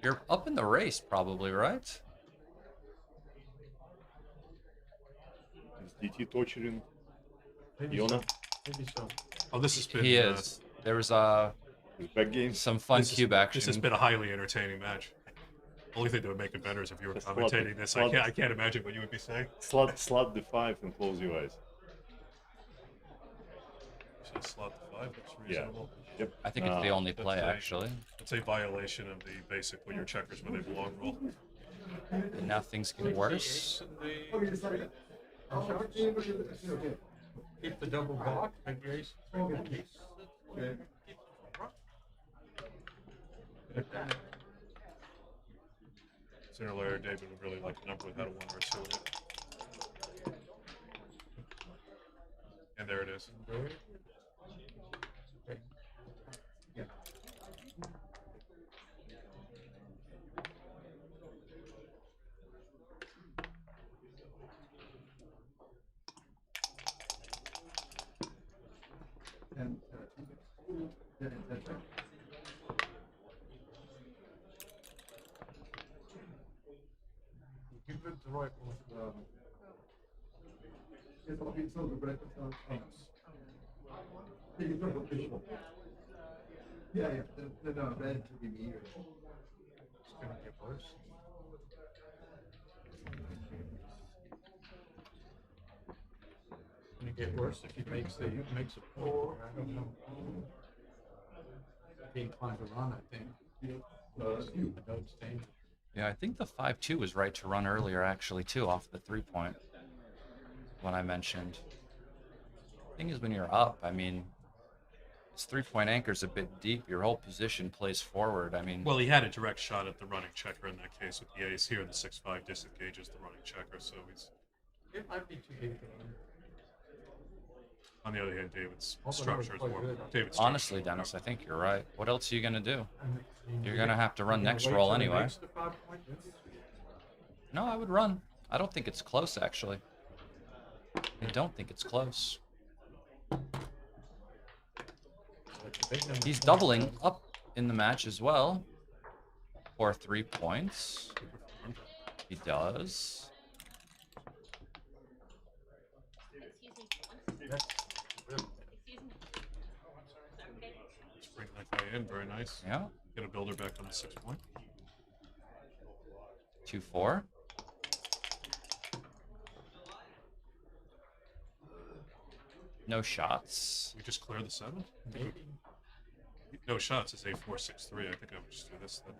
You're up in the race, probably, right? DT torturing Maybe Yona. so. Maybe so. Oh, this has been. He is. There was back game. some fun This cube action. This has been a highly entertaining match. Only thing that would make it better is if you were Just commentating this. slot- I can't imagine what you would be saying. Slot the 5 and close your eyes. So slot the 5 looks Yeah. reasonable. Yep. I think it's the only That's play, a- actually. It's a violation of the basic put your checkers where they belong rule. And now things get worse. Keep the double block, make the ace. Sooner or later, David would really like a number without a 1 or a 2 in it. And there it is. Give it the right one. It's gonna get worse. get worse if he makes a four. I don't know. He inclined to run, I think. No, it's dangerous. Yeah, I think the 5-2 was right to run earlier, actually, too, off the 3-point. When I mentioned. Thing is, when you're up, I mean, this 3-point anchor's a bit deep. Your whole position plays forward. I mean, Well, he had a direct shot at the running checker in that case with the ace. Here, the 6-5 disengages the running checker, so he's. It might be too deep for him. On the other hand, David's Also, structure is quite more. good. David's honestly, structure Dennis, I think you're right. What else are you gonna do? You're Yeah. gonna have to run You're gonna next wait roll till he anyway. makes the 5-point? No, I would run. I don't think it's close, actually. I don't think it's close. He's doubling up in the match as well. For 3 points. He does. Let's bring that guy in. Very nice. Yeah. Get a builder back on the 6-point. 2-4. No shots. We just clear the 7? No shots is 8-4-6-3. I think I would just do this then.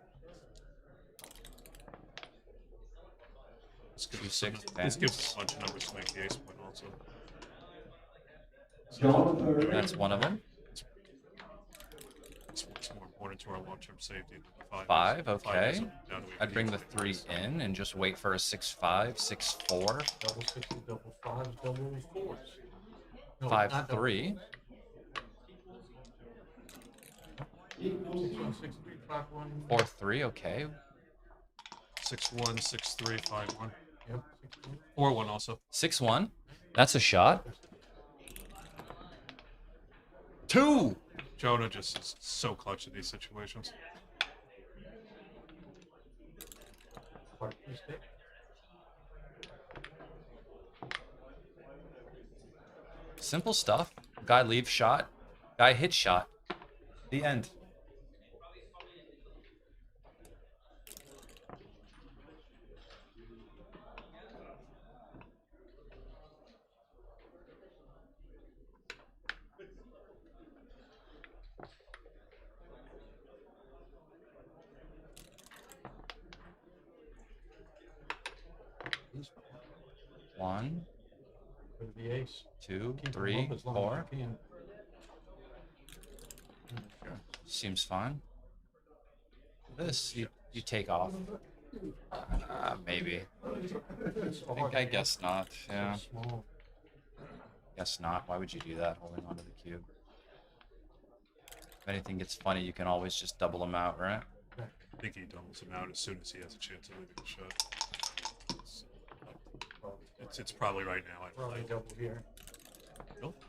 This gives us a bunch of numbers to make the ace point also. That's one of them. It's more important to our long-term safety than the 5. 5, is okay. down to I'd bring the 3 in and just wait for a 6-5, 6-4. Double sixes, double fives, double fours. No, 5-3. not double. 6-1, 6-3, 5-1. 4-3, okay. 6-1, 6-3, 5-1. Yep. 4-1 also. 6-1. That's a shot. 2. Jonah just is so clutch in these situations. Simple stuff. Guy leaves shot. Guy hits shot. The end. One, The ace. 2, Keep him 3, up as long 4. as you can. Seems fine. This, you take off. Maybe. I guess not. Yeah. Guess not. Why would you do that, holding onto the cube? If anything gets funny, you can always just double them out, right? I think he doubles him out as soon as he has a chance of leaving the shot. It's probably right now. I'd Probably play. double here. Nope.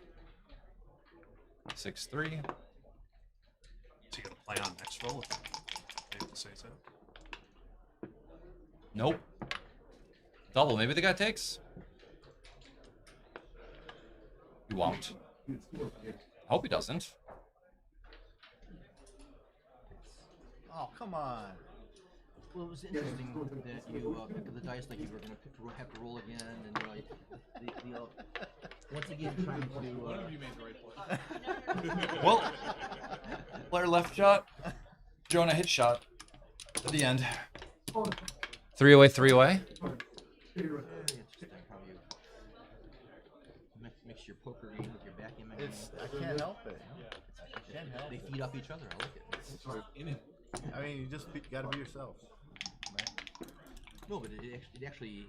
6-3. Is he gonna play on next roll? David says that. Nope. Double. Maybe the guy takes. He won't. I hope he doesn't. Oh, come on. Well, it was interesting that you picked up the dice like you were going to have to roll again, and once again trying to. One of you made the right play. Well, Blair left shot. Jonah hit shot. At the end. 3-away, 3-away. Mix your poker game with your backgammon game. I can't help it. Can't help They it. feed off each other. I like it. I mean, you just got to be yourself. No, but it actually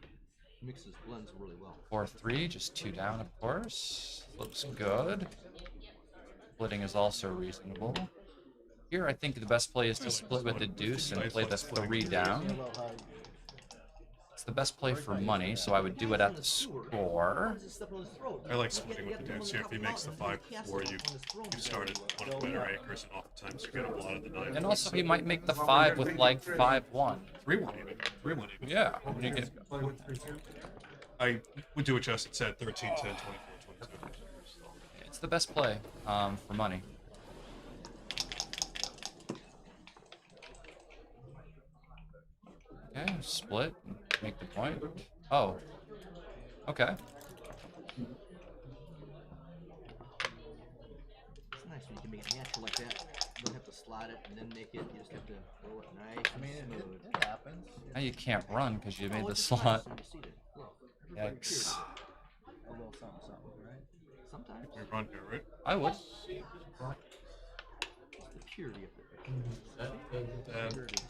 mixes blends really well. 4-3, just 2 down, of course. Looks good. Splitting is also reasonable. Here, I think the best play is to split with the deuce and play the 3 down. It's the best play for money, so I would do it at the score. I like splitting with the deuce here. If he makes the 5 before you started one of the better anchors, and oftentimes you get a lot of the 9. And also, he might make the 5 with like 5-1. 3-1 even. 3-1 even. Yeah. When you get... I would do what Justin said, 13, 10, 24, 22. It's the best play for money. Okay, split, make the point. Oh, okay. simple like that. You don't have to slot it and then make it. You just have to roll it nice. I mean, and smooth. it happens. Now you can't run because you made the it's just slot. nice when you see it. Yikes. A little something, something, right? Sometimes. We run here, right? I would. It's the purity of it. And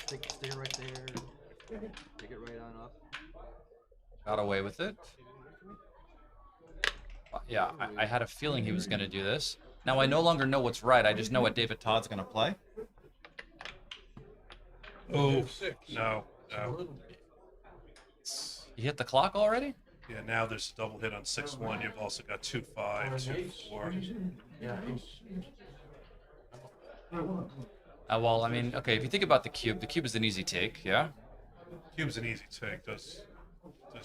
Stay right there. Take it right on up. Got away with it. Yeah, I had a feeling he was going to do this. Now I no longer know what's right. I just know what David Todd's going to play. oh no, no. You hit the clock already? Yeah, now there's a double hit on 6-1. You've also got 2-5, 2-4. Yeah. Well, I mean, okay, if you think about the cube is an easy take, yeah? Cube's an easy take. Does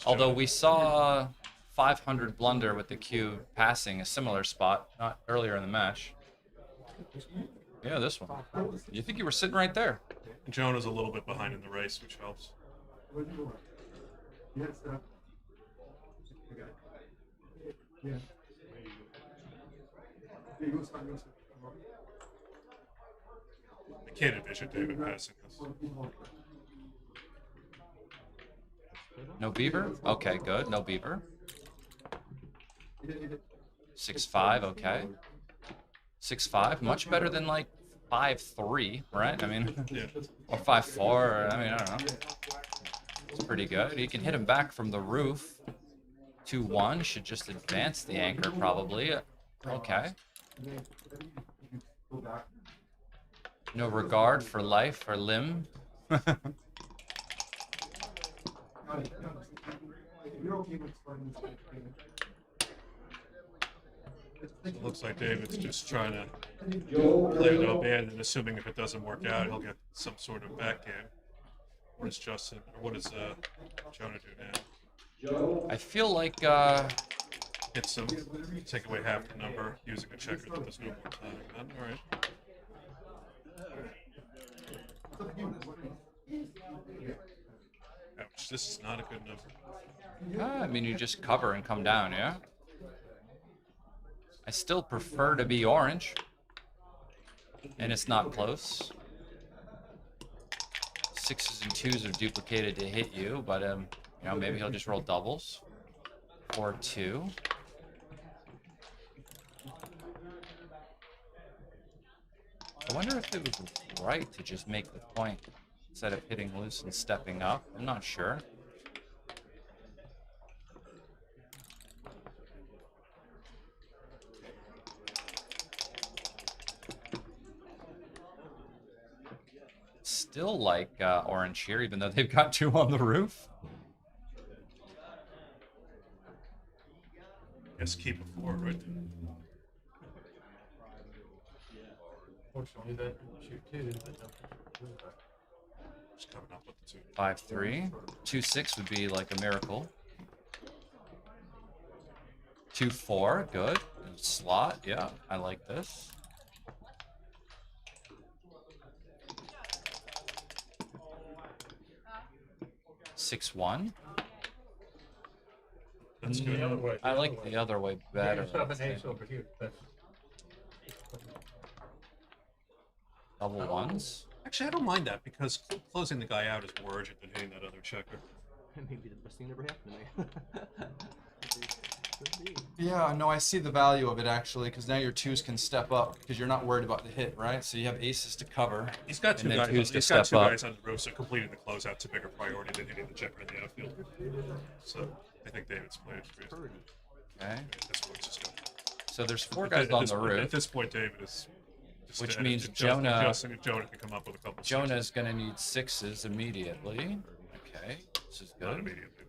Although Joe- we saw 500 blunder with the cube passing a similar spot not earlier in the match. Yeah, this one. You think you were sitting right there? Jonah's a little bit behind in the race, which helps. I can't envision David passing this. No beaver? Okay, good. No beaver. 6-5, okay. 6-5, much better than like 5-3, right? I mean, or 5-4, or, I mean, I don't know. It's pretty good. You can hit him back from the roof. 2-1, should just advance the anchor probably. Okay. No regard for life or limb. It looks like David's just trying to play it up and assuming if it doesn't work out, he'll get some sort of back game. What does Justin, or what does Jonah do now? I feel like Hit some, take away half the number using a checker that there's no more time. All right. Ouch, this is not a good number. I mean, you just cover and come down, yeah? I still prefer to be orange. And it's not close. 6s and 2s are duplicated to hit you, but you know, maybe he'll just roll doubles. 4-2. I wonder if it was right to just make the point instead of hitting loose and stepping up. I'm not sure. Still like orange here, even though they've got 2 on the roof. Yes, keep it forward right there. Fortunately, that shoot too. Just coming up with the 2. 5-3. 2-6 would be like a miracle. 2-4, good. Slot, yeah, I like this. Six one. That's good. The other way, I like the other way better. Yeah, just have an ace over here. That's Double ones. Actually, I don't mind that because closing the guy out is more urgent than hitting that other checker. Maybe the best thing that ever happened to me. Could be. Yeah, no, I see the value of it actually, because now your 2s can step up because you're not worried about the hit, right? So you have aces to cover. He's got two and then guys. 2s to He's got step 2 up. guys on the roof, so completing the closeout's a bigger priority than hitting the checker in the outfield. So I think David's playing it for you. Okay. This one's just going. So there's 4 guys on the roof. At this point, David is. Just Which dead. means Just- Jonah. Jonah can come up with a couple. Jonah's gonna need 6s immediately. Okay, this is Not good. immediately,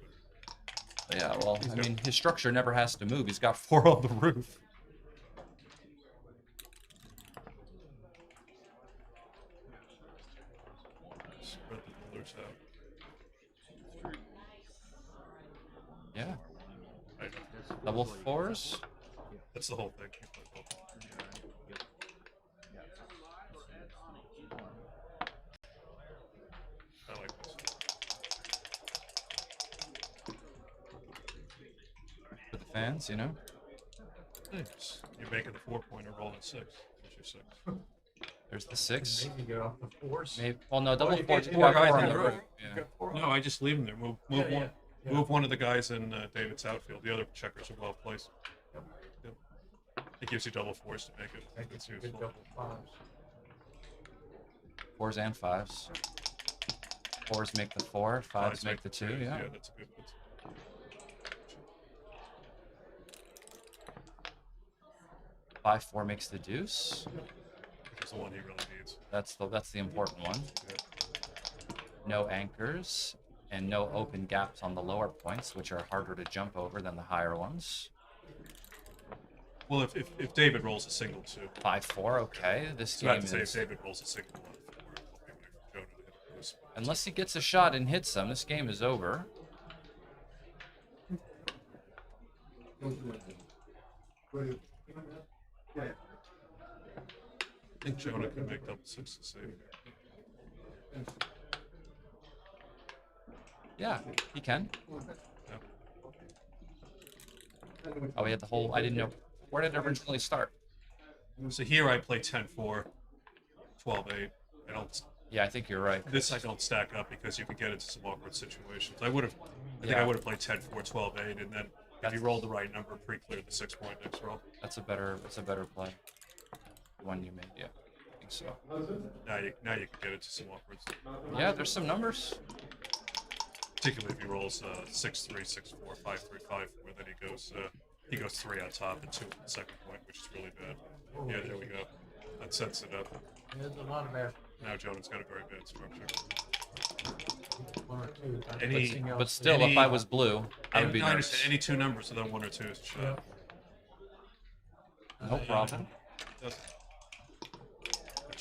but Yeah, well, He's I got- mean, his structure never has to move. He's got 4 on the roof. spread the rulers out. Yeah. Right. Double 4s. That's the whole thing. You play both. I like this. For the fans, you know. Thanks. You're making the 4-pointer roll at 6. That's your 6. There's the 6. Maybe get off the 4s. Maybe. Well, no, double you 4. can't- You got guys 4 in on the the row. right. Yeah. No, I just leave them there. Move one. Yeah. Move one of the guys in David's outfield. The other checkers are well placed. Yep. It gives you double 4s to make it. That's Good useful. double 5s. 4s and 5s. 4s make the 4. 5s make the 2. Yeah. Yeah, that's good. 5-4 makes the deuce. That's the one he really needs. That's the important one. No anchors and no open gaps on the lower points, which are harder to jump over than the higher ones. Well, if David rolls a single 2. 5-4, okay. This Not game to say if is. David rolls a single 1. Jonah to hit this. Unless he gets a shot and hits them, this game is over. I think Jonah can make double 6 the same. Yeah, he can. Yeah. Oh, we had the whole. I didn't know. Where did it originally start? So here I play 10-4, 12-8. I don't. Yeah, I think you're right. This I don't stack up because you could get into some awkward situations. I think Yeah. I would have played 10-4, 12-8, and then if you rolled the right number, pre-clear the 6-point next roll. That's a better play. The one you made, yeah. I think so. Now you can get into some awkward. Yeah, there's some numbers. Particularly if he rolls 6-3, 6-4, 5-3, 5-4, then he goes 3 on top and 2 on the second point, which is really bad. Yeah, there we go. That sets it up. There's a lot of that. Now Jonah's got a very bad structure. 1 or 2. But still, if I was blue, I would be I nervous. understand. Any 2 numbers, so then 1 or 2 is a shot. No problem. That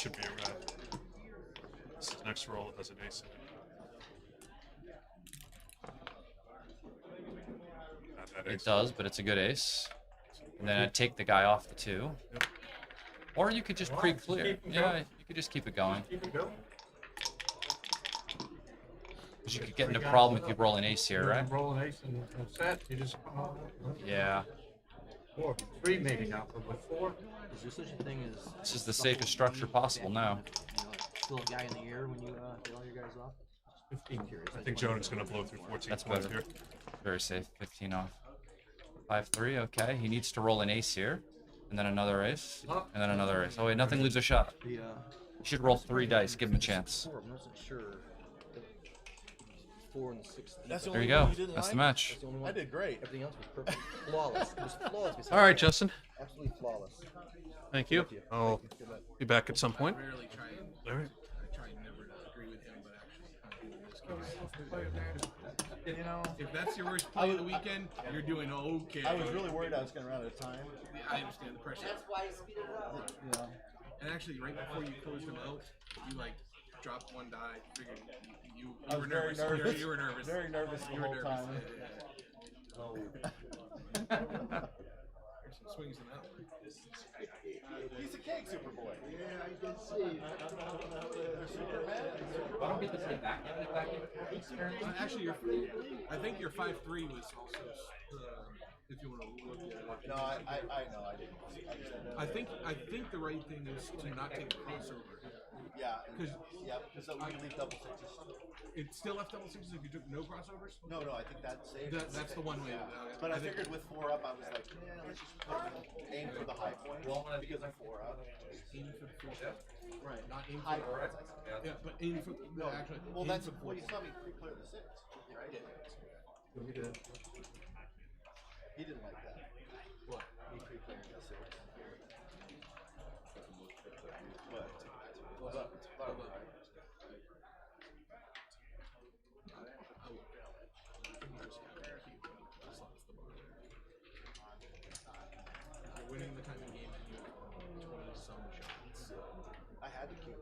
should be a wrap. This next roll has an ace in it. Not that It ace. does, but it's a good ace. And then I'd take the guy off the 2. Yep. Or you could just pre-clear. Yeah, you could just keep it going. Keep it going. Because you could get into a problem if you roll an ace here, right? Roll an ace and set. You just come on. Yeah. 4, 3 maybe now, but with 4. Is there such a thing as? This is the safest structure possible now. You know, still a guy in the air when you get all your guys off. 15. Curious. I think Jonah's going to blow through 14 That's points better. here. Very safe. 15 off. 5-3, okay. He needs to roll an ace here. And then another ace. And then another ace. Oh, wait, nothing leaves a shot. The You should roll 3 dice. Give him a chance. 4, I wasn't sure. 4 and the 6. That's the There only you go. one you didn't That's the like? match. That's the only one. I did great. Everything else was perfect. Flawless. It was flawless. besides All right, that. Justin. Absolutely flawless. Thank you. I'll be back at some point. Rarely try and All right. I try never to agree with him, but actually in this case. You know, If that's your worst play of the weekend, you're doing okay. I was really worried I was going to run out of time. I understand the pressure. That's why you speed it up. You know, And actually, right before you closed him out, you like dropped one die. Figured you I were was very nervous. nervous. You were nervous. Very nervous the You were whole nervous. time. There's some swings in that one. Piece of cake, Superboy. Yeah, I can see. Why don't we just get back Actually, I think your 5-3 was also, if you want to look at it. No, I know, I didn't. I think the right thing is to not take a crossover. Yeah, Because so we can leave double sixes. it still left double sixes if you took no crossovers. No, I think that saved. That's the one way. But I think- figured with 4 up, I was like, yeah, let's just aim for the high point because of 4 up. Aim for the 4 shot. Right, not aim High for points. Yeah, but aim for No, actually. well, aim that's for well, you 4. saw me pre-clear the 6, right? He didn't like that. What? Me pre-clearing the 6. What? You're winning the time of game and you have 20-some shots. I had to keep.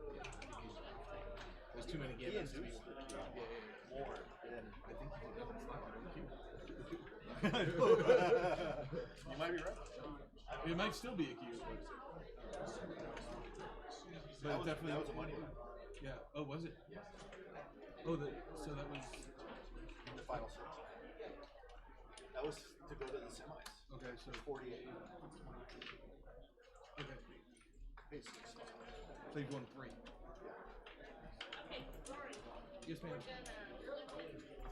There's too many He games to be induced won. it more than I think he did. You might be right. It might still be a cue. But That was- definitely that was a money one. Yeah. Oh, was it? Oh, so that was The final 6. That was to go to the semis. okay. So 48. okay. Basically. So you've won 3. Yes, ma'am.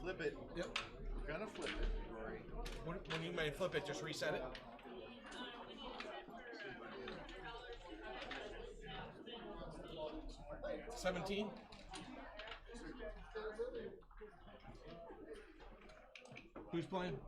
Flip it. Yep. We're gonna flip it, Rory. When you may flip it, just reset it. 17. Who's playing?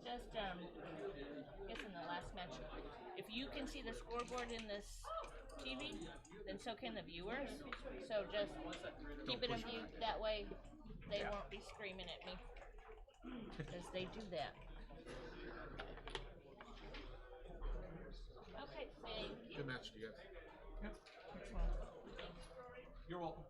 Just I guess in the last match, if you can see the scoreboard in this TV, then so can the viewers. So just keep it in view. That way, they won't be screaming at me because they do that. Okay, thank you. Good match to you guys. Yep. You're welcome.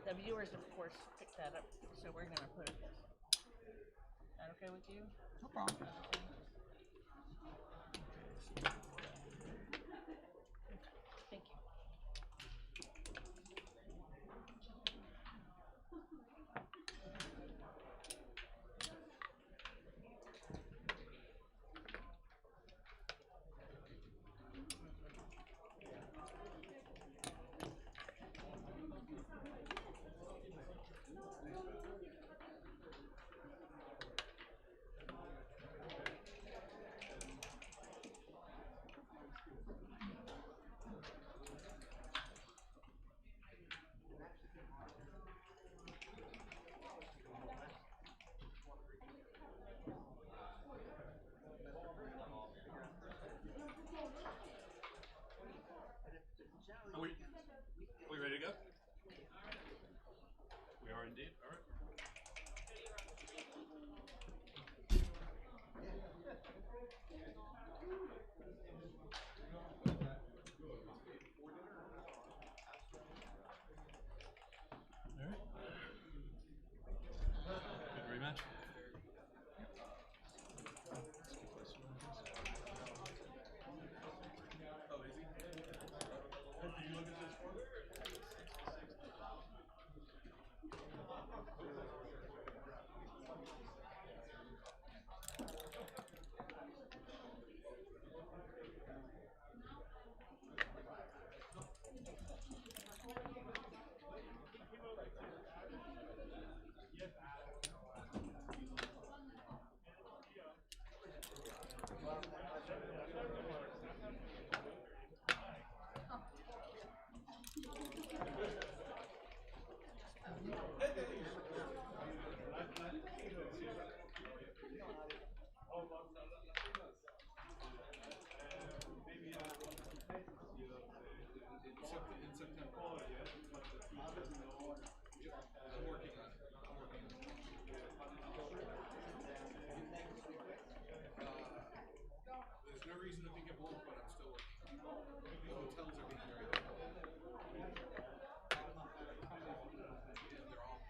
The viewers, of course, pick that up, so we're gonna put it. Is that okay with you? No problem. Thank you. Are we ready to go? We are indeed. All right. In September. I'm working on it. There's no reason to think it won't, but I'm still working on it. The hotels are being very helpful. Yeah, they're all.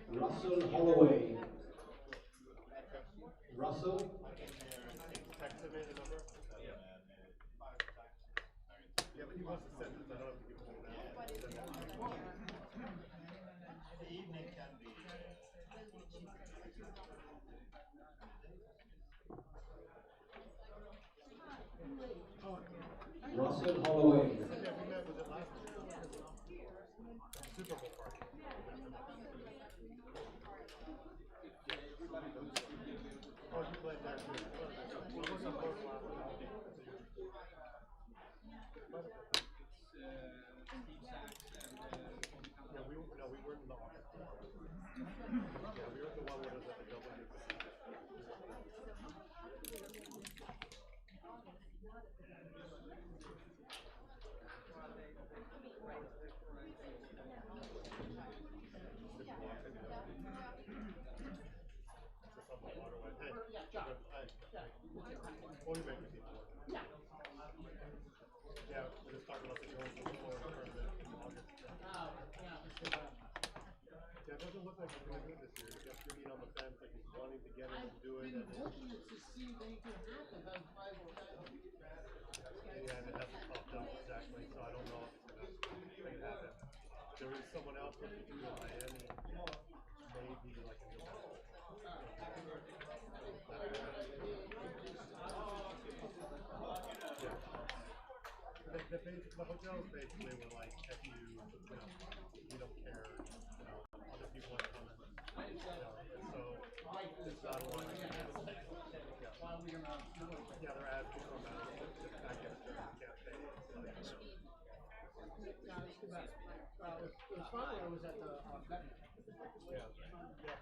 Russell Holloway. Russell. Text him in, remember? Yeah. Yeah, but he wants to send it. I don't have to give him that. The evening can be. Russell Holloway. Yeah, we met, was it last Super Bowl party? Oh, you played there too. What was the post last week? Yeah, we weren't in the office. Yeah, we were the one that was at the W. Yeah, we're just talking about the girls before tournament in August. Yeah, it doesn't look like he's going to do it this year. He's got your feet on the fence, like he's wanting to get in and do it. And looking to see if anything happens. Yeah, and it hasn't popped up exactly, so I don't know if it's going to happen. There is someone else looking to do in Miami, maybe like a new the hotels basically were like, if you don't care, other people are coming, so there's not a lot of yeah, they're asking for amount to back in the cafe. It was fun when I was at the Yeah,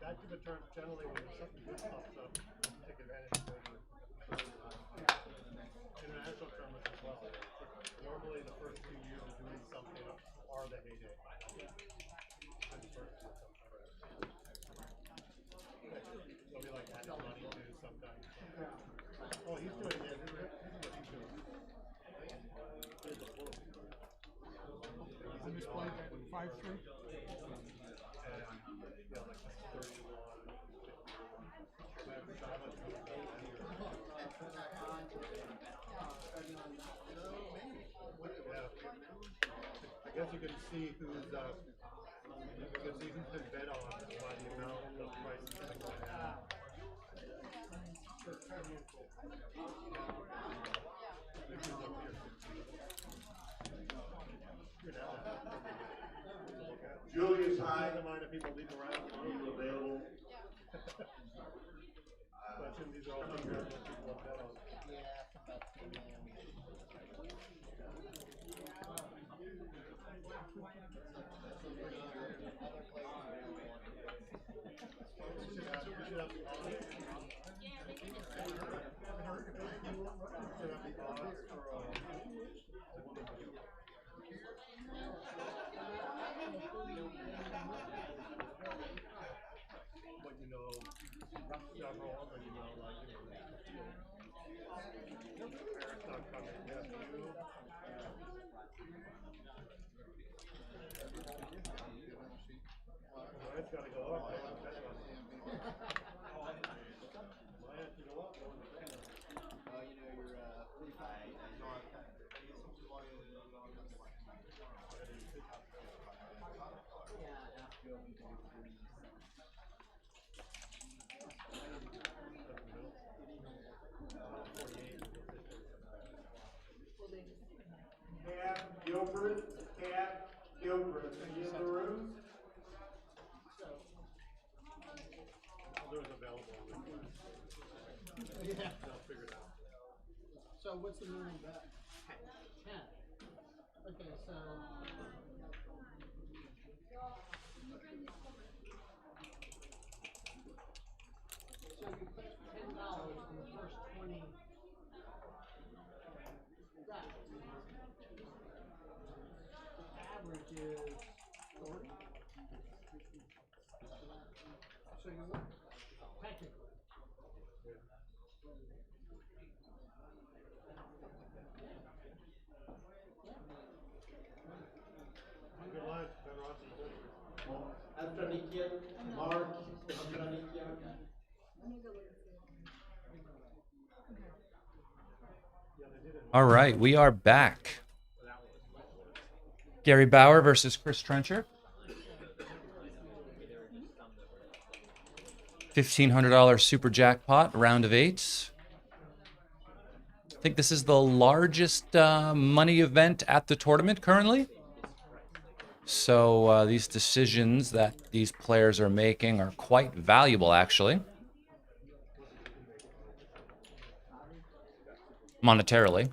back to the term generally when something good pops up, take advantage of it. International tournaments as well. Normally the first 2 years of doing something are the heyday. And the first year sometimes. They'll be like adding money too sometimes. Oh, he's doing it. This is what he's doing. He's the fourth. I just played at 5-3. Yeah, like 31. I guess you can see who's you can see who's been bet on by the amount of prices that are going down. Julius High. Keep in mind if people leave around, are you available? I assume these are all things that people have bet on. Yeah, about 10 million. But you know, several of them, you know, like, parents not coming, yeah, you. Mine's gotta go up, I haven't bet on it. Mine has to go up, going to bet on it. You know, you're 45. Cab Gilbert. Cab Gilbert. Are you in the room? Those available. Yeah. They'll figure it out. So what's the minimum bet? 10. Okay, so. So you put $10 in the first 20 bets. The average is 40. So you win, technically. Good line, Ben Ross is good. Well, at All right, we are back. Gary Bauer versus Chris Trencher. $1,500 super jackpot, round of 8. I think this is the largest money event at the tournament currently. So these decisions that these players are making are quite valuable, actually. Monetarily.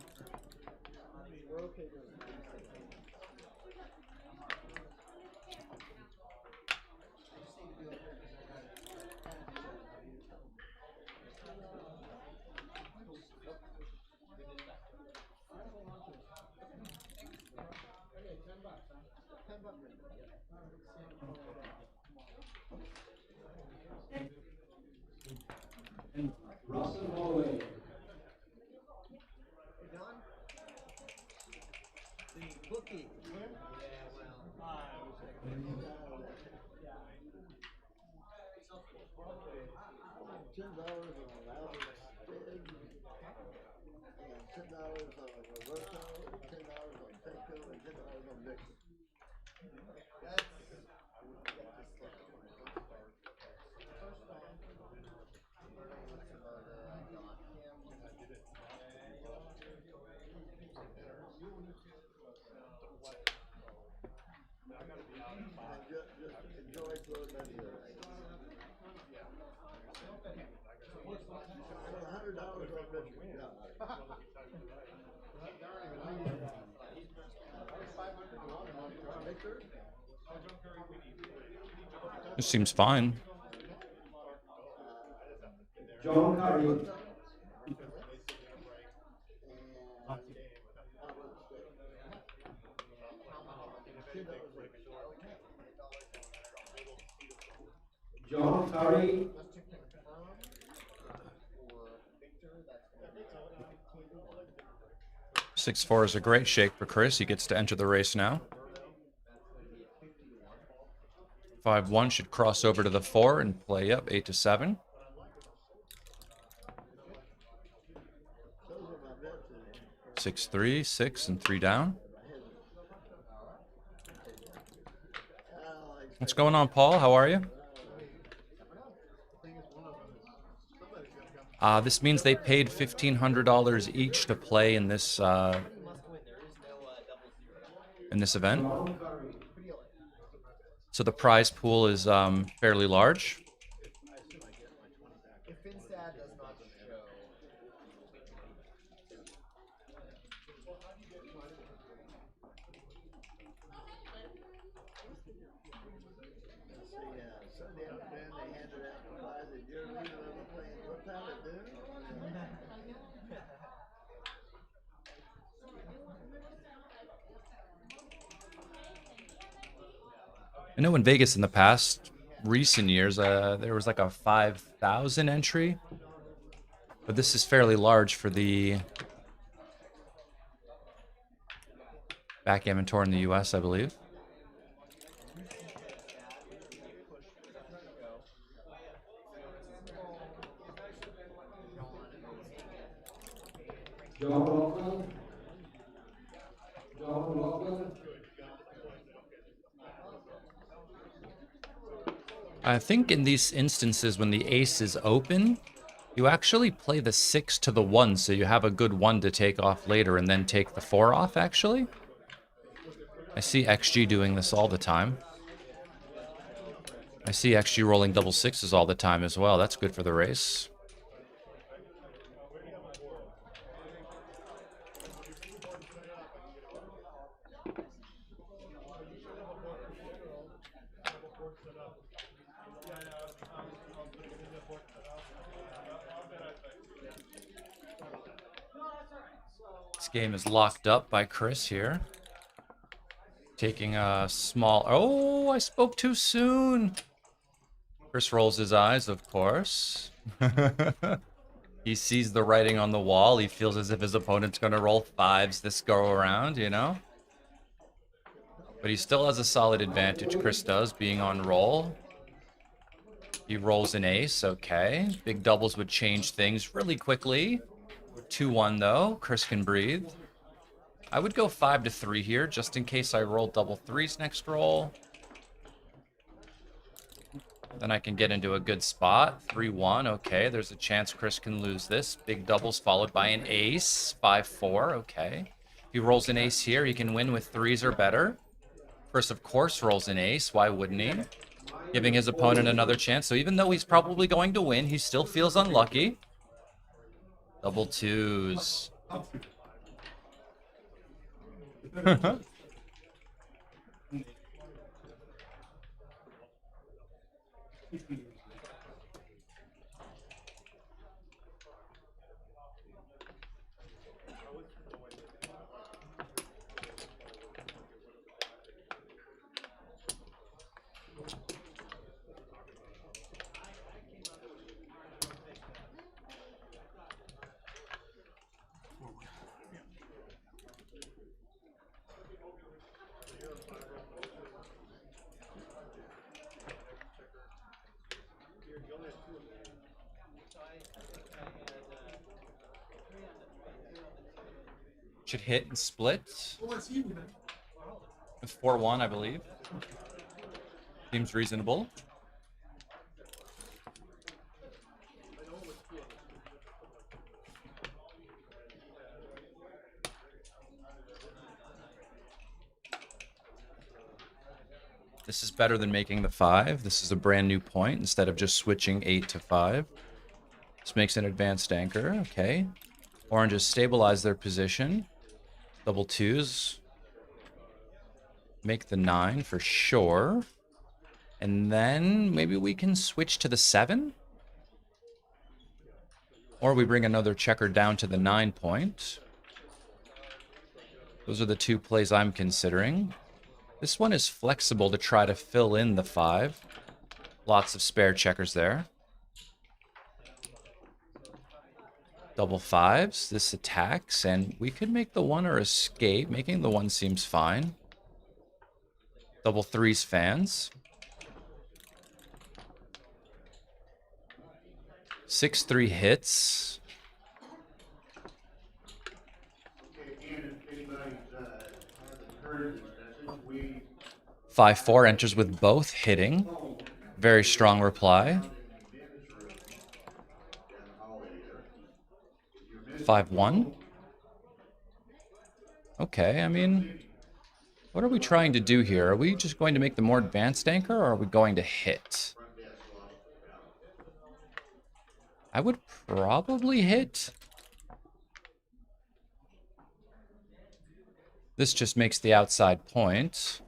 This seems fine. John Curry. 6-4 is a great shake for Chris. He gets to enter the race now. 5-1 should cross over to the 4 and play up 8-7. Six, 3, 6, and 3 down. What's going on, Paul? How are you? This means they paid $1,500 each to play in this event. So the prize pool is fairly large. I know in Vegas in the past, recent years, there was like a 5,000 entry, but this is fairly large for the Backgammon Tour in the US, I believe. I think in these instances when the ace is open, you actually play the 6 to the 1, so you have a good 1 to take off later and then take the 4 off, actually. I see XG doing this all the time. I see XG rolling double 6s all the time as well. That's good for the race. This game is locked up by Chris here. Taking a small... Oh, I spoke too soon. Chris rolls his eyes, of course. He sees the writing on the wall. He feels as if his opponent's going to roll 5s this go around, you know? But he still has a solid advantage, Chris does, being on roll. He rolls an ace, okay. Big doubles would change things really quickly. 2-1 though, Chris can breathe. I would go 5-3 here, just in case I roll double threes next roll. Then I can get into a good spot. 3-1, okay. There's a chance Chris can lose this. Big doubles followed by an ace. 5-4, okay. If he rolls an ace here, he can win with threes or better. Chris, of course, rolls an ace. Why wouldn't he? Giving his opponent another chance. So even though he's probably going to win, he still feels unlucky. Double twos. Should hit and split. With 4-1, I believe. Seems reasonable. This is better than making the 5. This is a brand new point instead of just switching 8 to 5. This makes an advanced anchor. Okay. Oranges stabilize their position. Double twos. Make the 9 for sure. And then maybe we can switch to the 7. Or we bring another checker down to the 9 point. Those are the two plays I'm considering. This one is flexible to try to fill in the 5. Lots of spare checkers there. Double 5s. This attacks, and we could make the 1 or escape. Making the 1 seems fine. Double 3s fans. 6-3 hits. 5-4 enters with both hitting. Very strong reply. 5-1. Okay, I mean, what are we trying to do here? Are we just going to make the more advanced anchor, or are we going to hit? I would probably hit. This just makes the outside point.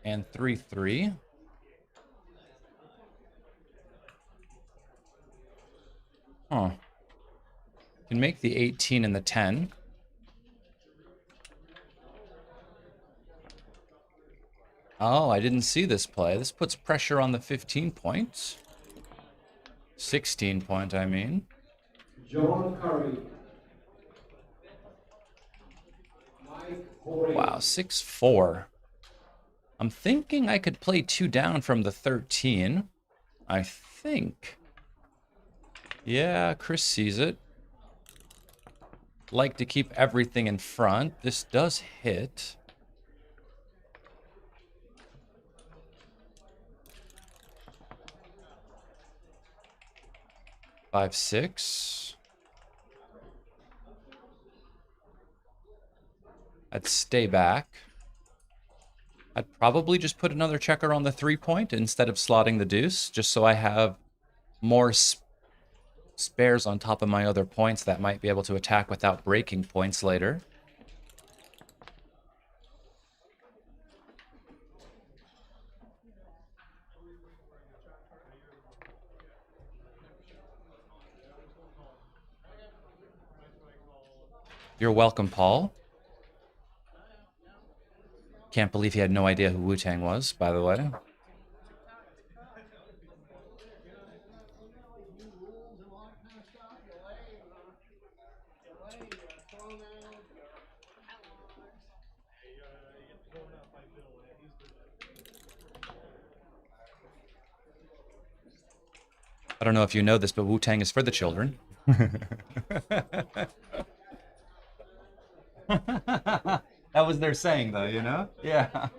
And 3-3. Huh. Can make the 18 and the 10. Oh, I didn't see this play. This puts pressure on the 15 points. 16 point, I mean. John Curry. Wow, 6-4. I'm thinking I could play 2 down from the 13. I think. Yeah, Chris sees it. Like to keep everything in front. This does hit. Five, 6. I'd stay back. I'd probably just put another checker on the 3 point instead of slotting the deuce, just so I have more spares on top of my other points that might be able to attack without breaking points later. You're welcome, Paul. Can't believe he had no idea who Wu-Tang was, by the way. I don't know if you know this, but Wu-Tang is for the children. That was their saying, though, you know? Yeah.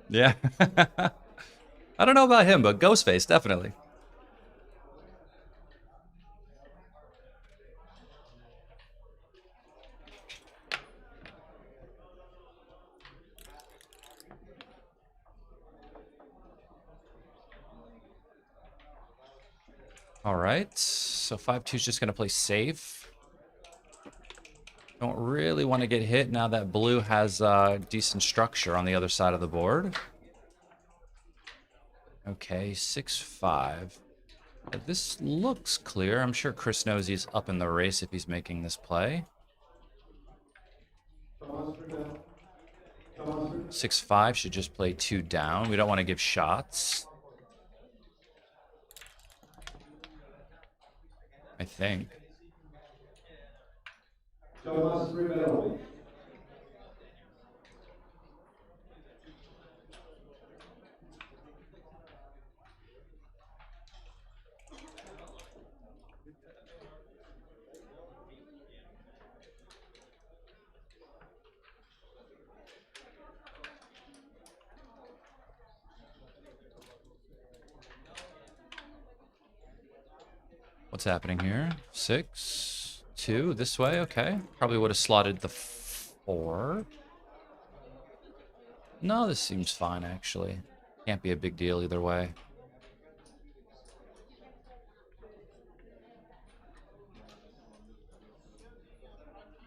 Yeah. I don't know about him, but Ghostface, definitely. All right, so 5-2 is just going to play safe. Don't really want to get hit now that blue has decent structure on the other side of the board. Okay, 6-5. This looks clear. I'm sure Chris knows he's up in the race if he's making this play. 6-5 should just play 2 down. We don't want to give shots, I think. What's happening here? 6-2 this way. Okay, probably would have slotted the 4. No, this seems fine actually. Can't be a big deal either way.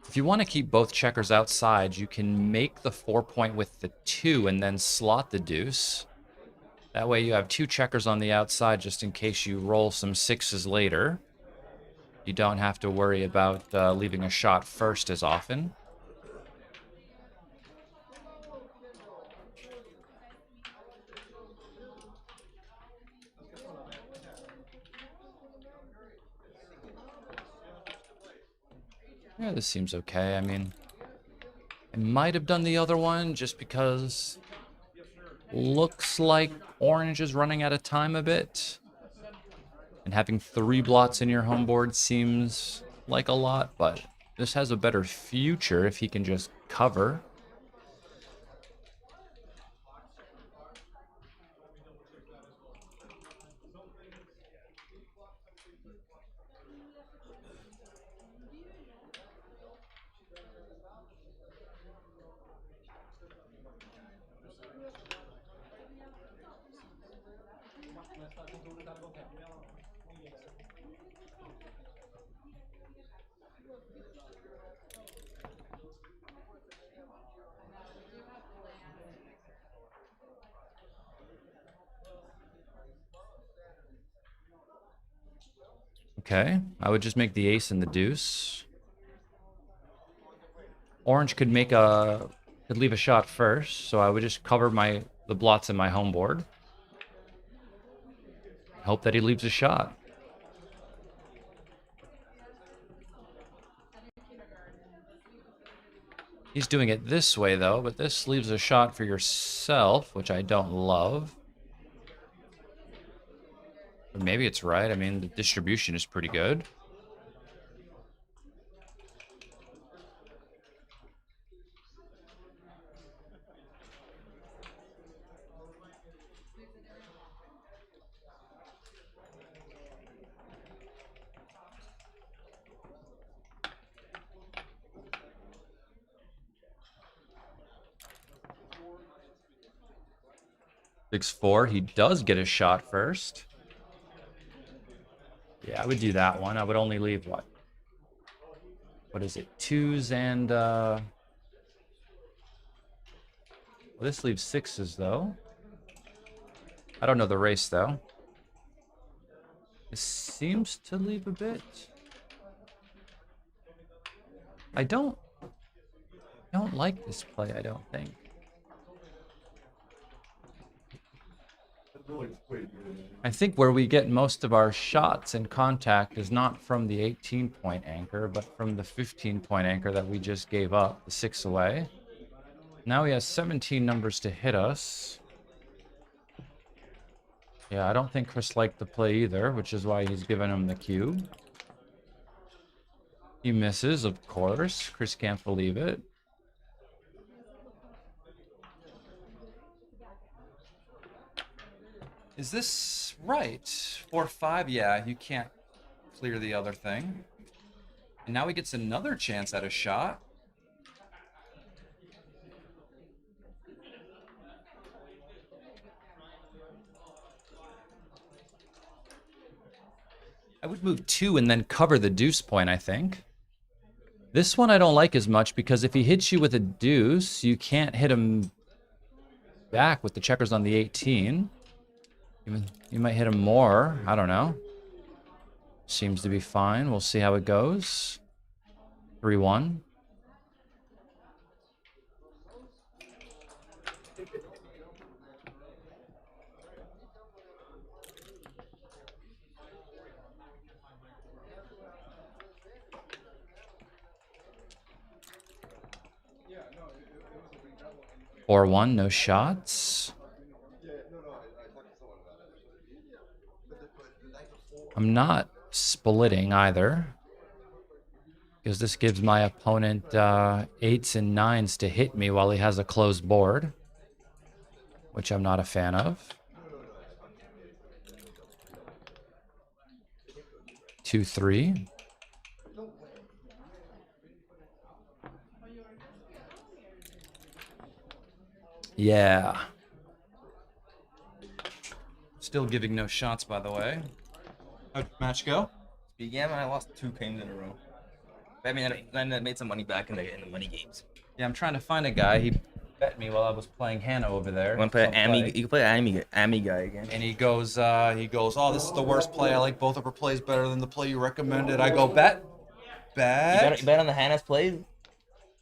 If you want to keep both checkers outside, you can make the 4-point with the 2 and then slot the deuce. That way you have 2 checkers on the outside just in case you roll some 6s later. You don't have to worry about leaving a shot first as often. Yeah, this seems okay. I mean, I might have done the other one just because looks like orange is running out of time a bit. And having 3 blots in your home board seems like a lot, but this has a better future if he can just cover. Okay, I would just make the ace and the deuce. Orange could leave a shot first, so I would just cover the blots in my home board. Hope that he leaves a shot. He's doing it this way though, but this leaves a shot for yourself, which I don't love. Or maybe it's right. I mean, the distribution is pretty good. Six, 4, he does get a shot first. Yeah, I would do that one. I would only leave what is it? 2s and well, this leaves 6s though. I don't know the race though. This seems to leave a bit. I don't like this play, I don't think. I think where we get most of our shots in contact is not from the 18-point anchor, but from the 15-point anchor that we just gave up, the 6 away. Now he has 17 numbers to hit us. Yeah, I don't think Chris liked the play either, which is why he's giving him the cube. He misses, of course. Chris can't believe it. Is this right? 4-5? Yeah, you can't clear the other thing. And now he gets another chance at a shot. I would move 2 and then cover the deuce point, I think. This one I don't like as much because if he hits you with a deuce, you can't hit him back with the checkers on the 18. You might hit him more. I don't know. Seems to be fine. We'll see how it goes. 3-1. Or 1, no shots. I'm not splitting either, because this gives my opponent 8s and 9s to hit me while he has a closed board, which I'm not a fan of. 2-3. Yeah. Still giving no shots, by the way. How'd the match go? Backgammon, I lost 2 games in a row. I mean, I made some money back in the money games. Yeah, I'm trying to find a guy. He bet me while I was playing Hannah over there. You want to play Ami? You can play Ami guy again. And he goes, oh, this is the worst play. I like both of her plays better than the play you recommended. I go, bet. You bet on the Hannah's plays?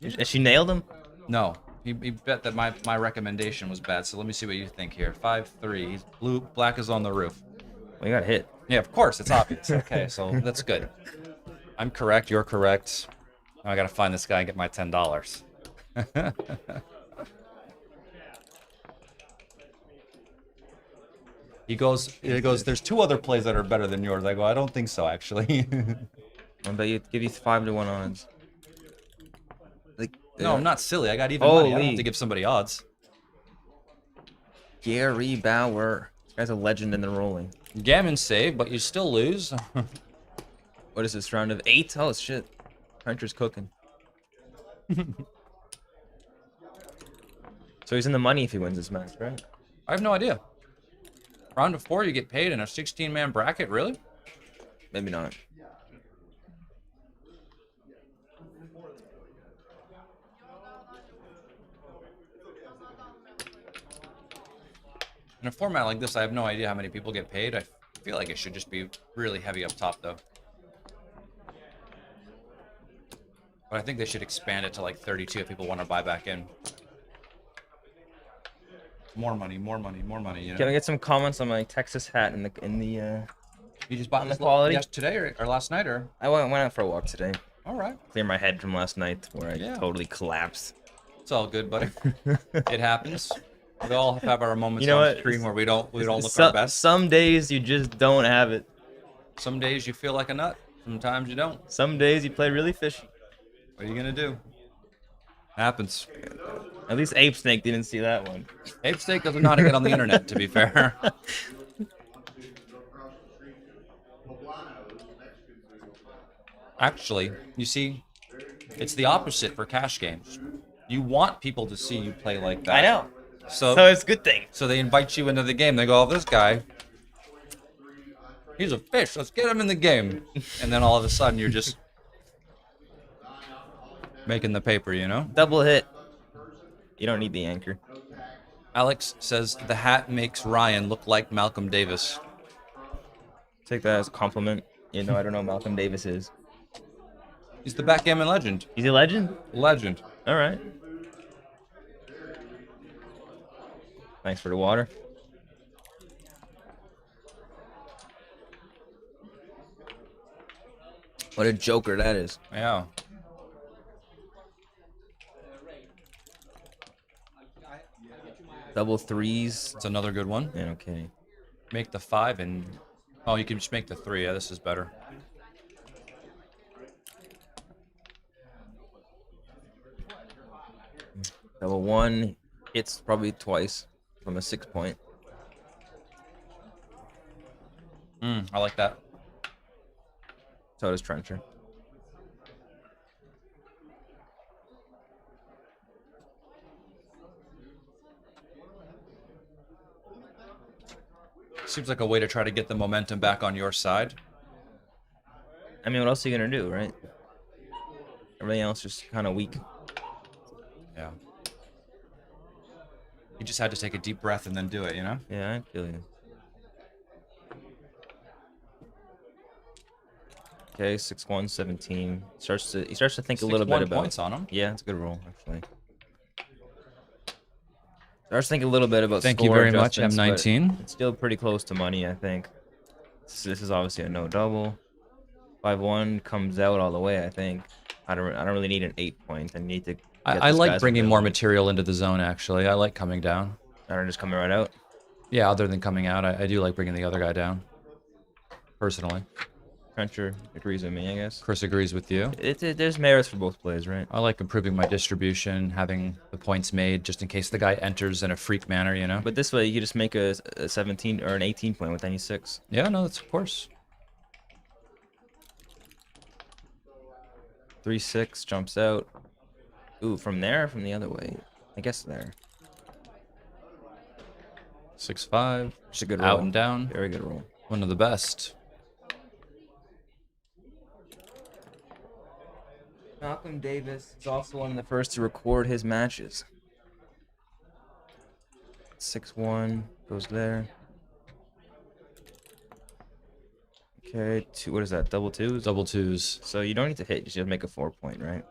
And she nailed him? No. He bet that my recommendation was bad. So let me see what you think here. 5-3. He's blue. Black is on the roof. Well, you got hit. Yeah, of course. It's obvious. Okay, so that's good. I'm correct. You're correct. Now I got to find this guy and get my $10. He goes, there's 2 other plays that are better than yours. I go, I don't think so, actually. I bet you give you 5-1 odds. Like, no, I'm not silly. I got even money. I don't have to give somebody odds. Gary Bauer. This guy's a legend in the rolling. Gammon save, but you still lose. What is this, round of 8? Oh, shit. Hunter's cooking. So he's in the money if he wins this match, right? I have no idea. Round of 4, you get paid in a 16-man bracket? Really? Maybe not. In a format like this, I have no idea how many people get paid. I feel like it should just be really heavy up top, though. But I think they should expand it to like 32 if people want to buy back in. More money, more money, more money. You know? Can I get some comments on my Texas hat in the You just bought the quality? Yesterday or last night or? I went out for a walk today. All right. Clear my head from last night where I totally collapsed. It's all good, buddy. It happens. We all have our moments You know on what? screen where we don't look our best. Some days you just don't have it. Some days you feel like a nut. Sometimes you don't. Some days you play really fishy. What are you gonna do? Happens. At least Ape Snake didn't see that one. Ape Snake doesn't know how to get on the internet, to be fair. Actually, you see, it's the opposite for cash games. You want people to see you play like that. I know. So it's a good thing. So they invite you into the game. They go, oh, this guy, he's a fish. Let's get him in the game. And then all of a sudden, you're just making the paper, you know? Double hit. You don't need the anchor. Alex says the hat makes Ryan look like Malcolm Davis. Take that as a compliment. You know, I don't know who Malcolm Davis is. He's the backgammon legend. He's a legend? Legend. All right. Thanks for the water. What a joker that is. Yeah. Double threes. It's another good one. Yeah, okay. Make the 5 and... Oh, you can just make the 3. Yeah, this is better. Double 1 hits probably twice from a 6 point. I like that. So does Trencher. Seems like a way to try to get the momentum back on your side. I mean, what else are you gonna do, right? Everything else is kind of weak. Yeah. You just had to take a deep breath and then do it, you know? Yeah, I feel you. Okay, 6-1, 17. He starts to think a little bit about points on him. Yeah, it's a good roll actually. Starts to think a little bit about. Thank you score very much, adjustments, but M19. It's still pretty close to money, I think. This is obviously a no double. 5-1 comes out all the way, I think. I don't really need an 8 point. I need to. I like bringing more material into the zone, actually. I like coming down. Or just coming right out? Yeah, other than coming out, I do like bringing the other guy down. Personally. Trencher agrees with me, I guess. Chris agrees with you. There's merits for both plays, right? I like improving my distribution, having the points made, just in case the guy enters in a freak manner, you know? But this way, you can just make a 17 or an 18 point with any 6. Yeah, no, that's of course. 3-6 jumps out. Ooh, from there or from the other way? I guess there. 6-5. Just a good roll. Out and down. Very good roll. One of the best. Malcolm Davis is also one of the first to record his matches. 6-1 goes there. Okay, what is that? Double twos? Double twos. So you don't need to hit, you just make a 4 point, right?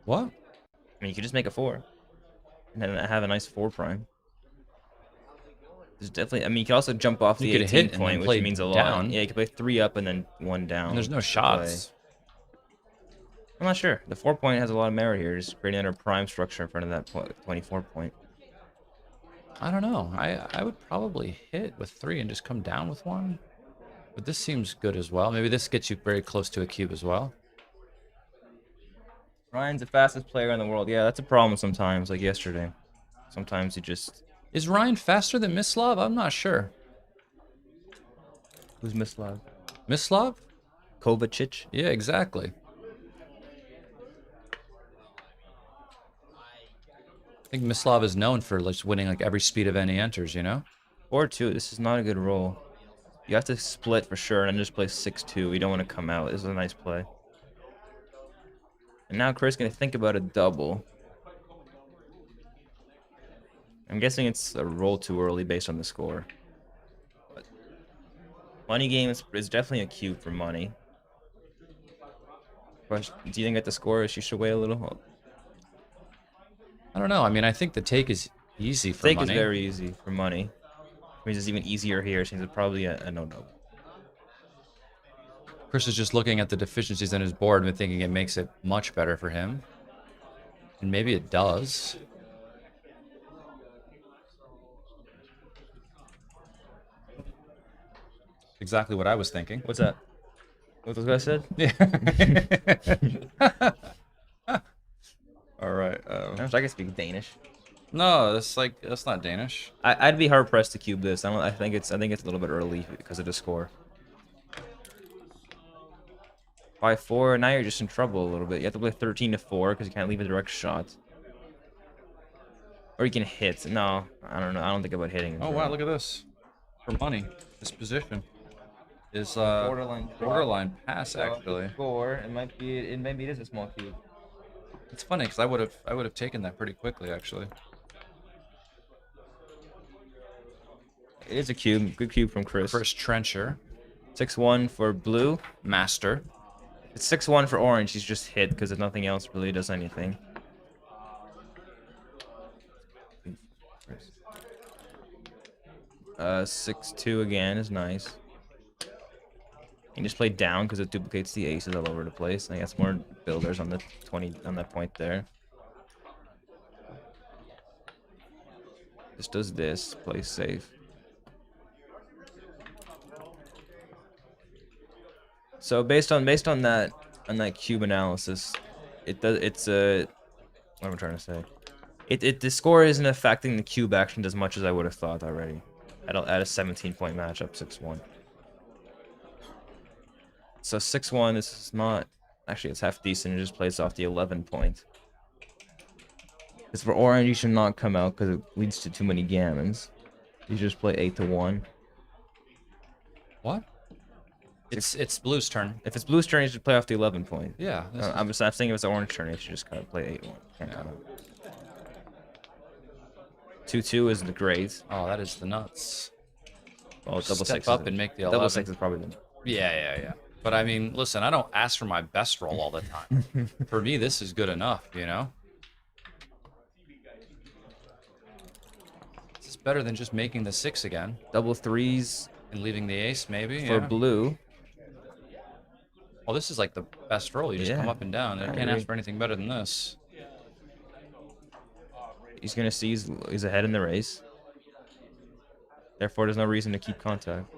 What? I mean, you could just make a 4. And then have a nice 4 prime. There's definitely, I mean, you can also jump off the 18 point, which means a lot. Down. Yeah, you can play 3 up and then 1 down. And there's no shots. I'm not sure. The 4 point has a lot of merit here. Just creating another prime structure in front of that 24 point. I don't know. I would probably hit with 3 and just come down with 1. But this seems good as well. Maybe this gets you very close to a cube as well. Ryan's the fastest player in the world. Yeah, that's a problem sometimes, like yesterday. Sometimes you just... Is Ryan faster than Mislav? I'm not sure. Who's Mislav? Mislav? Kovacic? Yeah, exactly. I think Mislav is known for just winning like every speed event he enters, you know? 4-2. This is not a good roll. You have to split for sure and then just play 6-2. You don't want to come out. This is a nice play. And now Chris is going to think about a double. I'm guessing it's a roll too early based on the score. But money game is definitely a cube for money. Question, do you think at the score she should wait a little? I don't know. I mean, I think the take is easy for Take money. is very easy for money. It means it's even easier here since it's probably a no-no. Chris is just looking at the deficiencies in his board and thinking it makes it much better for him. And maybe it does. Exactly what I was thinking. What's that? What those guys said? Yeah. All right. I can speak Danish. No, that's not Danish. I'd be hard pressed to cube this. I think it's a little bit early because of the score. 5-4. Now you're just in trouble a little bit. You have to play 13-4 because you can't leave a direct shot. Or you can hit. No, I don't know. I don't think about hitting. Oh wow, look at this. For money, this position is borderline pass So, actually. Score. Maybe it is a small cube. It's funny because I would have taken that pretty quickly actually. It is a cube. Good cube from Chris. Chris Trencher. 6-1 for blue. Master. It's 6-1 for orange. He's just hit because if nothing else really does anything. Uh, 6-2 again is nice. You can just play down because it duplicates the aces all over the place. I guess more builders on the 20 on that point there. Just does this, plays safe. So based on that cube analysis, it's a what am I trying to say? The score isn't affecting the cube action as much as I would have thought already. At a 17-point matchup, 6-1. So 6-1, this is not actually, it's half decent. It just plays off the 11 point. Because for orange, you should not come out because it leads to too many gammons. You just play 8-1. What? It's blue's turn. If it's blue's turn, you should play off the 11 point. Yeah. I'm saying if it's the orange turn, you should just kind of play 8-1. Can't come out. 2-2 is the great. Oh, that is the nuts. Well, double Step six up is and make the double 11. six is probably the. Yeah. But I mean, listen, I don't ask for my best roll all the time. For me, this is good enough, you know? This is better than just making the 6 again. Double threes. And leaving the ace, maybe. For blue. Well, this is like the best roll. You just come up and down. I can't ask for anything better than this. He's going to see he's ahead in the race. Therefore, there's no reason to keep contact.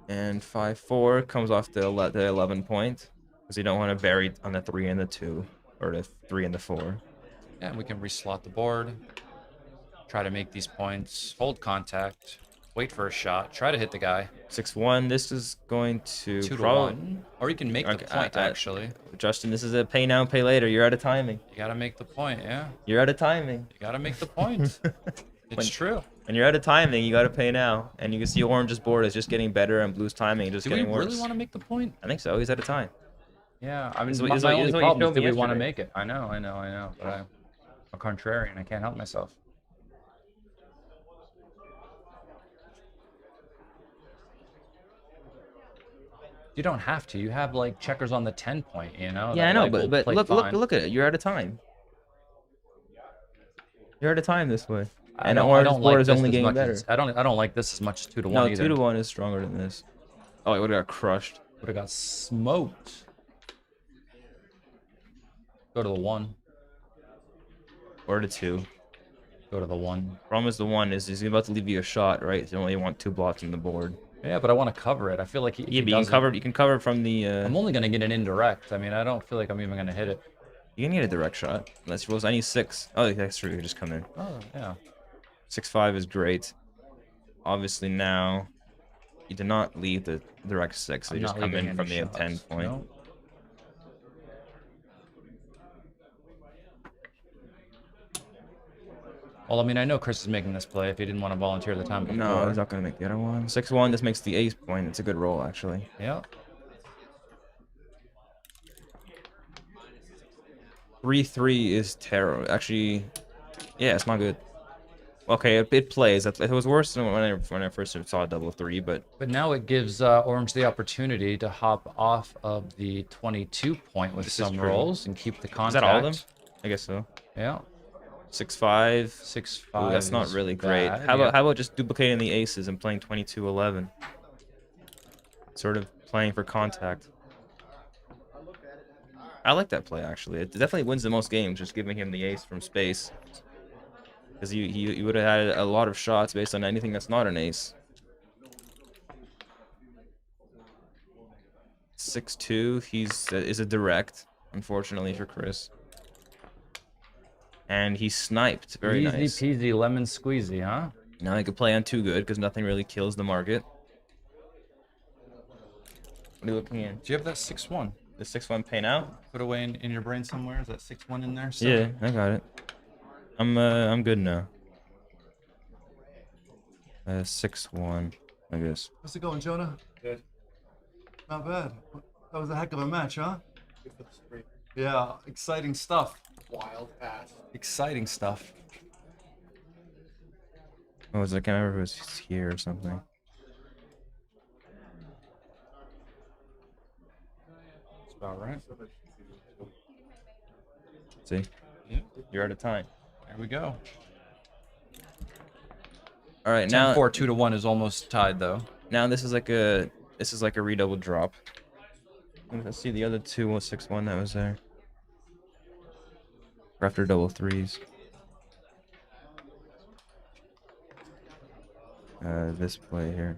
And 5-4 comes off the 11 point. Because you don't want to bury on the 3 and the 2. Or the 3 and the 4. Yeah, and we can reslot the board. Try to make these points. Hold contact. Wait for a shot. Try to hit the guy. 6-1. This is going to 2-1. Or you can make the point, actually. Justin, this is a pay now, pay later. You're out of timing. You got to make the point, yeah. You're out of timing. You got to make the point. It's true. When you're out of timing, you got to pay now. And you can see orange's board is just getting better and blue's timing just getting worse. Do we really want to make the point? I think so. He's out of time. Yeah, I mean, my only problem is that we want to yesterday. make it. I know. But I'm a contrarian. I can't help myself. You don't have to. You have like checkers on the 10 point, you know? Yeah, that, I know, like, will but play look at it. You're out of time. You're out of time this way. And orange's board is only getting better. I don't like this as much as 2-1 No, either. 2-1 is stronger than this. Oh, it would have got crushed. Would have got smoked. Go to the 1. Or the 2. Go to the 1. Problem is the 1 is he's about to leave you a shot, right? So you only want 2 blocks on the board. Yeah, but I want to cover it. I feel like but you can cover from the. I'm only gonna get an indirect. I mean, I don't feel like I'm even gonna hit it. You can get a direct shot unless you rolls any 6. Oh, that's true. You can just come in. Oh yeah. 6-5 is great. Obviously now, you did not leave the direct 6. So you just come in from the 10 point. No. Well, I mean, I know Chris is making this play if he didn't want to volunteer the time before. No, he's not going to make the other one. 6-1, this makes the ace point. It's a good roll, actually. Yeah. 3-3 is terrible. Actually, yeah, it's not good. Okay, it plays. It was worse than when I first saw double 3, but now it gives Orange the opportunity to hop off of the 22 point with some rolls and keep the contact. Is that all of them? I guess so. Yeah. 6-5. 6-5. Ooh, that's not is really great. bad, How yeah. about just duplicating the aces and playing 22-11? Sort of playing for contact. I like that play, actually. It definitely wins the most games, just giving him the ace from space. Because he would have had a lot of shots based on anything that's not an ace. 6-2, is a direct, unfortunately for Chris. And he sniped. Very nice. Easy peasy lemon squeezy, huh? Now he could play on 2 good because nothing really kills the market. What are you looking at? Do you have that 6-1? The 6-1 pay now? Put away in your brain somewhere. Is that 6-1 in there? Yeah, I got it. I'm good now. 6-1, I guess. How's it going, Jonah? Good. Not bad. That was a heck of a match, huh? Yeah, exciting stuff. Wild pass. Exciting stuff. What was it? I can't remember if it was here or something. That's about right. See? Yeah. You're out of time. There we go. All right, now 10-4, 2-1 is almost tied though. Now this is like a redouble drop. Let's see the other 2-1-6-1 that was there. After double threes. This play here.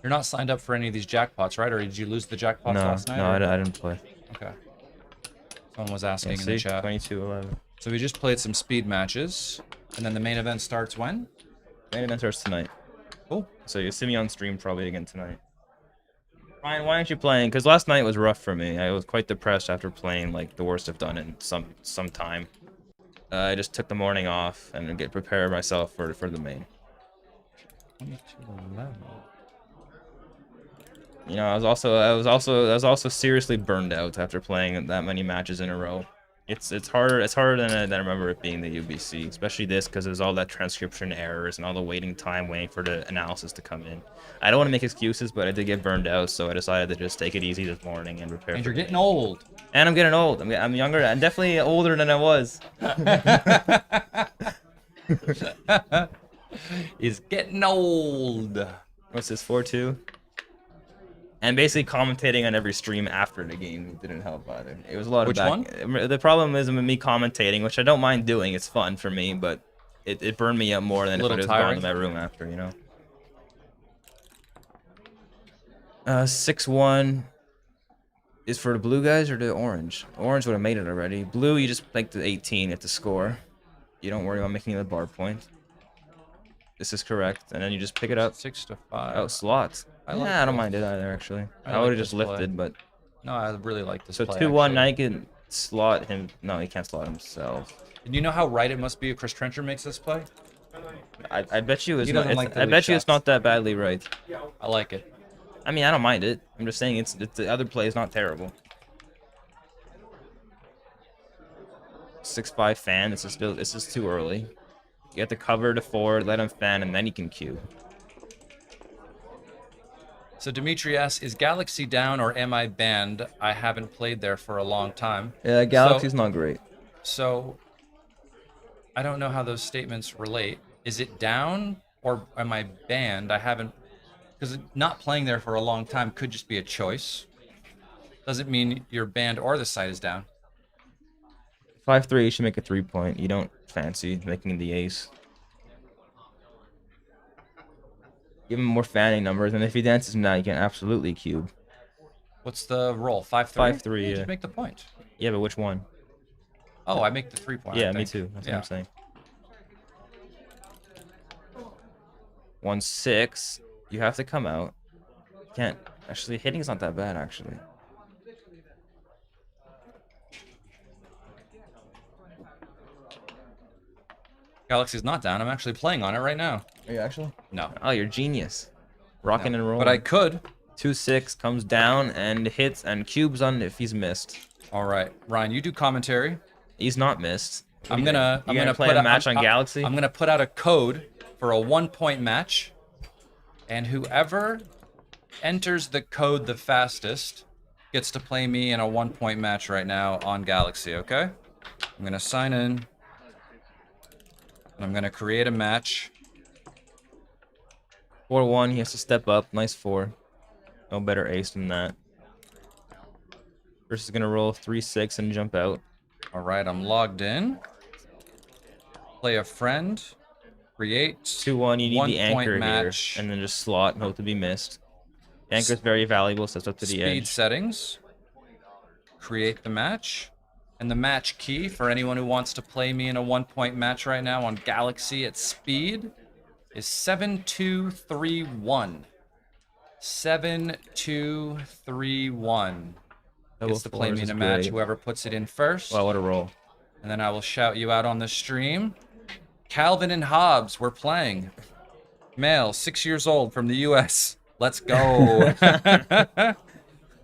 You're not signed up for any of these jackpots, right? Or did you lose the jackpots No, last night? no, or- I didn't play. Okay. Someone was asking Yeah, in the see? chat. 22-11. So we just played some speed matches, and then the main event starts when? Main event starts tonight. Cool. So you'll see me on stream probably again tonight. Ryan, why aren't you playing? Because last night was rough for me. I was quite depressed after playing like the worst I've done in some time. I just took the morning off and get prepared myself for the main. 22-11. You know, I was also seriously burned out after playing that many matches in a row. It's harder than I remember it being the UBC, especially this because there's all that transcription errors and all the waiting time waiting for the analysis to come in. I don't want to make excuses, but I did get burned out, so I decided to just take it easy this morning and prepare. And for you're the getting main. old. And I'm getting old. I'm younger. I'm definitely older than I was. He's getting old. What's this, 4-2? And basically commentating on every stream after the game didn't help either. It was a lot of Which one? The problem is with me commentating, which I don't mind doing. It's fun for me, but it burned me up more than if I was gone to my room after, you know. 6-1 is for the blue guys or the orange? Orange would have made it already. Blue, you just make the 18 at the score. You don't worry about making the bar point. This is correct, and then you just pick it up. 6-5. Oh, slots. I like Yeah, I don't this. mind it either, actually. I I would have like just this play. lifted, but... No, I really like this So play, 2-1, actually. now he can slot him. No, he can't slot himself. And you know how right it must be if Chris Trencher makes this play? I bet you it's He not. doesn't It's, like to I leave bet you it's shots. not that badly right. I like it. I mean, I don't mind it. I'm just saying it's the other play is not terrible. 6-5 fan. This is too early. You have to cover the forward, let him fan, and then he can cue. So Dimitri asks, is Galaxy down or am I banned? I haven't played there for a long time. Yeah, Galaxy's not great. So I don't know how those statements relate. Is it down or am I banned? I haven't, because not playing there for a long time could just be a choice. Doesn't mean you're banned or the site is down. 5-3, you should make a 3-point. You don't fancy making the ace. Give him more fanning numbers, and if he dances now, you can absolutely cube. What's the roll? 5-3? 5-3, yeah. Just make the point. Yeah, but which one? Oh, I make the 3-point. Yeah, I me think. too. That's Yeah. what I'm saying. 1-6. You have to come out. Can't. Actually, hitting is not that bad, actually. Galaxy's not down. I'm actually playing on it right now. Are you actually? No. Oh, you're genius. Rocking No, and rolling. but I could. 2-6 comes down and hits and cubes on if he's missed. All right, Ryan, you do commentary. He's not missed. I'm gonna play put a match on Galaxy. I'm gonna put out a code for a 1-point match, and whoever enters the code the fastest gets to play me in a 1-point match right now on Galaxy. Okay? I'm gonna sign in, and I'm gonna create a match. 4-1. He has to step up. Nice 4. No better ace than that. First is gonna roll 3-6 and jump out. All right, I'm logged in. Play a friend. Create 2-1. You need the 1-point anchor match. here, and then just slot and hope to be missed. Anchor is very valuable, so it's up to the Speed edge. settings. Create the match. And the match key for anyone who wants to play me in a 1-point match right now on Galaxy at speed is 7231. 7231. Gets to play me in a match. Whoever puts it in first. Wow, what a roll. And then I will shout you out on the stream. Calvin and Hobbs, we're playing. Male, 6 years old from the US. Let's go.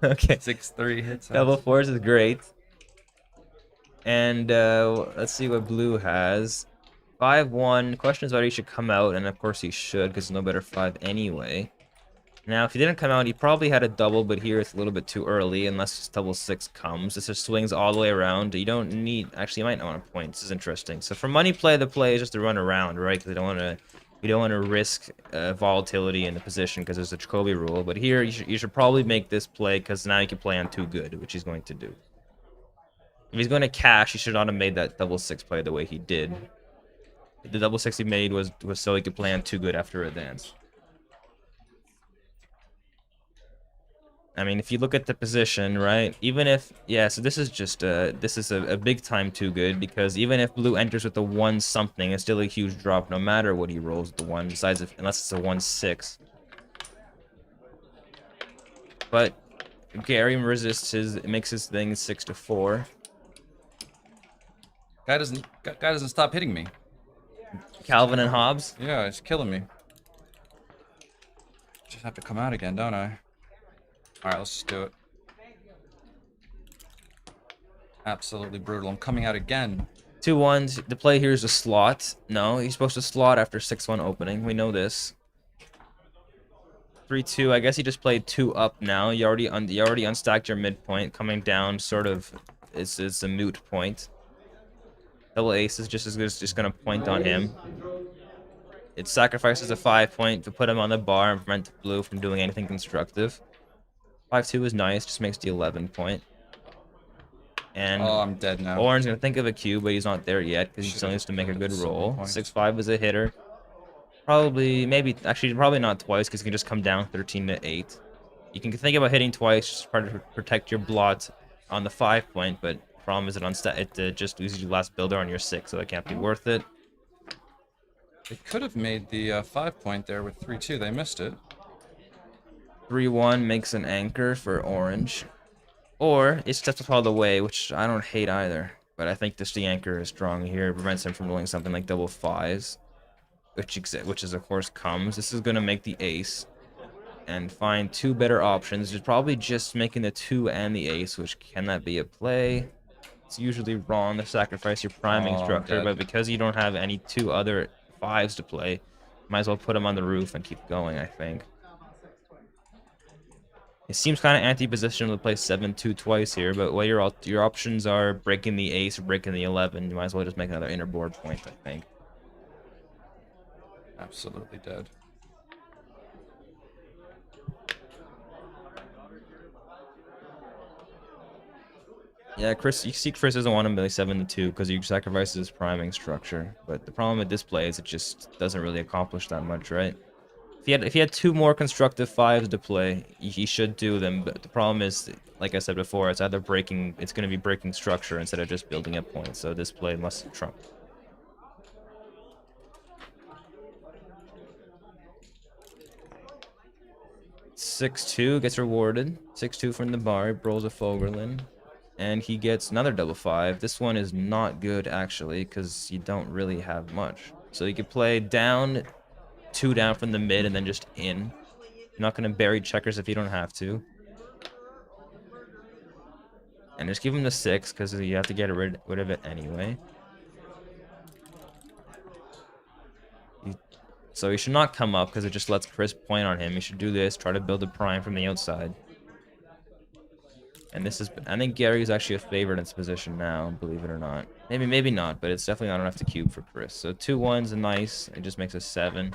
Okay. 6-3 hits. Double 4s is great. And let's see what blue has. 5-1. Question is whether he should come out, and of course he should, because there's no better 5 anyway. Now, if he didn't come out, he probably had a double, but here it's a little bit too early, unless this double 6 comes. This just swings all the way around. You don't need... Actually, you might not want to point. This is interesting. So for money play, the play is just to run around, right? Because they don't want to You don't want to risk volatility in the position because there's a Jacoby rule. But here, you should probably make this play because now you can play on too good, which he's going to do. If he's going to cash, he should not have made that double six play the way he did. The double six he made was so he could play on too good after a dance. I mean, if you look at the position, right? Even if, yeah, so this is just this is a big time too good, because even if blue enters with a 1 something, it's still a huge drop no matter what he rolls with the 1, besides unless it's a 1-6. But Gary resists his, makes his thing 6-4. Guy doesn't stop hitting me. Calvin and Hobbes? Yeah, it's killing me. Just have to come out again, don't I? Alright, let's just do it. Absolutely brutal. I'm coming out again. 2-1. The play here is a slot. No, he's supposed to slot after 6-1 opening. We know this. 3-2. I guess he just played 2 up now. You already unstacked your midpoint. Coming down sort of is a moot point. Double ace is just as good as just going to point on him. It sacrifices a 5 point to put him on the bar and prevent blue from doing anything constructive. 5-2 is nice, just makes the 11 point. And oh, I'm dead now. Orange's gonna think of a cube, but he's not there yet because he still needs to make a good roll. 6-5 is a hitter. Probably, maybe, actually, probably not twice because he can just come down 13-8. You can think about hitting twice just to protect your blot on the 5 point, but the problem is it just loses your last builder on your 6, so it can't be worth it. They could have made the 5 point there with 3-2. They missed it. 3-1 makes an anchor for orange. Or it steps all the way, which I don't hate either. But I think the anchor is strong here. It prevents him from rolling something like double 5s. Which is, of course, comes. This is going to make the ace. And find 2 better options. It's probably just making the 2 and the ace, which can that be a play? It's usually wrong to sacrifice your priming structure. But because you don't have any 2 other 5s to play, might as well put them on the roof and keep going, I think. It seems kind of anti-positional to play 7-2 twice here, but what your options are breaking the ace or breaking the 11, you might as well just make another inner board point, I think. Absolutely dead. Yeah, Chris, you see Chris doesn't want him to play 7-2 because he sacrifices his priming structure, but the problem with this play is it just doesn't really accomplish that much, right? If he had 2 more constructive 5s to play, he should do them. But the problem is, like I said before, it's going to be breaking structure instead of just building up points. So this play must trump. (6-2) gets rewarded. 6-2 from the bar. He rolls a Fogerlin, and he gets another double 5. This one is not good actually because you don't really have much. So you could play down. 2 down from the mid and then just in. You're not going to bury checkers if you don't have to. And just give him the 6 because you have to get rid of it anyway. So he should not come up because it just lets Chris point on him. He should do this, try to build a prime from the outside. And this is, I think Gary's actually a favorite in this position now, believe it or not. Maybe not, but it's definitely not enough to cube for Chris. So 2-1's nice. It just makes a 7.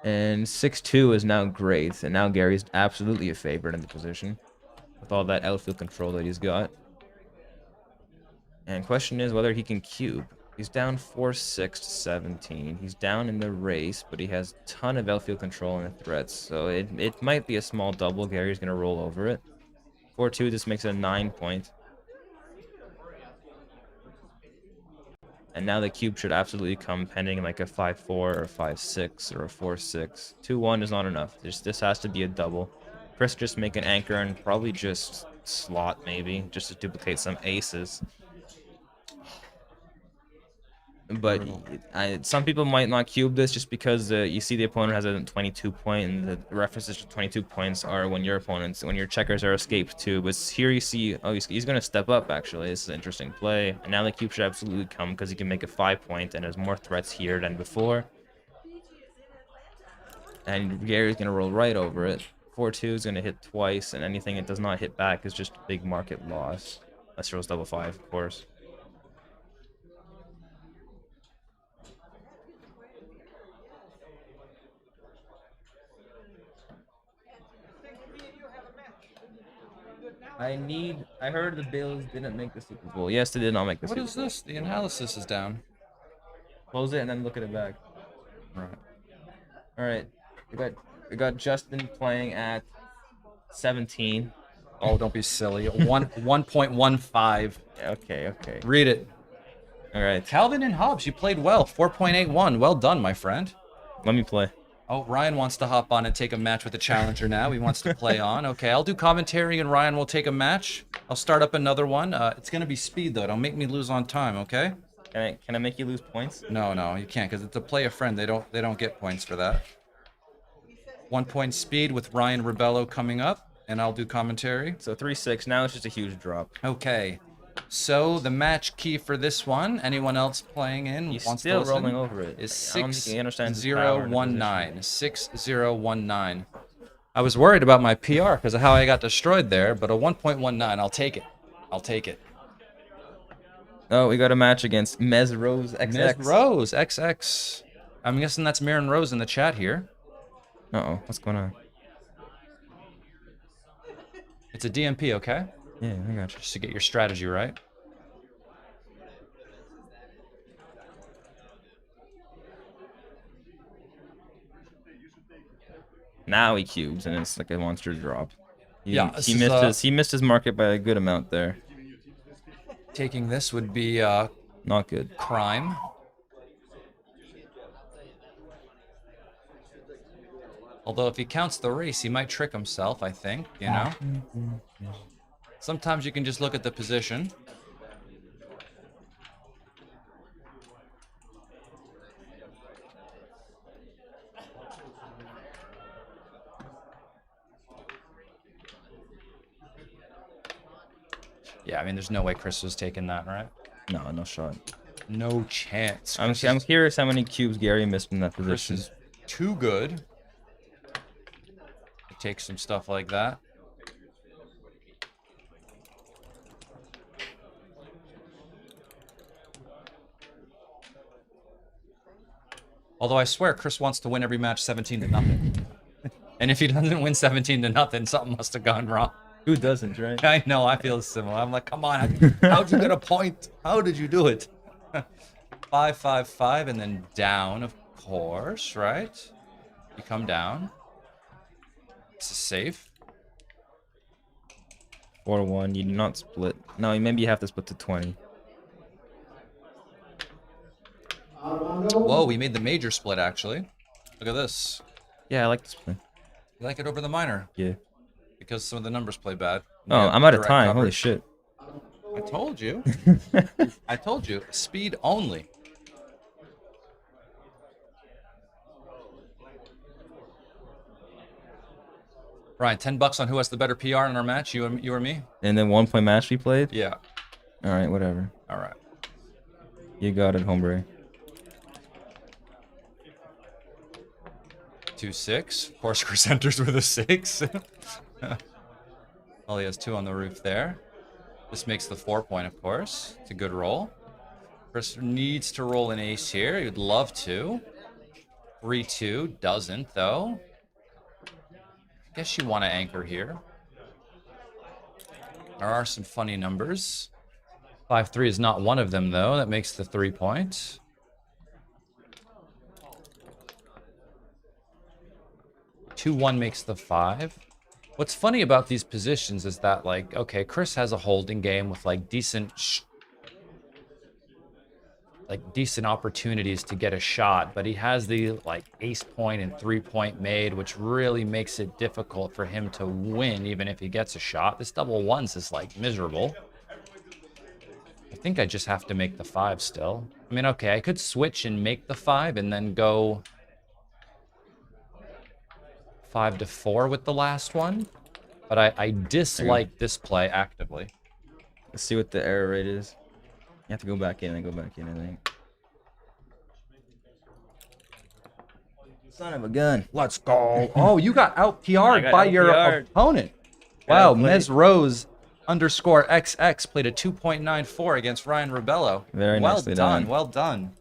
And 6-2 is now great, and now Gary's absolutely a favorite in the position with all that outfield control that he's got. And question is whether he can cube. He's down 4-6 to 17. He's down in the race, but he has a ton of outfield control and threats, so it might be a small double. Gary's going to roll over it. 4-2, this makes it a 9 point. And now the cube should absolutely come pending like a 5-4 or a 5-6 or a 4-6. 2-1 is not enough. This has to be a double. Chris just make an anchor and probably just slot maybe, just to duplicate some aces. But some people might not cube this just because you see the opponent has a 22 point, and the references to 22 points are when your checkers are escaped too. But here you see, oh, he's going to step up actually. This is an interesting play. And now the cube should absolutely come because he can make a 5 point and there's more threats here than before. And Gary's going to roll right over it. 4-2 is going to hit twice, and anything it does not hit back is just a big market loss. Unless he rolls double 5, of course. I heard the Bills didn't make the Super Bowl. Yes, they did not make the What Super is Bowl. this? The analysis is down. Close it and then look at it back. Right. All right. We got Justin playing at 17. Oh, don't be silly. 1.15. Okay. Read it. All right. Calvin and Hobbs, you played well. 4.81. Well done, my friend. Let me play. Oh, Ryan wants to hop on and take a match with the challenger now. He wants to play on. Okay, I'll do commentary and Ryan will take a match. I'll start up another one. It's going to be speed, though. Don't make me lose on time, okay? Can I make you lose points? No, you can't, because it's a play a friend. They don't get points for that. 1 point speed with Ryan Rebello coming up, and I'll do commentary. So 3-6. Now it's just a huge drop. Okay. So the match key for this one, anyone else playing in He's wants still to listen, rolling over it. is I don't think he understands his power in the 6019. 6019. I was worried about my PR because of how I got destroyed there, but a 1.19, I'll take it. I'll take it. Oh, we got a match against Mez Rose XX. Mez Rose XX. I'm guessing that's Marin Rose in the chat here. Uh-oh, what's going on? It's a DMP, okay? Yeah, I got you. Just to get your strategy right. Now he cubes, and it's like a monster drop. He missed his market by a good amount there. Taking this would be not good. Crime. Although if he counts the race, he might trick himself, I think, you know? Sometimes you can just look at the position. Yeah, I mean, there's no way Chris was taking that, right? No, no shot. No chance. I'm curious how many cubes Gary missed in that position. Chris is too good. He takes some stuff like that. Although I swear Chris wants to win every match 17-0. And if he doesn't win 17-0, something must have gone wrong. Who doesn't, right? I know, I feel similar. I'm like, come on, how'd you get a point? How did you do it? 5-5-5 and then down, of course, right? You come down. This is safe. 4-1, you do not split. No, maybe you have to split to 20. Whoa, we made the major split, actually. Look at this. Yeah, I like this play. You like it over the minor? Yeah. Because some of the numbers play bad. Oh, I'm out of time. Holy shit. I told you. I told you. Speed only. Ryan, $10 on who has the better PR in our match, you or me? And then 1 point match we played? Yeah. All right, whatever. All right. You got it, hombre. 2-6. Of course, Chris enters with a 6. Well, he has 2 on the roof there. This makes the 4 point, of course. It's a good roll. Chris needs to roll an ace here. He would love to. 3-2. Doesn't, though. I guess you want to anchor here. There are some funny numbers. 5-3 is not one of them, though. That makes the 3 point. Two 1 makes the 5. What's funny about these positions is that, like, okay, Chris has a holding game with like decent opportunities to get a shot, but he has the like ace point and 3 point made, which really makes it difficult for him to win even if he gets a shot. This double ones is like miserable. I think I just have to make the 5 still. I mean, okay, I could switch and make the 5 and then go 5-4 with the last one, but I dislike this play actively. Let's see what the error rate is. You have to go back in and go back in, I think. Son of a gun. Let's go. Oh, you got out PR'd by your out-PR'd. opponent. Wow, Mez Rose _XX played a 2.94 against Ryan Rebello. Very well nicely done. done. Well done.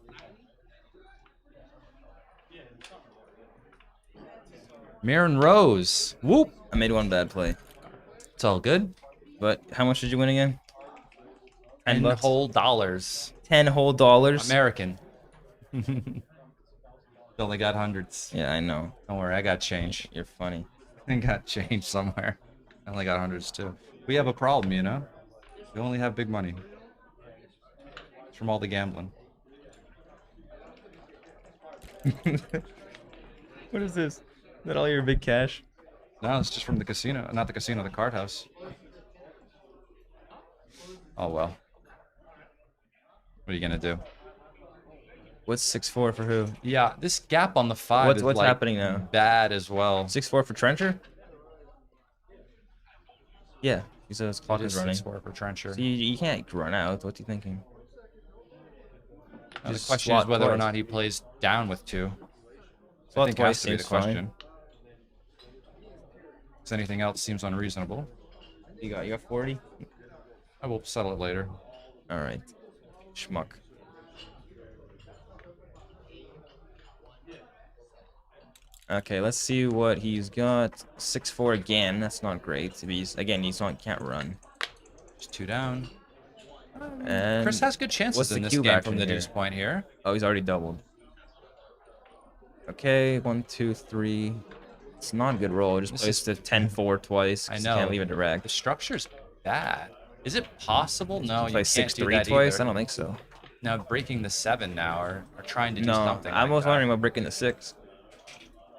Marin Rose. Whoop. I made one bad play. It's all good. But how much did you win again? 10 bucks? whole dollars. 10 whole dollars? American. Only got hundreds. Yeah, I know. Don't worry, I got change. You're funny. I got change somewhere. I only got hundreds too. We have a problem, you know? We only have big money. It's from all the gambling. What is this? Is that all your big cash? No, it's just from the casino. Not the casino, the card house. Oh well. What are you gonna do? What's 6-4 for who? Yeah, this gap on the 5 is What's like happening now? bad as well. 6-4 for Trencher? Yeah, he says his clock It is is running. 6-4 for Trencher. So you can't run out. What are you thinking? Now, the Just question is slot whether or twice. not he plays down with 2. I Slot think twice has to be the seems fine. question. Because anything else seems unreasonable. You got 40? I will settle it later. All right. Schmuck. Okay, let's see what he's got. 6-4 again. That's not great. He's not can't run. Just 2 down. And Chris has good chances what's in the this cube game action from the here? deuce point here. Oh, he's already doubled. Okay, 1, 2, 3. It's not a good roll. Just This plays is- to 10-4 twice. I 'cause know. You can't leave it direct. The structure's bad. Is it possible? No, you Play can't do 6-3 that twice? either. I don't think so. Now breaking the 7 now, or trying to do No, something I like was that. wondering about breaking the 6.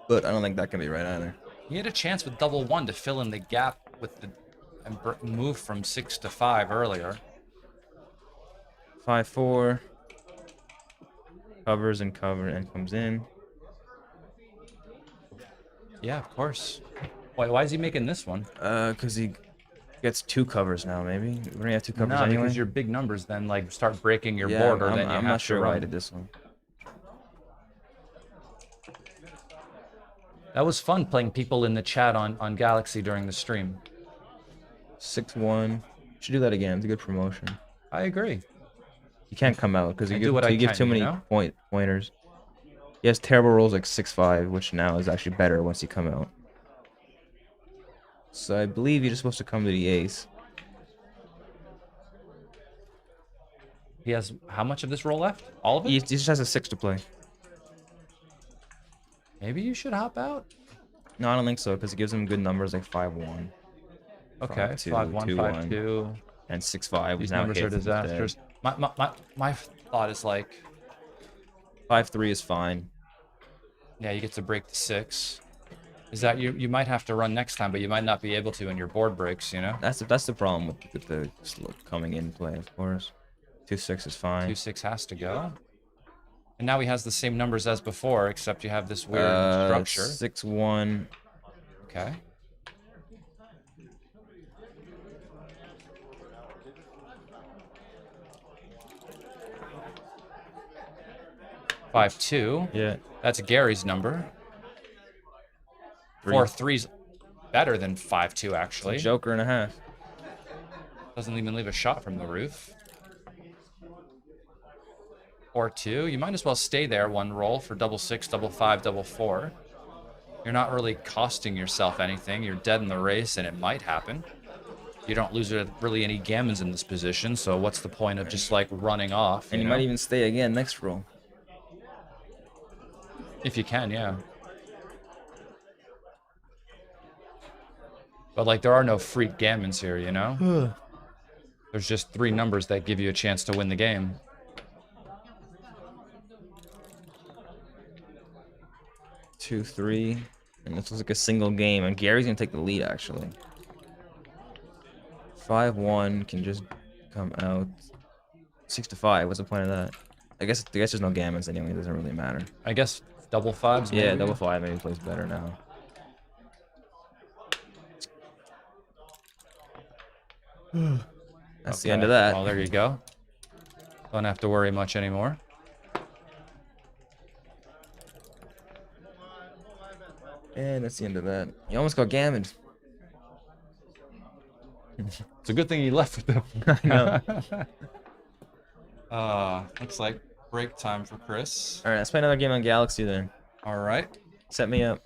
But I don't think that can be right either. He had a chance with double 1 to fill in the gap with the and move from 6 to 5 earlier. 5-4. Covers and comes in. Yeah, of course. Why is he making this one? Because he gets 2 covers now, maybe. We're gonna have 2 covers No, anyway. because your big numbers then like start breaking your Yeah, border. I'm, Then you I'm have not sure to why I run. did this one. That was fun playing people in the chat on Galaxy during the stream. 6-1. Should do that again. It's a good promotion. I agree. You can't come out because I you do give, what I you give can, too you many know? pointers. He has terrible rolls like 6-5, which now is actually better once you come out. So I believe you're just supposed to come to the ace. He has how much of this roll left? All of it? He just has a 6 to play. Maybe you should hop out. No, I don't think so because it gives him good numbers like 5-1. Okay, 5-2, 5-1, 2-1, 5-2. and 6-5. These Now numbers are hits instead. disasters. My thought is like 5-3 is fine. yeah, you get to break the 6. Is that you might have to run next time, but you might not be able to in your board breaks, you know? That's the problem with the coming in play, of course. 2-6 is fine. 2-6 has to go. And now he has the same numbers as before, except you have this weird structure. 6-1. Okay. Five two. Yeah. That's Gary's number. 4-3's better than 5-2 actually. Joker and a half. Doesn't even leave a shot from the roof. 4-2. You might as well stay there one roll for double 6, double 5, double 4. You're not really costing yourself anything. You're dead in the race, and it might happen. You don't lose really any gammons in this position, so what's the point of just like running off? And you know? might even stay again next roll. If you can, yeah. But like, there are no freak gammons here, you know? There's just 3 numbers that give you a chance to win the game. Two, 3, and this was like a single game, and Gary's gonna take the lead actually. 5-1 can just come out. 6-5. What's the point of that? I guess there's no gammons anyway. It doesn't really matter. I guess double 5s. Yeah, maybe? double 5 maybe plays better now. That's the end of that. Well, there you go. Don't have to worry much anymore. And that's the end of that. You almost got gammoned. It's a good thing you left with them. I know. Looks like break time for Chris. All right, let's play another game on Galaxy then. All right. Set me up.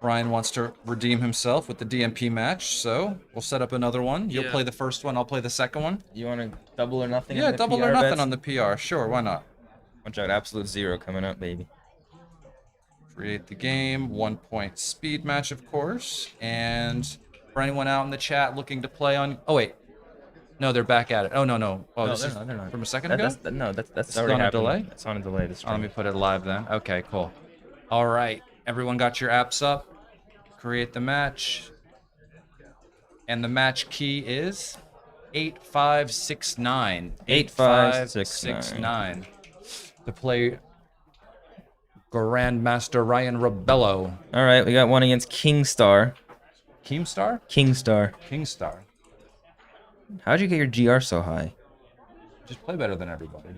Ryan wants to redeem himself with the DMP match, so we'll set up another one. You'll Yeah. play the first one, I'll play the second one. You want to double or nothing? Yeah, on the double PR or nothing bets? on the PR. Sure, why not? Watch out, absolute zero coming up, baby. Create the game, 1 point speed match, of course. And for anyone out in the chat looking to play on, oh wait, no, they're back at it. Oh no, no. Oh, No, this they're is not, they're not. from a second That- ago. that's This is already on a happened. delay. It's on a delay. This Oh, let me put it live then. Okay, cool. All right, everyone got your apps up. Create the match. And the match key is 8569. 8569. To play Grandmaster Ryan Rebello. All right, we got one against Kingstar. Keemstar? Kingstar. Kingstar. How'd you get your GR so high? Just play better than everybody.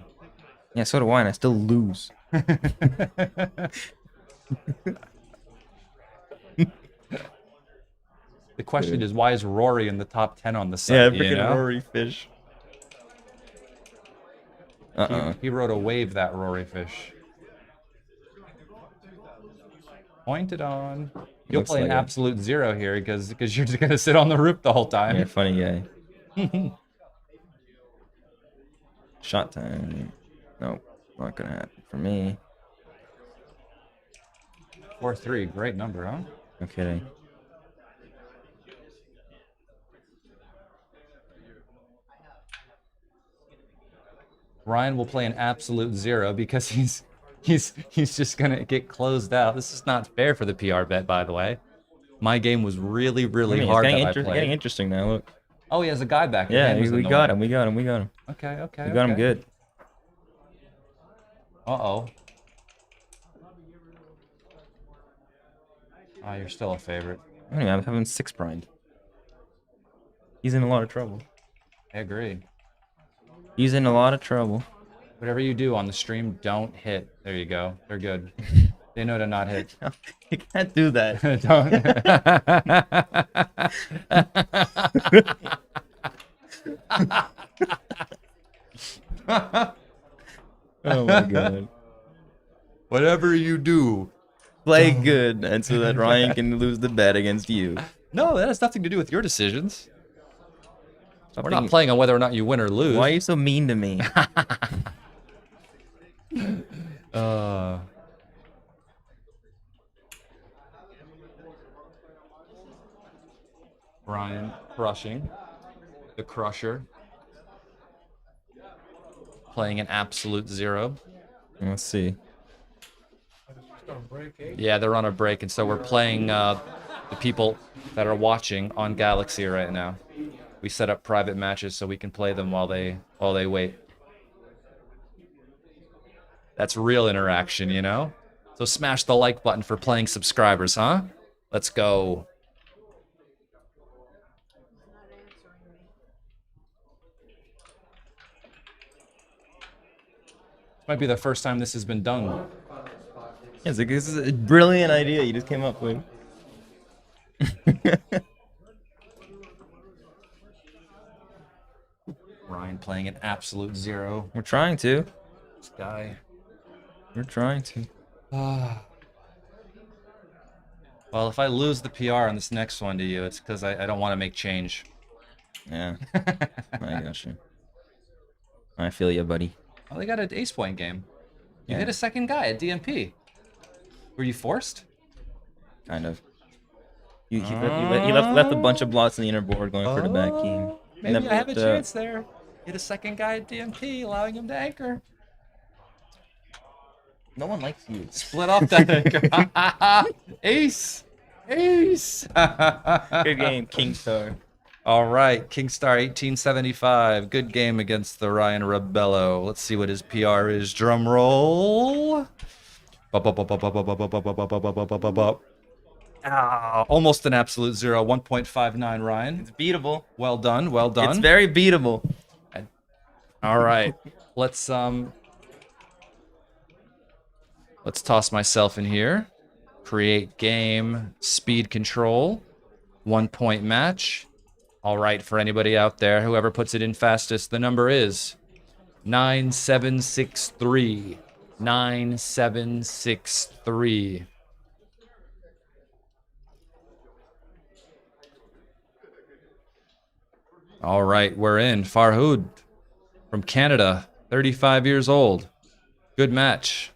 Yeah, so do I, and I still lose. The question is, why is Rory in the top 10 on the site? Yeah, you freaking know? Rory Fish. He rode a wave, that Rory Fish. Pointed on. You'll Looks play an like it. absolute zero here because you're just gonna sit on the roof the whole time. Yeah, funny guy. Shot time. Nope, not gonna happen for me. 4-3, great number, huh? No kidding. Ryan will play an absolute zero because he's just gonna get closed out. This is not fair for the PR bet, by the way. My game was really, really I mean, hard it's that I getting, played. getting interesting now. Look. Oh, he has a guy back. His Yeah, hand was we in the got way. him. We got him. We got him. Okay, okay. We got him okay. good. Uh-oh. Oh, you're still a favorite. Anyway, I'm having 6 primed. He's in a lot of trouble. I agree. He's in a lot of trouble. Whatever you do on the stream, don't hit. There you go. They're good. They know to not hit. You can't do that. Oh my god. Whatever you do, play good, and so that Ryan can lose the bet against you. No, that has nothing to do with your decisions. Stop We're not thinking- playing on whether or not you win or lose. Why are you so mean to me? Ryan crushing. The Crusher. Playing an absolute zero. Let's see. Yeah, they're on a break, and so we're playing the people that are watching on Galaxy right now. We set up private matches so we can play them while they wait. That's real interaction, you know? So smash the like button for playing subscribers, huh? Let's go. Might be the first time this has been done. Yeah, it's like, this is a brilliant idea you just came up with. Ryan playing an absolute zero. We're trying to. This guy. We're trying to. Well, if I lose the PR on this next one to you, it's because I don't want to make change. Yeah. I got you. I feel you, buddy. Oh, they got an ace point game. You Yeah. hit a second guy at DMP. Were you forced? Kind of. He left a bunch of blots in the inner board going for the back game. Maybe Never I have a worked out. chance there. Hit a second guy at DMP, allowing him to anchor. No one likes you. Split off that anchor. Ace! Ace! Good game, Kingstar. All right, Kingstar 1875. Good game against the Ryan Rebello. Let's see what his PR is. Drum roll. Almost an absolute zero. 1.59, Ryan. It's beatable. Well done. Well done. It's very beatable. All right. Let's toss myself in here. Create game. Speed control. 1 point match. All right, for anybody out there, whoever puts it in fastest, the number is 9763. 9763. All right, we're in. Farhood from Canada, 35 years old. Good match.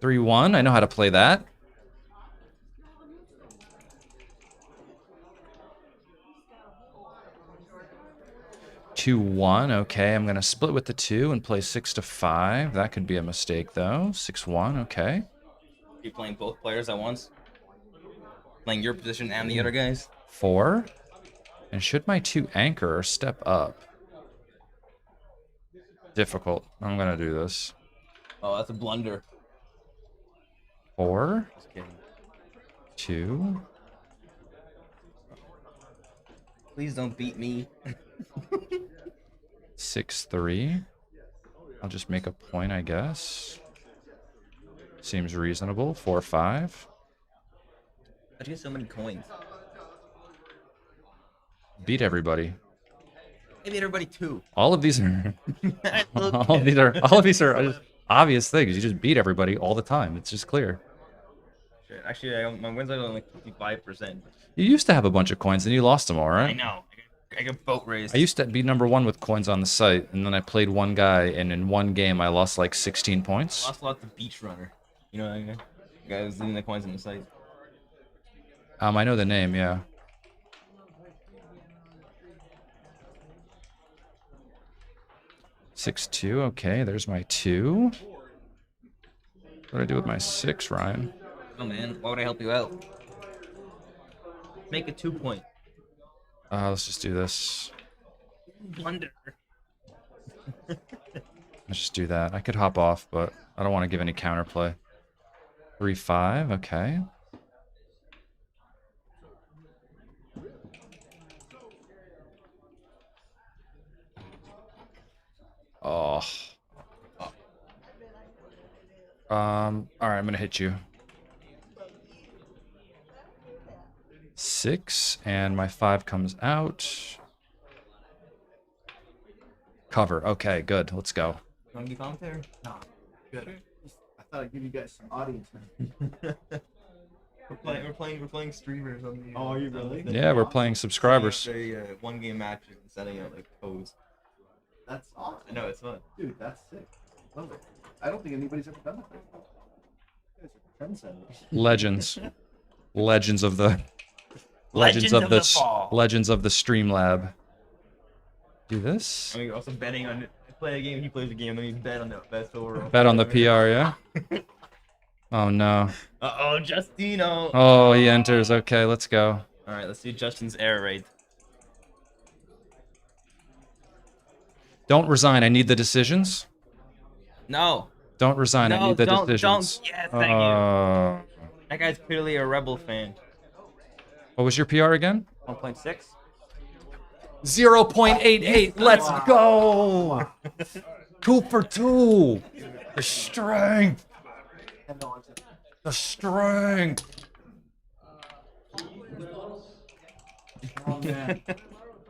3-1. I know how to play that. 2-1. Okay, I'm gonna split with the 2 and play 6-5. That could be a mistake though. 6-1. Okay. You playing both players at once? Playing your position and the other guys? 4. And should my 2 anchor or step up? Difficult. I'm gonna do this. Oh, that's a blunder. 4. Just kidding. 2. Please don't beat me. 6-3. I'll just make a point, I guess. Seems reasonable. 4-5. How'd you get so many coins? Beat everybody. I beat everybody too. All of these are all of these are just obvious things. You just beat everybody all the time. It's just clear. Shit, actually, my wins are only 55%. You used to have a bunch of coins, and you lost them all, right? I know. I got boat raced. I used to be #1 with coins on the site, and then I played one guy, and in one game I lost like 16 points. I lost a lot to Beach Runner. You know what I mean? The guy was leaving the coins on the site. I know the name, yeah. $6-2. Okay, there's my 2. What do I do with my 6, Ryan? Oh man, why would I help you out? Make a 2-point. Let's just do this. Blunder. Let's just do that. I could hop off, but I don't want to give any counterplay. 3-5. Okay. Oh. All right, I'm gonna hit you. 6, and my 5 comes out. Cover. Okay, good. Let's go. You want to be commentary? No. Good. I thought I'd give you guys some audience. We're playing streamers on the. Oh, are you really? Yeah, we're playing subscribers. One game match and setting out like pose. That's awesome. I know it's fun. Dude, that's sick. Love it. I don't think anybody's ever done that before. You guys are trendsetters. Legends. Legends of the Legends of the fall. Legends of the Streamlab. Do this. I mean, also betting on I play a game, he plays a game, and then you bet on the best overall. Bet on the PR, yeah? Oh no. Uh-oh, Justino. Oh, he enters. Okay, let's go. Alright, let's see Justin's error rate. Don't resign. I need the decisions. No. Don't resign. I No, need the don't, decisions. yes, thank you. That guy's clearly a Rebel fan. What was your PR again? 1.6? 0.88. Let's go. 2 for 2. The strength. The strength. Oh, man.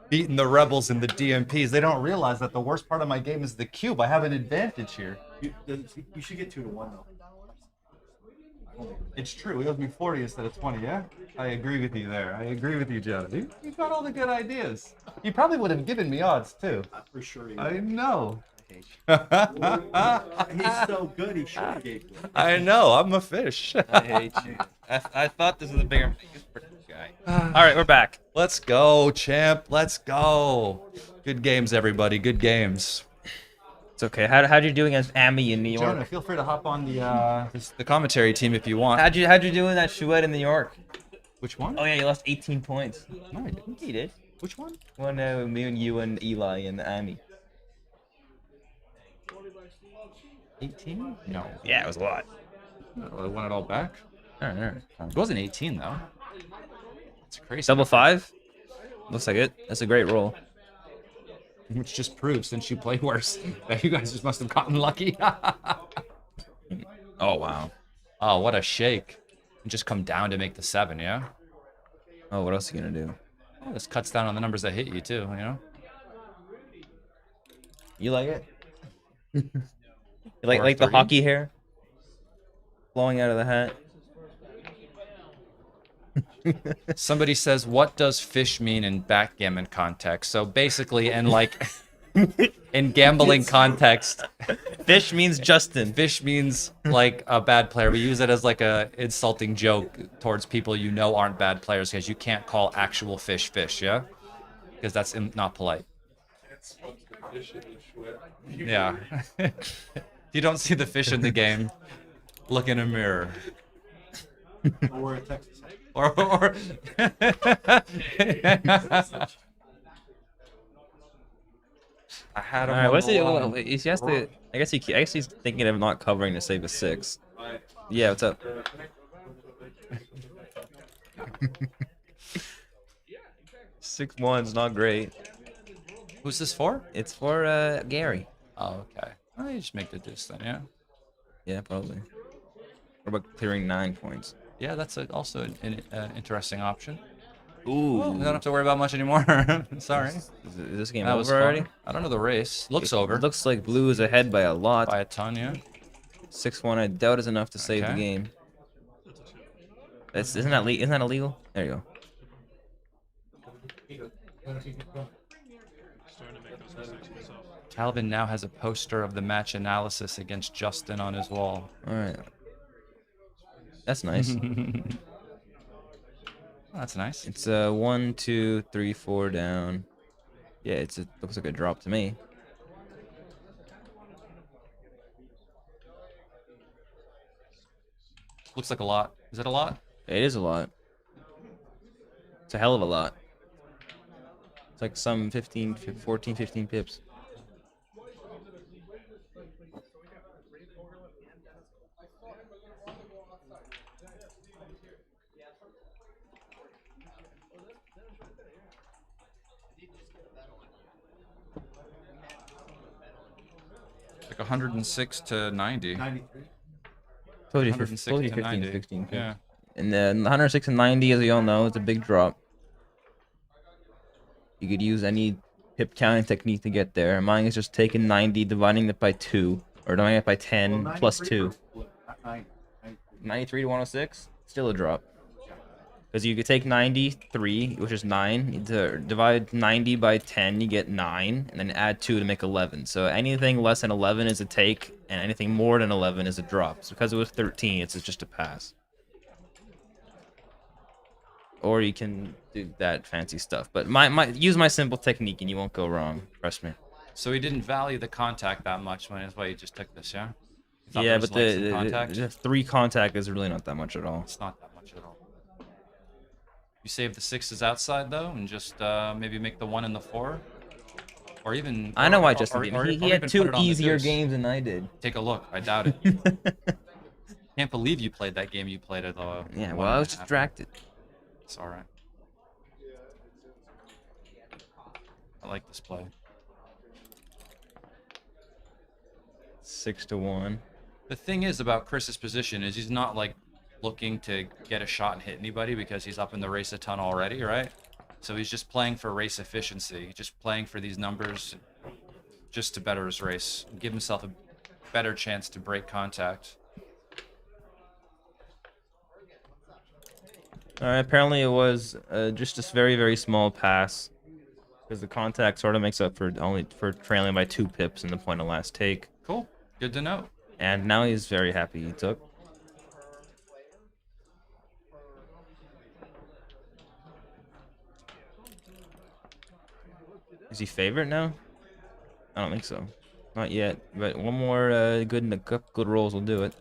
Beating the Rebels in the DMPs. They don't realize that the worst part of my game is the cube. I have an advantage here. You should get 2-1 though. It's true. He owes me 40 instead of 20, yeah? I agree with you there. I agree with you, Jonathan. You got all the good ideas. You probably would have given me odds, too. For sure. I know. He's so good, he should have gave you. I know. I'm a fish. I hate you. I thought this was a bigger guy. Alright, we're back. Let's go, champ. Let's go. Good games, everybody. Good games. It's okay. How'd you do against Amy in New York? Jonah, feel free to hop on the commentary team if you want. How'd you do in that Chouette in New York? Which one? Oh yeah, you lost 18 points. No, I didn't. You did. Which one? One me and you and Eli and Amy. 18? No. Yeah, it was a lot. Oh, I won it all back? Alright. It wasn't 18 though. It's crazy. Double 5? Looks like it. That's a great roll. Which just proves, since you play worse, that you guys just must have gotten lucky. Oh, wow. Oh, what a shake. And just come down to make the 7, yeah? Oh, what else are you going to do? Oh, this cuts down on the numbers that hit you, too, you know? You like it? You like the hockey hair? Flowing out of the hat? Somebody says, what does fish mean in backgammon context? So basically, in like in gambling context, fish means Justin. Fish means like a bad player. We use it as like a insulting joke towards people you know aren't bad players because you can't call actual fish fish, yeah? Because that's not polite. Yeah. If you don't see the fish in the game, look in a mirror. Or at Texas. Or I had him. All right, on what's the he? line. He has to. I guess he's thinking of not covering to save a 6. Yeah, what's up? 6-1's not great. Who's this for? It's for Gary. Oh, okay. Oh, you just make the deuce then, yeah. Yeah, probably. What about clearing 9 points? Yeah, that's also an interesting option. Ooh. Well, we don't have to worry about much anymore. Sorry. Is this game That was over already? fun. I don't know the race. Looks over. It looks like blue is ahead by a lot. By a ton, yeah. 6-1, I doubt is enough to save the Okay. game. Isn't that illegal? There you go. Calvin now has a poster of the match analysis against Justin on his wall. All right. That's nice. That's nice. It's 1, 2, 3, 4 down. Yeah, it looks like a drop to me. Looks like a lot. Is it a lot? It is a lot. It's a hell of a lot. It's like some 14, 15 pips. Like 106 to 90. 93. Told you, 106 told you to 15, 90. 16 pips. Yeah. And then 106 and 90, as we all know, is a big drop. You could use any pip counting technique to get there. Mine is just taking 90, dividing it by 2, or dividing it by 10 plus 2. 93 to 106, still a drop. Because you could take 93, which is 9, you divide 90 by 10, you get 9, and then add 2 to make 11. So anything less than 11 is a take, and anything more than 11 is a drop. So because it was 13, it's just a pass. Or you can do that fancy stuff. But use my simple technique and you won't go wrong. Trust me. So he didn't value the contact that much, that's why he just took this, yeah? He thought Yeah, there was but length in contact? the 3 contact is really not that much at all. It's not that much at all. You save the 6s outside though, and just maybe make the 1 and the 4, or even. I know why or- Justin or- did. or He even had put 2 it on the easier deuce. games than I did. Take a look. I doubt it. Can't believe you played that game you played at the. Yeah, well, I was distracted. It's all right. I like this play. 6 to 1. The thing is about Chris's position is he's not like looking to get a shot and hit anybody because he's up in the race a ton already, right? So he's just playing for race efficiency, just playing for these numbers just to better his race, give himself a better chance to break contact. Alright, apparently it was just this very, very small pass. Because the contact sort of makes up for trailing by 2 pips in the point of last take. Cool. Good to know. And now he's very happy he took. Is he favorite now? I don't think so. Not yet. But one more good rolls will do it.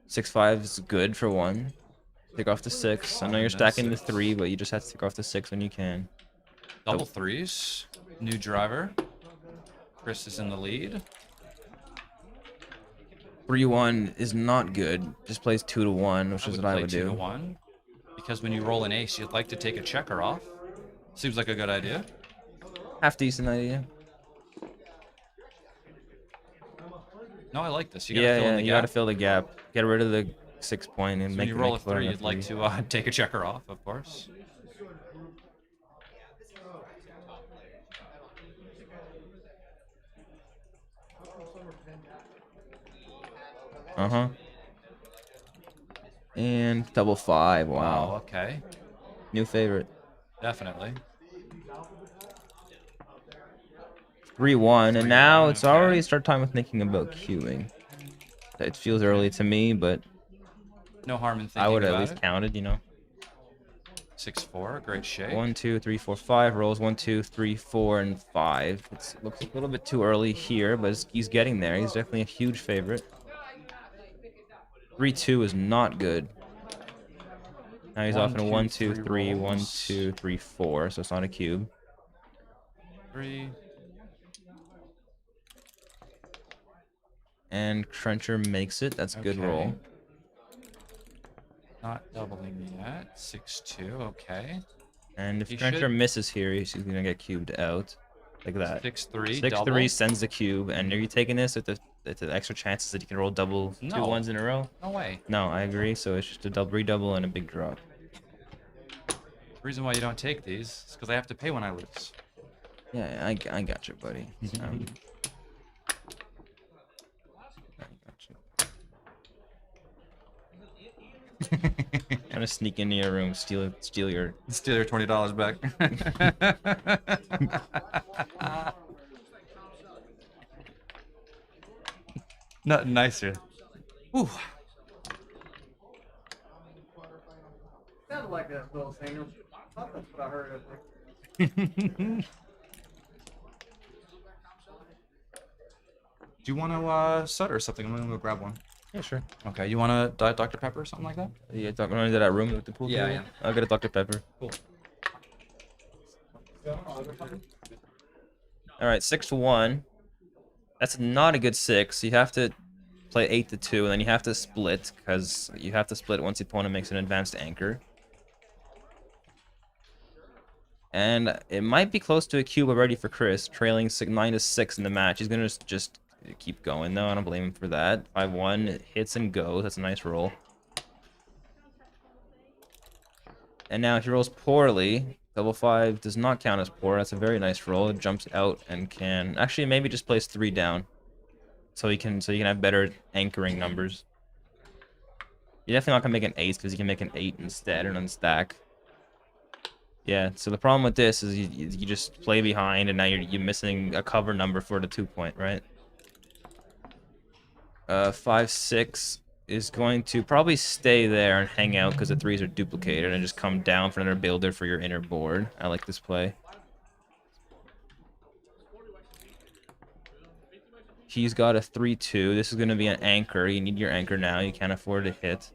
6-5 is good for 1. Take off the 6. I know you're stacking the 3, but you just have to take off the 6 when you can. Double 3s. New driver. Chris is in the lead. 3-1 is not good. Just plays 2 to 1, which is what I would play 2 do. to 1. Because when you roll an ace, you'd like to take a checker off. Seems like a good idea. Half decent idea. No, I like this. You gotta Yeah, fill in yeah, the you gap. gotta fill the gap. Get rid of the 6 point and So when make you roll a make 3, you'd like to take a checker off, of course. Uh-huh. And double 5. Wow. Wow, okay. New favorite. Definitely. 3-1, and now it's okay. already start time with thinking about queuing. It feels early to me, but No harm in I thinking would at about least it. count it, you know. 6-4, great shape. 1, 2, 3, 4, 5 rolls. 1, 2, 3, 4, and 5. It looks a little bit too early here, but he's getting there. He's definitely a huge favorite. 3-2 is not good. Now he's off in a 1, 2, 3, 1, 2, 3, 4, so it's not a cube. 3. And Trencher makes it. That's a good roll. Not doubling yet. 6-2, okay. And if He Trencher should- misses here, he's going to get cubed out. Like that. 6-3, 6-3 double. sends the cube. And are you taking this at the extra chances that you can roll double No. 2 ones in a row? No way. No, I agree. So it's just a double redouble and a big drop. The reason why you don't take these is because I have to pay when I lose. Yeah, I got you, buddy. Trying to sneak into your room, steal your $20 back. Nothing nicer. Ooh. Sounded like a little singer. That's what I heard. Do you want to set or something? I'm gonna go grab one. Yeah, sure. Okay, you want a Diet Dr. Pepper or something like that? Yeah, talking into that room with the pool Yeah, table? yeah. I'll get a Dr. Pepper. Cool. All right, 6-1. That's not a good 6. You have to play 8-2, and then you have to split, because you have to split once the opponent makes an advanced anchor. And it might be close to a cube already for Chris, trailing 9-6 in the match. He's going to just keep going, though. I don't blame him for that. 5-1, it hits and goes. That's a nice roll. And now if he rolls poorly, double 5 does not count as poor. That's a very nice roll. It jumps out and can actually maybe just place 3 down, so you can have better anchoring numbers. You're definitely not gonna make an ace because you can make an 8 instead and unstack. Yeah. So the problem with this is you just play behind, and now you're missing a cover number for the 2-point, right? 5-6 is going to probably stay there and hang out because the 3s are duplicated, and just come down for another builder for your inner board. I like this play. He's got a 3-2. This is going to be an anchor. You need your anchor now. You can't afford to hit.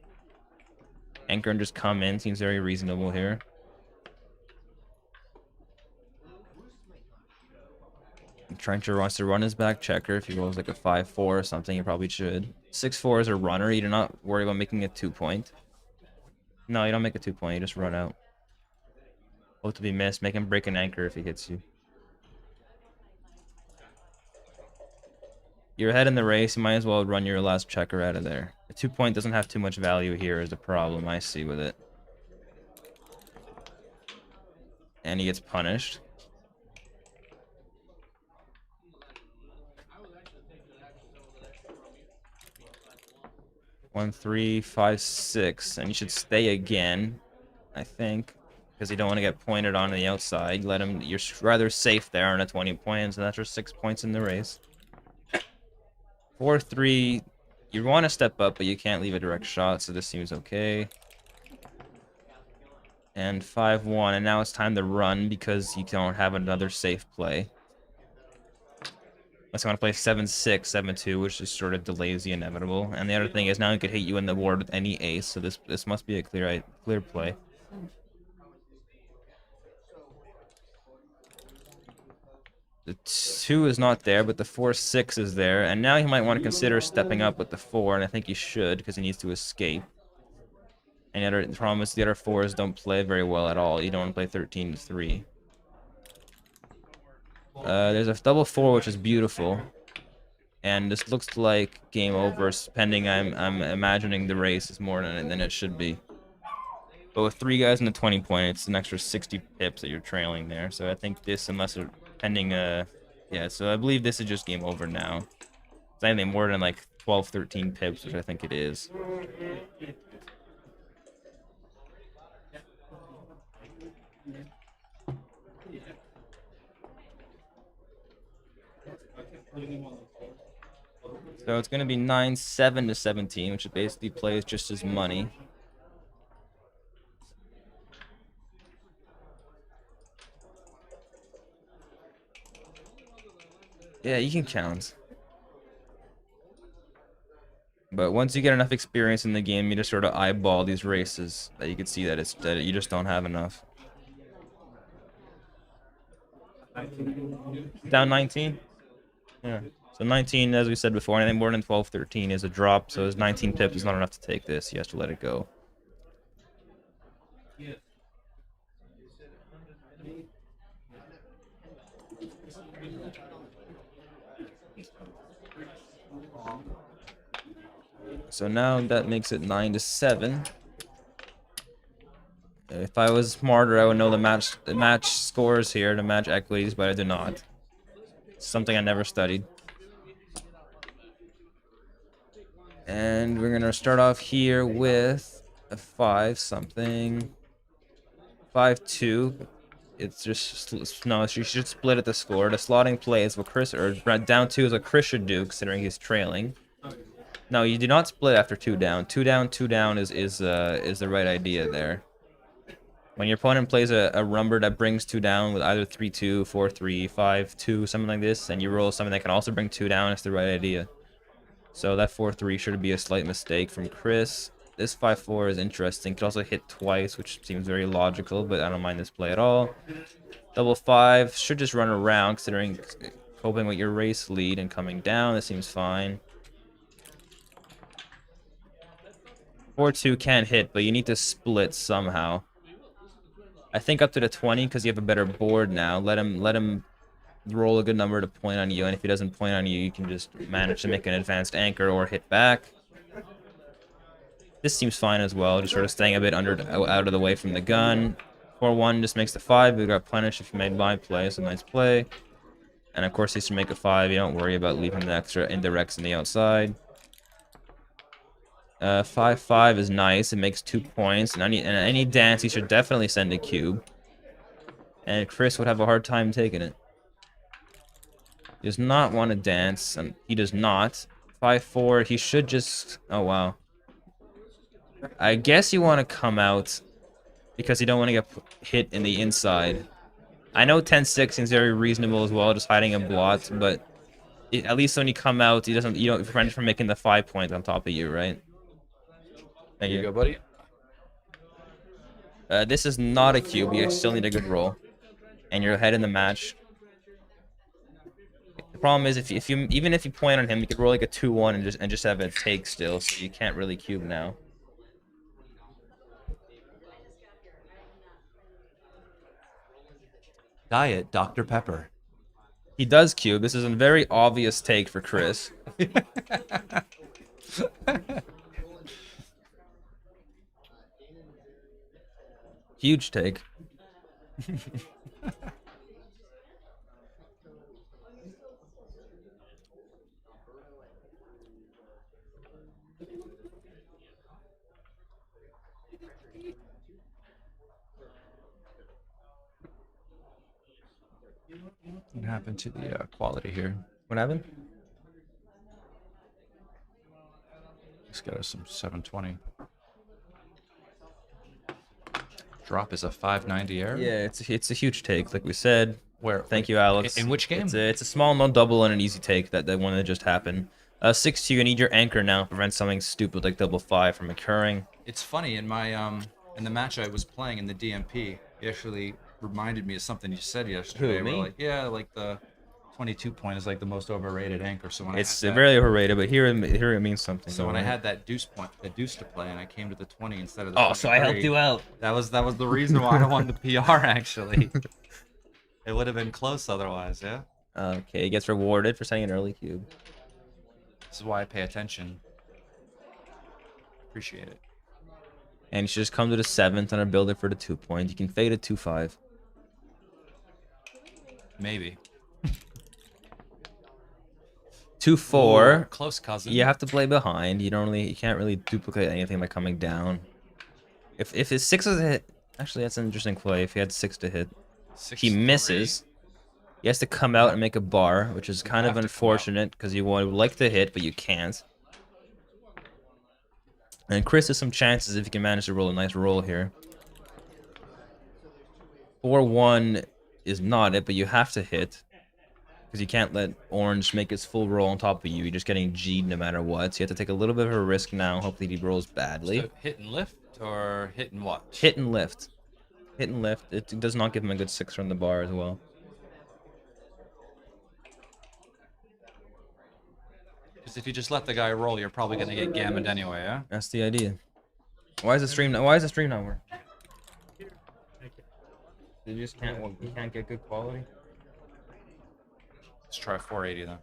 Anchor and just come in. Seems very reasonable here. Trencher wants to run his back checker. If he rolls like a 5-4 or something, he probably should. 6-4 is a runner. You do not worry about making a 2-point. No, you don't make a 2-point. You just run out. Hope to be missed. Make him break an anchor if he hits you. You're ahead in the race. You might as well run your last checker out of there. A 2-point doesn't have too much value here is the problem I see with it. And he gets punished. 1, 3, 5, 6, and you should stay again, I think, because you don't want to get pointed on the outside. Let him. You're rather safe there on a 20 points, and that's your 6 points in the race. 4-3, you want to step up, but you can't leave a direct shot, so this seems okay. And 5-1, and now it's time to run because you don't have another safe play. Unless you want to play 7-6, 7-2, which just sort of delays the inevitable. And the other thing is now he could hit you in the board with any ace, so this must be a clear play. The 2 is not there, but the 4-6 is there, and now he might want to consider stepping up with the 4, and I think he should because he needs to escape. And the problem is the other 4s don't play very well at all. You don't want to play 13-3. There's a double 4, which is beautiful, and this looks like game over. Pending, I'm imagining the race is more than it should be. But with 3 guys in the 20 point, it's an extra 60 pips that you're trailing there. So I think this, unless it's pending, yeah. So I believe this is just game over now. It's anything more than like 12, 13 pips, which I think it is. So it's going to be 9-7 to 17, which basically plays just as money. Yeah, you can count. But once you get enough experience in the game, you just sort of eyeball these races that you can see that you just don't have enough. Down 19? Yeah. So 19, as we said before, anything more than 12, 13 is a drop. So his 19 pips is not enough to take this. He has to let it go. So now that makes it 9-7. If I was smarter, I would know the match scores here, the match equities, but I do not. It's something I never studied. And we're gonna start off here with a 5-something. 5-2. It's just no. You should split at the score. The slotting play is what Chris, or down 2 is what Chris should do, considering he's trailing. No, you do not split after 2 down. 2 down, 2 down is the right idea there. When your opponent plays a rumber that brings 2 down with either 3-2, 4-3, 5-2, something like this, and you roll something that can also bring 2 down, it's the right idea. So that 4-3 should be a slight mistake from Chris. This 5-4 is interesting. Could also hit twice, which seems very logical, but I don't mind this play at all. Double 5 should just run around, considering coping with your race lead and coming down. This seems fine. 4-2 can hit, but you need to split somehow. I think up to the 20, because you have a better board now. Let him roll a good number to point on you, and if he doesn't point on you, you can just manage to make an advanced anchor or hit back. This seems fine as well, just sort of staying a bit out of the way from the gun. 4-1 just makes the 5. We got punished if you made my play, so nice play. And of course, he should make a 5. You don't worry about leaving the extra indirects on the outside. 5-5 is nice. It makes 2 points. And any dance, he should definitely send a cube. And Chris would have a hard time taking it. He does not want to dance, and he does not. 5-4, he should just... Oh, wow. I guess you want to come out because you don't want to get hit in the inside. I know 10-6 seems very reasonable as well, just hiding a blot, but at least when you come out, you don't prevent from making the 5 point on top of you, right? There you go, buddy. This is not a cube. You still need a good roll, and you're ahead in the match. The problem is even if you point on him, you could roll like a 2-1 and just have a take still, so you can't really cube now. Diet Dr. Pepper. He does cube. This is a very obvious take for Chris. Huge take. What happened to the quality here? What happened? Let's get us some 720. Drop is a 590 error. Yeah, it's a huge take, like we said. Where? Thank you, Alex. In which game? It's a small no double and an easy take that one that just happened. 6-2, you need your anchor now to prevent something stupid like double 5 from occurring. It's funny in my in the match I was playing in the DMP, it actually reminded me of something you said yesterday. Who, me? Like, yeah, like the 22 point is like the most overrated anchor. So when It's I had very overrated, but here it means something. So when I right? had that deuce to play, and I came to the 20 instead of the Oh, so I helped 23, you out. That was the reason why I won the PR. Actually, it would have been close otherwise. Yeah. Okay, he gets rewarded for setting an early cube. This is why I pay attention. Appreciate it. And you should just come to the 7th and build it for the 2 point. You can fade a 2-5. Maybe. 2-4. Ooh, close cousin. You have to play behind. You can't really duplicate anything by coming down. If his 6 is a hit, actually that's an interesting play. If he had 6 to hit, he misses. He has to come out and make a bar, which is kind of unfortunate because you would like to hit, but you can't. And Chris has some chances if he can manage to roll a nice roll here. 4-1 is not it, but you have to hit. Because you can't let Orange make his full roll on top of you. You're just getting G'd no matter what. So you have to take a little bit of a risk now. Hopefully he rolls badly. So hit and lift or hit and what? Hit and lift. Hit and lift. It does not give him a good 6 from the bar as well. Because if you just let the guy roll, you're probably going to get gammoned anyway, yeah? That's the idea. Why is the stream not working? You just can't get good quality? Let's try 480 then.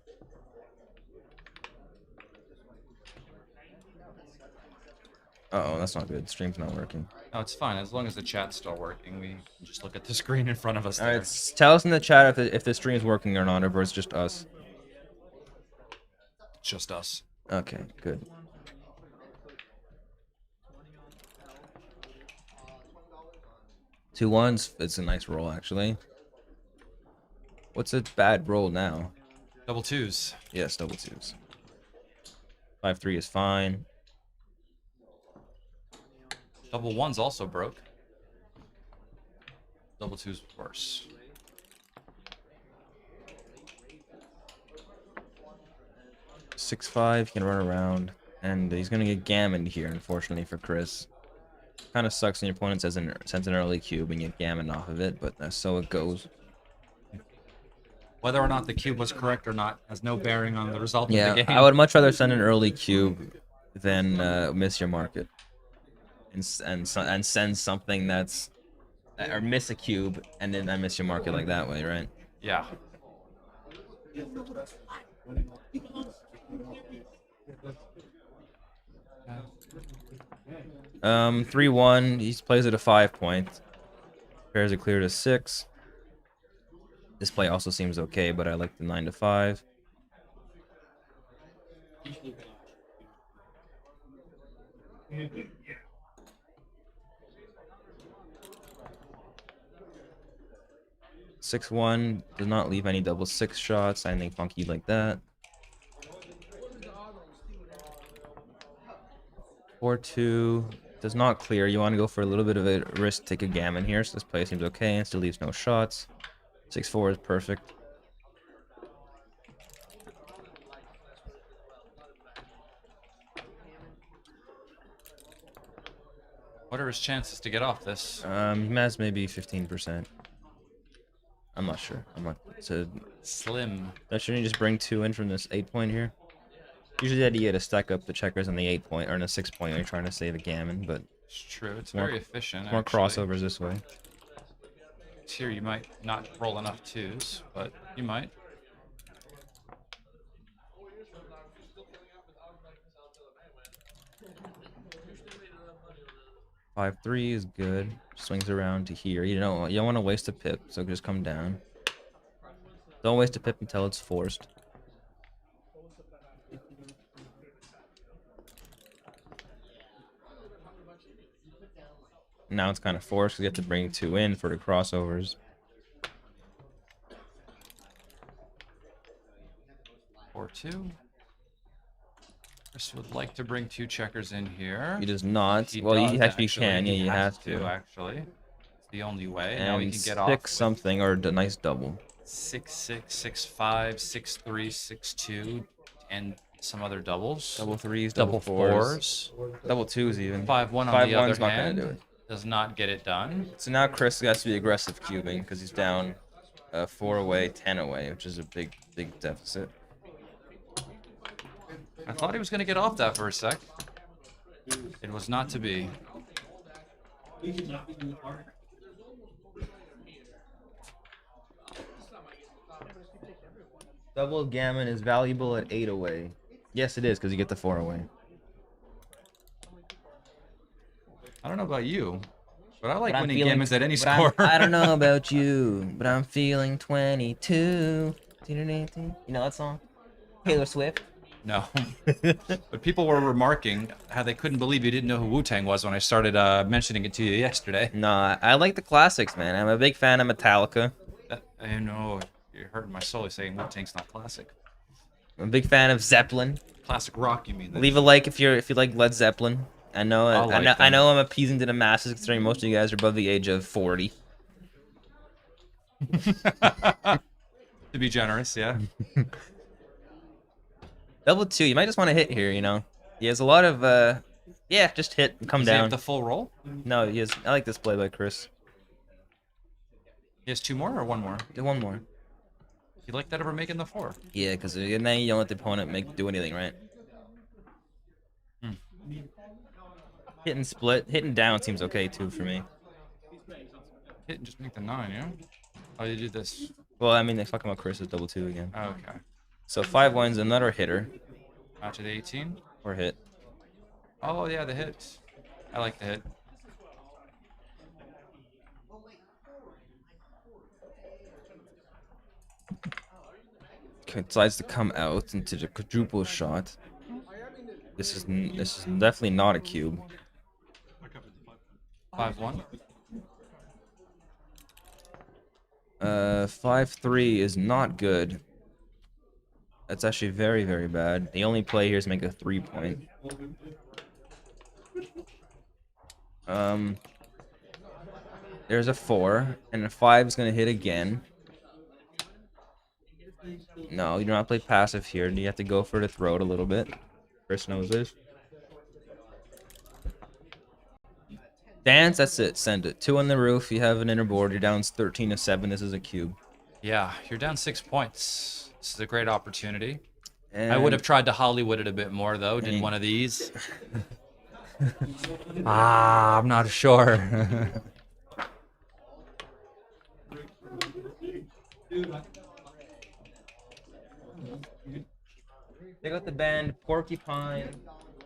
Uh-oh, that's not good. Stream's not working. No, it's fine. As long as the chat's still working, we can just look at the screen in front of us. Alright, tell us in the chat if the stream's working or not, or if it's just us. It's just us. Okay, good. Two ones, it's a nice roll actually. What's a bad roll now? Double twos. Yes, double twos. 5-3 is fine. Double ones also broke. Double twos worse. Six five, he can run around, and he's gonna get gammoned here, unfortunately for Chris. Kind of sucks when your opponent sends an early cube and you get gammoned off of it, but that's so it goes. Whether or not the cube was correct or not has no bearing on the result of the game. I would much rather send an early cube than miss your market, and send something that's or miss a cube and then I miss your market like that way, right? Yeah. 3-1. He plays at a 5 point. Pairs are clear to 6. This play also seems okay, but I like the 9 to 5. Six one does not leave any double 6 shots. Anything funky like that. 4-2 does not clear. You want to go for a little bit of a risk, take a gammon here. So this play seems okay and still leaves no shots. 6-4 is perfect. What are his chances to get off this? He has maybe 15%. I'm not sure. I'm not. So slim. Shouldn't you just bring 2 in from this 8 point here? Usually the idea to stack up the checkers on the 8 point or on the 6 point when you're trying to save a gammon, but it's true. It's very efficient. More actually. crossovers this way. Here you might not roll enough 2s, but you might. Five three is good. Swings around to here. You don't want to waste a pip, so just come down. Don't waste a pip until it's forced. Now it's kind of forced because you have to bring 2 in for the crossovers. 4-2. Chris would like to bring 2 checkers in here. He does not. He Well, does, he actually actually. can. Yeah, He you has have to. Actually, it's the only way. And now we can get off. 6 something or a nice double. 6-6, 6-5, 6-3, 6-2, and some other doubles. Double 3s, double double 4s, double 2s even. 5-1 on the 5-1's other not hand. gonna do it. Does not get it done. So now Chris has to be aggressive cubing because he's down 4 away, 10 away, which is a big deficit. I thought he was going to get off that for a sec. It was not to be. Double gammon is valuable at 8 away. Yes, it is because you get the 4 away. I don't know about you, but I like But I'm winning feeling- gammons at any but I'm- score. I don't know about you, but I'm feeling 22. You know that song? Taylor Swift? No. But people were remarking how they couldn't believe you didn't know who Wu-Tang was when I started mentioning it to you yesterday. No, I like the classics, man. I'm a big fan of Metallica. I know. You're hurting my soul saying Wu-Tang's not classic. I'm a big fan of Zeppelin. Classic rock, you mean? Leave a like if you like Led Zeppelin. I know I know I'm appeasing to the masses considering most of you guys are above the age of 40. To be generous, yeah. Double 2, you might just want to hit here, you know. He has a lot of yeah, just hit and come Does down. he have the full roll? No, he has. I like this play by Chris. He has 2 more or 1 more? One more. You like that over making the 4? Yeah, because then you don't let the opponent do anything, right? Hitting split, hitting down seems okay too for me. Hit and just make the 9, yeah? Oh, you do this. Well, I mean, they're talking about Chris's double 2 again. Okay. So 5 wins, another hitter. Out to the 18? Or hit. Oh, yeah, the hit. I like the hit. Okay, decides to come out into the quadruple shot. This is definitely not a cube. 5-1. 5-3 is not good. That's actually very, very bad. The only play here is make a 3-point. There's a 4, and a 5 is gonna hit again. No, you do not play passive here. You have to go for the throat a little bit. Chris knows this. Dance, that's it. Send it. 2 on the roof. You have an inner board. You're down 13-7. This is a cube. Yeah, you're down 6 points. This is a great opportunity. And I would have tried to Hollywood it a bit more, though. Did one of these. I'm not sure. They got the band Porcupine.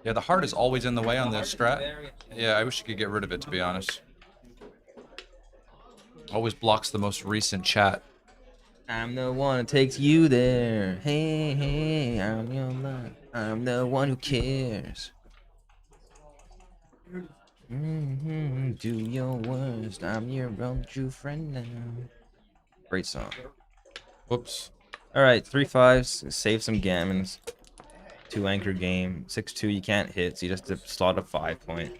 Yeah, the heart is always in the way on this strat. Yeah, I wish you could get rid of it, to be honest. Always blocks the most recent chat. I'm the one who takes you there. Hey, hey, I'm your love. I'm the one who cares. Do your worst. I'm your own true friend now. Great song. Whoops. All right, 3-5s. Save some gammons. 2 anchor game. 6-2. You can't hit, so you just have to slot a 5-point.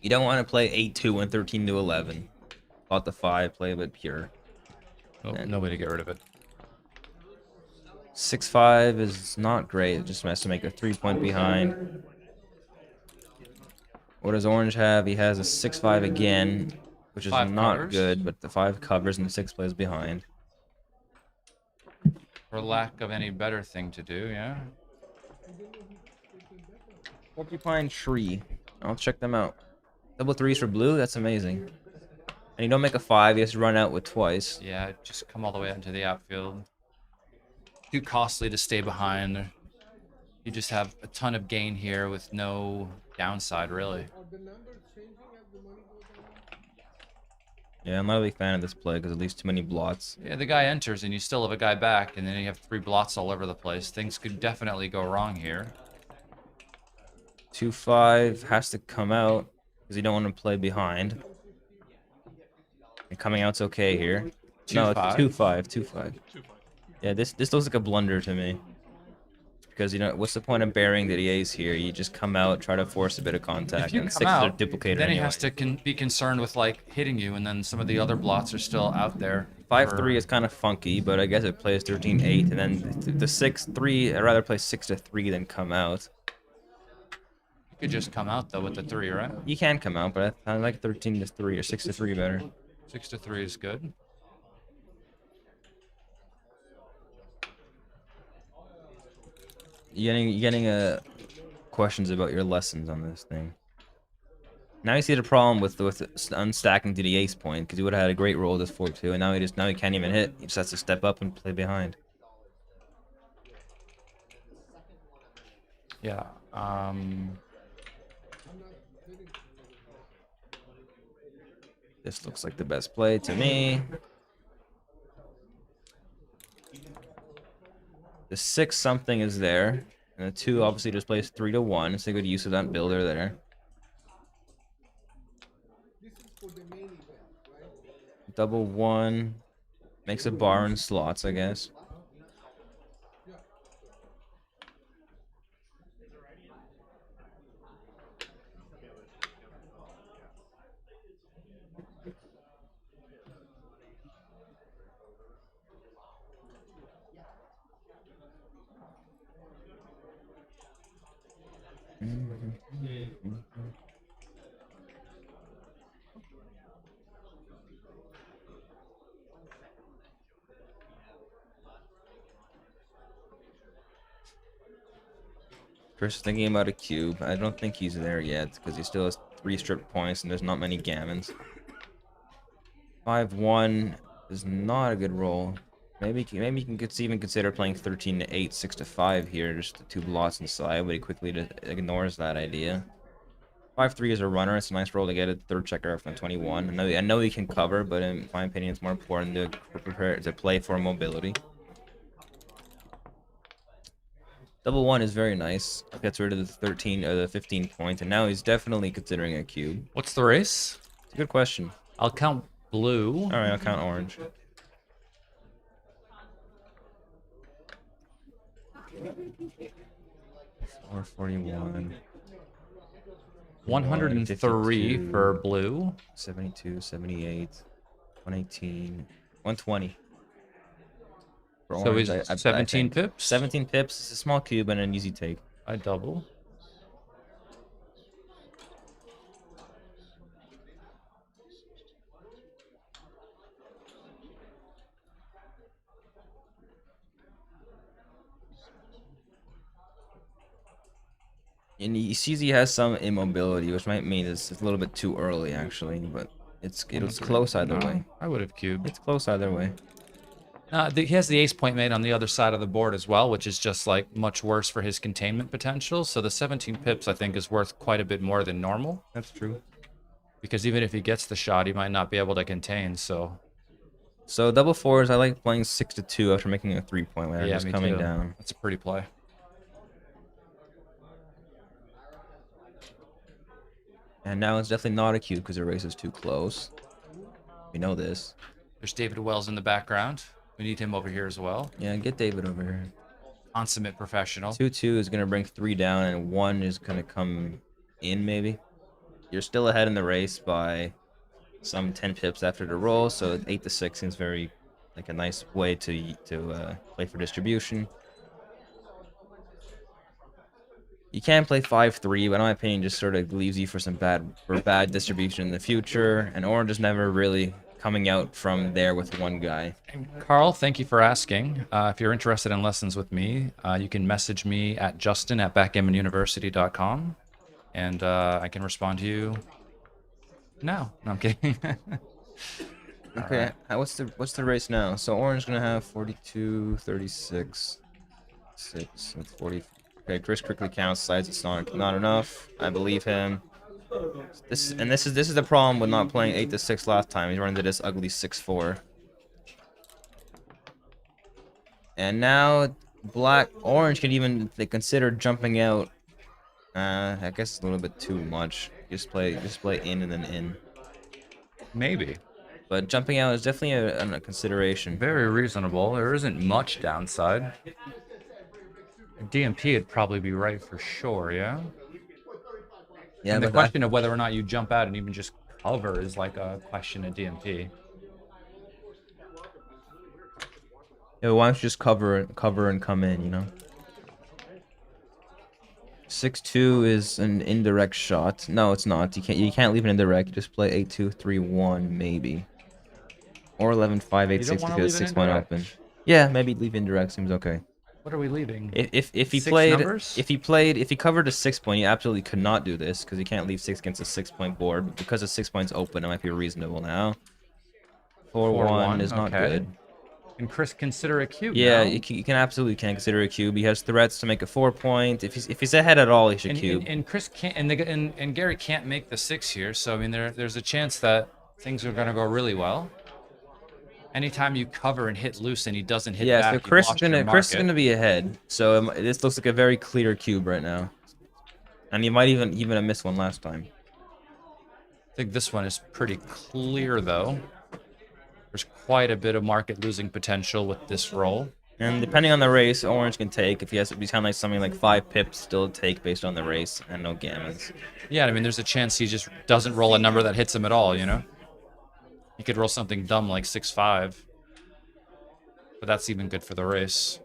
You don't want to play 8-2 and 13-11. Slot the 5. Play a bit pure. Oh, no way to get rid of it. 6-5 is not great. It just has to make a 3-point behind. What does Orange have? He has a 6-5 again, which is 5 not covers. good, but the 5 covers and the 6 plays behind. For lack of any better thing to do, yeah. Porcupine Tree. I'll check them out. Double 3s for blue? That's amazing. And you don't make a 5, you just run out with twice. Yeah, just come all the way out into the outfield. Too costly to stay behind. You just have a ton of gain here with no downside, really. Yeah, I'm not a big fan of this play because it leaves too many blots. Yeah, the guy enters and you still have a guy back, and then you have 3 blots all over the place. Things could definitely go wrong here. 2-5 has to come out because you don't want to play behind. And coming out's okay here. No, it's 2-5. 2-5. Yeah, this looks like a blunder to me. Because, you know, what's the point of burying the ace here? You just come out, try to force a bit of contact, If you and come 6s are out, duplicated then he anyway. has to be concerned with, like, hitting you, and then some of the other blots are still out there. 5-3 is kind of funky, but I guess it plays 13-8, and then the 6-3, I'd rather play 6-3 than come out. You could just come out, though, with the 3, right? You can come out, but I like 13-3 or 6-3 better. 6-3 is good. You getting questions about your lessons on this thing. Now you see the problem with unstacking to the ace point, because he would have had a great roll this 4-2, and now he can't even hit. He just has to step up and play behind. Yeah. This looks like the best play to me. The 6-something is there, and the 2 obviously just plays 3-1. It's a good use of that builder there. double one makes a bar in slots, I guess. Chris is thinking about a cube. I don't think he's there yet because he still has 3 stripped points and there's not many gammons. 5-1 is not a good roll. Maybe you can even consider playing 13-8, 6-5 here, just the 2 blots inside, but he quickly ignores that idea. 5-3 is a runner. It's a nice roll to get a 3rd checker from 21. I know he can cover, but in my opinion, it's more important to play for mobility. Double one is very nice. Gets rid of the 13 or the 15 points, and now he's definitely considering a cube. What's the race? It's a good question. I'll count blue. All right, I'll count orange. $441. 103 for blue. 72, 78, 118, 120. For So orange, he's 17 pips? 17 pips. It's a small cube and an easy take. I double. And he sees he has some immobility, which might mean it's a little bit too early, actually. But it's close either way. I would have cubed. It's close either way. He has the ace point made on the other side of the board as well, which is just like much worse for his containment potential. So the 17 pips, I think, is worth quite a bit more than normal. That's true. Because even if he gets the shot, he might not be able to contain. So double fours, I like playing 6-2 after making a 3-point ladder, yeah, just me coming too. down. That's a pretty play. And now it's definitely not a cube because the race is too close. We know this. There's David Wells in the background. We need him over here as well. Yeah, get David over here. Consummate professional. 2-2 is going to bring 3 down, and 1 is going to come in, maybe. You're still ahead in the race by some 10 pips after the roll, so 8-6 seems very like a nice way to play for distribution. You can play 5-3, but in my opinion, just sort of leaves you for some bad distribution in the future. And orange is never really coming out from there with one guy. Carl, thank you for asking. If you're interested in lessons with me, you can message me at justin@backgammonuniversity.com, and I can respond to you now. No, I'm kidding. Okay, what's the race now? So orange is gonna have 42, 36, 6, and 40. Okay, Chris quickly counts, decides it's not enough. I believe him. This is the problem with not playing 8-6 last time. He's running into this ugly 6-4. And now orange can even consider jumping out. I guess it's a little bit too much. Just play in and then in. Maybe. But jumping out is definitely a consideration. Very reasonable. There isn't much downside. DMP would probably be right for sure, yeah? Yeah, and the but question of whether or not you jump out and even just cover is like a question at DMP. Yeah, why don't you just cover and come in, you know? 6-2 is an indirect shot. No, it's not. You can't leave it indirect. You just play 8-2, 3-1 maybe. Or 11-5, 8-6 because 6-1 open. Yeah, maybe leave indirect seems okay. What are we leaving? If he covered a 6-point, you absolutely could not do this because you can't leave 6 against a 6-point board. But because a 6-point's open, it might be reasonable now. 4-1 is not good. And Chris consider a cube. Yeah, now. you can absolutely consider a cube. He has threats to make a 4-point. If he's ahead at all, he should cube. And Chris can't, and Gary can't make the 6 here. So I mean, there's a chance that things are going to go really well. Anytime you cover and hit loose and he doesn't hit back, so Chris is gonna be ahead. So this looks like a very clear cube right now, and he might even have missed one last time. I think this one is pretty clear though. There's quite a bit of market losing potential with this roll. And depending on the race, Orange can take. If he has to be kind of like something like 5 pips, still take based on the race and no gammons. Yeah, I mean, there's a chance he just doesn't roll a number that hits him at all, you know? He could roll something dumb like 6-5. But that's even good for the race.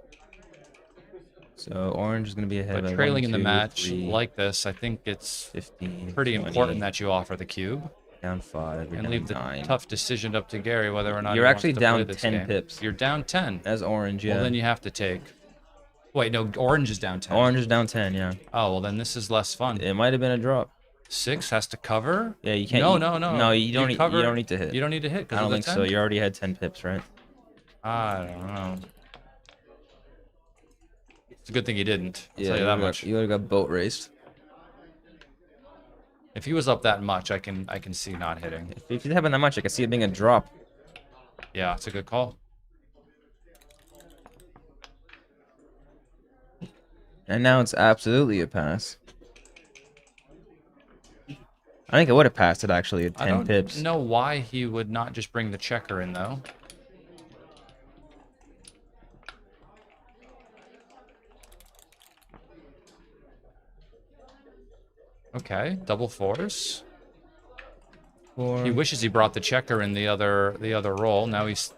So Orange is going to be ahead. But by trailing 1, in the 2, match 3, like this, I think it's 15, pretty 20, important that you offer the cube. Down 5. You're And down leave the 9. tough decision up to Gary whether or not You're he wants actually to down play this 10 game. pips. You're down 10. As Orange, yeah. Well, then you have to take. Wait, no, Orange is down 10. Orange is down 10, yeah. Oh, well, then this is less fun. It might have been a drop. 6 has to cover? Yeah, you can't. No, you, no, no. No, you don't. cover, you don't need to hit. You don't need to hit. I don't think so. You already had 10 pips, right? I don't know. It's a good thing he didn't. I'll Yeah, tell you that much. You would have got boat raced. If he was up that much, I can see not hitting. If he's having that much, I can see it being a drop. Yeah, it's a good call. And now it's absolutely a pass. I think I would have passed it actually at 10 I don't pips. know why he would not just bring the checker in though. Okay, double 4s. 4. He wishes he brought the checker in the other roll. Now he's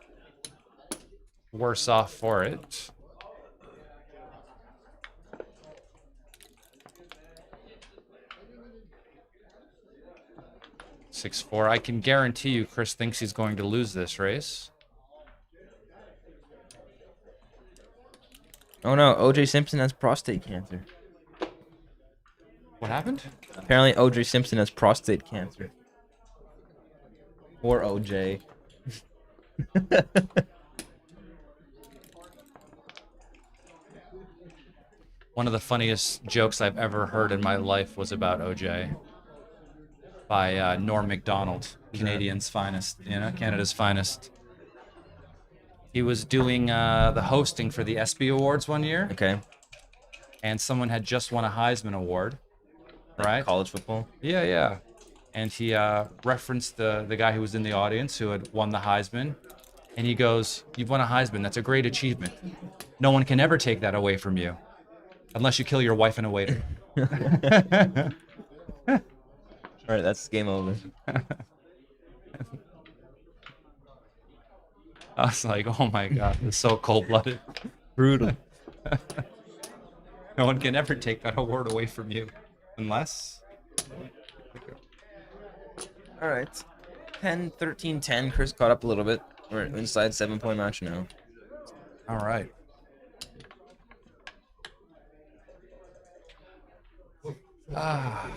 worse off for it. Six, 4. I can guarantee you Chris thinks he's going to lose this race. Oh no, OJ Simpson has prostate cancer. What happened? Apparently OJ Simpson has prostate cancer. Or OJ. One of the funniest jokes I've ever heard in my life was about OJ by Norm Macdonald, Canadian's finest, you know, Canada's finest. He was doing the hosting for the ESPY Awards one year. Okay. And someone had just won a Heisman Award, right? College football? Yeah, yeah. And he referenced the guy who was in the audience who had won the Heisman. And he goes, "You've won a Heisman. That's a great achievement. No one can ever take that away from you. Unless you kill your wife and a waiter." Alright, that's game over. I was like, oh my god, it's so cold-blooded. Brutal. No one can ever take that award away from you. Unless... Alright. 10, 13, 10. Chris caught up a little bit. We're inside 7-point match now. Alright. Ah.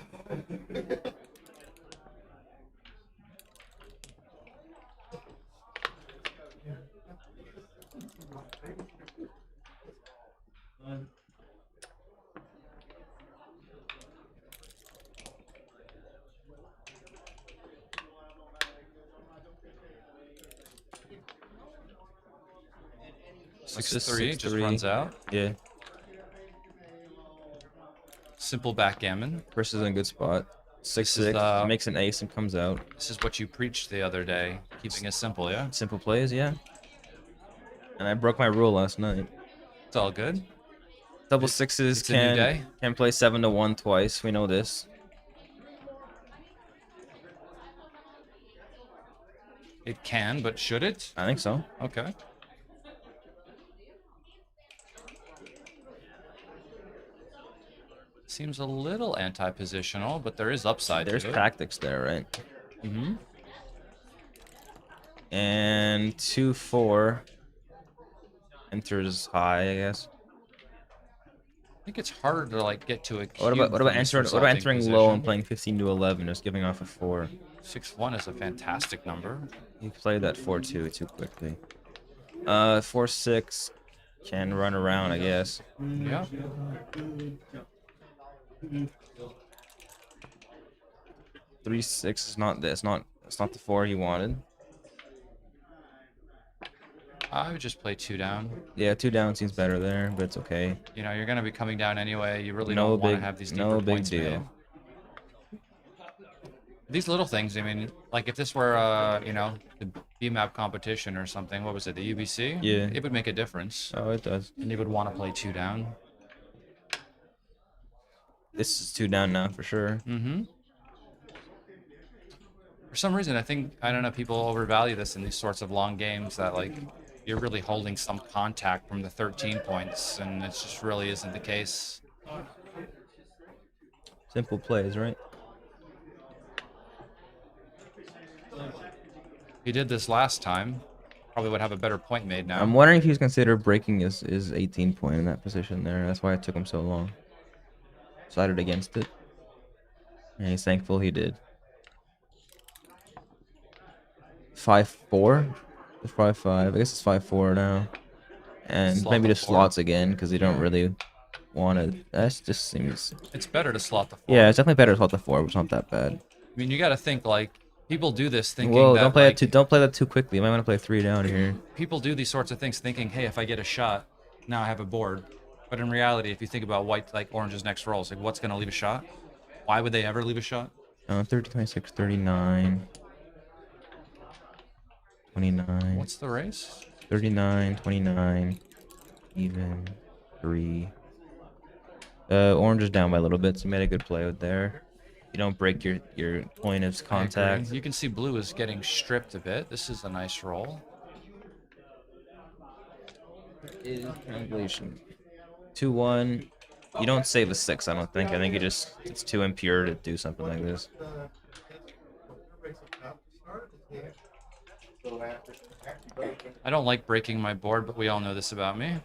Six, 3 just runs out. Yeah. Simple backgammon. Chris is in a good spot. 6-6. Makes an ace and comes out. This is what you preached the other day. Keeping it simple, yeah? Simple plays, yeah. And I broke my rule last night. It's all good. Double sixes it's a new day. can play 7-1 twice. We know this. It can, but should it? I think so. Okay. Seems a little anti-positional, but there is upside There's to it. tactics there, right? Mm-hmm. And 2-4 enters high, I guess. I think it's harder to like get to a cube. What about entering low and playing? playing 15-11, just giving off a 4? 6-1 is a fantastic number. He played that 4-2 too quickly. 4-6 can run around, I guess. Yeah. 3-6 is not this. It's not the 4 he wanted. I would just play 2 down. Yeah, 2 down seems better there, but it's okay. You know, you're gonna be coming down anyway. You really No don't want to big- have these deeper no big points deal. made. These little things. I mean, like if this were, you know, the BMAP competition or something. What was it, the UBC? Yeah. It would make a difference. Oh, it does. And you would want to play 2 down. This is 2 down now for sure. Mm-hmm. For some reason, I don't know, people overvalue this in these sorts of long games, that like you're really holding some contact from the 13 points, and it just really isn't the case. Simple plays, right? He did this last time. Probably would have a better point made now. I'm wondering if he's considered breaking his 18 point in that position there. That's why it took him so long. Decided against it. And he's thankful he did. 5-4? 5-5. I guess it's 5-4 now. And Slot maybe the just four. slots again because you don't really want to. That just seems. It's better to slot the 4. Yeah, it's definitely better to slot the 4, but it's not that bad. I mean, you got to think, like, people do this thinking Whoa, that, don't play like, that too. Don't play that too quickly. You might want to play 3 down here. people do these sorts of things thinking, hey, if I get a shot, now I have a board. But in reality, if you think about white, like orange's next rolls, like what's going to leave a shot? Why would they ever leave a shot? 30, 26, 39. 29. What's the race? 39, 29, even 3. Orange is down by a little bit, so you made a good play with there. You don't break your point of I agree. contact. You can see blue is getting stripped a bit. This is a nice roll. Translation. 2-1. You don't save a 6, I don't think. I think it's too impure to do something like this. I don't like breaking my board, but we all know this about me.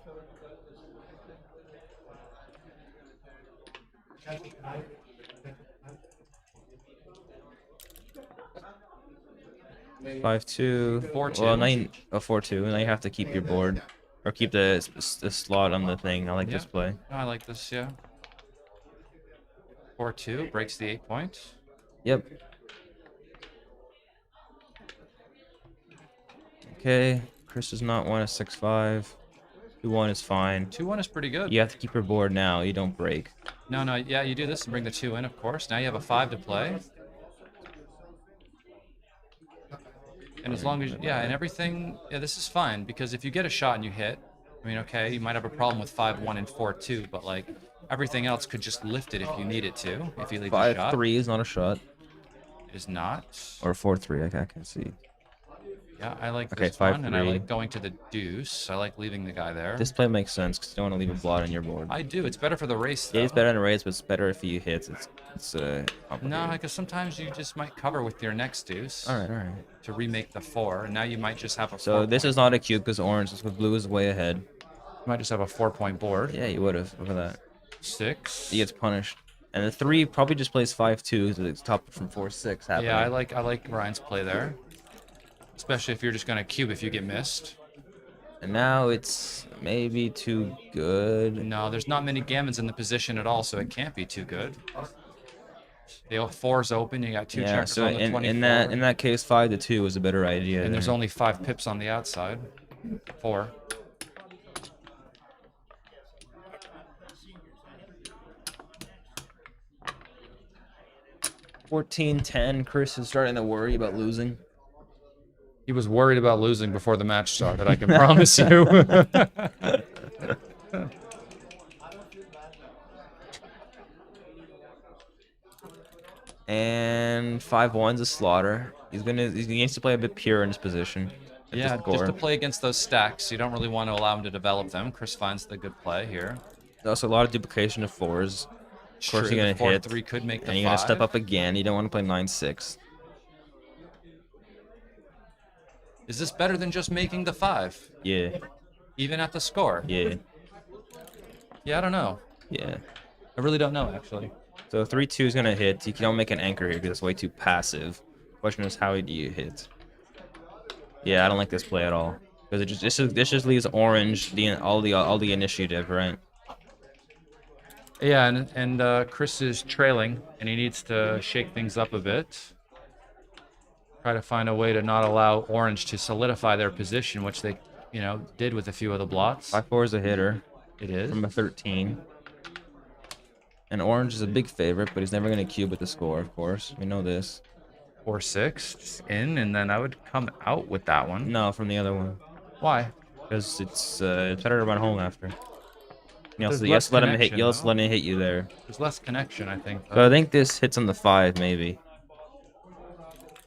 Five two. 4-2. Well, now you, 4-2. Now you have to keep your board, or keep the slot on the thing. I like Yeah. this play. I like this, yeah. 4-2 breaks the 8 point. Yep. Okay. Chris does not want a 6-5. 2-1 is fine. 2-1 is pretty good. You have to keep your board now. You don't break. No, yeah, you do this and bring the 2 in, of course. Now you have a 5 to play. And as long as, yeah, and everything, yeah, this is fine, because if you get a shot and you hit, I mean, okay, you might have a problem with 5-1 and 4-2, but like everything else could just lift it if you need it to, if you leave the shot. 5-3 is not a shot. It is not. Or 4-3, I can see. Yeah, I like Okay, this one, and I 5-3. like going to the deuce. I like leaving the guy there. This play makes sense because you don't want to leave a blot on your board. I do. It's better for the race, though. Yeah, it's better in a race, but it's better if you hit. It's complicated. No, because sometimes you just might cover with your next deuce. All right. To remake the 4, and now you might just have a. So this is not a cube because orange is with blue is way ahead. You might just have a 4-point board. Yeah, you would have. Look at that. 6. He gets punished, and the 3 probably just plays 5-2 to top from 4-6. Happening. Yeah, I like Ryan's play there, especially if you're just gonna cube if you get missed. And now it's maybe too good. No, there's not many gammons in the position at all, so it can't be too good. The 4's open. You got 2 Yeah, checkers so on the 24. in that case, 5-2 is a better idea. And there's there. only 5 pips on the outside. 4. $14-10. Chris is starting to worry about losing. He was worried about losing before the match started, I can promise you. And 5-1's a slaughter. He needs to play a bit pure in his position. Yeah, just to play against those stacks. You don't really want to allow him to develop them. Chris finds the good play here. There's also a lot of duplication of 4s. Of course, True, you're the gonna hit. 4-3 could make the and you're gonna step 5. up again. You don't want to play 9-6. Is this better than just making the 5? Yeah. Even at the score? Yeah. Yeah, I don't know. Yeah. I really don't know, actually. So 3-2 is gonna hit. You don't make an anchor here because it's way too passive. Question is, how do you hit? Yeah, I don't like this play at all because this just leaves orange all the initiative, right? Yeah, and Chris is trailing, and he needs to shake things up a bit. Try to find a way to not allow orange to solidify their position, which they, did with a few of the blots. 5-4 is a hitter. It is. From a 13. And orange is a big favorite, but he's never going to cube with the score, of course. We know this. 4-6 just in, and then I would come out with that one. No, from the other one. Why? Because it's better to run home after. You There's also, less let him hit. connection, You also though. let him hit you there. There's less connection, I think. So I think this hits on the 5, maybe.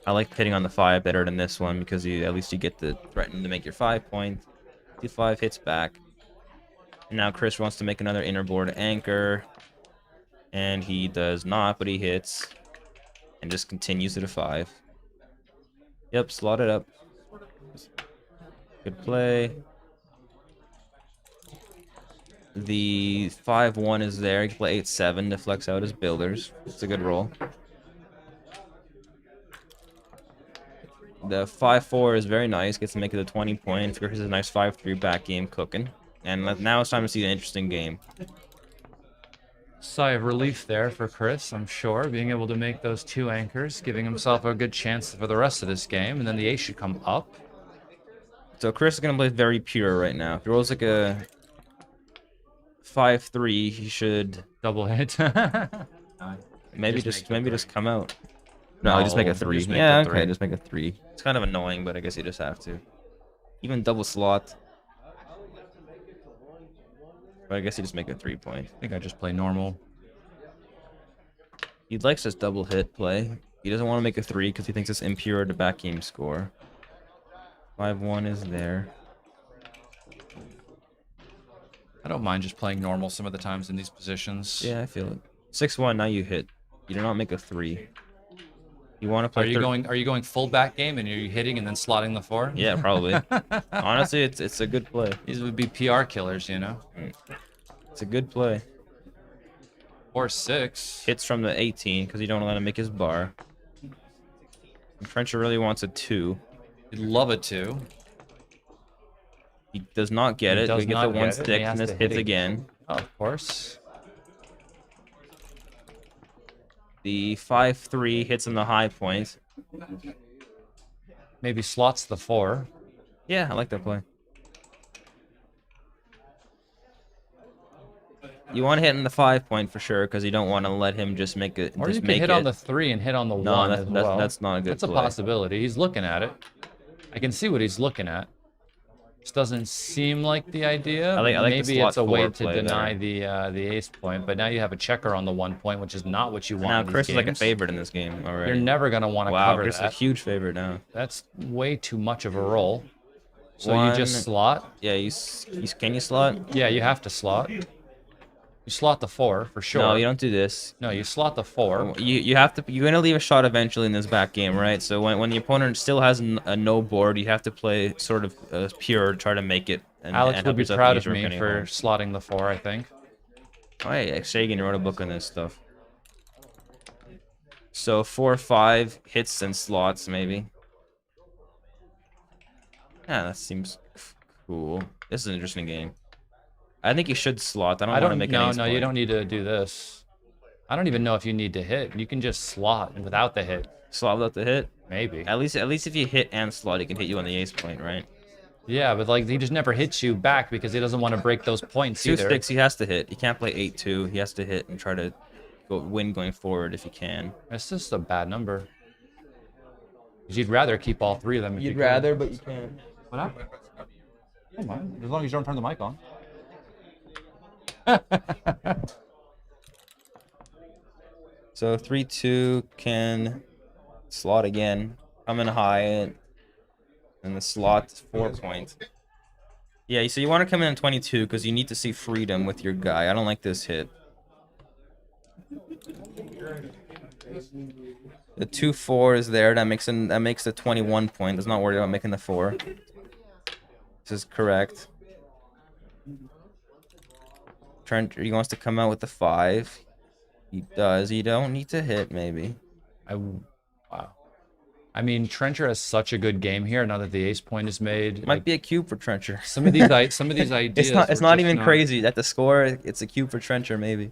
I like hitting on the 5 better than this one because at least you get the threaten to make your 5 point. D5 hits back. And now Chris wants to make another inner board anchor. And he does not, but he hits. And just continues to the 5. Yep, slot it up. Good play. The 5-1 is there. He can play 8-7 to flex out his builders. It's a good roll. The 5-4 is very nice. Gets to make it a 20 point. Chris is a nice 5-3 back game cooking. And now it's time to see an interesting game. Sigh of relief there for Chris, I'm sure, being able to make those 2 anchors, giving himself a good chance for the rest of this game, and then the ace should come up. So Chris is gonna play very pure right now. If he rolls like a 5-3, he should double hit. maybe just come out. No, just make a 3. just make Yeah, the okay, 3. just make a 3. It's kind of annoying, but I guess you just have to. Even double slot. But I guess you just make a 3 point. I think I just play normal. He likes this double hit play. He doesn't want to make a 3 because he thinks it's impure to back game score. 5-1 is there. I don't mind just playing normal some of the times in these positions. Yeah, I feel it. 6-1, now you hit. You do not make a 3. You want to play. Are you going full back game and you're hitting and then slotting the 4? Yeah, probably. Honestly, it's a good play. These would be PR killers, you know. It's a good play. 4-6 hits from the 18 because you don't let him make his bar. And Trencher really wants a 2. He'd love a 2. He does not get it. We get the 1 stick and this hits it again. Oh, of course. The 5-3 hits in the high point. Maybe slots the 4. Yeah, I like that play. You want to hit in the 5 point for sure because you don't want to let him just make it. Or just you can make hit it. on the 3 and hit on the 1 as well. That's not a good That's a play. possibility. He's looking at it. I can see what he's looking at. This doesn't seem like the idea. I like the Maybe slot it's a way 4 to play deny there. the ace point, but now you have a checker on the 1 point, which is not what you want. Now in these Chris is like a games. favorite in this game already. You're never gonna want to cover Chris that. is a huge favorite now. That's way too much of a roll. So One- you just slot. Yeah, can you slot? Yeah, you have to slot. You slot the 4 for sure. No, you don't do this. No, you slot the 4. You have to. You're gonna leave a shot eventually in this back game, right? So when the opponent still has a no board, you have to play sort of pure to try to make it. And, Alex and would help be yourself proud get of me your for home. slotting the 4, I think. Oh, hey, Shagan wrote a book on this stuff. So 4-5 hits and slots maybe. Yeah, that seems cool. This is an interesting game. I think you should slot. I don't want to make an ace No, play. you don't need to do this. I don't even know if you need to hit. You can just slot without the hit. Slot without the hit? Maybe. At least if you hit and slot, he can hit you on the ace point, right? Yeah, but like he just never hits you back because he doesn't want to break those points 2 either. sticks, he has to hit. He can't play 8-2. He has to hit and try to win going forward if he can. It's just a bad number. 'Cause you'd rather keep all 3 of them. If you could. but you can't. What happened? Come on, as long as you don't turn the mic on. So 3-2 can slot again. Come in high, and the slot 4 points. Yeah, so you want to come in at 22 because you need to see freedom with your guy. I don't like this hit. The 2-4 is there. That makes the 21 point. Does not worry about making the 4. This is correct. Trent, he wants to come out with the 5. He does. You don't need to hit, maybe. Wow. I mean, Trencher has such a good game here now that the ace point is made. Might be a cube for Trencher. Some of these ideas. It's not even crazy. At the score, it's a cube for Trencher, maybe.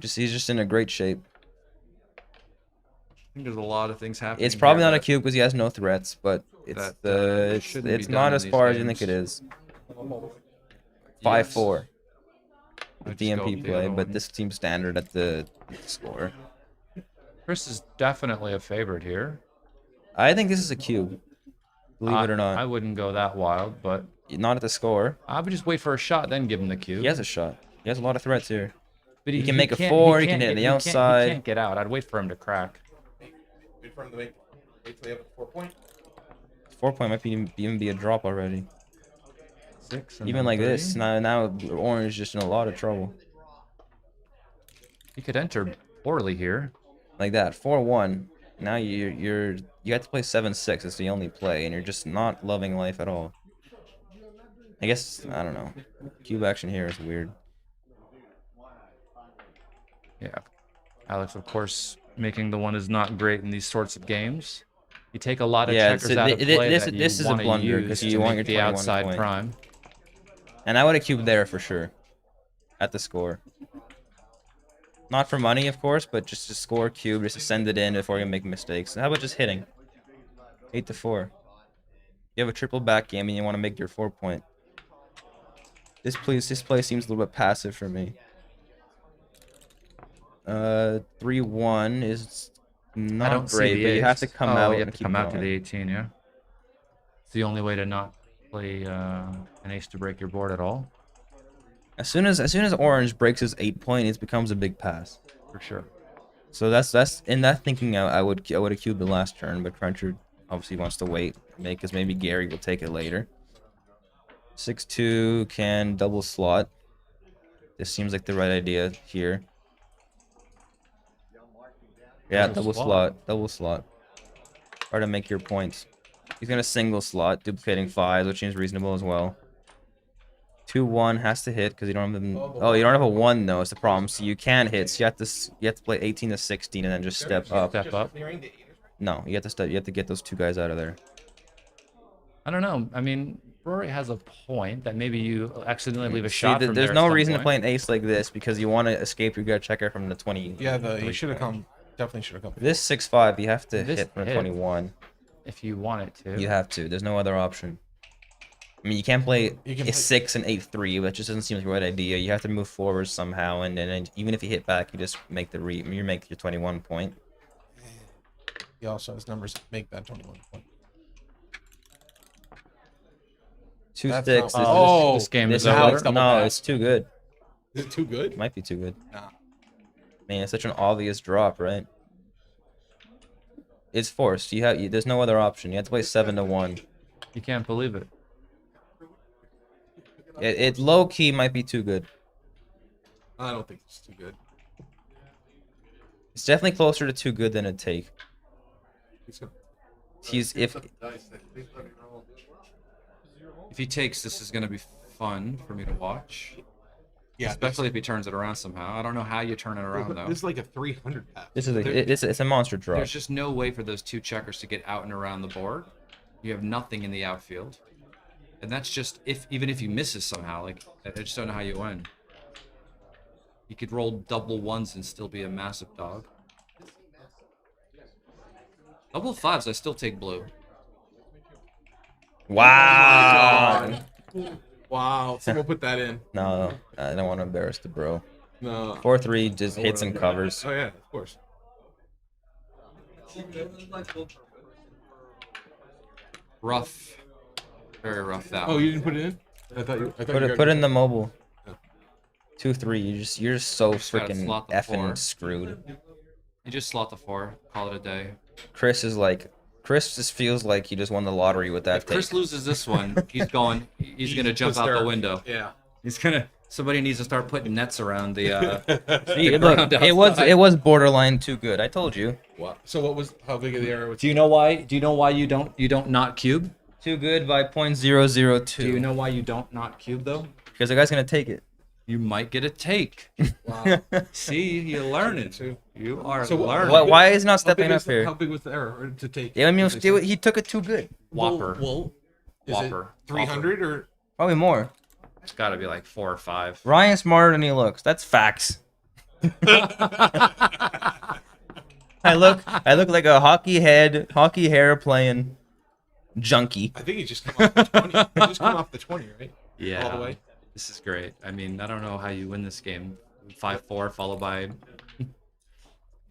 He's just in a great shape. I think there's a lot of things happening. It's probably here not a that- cube because he has no threats, but it's shouldn't it's be not done as in far these as you think it games. is. 5-4. I'd just go DMP with the play, other but one. this seems standard at the score. Chris is definitely a favorite here. I think this is a cube. Believe it or not. I wouldn't go that wild, but not at the score. I would just wait for a shot, then give him the cube. He has a shot. He has a lot of threats here. But he can make a can't- 4. He can can't hit get- the he can't- outside. He can't get out. I'd wait for him to crack. Wait for him to wait till they have a 4-point. 4-point might even be a drop already. 6. And Even then like 3. this, now orange is just in a lot of trouble. He could enter poorly here. Like that, 4-1. Now you have to play 7-6. It's the only play, and you're just not loving life at all. I guess I don't know. Cube action here is weird. Yeah. Alex, of course, making the one is not great in these sorts of games. You take a lot of checkers out of play this that you is a wanna blunder use because to you want make your the 21 outside point. prime. And I would have cubed there for sure, at the score. Not for money, of course, but just to score cube, just to send it in before you make mistakes. How about just hitting? 8-4. You have a triple backgammon and you want to make your 4-point. This play seems a little bit passive for me. 3-1 is not I don't see great, the but you ace. have to come Oh, out you have and to keep come out to going. the 18, yeah. It's the only way to not play an ace to break your board at all. As soon as orange breaks his 8-point, it becomes a big pass. For sure. So that's in that thinking I would have cubed the last turn, but Cruncher obviously wants to wait, because maybe Gary will take it later. 6-2 can double slot. This seems like the right idea here. Yeah, double slot. Try to make your points. He's gonna single slot, duplicating 5s, which seems reasonable as well. 2-1 has to hit because you don't have you don't have a 1 though. It's the problem. So you can hit. So you have to play 18-16 and then just step up. No, you have to get those 2 guys out of there. I don't know. I mean, Rory has a point that maybe you accidentally leave a shot from There's there no at some reason to point. play an ace like this because you want to escape your gut checker from the 20. Yeah, he should have come. Definitely should have come. This 6-5, you have to This hit from the hit. 21. If you want it to. You have to. There's no other option. I mean, you can't play a 6 and 8-3, but it just doesn't seem like the right idea. You have to move forward somehow, and then even if you hit back, you just make you make your 21 point. He also has numbers that make that 21 point. 2-6. This game is over. No, it's too good. Is it too good? Might be too good. Nah. Man, it's such an obvious drop, right? It's forced. There's no other option. You have to play 7-1. You can't believe it. It low key might be too good. I don't think it's too good. It's definitely closer to too good than a take. If he takes, this is going to be fun for me to watch. Yeah, especially if he turns it around somehow. I don't know how you turn it around though. This is like a 300 pass. This is it's a monster drop. There's just no way for those 2 checkers to get out and around the board. You have nothing in the outfield, and that's just even if you misses somehow. Like I just don't know how you win. You could roll double 1s and still be a massive dog. Double 5s, I still take blue. Wow. Wow. Someone put that in. No, I don't want to embarrass the bro. No. 4-3 just hits and covers. Oh yeah, of course. Rough. Very rough that Oh, one. you didn't put it in? I thought you Put in the mobile. 2-3. You're just so Just gotta freaking slot the effing 4. screwed. You just slot the 4. Call it a day. Chris just feels like he just won the lottery with that If Chris take. loses this one, he's gonna jump out the window. Yeah. Somebody needs to start putting nets around the. See, look, it was borderline too good. I told you. What? So how big of the error was? Do you know why you don't not cube? Too good by .002. Do you know why you don't not cube though? Because the guy's gonna take it. You might get a take. Wow. See, you're learning. You are So learning. Why is he not stepping up here? How big was the error to take? Yeah, I mean, he took it too good. Whopper. Well, is Whopper. it 300 or? Probably more. It's got to be like 4 or 5. Ryan's smarter than he looks. That's facts. I look like a hockey hair playing junkie. I think he just come off the 20. He just come off the 20, right? Yeah. All the way. This is great. I mean, I don't know how you win this game. 5-4 followed by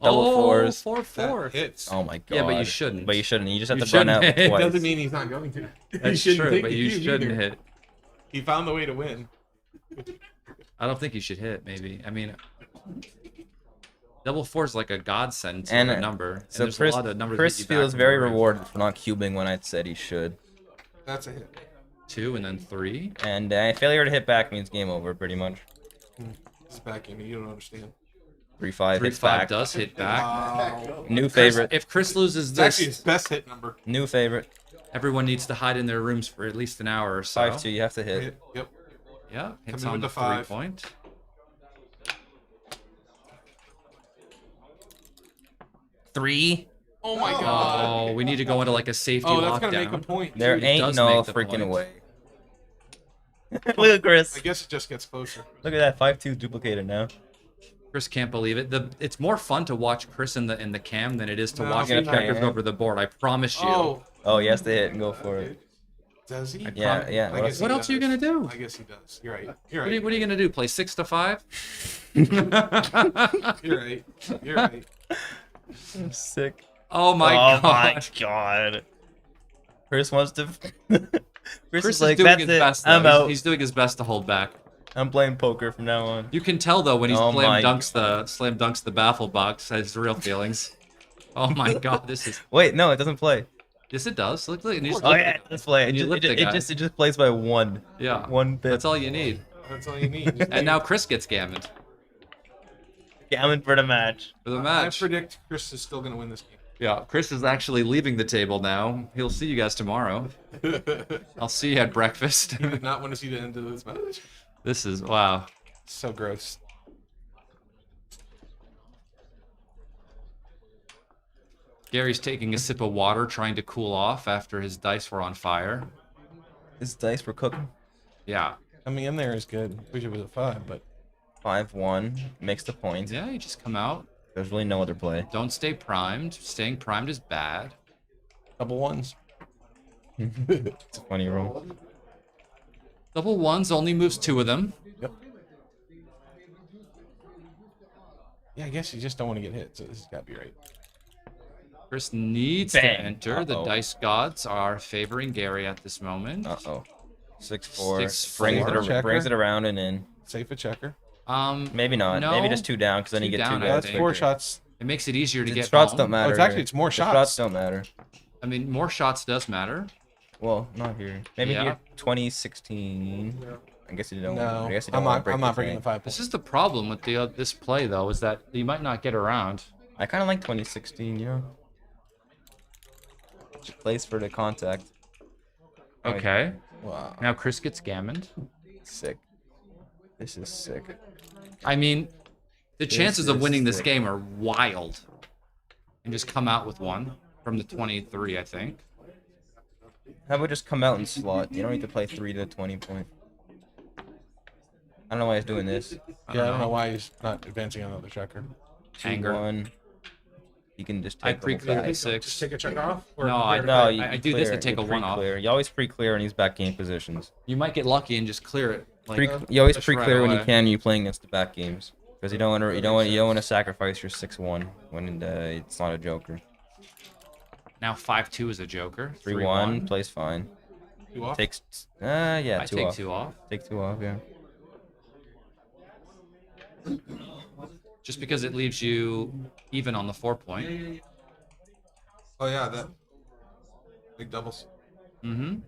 Double Oh, fours. 4-4. That hits. Oh my god. Yeah, but you shouldn't. But you shouldn't. You just have You to run out shouldn't hit. twice. Doesn't mean he's not going to. He That's shouldn't true, take but the you cube shouldn't either. hit. He found the way to win. I don't think you should hit, maybe. I mean, double four is like a godsend to And a number. And so there's Chris, a lot of numbers Chris that you back feels from very the range. rewarded for not cubing when I said he should. That's a hit. 2 and then 3. And failure to hit back means game over, pretty much. It's back in. You don't understand. 3-5 hits 3-5 back. does hit back. Wow. New favorite. If Chris loses It's actually this, his best hit number. New favorite. everyone needs to hide in their rooms for at least an hour or so. 5-2. You have to hit. Yep. Yeah, hits Come in on the with the 5. 3-point. Three. Oh my god. Oh, we need to go into like a safety Oh, that's lockdown. gonna make a point. There It ain't does no make the freaking point. way. Look at Chris. I guess it just gets closer. Look at that 5-2 duplicated now. Chris can't believe it. It's more fun to watch Chris in the cam than it is to No, watch see, the no. checkers go over the board. I promise you. Oh, Oh, he has to hit and go for it. does he? Yeah, yeah. I guess What he else are you does. gonna do? I guess he does. You're right. You're What are you, right. what are you gonna do? Play 6 to 5? You're right. You're right. I'm sick. Oh my Oh god. my god. Chris wants to. Chris Chris is like, doing that's his it. best. I'm Though. out. He's doing his best to hold back. I'm playing poker from now on. You can tell though when he Oh my slam dunks the baffle box. His real feelings. Oh my god, this is. Wait, no, it doesn't play. Yes, it does. Look, and you just Oh lift yeah, the it does play. and It you just, lift it, the guy. it just plays by one. Yeah, One bit. that's all you need. That's all you need. Just And now Chris gets gammoned Gammon for the match. for the I match. predict Chris is still going to win this game. Yeah, Chris is actually leaving the table now. He'll see you guys tomorrow. I'll see you at breakfast. He did not want to see the end of this match. This is wow. So gross. Gary's taking a sip of water, trying to cool off after his dice were on fire. His dice for cooking. Yeah. Coming in there is good. Wish it was a 5, but 5-1 makes the point. Yeah, you just come out. There's really no other play. Don't stay primed. Staying primed is bad. double ones. It's a funny roll. Double ones only moves 2 of them. Yep. Yeah, I guess you just don't want to get hit, so this has got to be right. Chris needs Bang. to enter. The Uh-oh. dice gods are favoring Gary at this moment. Uh-oh. 6-4. 6-4. Brings it around and in. Safe a checker. Maybe not. No. Maybe just 2 down, because then you 2 get 2 down, I guys. That's think. 4 shots. It makes it easier to The get shots home. don't matter. Oh, it's actually here. it's more The shots. shots don't matter. I mean, more shots does matter. Well, not here. Maybe Yeah. here. 2016. I guess you don't. No, I guess you I'm don't want not. to break I'm the not breaking thing. the 5 This points. is the problem with this play, though, is that you might not get around. I kind of like 2016, you know? Just plays for the contact. Oh, Okay. Wow. Now Chris gets gammoned. Sick. This is sick. I mean, the This chances of is winning this sick. game are wild. And just come out with 1 from the 23, I think. How about just come out and slot? You don't need to play 3 to 20 point. I don't know why he's doing this. Yeah, I don't know why he's not advancing another checker. Anger. 2-1. You can just I take the whole pre-clear back. the 6. Just take a check off. Or No, I, No, I, you I do this to take a 1 off. pre-clear. You always pre-clear in these back game positions. You might get lucky and just clear it. Like, You always just right pre-clear when you away. can. When you're playing against the back games, because you don't want to sacrifice your 6-1 when it's not a joker. Now 5-2 is a joker. 3-1 plays fine. 2 off. Takes yeah, I 2 take off. 2 off. Take 2 off, yeah. Just because it leaves you even on the 4-point. Oh yeah, that big doubles. Mm-hmm.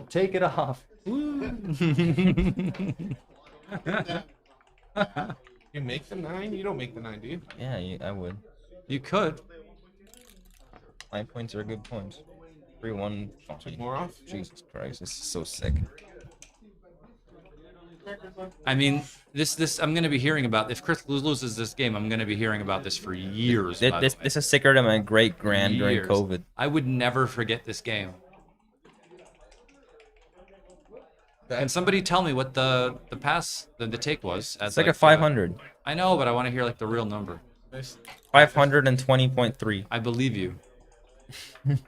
Take it off. You make the 9? You don't make the 9, do you? Yeah, I would. You could. 9 points are good points. 3-1. Took more off? Jesus Christ, this is so sick. I mean, this I'm gonna be hearing about. If Chris loses this game, I'm gonna be hearing about this for years. by the way. This is sicker than my great grand during Years. COVID. I would never forget this game. Can somebody tell me what the take was? It's like a 500. I know, but I want to hear like the real number. 520.3. I believe you.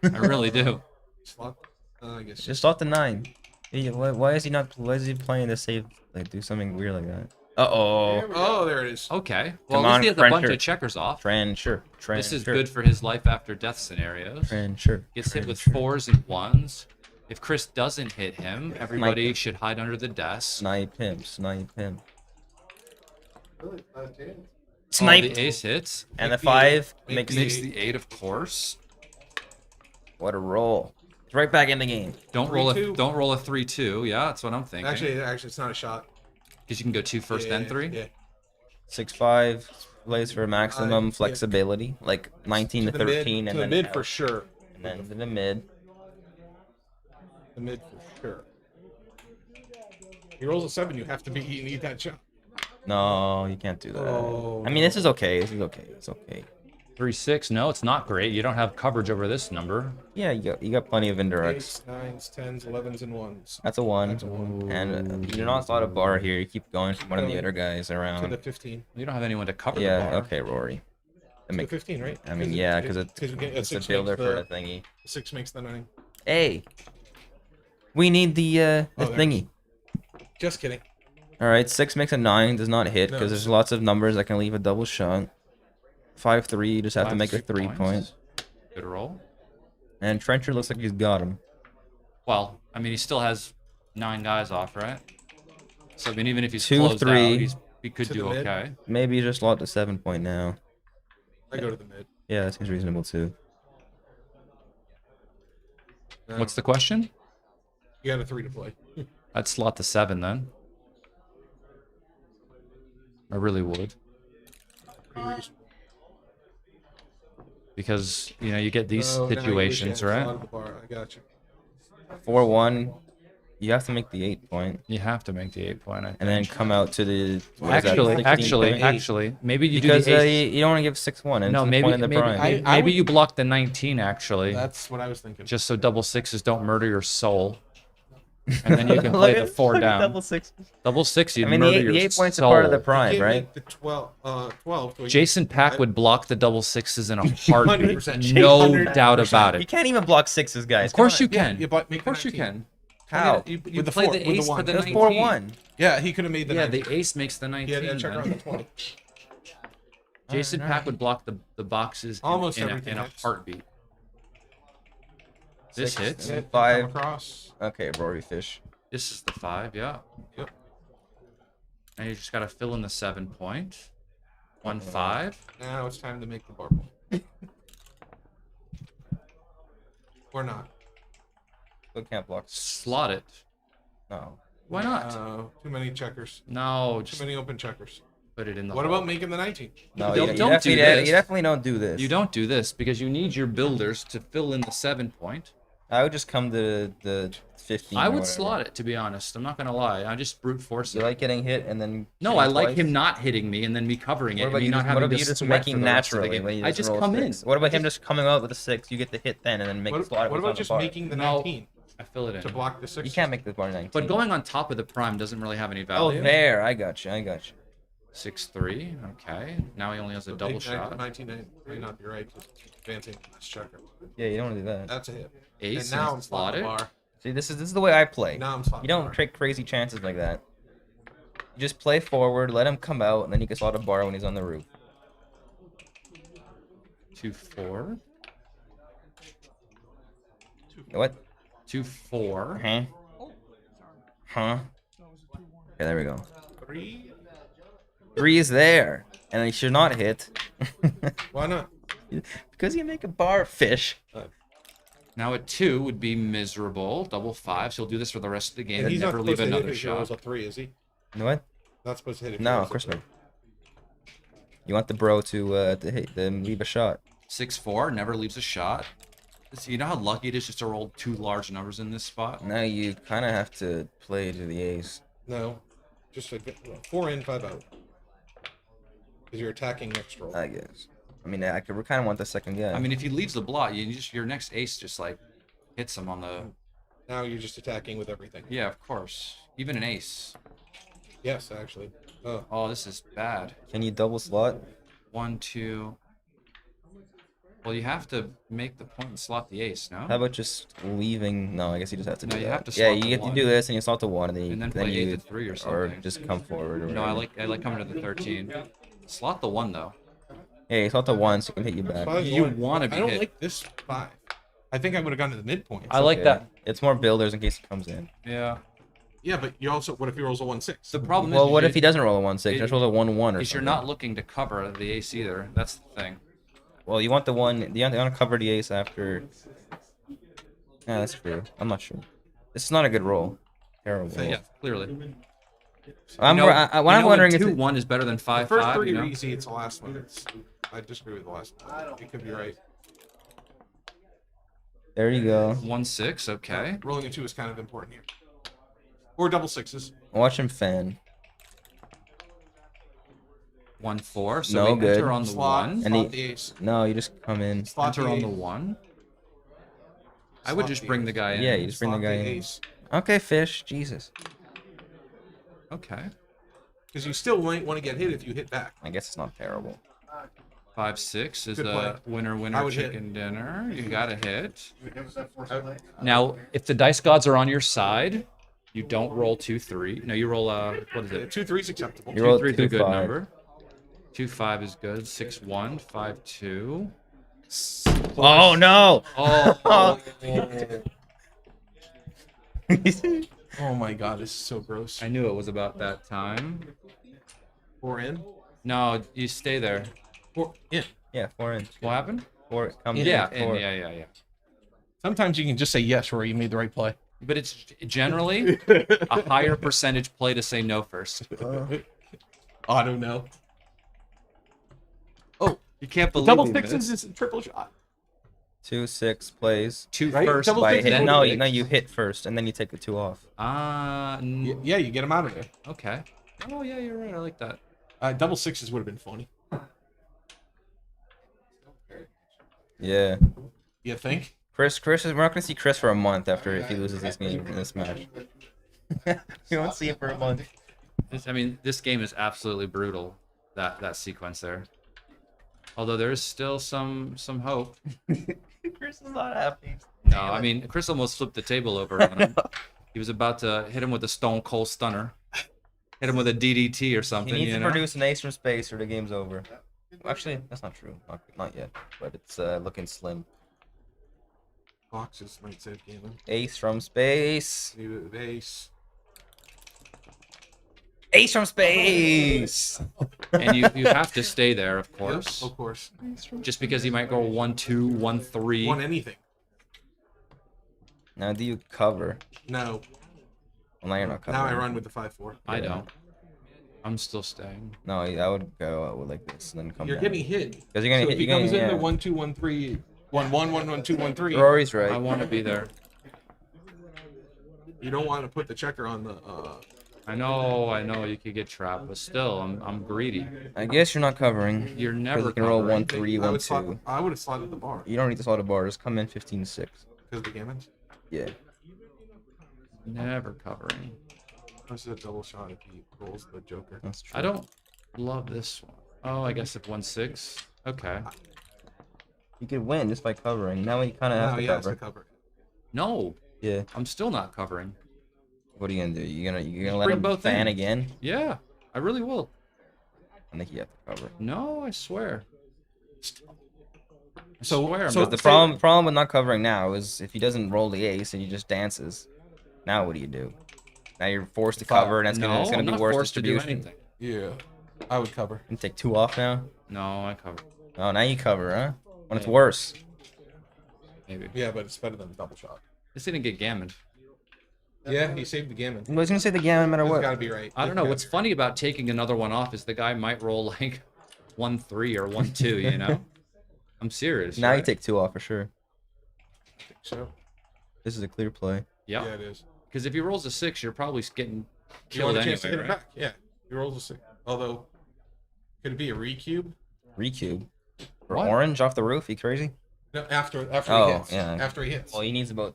I really do. Slot? I guess Just slot the 9. Why is he not? Why is he playing to save? Like do something weird like that? Uh-oh. Oh, there it is. Okay. Well, Come at least on, he has a bunch Trencher. of checkers off. Trencher. This is Trencher. good for his life after death scenarios. Trencher. Gets hit with 4s and 1s. If Chris doesn't hit him, everybody should hide under the desk. Snipe him. Snipe him. Really? Snipe. Oh, the ace hits. And the 5 makes the 8, of course. What a roll. It's right back in the game. Don't roll a 3-2. 3-2. Yeah, that's what I'm thinking. Actually, it's not a shot. Because you can go 2 first, then 3. Yeah. 6-5 plays for maximum flexibility, like 19 to the mid- 13, to and the then mid out. for sure. And then to the mid. The mid for sure. He rolls a 7. You have to eat that shot. No, you can't do that. Oh, I mean, this is okay. This is okay. It's okay. 3-6. No, it's not great. You don't have coverage over this number. Yeah, you got plenty of indirects. 8s, 9s, 10s, 11s, and 1s. That's a 1. That's a 1. And you're not slot a bar here. You keep going from one of the other guys To around. the 15. You don't have anyone to cover the Yeah, bar. okay, Rory. To the 15, right? I mean, yeah, because we get it's a 6 builder makes for the- the thingy. 6 makes the 9. Hey, we need the there it thingy. Just kidding. All right, 6 makes a 9, does not hit No, because there's lots of numbers that can leave a double shot. 5-3, you just have to 5 make a 6 3 points. point. Good roll. And Trencher looks like he's got him. Well, I mean, he still has 9 guys off, right? So, I mean, even if he's 2, closed 3. out, he could To do the mid. okay. Maybe just slot the 7 point now. I go to the mid. Yeah, that seems reasonable too. No. What's the question? You got a 3 to play. I'd slot the 7 then. I really would. Because, you know, you get these Oh, now you situations, wish you had right? slotted the bar. I got you. 4-1, you have to make the 8 point. You have to make the 8 point, I think. And then come out to the what is that, 16.8? Actually, maybe you because do the ace. you don't want to give 6-1. And No, it's the maybe point of the maybe, prime. maybe, I maybe would- you block the 19 actually, That's what I was thinking. just so double 6s don't murder your soul, and then you can Look play at- the 4 look at down. double 6. Double 6, you'd I mean, murder the your 8 points soul. are part of the You prime, can't right? make the 12. So Jason Pack would block the double 6s in a heartbeat. 100%. No 100%. doubt about You it. can't even block 6s, guys. Of course Come you on. can. you block- make Of course the you 19. can. How? You With the play 4, the with the ace for 1. the It was 19. 4-1. Yeah, he could have made the Yeah, 19. the ace makes the 19. He had a checker on man. the 20. Jason Alright, Pack would block the boxes Almost in everything a hits. heartbeat. This 6, hits. Hit, 5. come across. Okay, Rory Fish. This is the 5, yeah. Yep. And you just gotta fill in the 7 point. 1-5. Now it's time to make the bar point. Or not. Still can't block. Slot it. No. Why not? Too many checkers. No, Too just many open checkers. put it in the What hole. about making the 19? No, Don't- you, don't definitely, do this. you definitely don't do this. You don't do this because you need your builders to fill in the 7 point. I would just come to the 15. I or would whatever. slot it, to be honest. I'm not gonna lie. I just brute force You it. like getting hit and then. No, shooting I like twice? him not hitting me and then me covering it. What and about me you not just, having what about to you just sweat making for the rest of the naturally? game. when you I just roll come in. 6? What about him just coming out with a 6? You get the hit then and then make What, slot it what what's about on the just bar. making the No. 19 I fill it in. to block the 6? You can't make the bar 19. But going on top of the prime doesn't really have any Oh, value. there. I got you. I got you. 6-3. Okay. Now he only has a double shot. 19 may not be right. Just advancing this checker. Yeah, you don't want to do that. That's a hit. Ace and now and I'm slotting the slotted. bar. See, this is the way I play. Now I'm slotting You the don't bar. take crazy chances like that. You just play forward, let him come out, and then you can slot a bar when he's on the roof. 2-4. What? 2-4. Huh? Huh? Okay, there we go. 3? 3 is there, and he should not hit. Why not? Because you make a bar fish. Now a 2 would be miserable. Double 5. So he'll do this for the rest of the game And and he's not never supposed leave to hit another if he rolls shot. a 3, is he? What? Not supposed to hit if he No, rolls of a course 3. not. You want the bro to hit, then leave a shot. 6-4. Never leaves a shot. So you know how lucky it is just to roll 2 large numbers in this spot? Now you kind of have to play to the ace. No. Just a 4 in, 5 out. Because you're attacking next roll. I guess. I mean, I kind of want the second guy. I mean, if he leaves the blot, your next ace just like hits him on the. Now you're just attacking with everything. Yeah, of course. Even an ace. Yes, actually. Oh. Oh, this is bad. Can you double slot? 1, 2. Well, you have to make the point and slot the ace, no? How about just leaving? No, I guess you just have to No, do you that. have to yeah, slot you the get to one. do this, and you slot the 1, and then, And then then play you 8 to 3 or or something. just come forward. Or No, I whatever. like coming to the 13. Slot the 1 though. Yeah, you slot the 1, so it can hit you back. You want to be I don't hit. like this 5. I think I would have gone to the midpoint. I like that. It's more builders in case he comes in. Yeah. Yeah, but you also. What if he rolls a 1-6? The problem Well, is. what if he doesn't roll a 1-6? Just rolls a 1-1 or Is something. you're not looking to cover the ace either. That's the thing. Well, you want the 1. You want to cover the ace after. Yeah, that's true. I'm not sure. This is not a good roll. Terrible. Yeah, clearly. What I'm wondering is 2-1 is better than 5-5. The first 3 you are know? easy. It's the last one. I disagree with the last one. You could be right. There you go. 1-6. Okay. Rolling a 2 is kind of important here. Or double 6s. Watch him fan. 1-4. So No we good. enter on the Slot. 1. And Slot the ace. No, you just come in. Slot Enter the on the ace. 1. I would Slot just the bring ace. the guy in. Yeah, you just bring the Slot guy in. ace. Okay, fish. Jesus. Okay. Because you still might want to get hit if you hit back. I guess it's not terrible. 5-6 is Good the play. winner I would hit. chicken dinner. You got to hit. Now, if the dice gods are on your side, you don't roll 2-3. No, you roll what is it? 2-3 is acceptable. You roll 2-3 is a good 2-5. number. 2-5 is good. 6-1, 5-2. Oh no! Oh. Oh my god, this is so gross. I knew it was about that time. 4 in? No, you stay there. 4 in. Yeah, 4 in. What happened? 4. Come Yeah, in. 4. yeah. Sometimes you can just say yes, Rory, you made the right play. But it's generally a higher percentage play to say no first. Auto no. Oh, you can't believe Double he sixes missed. is a triple shot. 2-6 plays. 2 Right? first Double by sixes hit. is No, six. you hit first, and then you take the 2 off. Yeah, you get him out of there. Okay. Oh yeah, you're right. I like that. Double 6s would have been funny. Yeah. You think? Chris is. We're not gonna see Chris for a month after if he loses this game in this match. We won't see him for a month. This game is absolutely brutal. That sequence there. Although there is still some hope. Chris is not happy. No, I mean Chris almost flipped the table over on him. He was about to hit him with a Stone Cold Stunner. Hit him with a DDT or He something. needs you to know? produce an ace from space or the game's over. Actually, that's not true. Not yet, but it's looking slim. Boxes might save game. Ace from space. Ace. Ace from space. And you have to stay there, of course. Of course. Just because he might go 1-2, 1-3. Want anything? Now, do you cover? No. Well, now you're not covering. Now I run with the 5-4. I don't. I'm still staying. No, I would go out with like this and then come You're down. getting hit. Because you're gonna So hit. if he You're comes gonna, in yeah. the 1-2, 1-3, 1-1, 1-1, 2, 1-3. Rory's right. I want to be there. You don't want to put the checker on the. I know. You could get trapped, but still, I'm greedy. I guess you're not covering. You're 'cause never you can roll covering. 1-3, I would 1-2. I would have slotted the bar. You don't need to slot a bar. Just come in 15-6. Because of the gammons? Yeah. Never covering. This is a double shot if he rolls the joker. That's true. I don't love this one. Oh, I guess if 1-6. Okay. You could win just by covering. Now you kind of have Now to he has cover. to cover. No. Yeah. I'm still not covering. What are you gonna do? You gonna let Bring him both fan in. again? Yeah, I really will. I think you have to cover. No, I swear. So the problem with not covering now is if he doesn't roll the ace and he just dances, now what do you do? Now you're forced to cover, and it's gonna I'm be not worse forced to do distribution. anything. Yeah, I would cover. You take 2 off now. No, I cover. Oh, now you cover, huh? When it's Maybe. worse. Maybe. Yeah, but it's better than a double shot. This didn't get gammoned. Yeah, he saved the gammon. I was gonna say the gammon no matter It's what. gotta be right. I don't know. What's funny about taking another one off is the guy might roll like 1-3 or 1-2. You know. I'm serious. Now right? you take 2 off for sure. So. This is a clear play. Yep. Yeah, it is. Because if he rolls a 6, you're probably getting You want killed a chance to hit anyway, it right? back? Yeah. He rolls a 6. Although, could it be a recube? Recube. For What? orange off the roof? You crazy? No, after Oh, he hits. yeah. After he hits. Well, he needs about.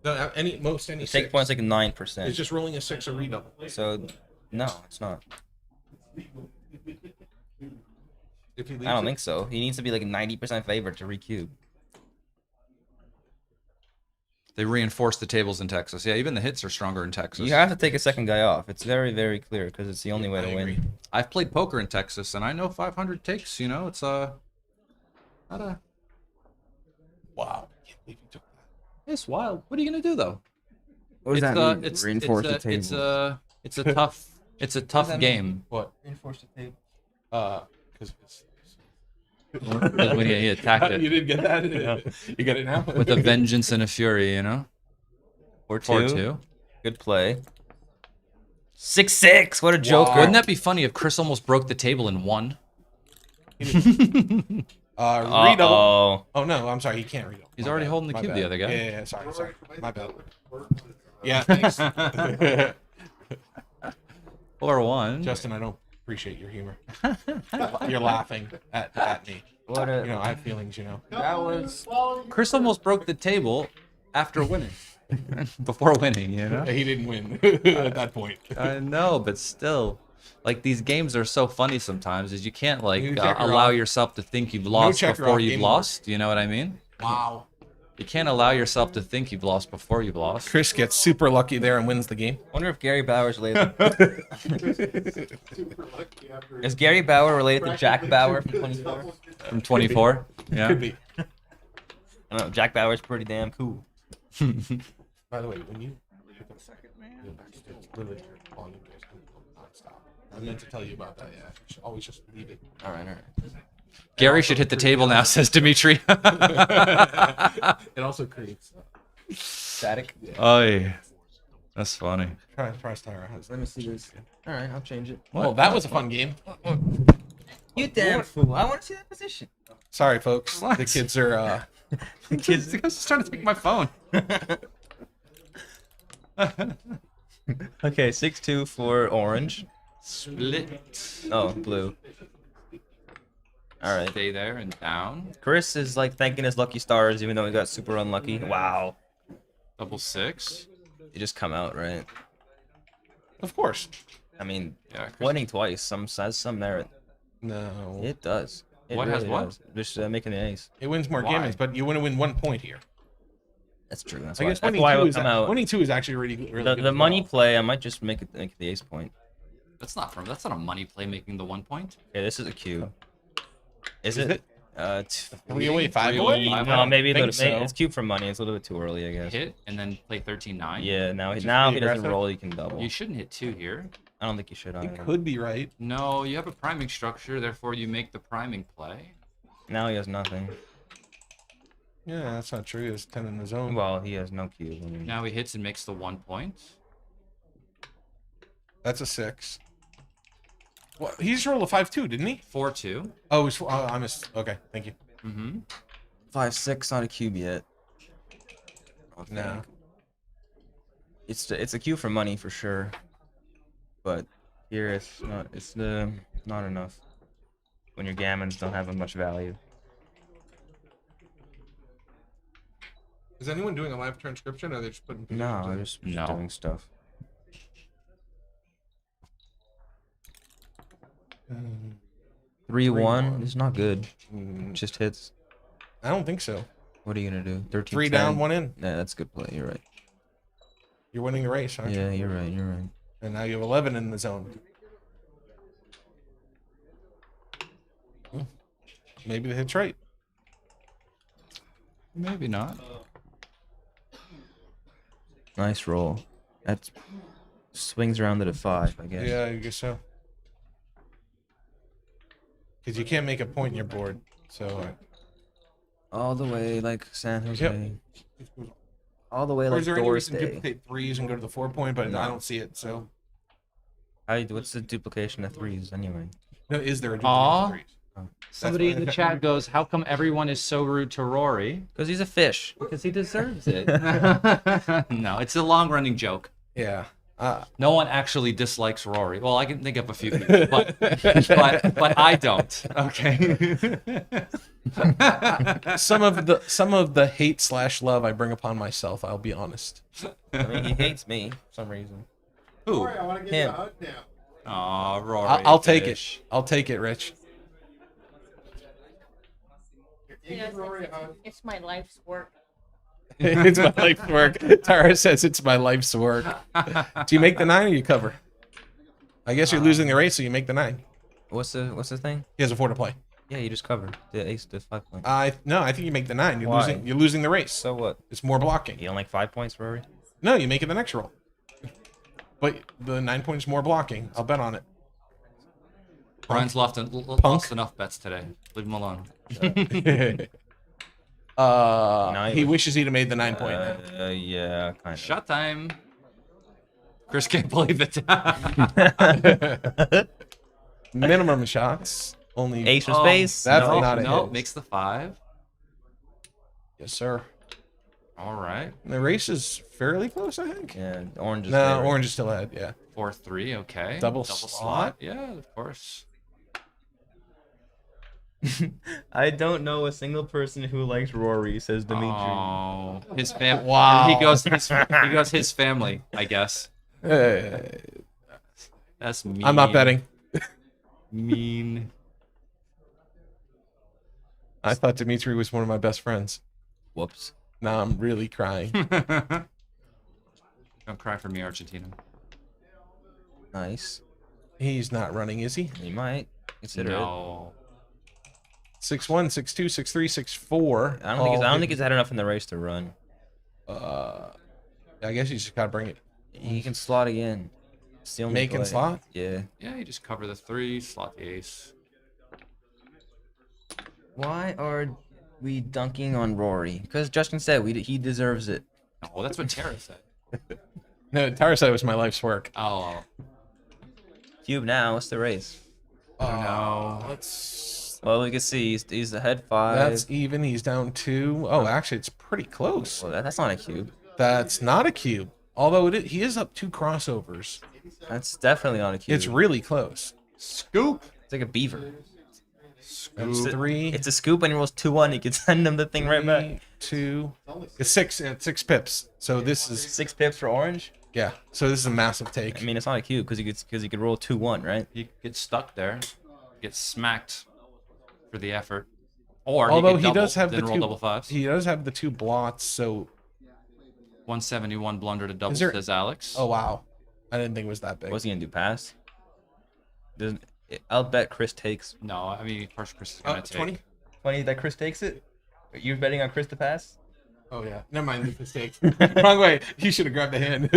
No, any The six. take point's like 9%. It's just rolling a 6 or redouble. So, no, it's not. If he leaves I don't it? think so. He needs to be like 90% favorite to recube. They reinforce the tables in Texas. Yeah, even the hits are stronger in Texas. You have to take a second guy off. It's very, very clear because it's the only way to win. I've played poker in Texas, and I know 500 takes. You know, it's not a. Wow. I can't believe you took that. It's wild. What are you gonna do though? What does that mean? It's, Reinforce the it's table. It's a tough. It's a tough game. What? Reinforce the table. Because When he attacked it. You didn't get that? Yeah. You get it now? With a vengeance and a fury, you know? 4-2. Good play. 6-6. What a joker. Wouldn't that be funny if Chris almost broke the table in one? Redouble. Oh no, I'm sorry, he can't redouble. He's My already bad. holding the My cube, bad. the other guy. Yeah, sorry. My bad. Yeah, thanks. 4-1. Justin, I don't appreciate your humor. You're laughing at me. What a... You know, I have feelings, you know. That was... Chris almost broke the table after winning. Before winning, you know? He didn't win at that point. I know, but still. Like, these games are so funny sometimes, is you can't, like, New checker allow off. yourself to think you've lost checker before off, you've game lost. You know what I mean? Wow. You can't allow yourself to think you've lost before you've lost. Chris gets super lucky there and wins the game. Wonder if Gary Bauer's related. Is Gary Bauer related to Jack Bauer from 24? From 24? Yeah. Could be. I don't know. Jack Bauer's pretty damn cool. By the way, when you it's literally volume goes nonstop. I meant to tell you about that. Yeah, you should always just leave it. All right. Gary should hit the table now, says Dimitri. It also creates static. Oh, yeah. That's funny. Try Styra. Let me see this. All right, I'll change it. Well, that was a fun game. You damn fool! I want to see that position. Sorry, folks. What? The kids are. The kids just trying to take my phone. Okay, 6-2 for orange. Split. Oh, blue. All right. Stay there and down. Chris is like thanking his lucky stars, even though he got super unlucky. Wow. Double six. You just come out, right? Of course. I mean, Yeah, winning twice has some merit. No. It does. It What has really what? does. Just making the ace. It wins more Why? games, but you want to win 1 point here. That's true. That's I why. guess That's winning why I two will is come out. winning 2 is actually really good. The as money well. play, I might just make the ace point. That's not a money play making the 1 point. Okay, this is a cube. Is Is it? it? 3 away, 5 away? No, I don't maybe a think little. so. It's cube for money. It's a little bit too early, I guess. Hit and then play 13-9. Yeah, now he be doesn't aggressive? roll. He can double. You shouldn't hit 2 here. I don't think you should You either. could be right. No, you have a priming structure, therefore you make the priming play. Now he has nothing. Yeah, that's not true. He has 10 in the zone. Well, he has no cube. I mean, Now he hits and makes the 1 point. That's a 6. Well, he just rolled a 5-2, didn't he? 4-2. Oh, I missed. Okay, thank you. Mm-hmm. 5-6, not a cube yet. No. It's a cube for money for sure, but here it's not. It's not enough when your gammons don't have much value. Is anyone doing a live transcription, or are they just putting? No, positions in? I'm just No. doing stuff. 3-1 is not good. Just hits. I don't think so. What are you gonna do? 13. 3 down, 1 in. Yeah, that's a good play. You're right. You're winning the race, aren't Yeah, you? you're right. You're right. And now you have 11 in the zone. Maybe the hit's right. Maybe not. Nice roll. That swings around to the 5, I guess. Yeah, I guess so. Because you can't make a point in your board. So. All the way like San Jose. Yep. All the way Or like is there any reason to Dorsey. duplicate 3s and go to the 4 point? But No. I don't see it. So. What's the duplication of 3s anyway? No, is there a duplicate Aw. of 3s? Somebody That's in the why- chat goes, how come everyone is so rude to Rory? Because he's a fish. Because he deserves it. No, it's a long-running joke. Yeah. No one actually dislikes Rory. Well, I can think of a few people, but I don't. Okay. some of the hate/love I bring upon myself. I'll be honest. I mean, he hates me for some reason. Who? Sorry, I want to get Him. you a hug now. Aw, Rory. I'll take fish. it. I'll take it, Rich. You know, it's my life's work. It's my life's work. Tara says it's my life's work. Do you make the 9 or you cover? I guess you're losing the race, so you make the 9. What's the thing? He has a 4 to play. Yeah, you just cover the ace to 5 points. No, I think you make the 9. You're Why? losing the race. So what? It's more blocking. You don't like 5 points, Rory? No, you make it the next roll. But the 9 points more blocking. I'll bet on it. Brian's lost enough bets today. Leave him alone. He wishes he'd have made the 9 point. Yeah, kind of. Shot time. Chris can't believe it. Minimum shots. Only ace of spades. That's no, not a no, hit. makes the 5. Yes, sir. All right. The race is fairly close, I think. Yeah, orange is No, there. orange is still ahead. Yeah. 4-3. Okay. Double slot? Yeah, of course. I don't know a single person who likes Rory, says Dimitri. Oh, his family. Wow. He goes his family, I guess. That's mean. I'm not betting. Mean. I thought Dimitri was one of my best friends. Whoops. Now I'm really crying. Don't cry for me, Argentina. Nice. He's not running, is he? He might. Consider No. 6-1, 6-2, 6-3, 6-4. it. I don't think he's had enough in the race to run. I guess you just gotta bring it. He can slot again. It's the only Make and play. slot? Yeah. Yeah, you just cover the 3, slot the ace. Why are we dunking on Rory? Because Justin said he deserves it. Oh, that's what Tara said. No, Tara said it was my life's work. Oh. Cube now. What's the race? No. Well, we can see he's ahead 5. That's even. He's down 2. Oh, actually, it's pretty close. Well, that's not a cube. That's not a cube. Although he is up 2 crossovers. That's definitely not a cube. It's really close. Scoop. It's like a beaver. That's 3. It's a scoop, and he rolls 2-1. You can send him the thing right back. 2. It's 6 pips. So this is 6 pips for orange. Yeah. So this is a massive take. I mean, it's not a cube because he could roll 2-1, right? You get stuck there, get smacked for the effort, or Although he does have the roll 2 double 5s. He does have the 2 blots. So 171 blunder to double, Is there- says Alex. oh wow, I didn't think it was that big. What's he gonna do? Pass? I'll bet Chris takes. No, I mean, first Chris is gonna take 20? 20 that Chris takes it. You're betting on Chris to pass? Oh yeah, never mind the mistake. Wrong way. He should have grabbed the hand.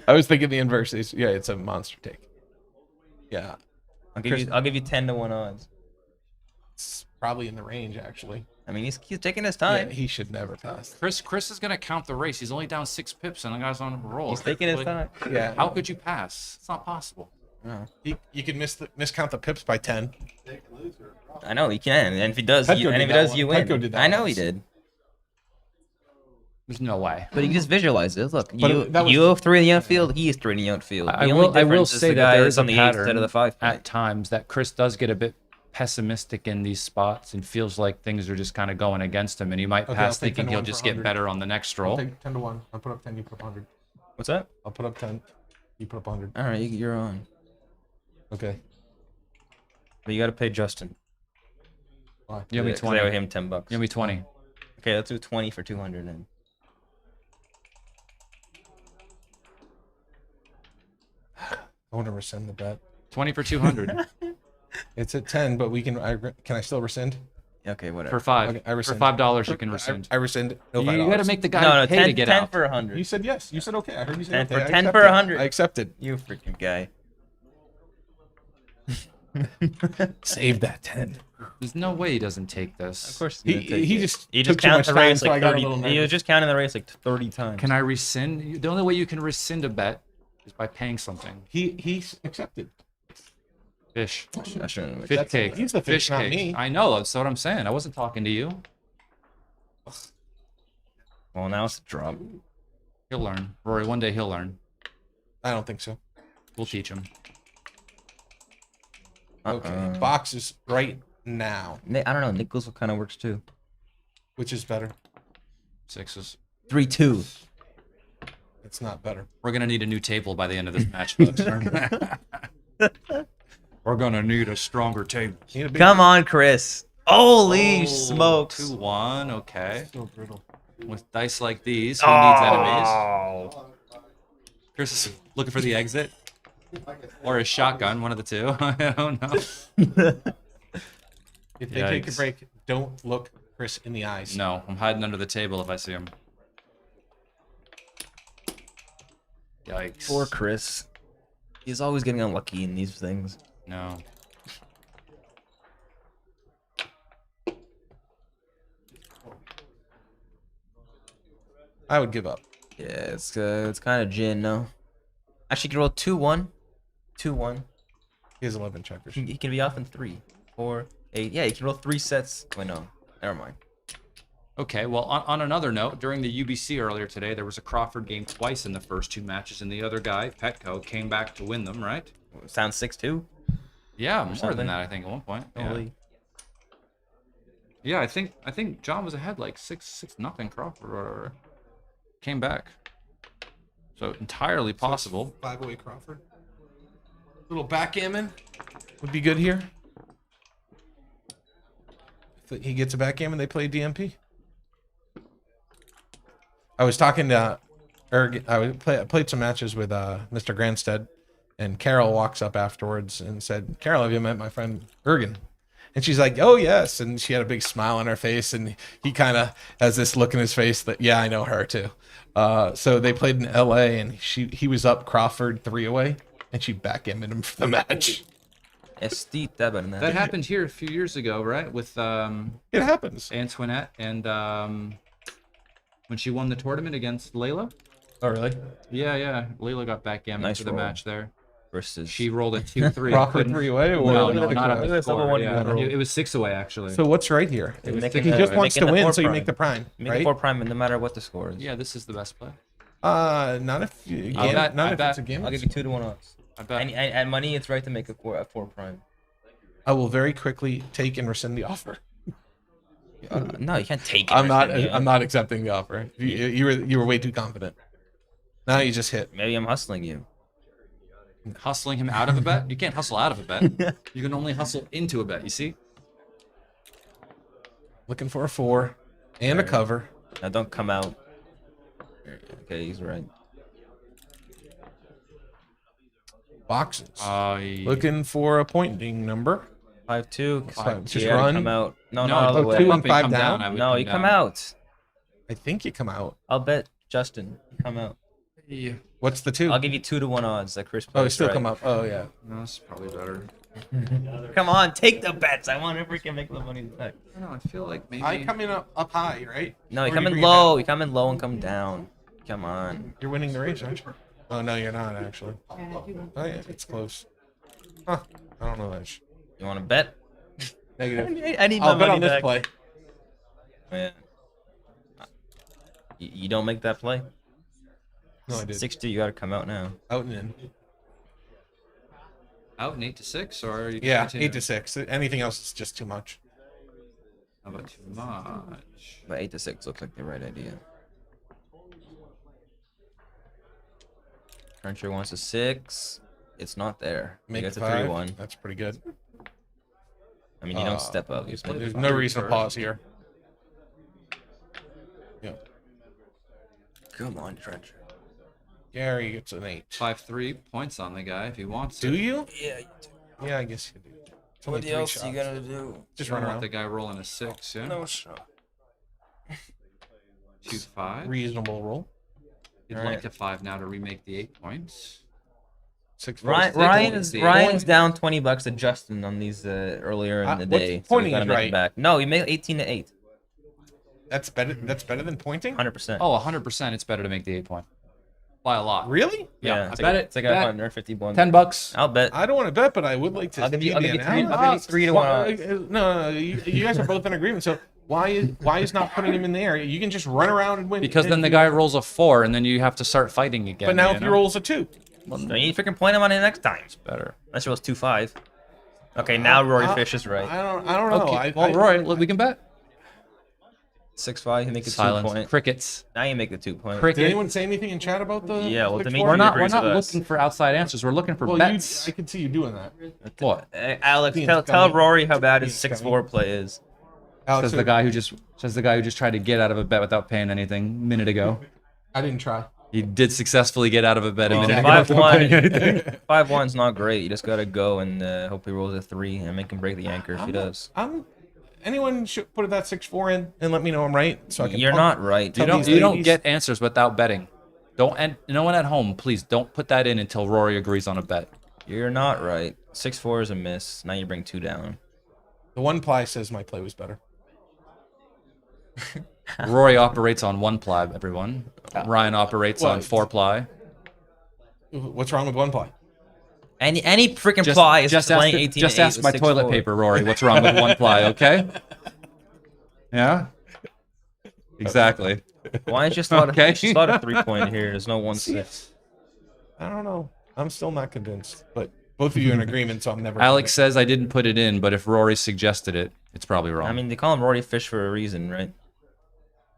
I was thinking the inverse. Yeah, it's a monster take. Yeah, I'll give you 10 to 1 odds. It's probably in the range actually. I mean, he's taking his time. Yeah, he should never pass. Chris is gonna count the race. He's only down 6 pips, and the guy's on a roll. He's taking his Like, time. Yeah. How could you pass? It's not possible. No. You could miscount the pips by 10. I know he can, and if he does, Petco you did that win. Petco did that I know once. he did. There's no way. But you just visualize it. Look, But you have 3 in the outfield. He is 3 in the outfield. I The only will difference is say the that guy there is is a on the 8 pattern instead of the 5 point. at times that Chris does get a bit pessimistic in these spots and feels like things are just kind of going against him, and he might Okay, pass I'll take 10 thinking to he'll 1 for just get 100. better on the next I'll roll. take 10 to 1. I'll put up 10. You put up 100. What's that? I'll put up 10. You put up 100. All right, you're on. Okay. But you got to pay Justin. Why? You owe me 20. I owe him $10. You owe me 20. Okay, let's do 20 for 200 then. I want to rescind the bet. 20 for 200. It's at 10, but we can. Can I still rescind? Okay, whatever. For 5. Okay, I For rescind. $5 you can rescind. I rescind. No, You $5. got to make the guy No, pay 10, to get 10 out. for 100. You said yes. You said okay. I heard you say 10 okay. for I 10 accepted. for 100. I accepted. You freaking guy. Save that 10. There's no way he doesn't take this. Of course, He just he took just too counted much the time, race so I like got a 30. little He was nervous. just counting the race like 30 times. Can I rescind? The only way you can rescind a bet is by paying something. He accepted. Fish. I shouldn't have. Fish cake. He's the fish, not cake. me. I know. That's what I'm saying. I wasn't talking to you. Well, now it's a drop. He'll learn. Rory, one day he'll learn. I don't think so. We'll teach him. Okay. Boxes right now. I don't know. Nickels kind of works too. Which is better? 6s. 3-2. It's not better. We're gonna need a new table by the end of this match, folks. We're gonna need a stronger table. Come on, Chris. Holy smokes! 2-1. Okay. So brutal. With dice like these, who needs enemies? Oh. Chris is looking for the exit. Or a shotgun, one of the two. I don't know. If they take a Yikes. break, don't look Chris in the eyes. No, I'm hiding under the table if I see him. Yikes. Poor Chris. He's always getting unlucky in these things. No. I would give up. Yeah, it's kind of gin, no? Actually, he can roll 2-1. 2-1. He has 11 checkers. He can be off in 3, 4, 8. Yeah, he can roll 3 sets. Wait, no. Never mind. Okay, well, on another note, during the UBC earlier today, there was a Crawford game twice in the first 2 matches, and the other guy, Petco, came back to win them, right? Sounds 6-2. Yeah, more something. than that, I think, at one point. Yeah. Holy. Yeah, I think John was ahead like 6-0 Crawford or came back. So entirely possible. 5-away Crawford. Little backgammon would be good here. If he gets a backgammon, they play DMP. I was talking to I played some matches with Mr. Granstedt, and Carol walks up afterwards and said, "Carol, have you met my friend Ergen?" And she's like, "Oh yes," and she had a big smile on her face, and he kind of has this look in his face that, yeah, I know her too. So they played in LA, and he was up Crawford 3-away, and she backgammoned him for the match. That happened here a few years ago, right? With it happens. Antoinette and when she won the tournament against Layla. Oh really? Yeah. Layla got backgammon Nice for the roll. match there. Versus she rolled a 2-3. Crawford 3-away, or no, what? not on Look the at score. one Yeah. roll. It was 6-away actually. So what's right here? It was He just wants to win, so you make the prime, Make right? the 4 prime, no matter what the score is. Yeah, this is the best play. Not if you, not if it's a game. I'll give you 2-1 odds. I bet. And at money, it's right to make a 4 prime. I will very quickly take and rescind the offer. No, you can't take it. I'm not accepting the offer. You were way too confident. Now you just hit. Maybe I'm hustling you. Hustling him out of a bet? You can't hustle out of a bet. You can only hustle into a bet, you see? Looking for a 4 and a cover. Now don't come out. Okay, he's right. Boxes. Looking for a pointing number. 5-2. Just Yeah, run. Come out. No, No, all the way. 2 and 5 down. No, you come out. I think you come out. I'll bet Justin. You come out. Yeah. What's the 2? I'll give you 2-1 odds that Chris. Oh, you plays still right. come up. Oh yeah. No, that's probably better. Come on, take the bets. I want to freaking make the money back. I don't know, I feel like maybe... I come in up high, right? No, you Or come in bring it low. down? You come in low and come down. Come on. You're winning the race, aren't you? Oh no, you're not actually. Oh yeah, it's close. Huh? I don't know that. You want to bet? Negative. I need I'll my bet money on this back. play. Yeah. You don't make that play? No, I did. 6-2, you gotta come out now. Out and in. Out in 8-6, or are you Yeah, continuing? 8-6. Anything else is just too much. How about too much? But 8-6 looks like the right idea. Cruncher wants a 6. It's not there. Make You it got a 5. 3-1. That's pretty good. I mean, you don't step up. You just make There's the no five. reason to pause here. Yeah. Come on, Cruncher. Gary gets an 8. 5-3 points on the guy if he wants Do to. you? Yeah, you do. Yeah, I guess you do. It's only What 3 else shots. you gonna do? Just You run don't want around. the guy rolling a 6, yeah? No shot. 2-5. Reasonable roll. You'd All like right. to 5 now to remake the 8 points. 6 Ryan points. is down $20 to Justin on these earlier in the what's day. pointing we gotta is make right. it back. No, you made 18-8. That's better. That's better than pointing. 100%. Oh, 100% it's better to make the 8 point. By a lot. Really? Yeah, it's I like bet a, it. It's like bet 151. $10. I'll bet. I don't want to bet, but I would like to. I'll give you- see I'll the give you three- analysis. I'll give you 3 to 1 Why- odds. No, you guys are both in agreement. So why is not putting him in the area? You can just run around and win. Because then the guy rolls a 4 and then you have to start fighting again. But now you if he know? rolls a 2, Well, you need to freaking point him on it next time. It's better. Unless it was 2-5. Okay, now Rory Fish is right. I don't know. Okay, well, Roy, we can bet. 6-5, you make it Silence. 2 point. Crickets. Now you make the 2 point. Did anyone say anything in chat about the? Yeah, well, 6-4? Dimitri We're not agrees with us. looking for outside answers. We're looking for Well, bets. I can see you doing that. What? Alex, Being tell scummy. Rory how bad his Being 6-4 play is. Says the guy who just tried to get out of a bet without paying anything a minute ago. I didn't try. He did successfully get out of a bet a Well, minute ago. 5-1. 5-1's not great. You just gotta go and hope he rolls a 3 and make him break the anchor if he does. Anyone should put that 6-4 in and let me know I'm right, so I can. You're not right. You don't get answers without betting. No one at home, please don't put that in until Rory agrees on a bet. You're not right. 6-4 is a miss. Now you bring 2 down. The one ply says my play was better. Rory operates on 1 ply, everyone. Ryan operates on 4 ply. What's wrong with 1 ply? Any freaking ply is just playing ask, 18. Just ask my toilet paper, Rory. What's wrong with 1 ply? Okay. Yeah. Exactly. Why don't you start a 3-point here? There's no 1-6. I don't know. I'm still not convinced, but both of you are in agreement, so I'm never. Alex says I didn't put it in, but if Rory suggested it, it's probably wrong. I mean, they call him Rory Fish for a reason, right?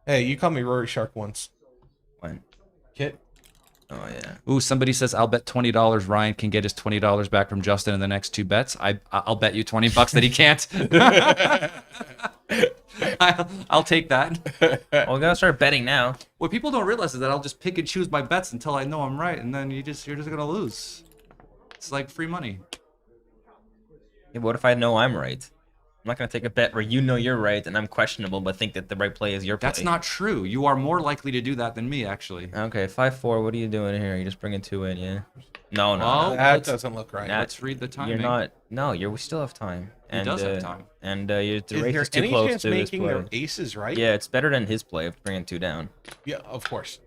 Hey, you called me Rory Shark once. When? Kit. Oh yeah. Ooh, somebody says I'll bet $20 Ryan can get his $20 back from Justin in the next 2 bets. I'll bet you $20 that he can't. I'll take that. Well, we gotta start betting now. What people don't realize is that I'll just pick and choose my bets until I know I'm right, and then you're just gonna lose. It's like free money. Yeah, what if I know I'm right? I'm not gonna take a bet where you know you're right and I'm questionable, but think that the right play is your play. That's not true. You are more likely to do that than me, actually. Okay, 5-4. What are you doing here? You just bringing 2 in, yeah? No. Well, that doesn't look right. Let's read the timing. You're not. No, we still have time. He does have time. And the race there is too any close chance to his making play. their aces right? Yeah, it's better than his play of bringing 2 down. Yeah, of course.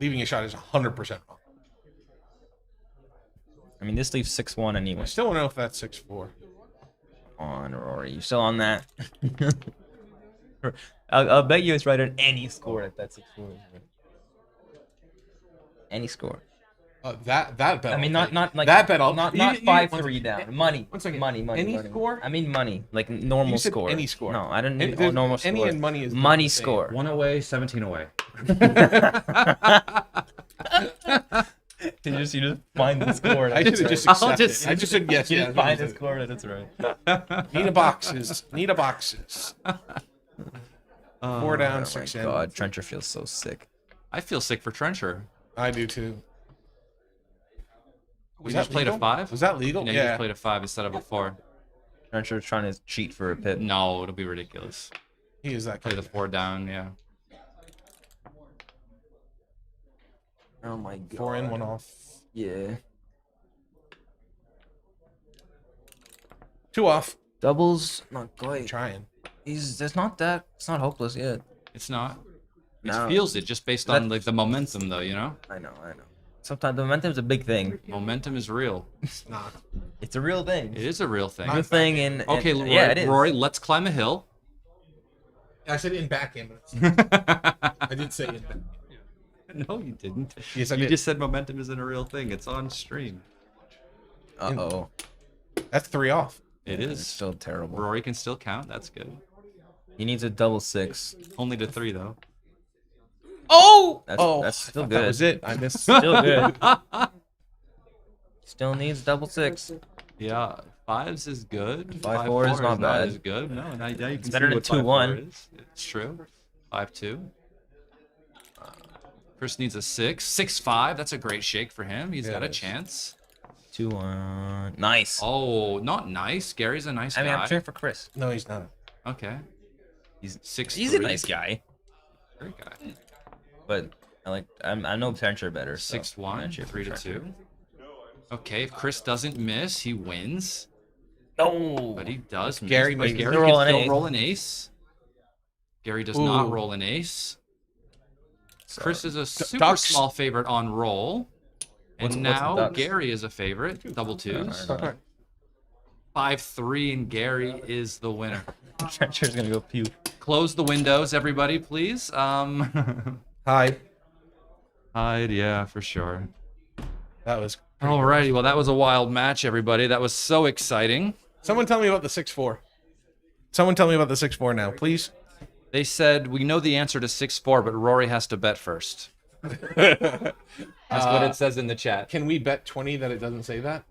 Leaving a shot is 100% wrong. I mean, this leaves 6-1 anyway. I still don't know if that's 6-4. On Rory, you still on that? I'll bet you it's right on any score at that 6-4. Any score. That bet. I mean, not like that bet. Not 5-3 down. Money. One second. Money. Any money. score? I mean money, like normal You said score. any score. No, I didn't mean There's- normal score. any and money is money the same. score. 1 away, 17 away. You just find the score. I should have just accepted. I just said yes. You yeah, just find the score. That's right. Need a boxes. Need a boxes. 4 down, 6 in. God, Trencher feels so sick. I feel sick for Trencher. I do too. We just played a 5? Was that legal? No, you Yeah. just played a 5 instead of a 4. Trencher's trying to cheat for a pip. No, it'll be ridiculous. He is that Play kind the 4 down, yeah. Oh my God. 4 in, 1 off. Yeah. 2 off. Doubles, not great. Trying. It's not it's not hopeless yet. It's not. It No. feels it just based on like the momentum, though. You know. I know. Sometimes the momentum's a big thing. Momentum is real. It's not. It's a real thing. It is a real thing. Real thing in. Okay, Rory, Rory, yeah, it is. Rory, let's climb a hill. I said in backgammon. I did say in backgammon. No, you didn't. Yes, I You did. just said momentum isn't a real thing. It's on stream. Uh-oh. That's 3 off. It It's is. still terrible. Rory can still count. That's good. He needs a double 6. Only to 3 though. Oh! That's still good. That was it. I missed. Still good. Still needs double 6. Yeah, 5s is good. 5-4 is not bad. Is good. No, now you can better see than what 2-1. 5-4 is. It's true. 5-2. Chris needs a 6. 6-5. That's a great shake for him. He's got a chance. 2-1. Nice. Oh, not nice. Gary's a nice I mean, guy. I'm cheering for Chris. No, he's not. Okay. He's 6. He's a nice guy. Great guy. But I know Trencher better. So 6-1. 3-2. Okay, if Chris doesn't miss, he wins. No. But he does miss. Gary But might Gary still can roll an still ace. roll an ace. Gary does not roll an ace. Chris is a super Ducks. small favorite on roll. And What's the now Ducks? Gary is a favorite. Double 2s. 5-3 and Gary is the winner. Trencher's gonna go puke. Close the windows, everybody, please. Hide. Hide, yeah, for sure. That was. Alrighty, well, that was a wild match, everybody. That was so exciting. Someone tell me about the 6-4. Someone tell me about the 6-4 now, please. They said, we know the answer to 6-4, but Rory has to bet first. That's what it says in the chat. Can we bet 20 that it doesn't say that?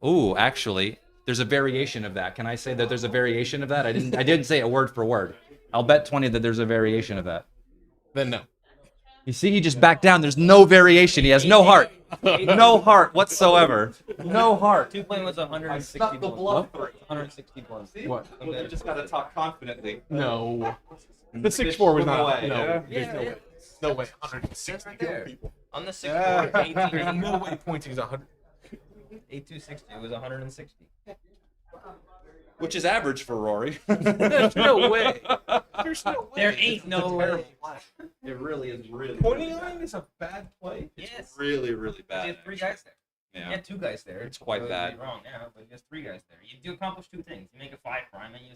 Ooh, actually, there's a variation of that. Can I say that there's a variation of that? I didn't say it word for word. I'll bet 20 that there's a variation of that. Then no. You see, he just backed down. There's no variation. He has no heart. No heart whatsoever. No heart. 2 point was 160 the bluff. 160 plus. What? You just gotta talk confidently. No. The 6-4 was From not. away. No, Yeah, there's no way. No way. 160 there. people. On the 6 There's 18, no way pointing's 100. 8260. It was 160. Which is average for Rory. There's no way. There's no way. There ain't no way. It really is really. 29 is a bad play. Yes. Really, really You bad. had 3 guys there. Yeah. You had 2 guys there. It's quite so bad. It'd be wrong now, but you have 3 guys there. You do accomplish 2 things. You make a 5 prime and you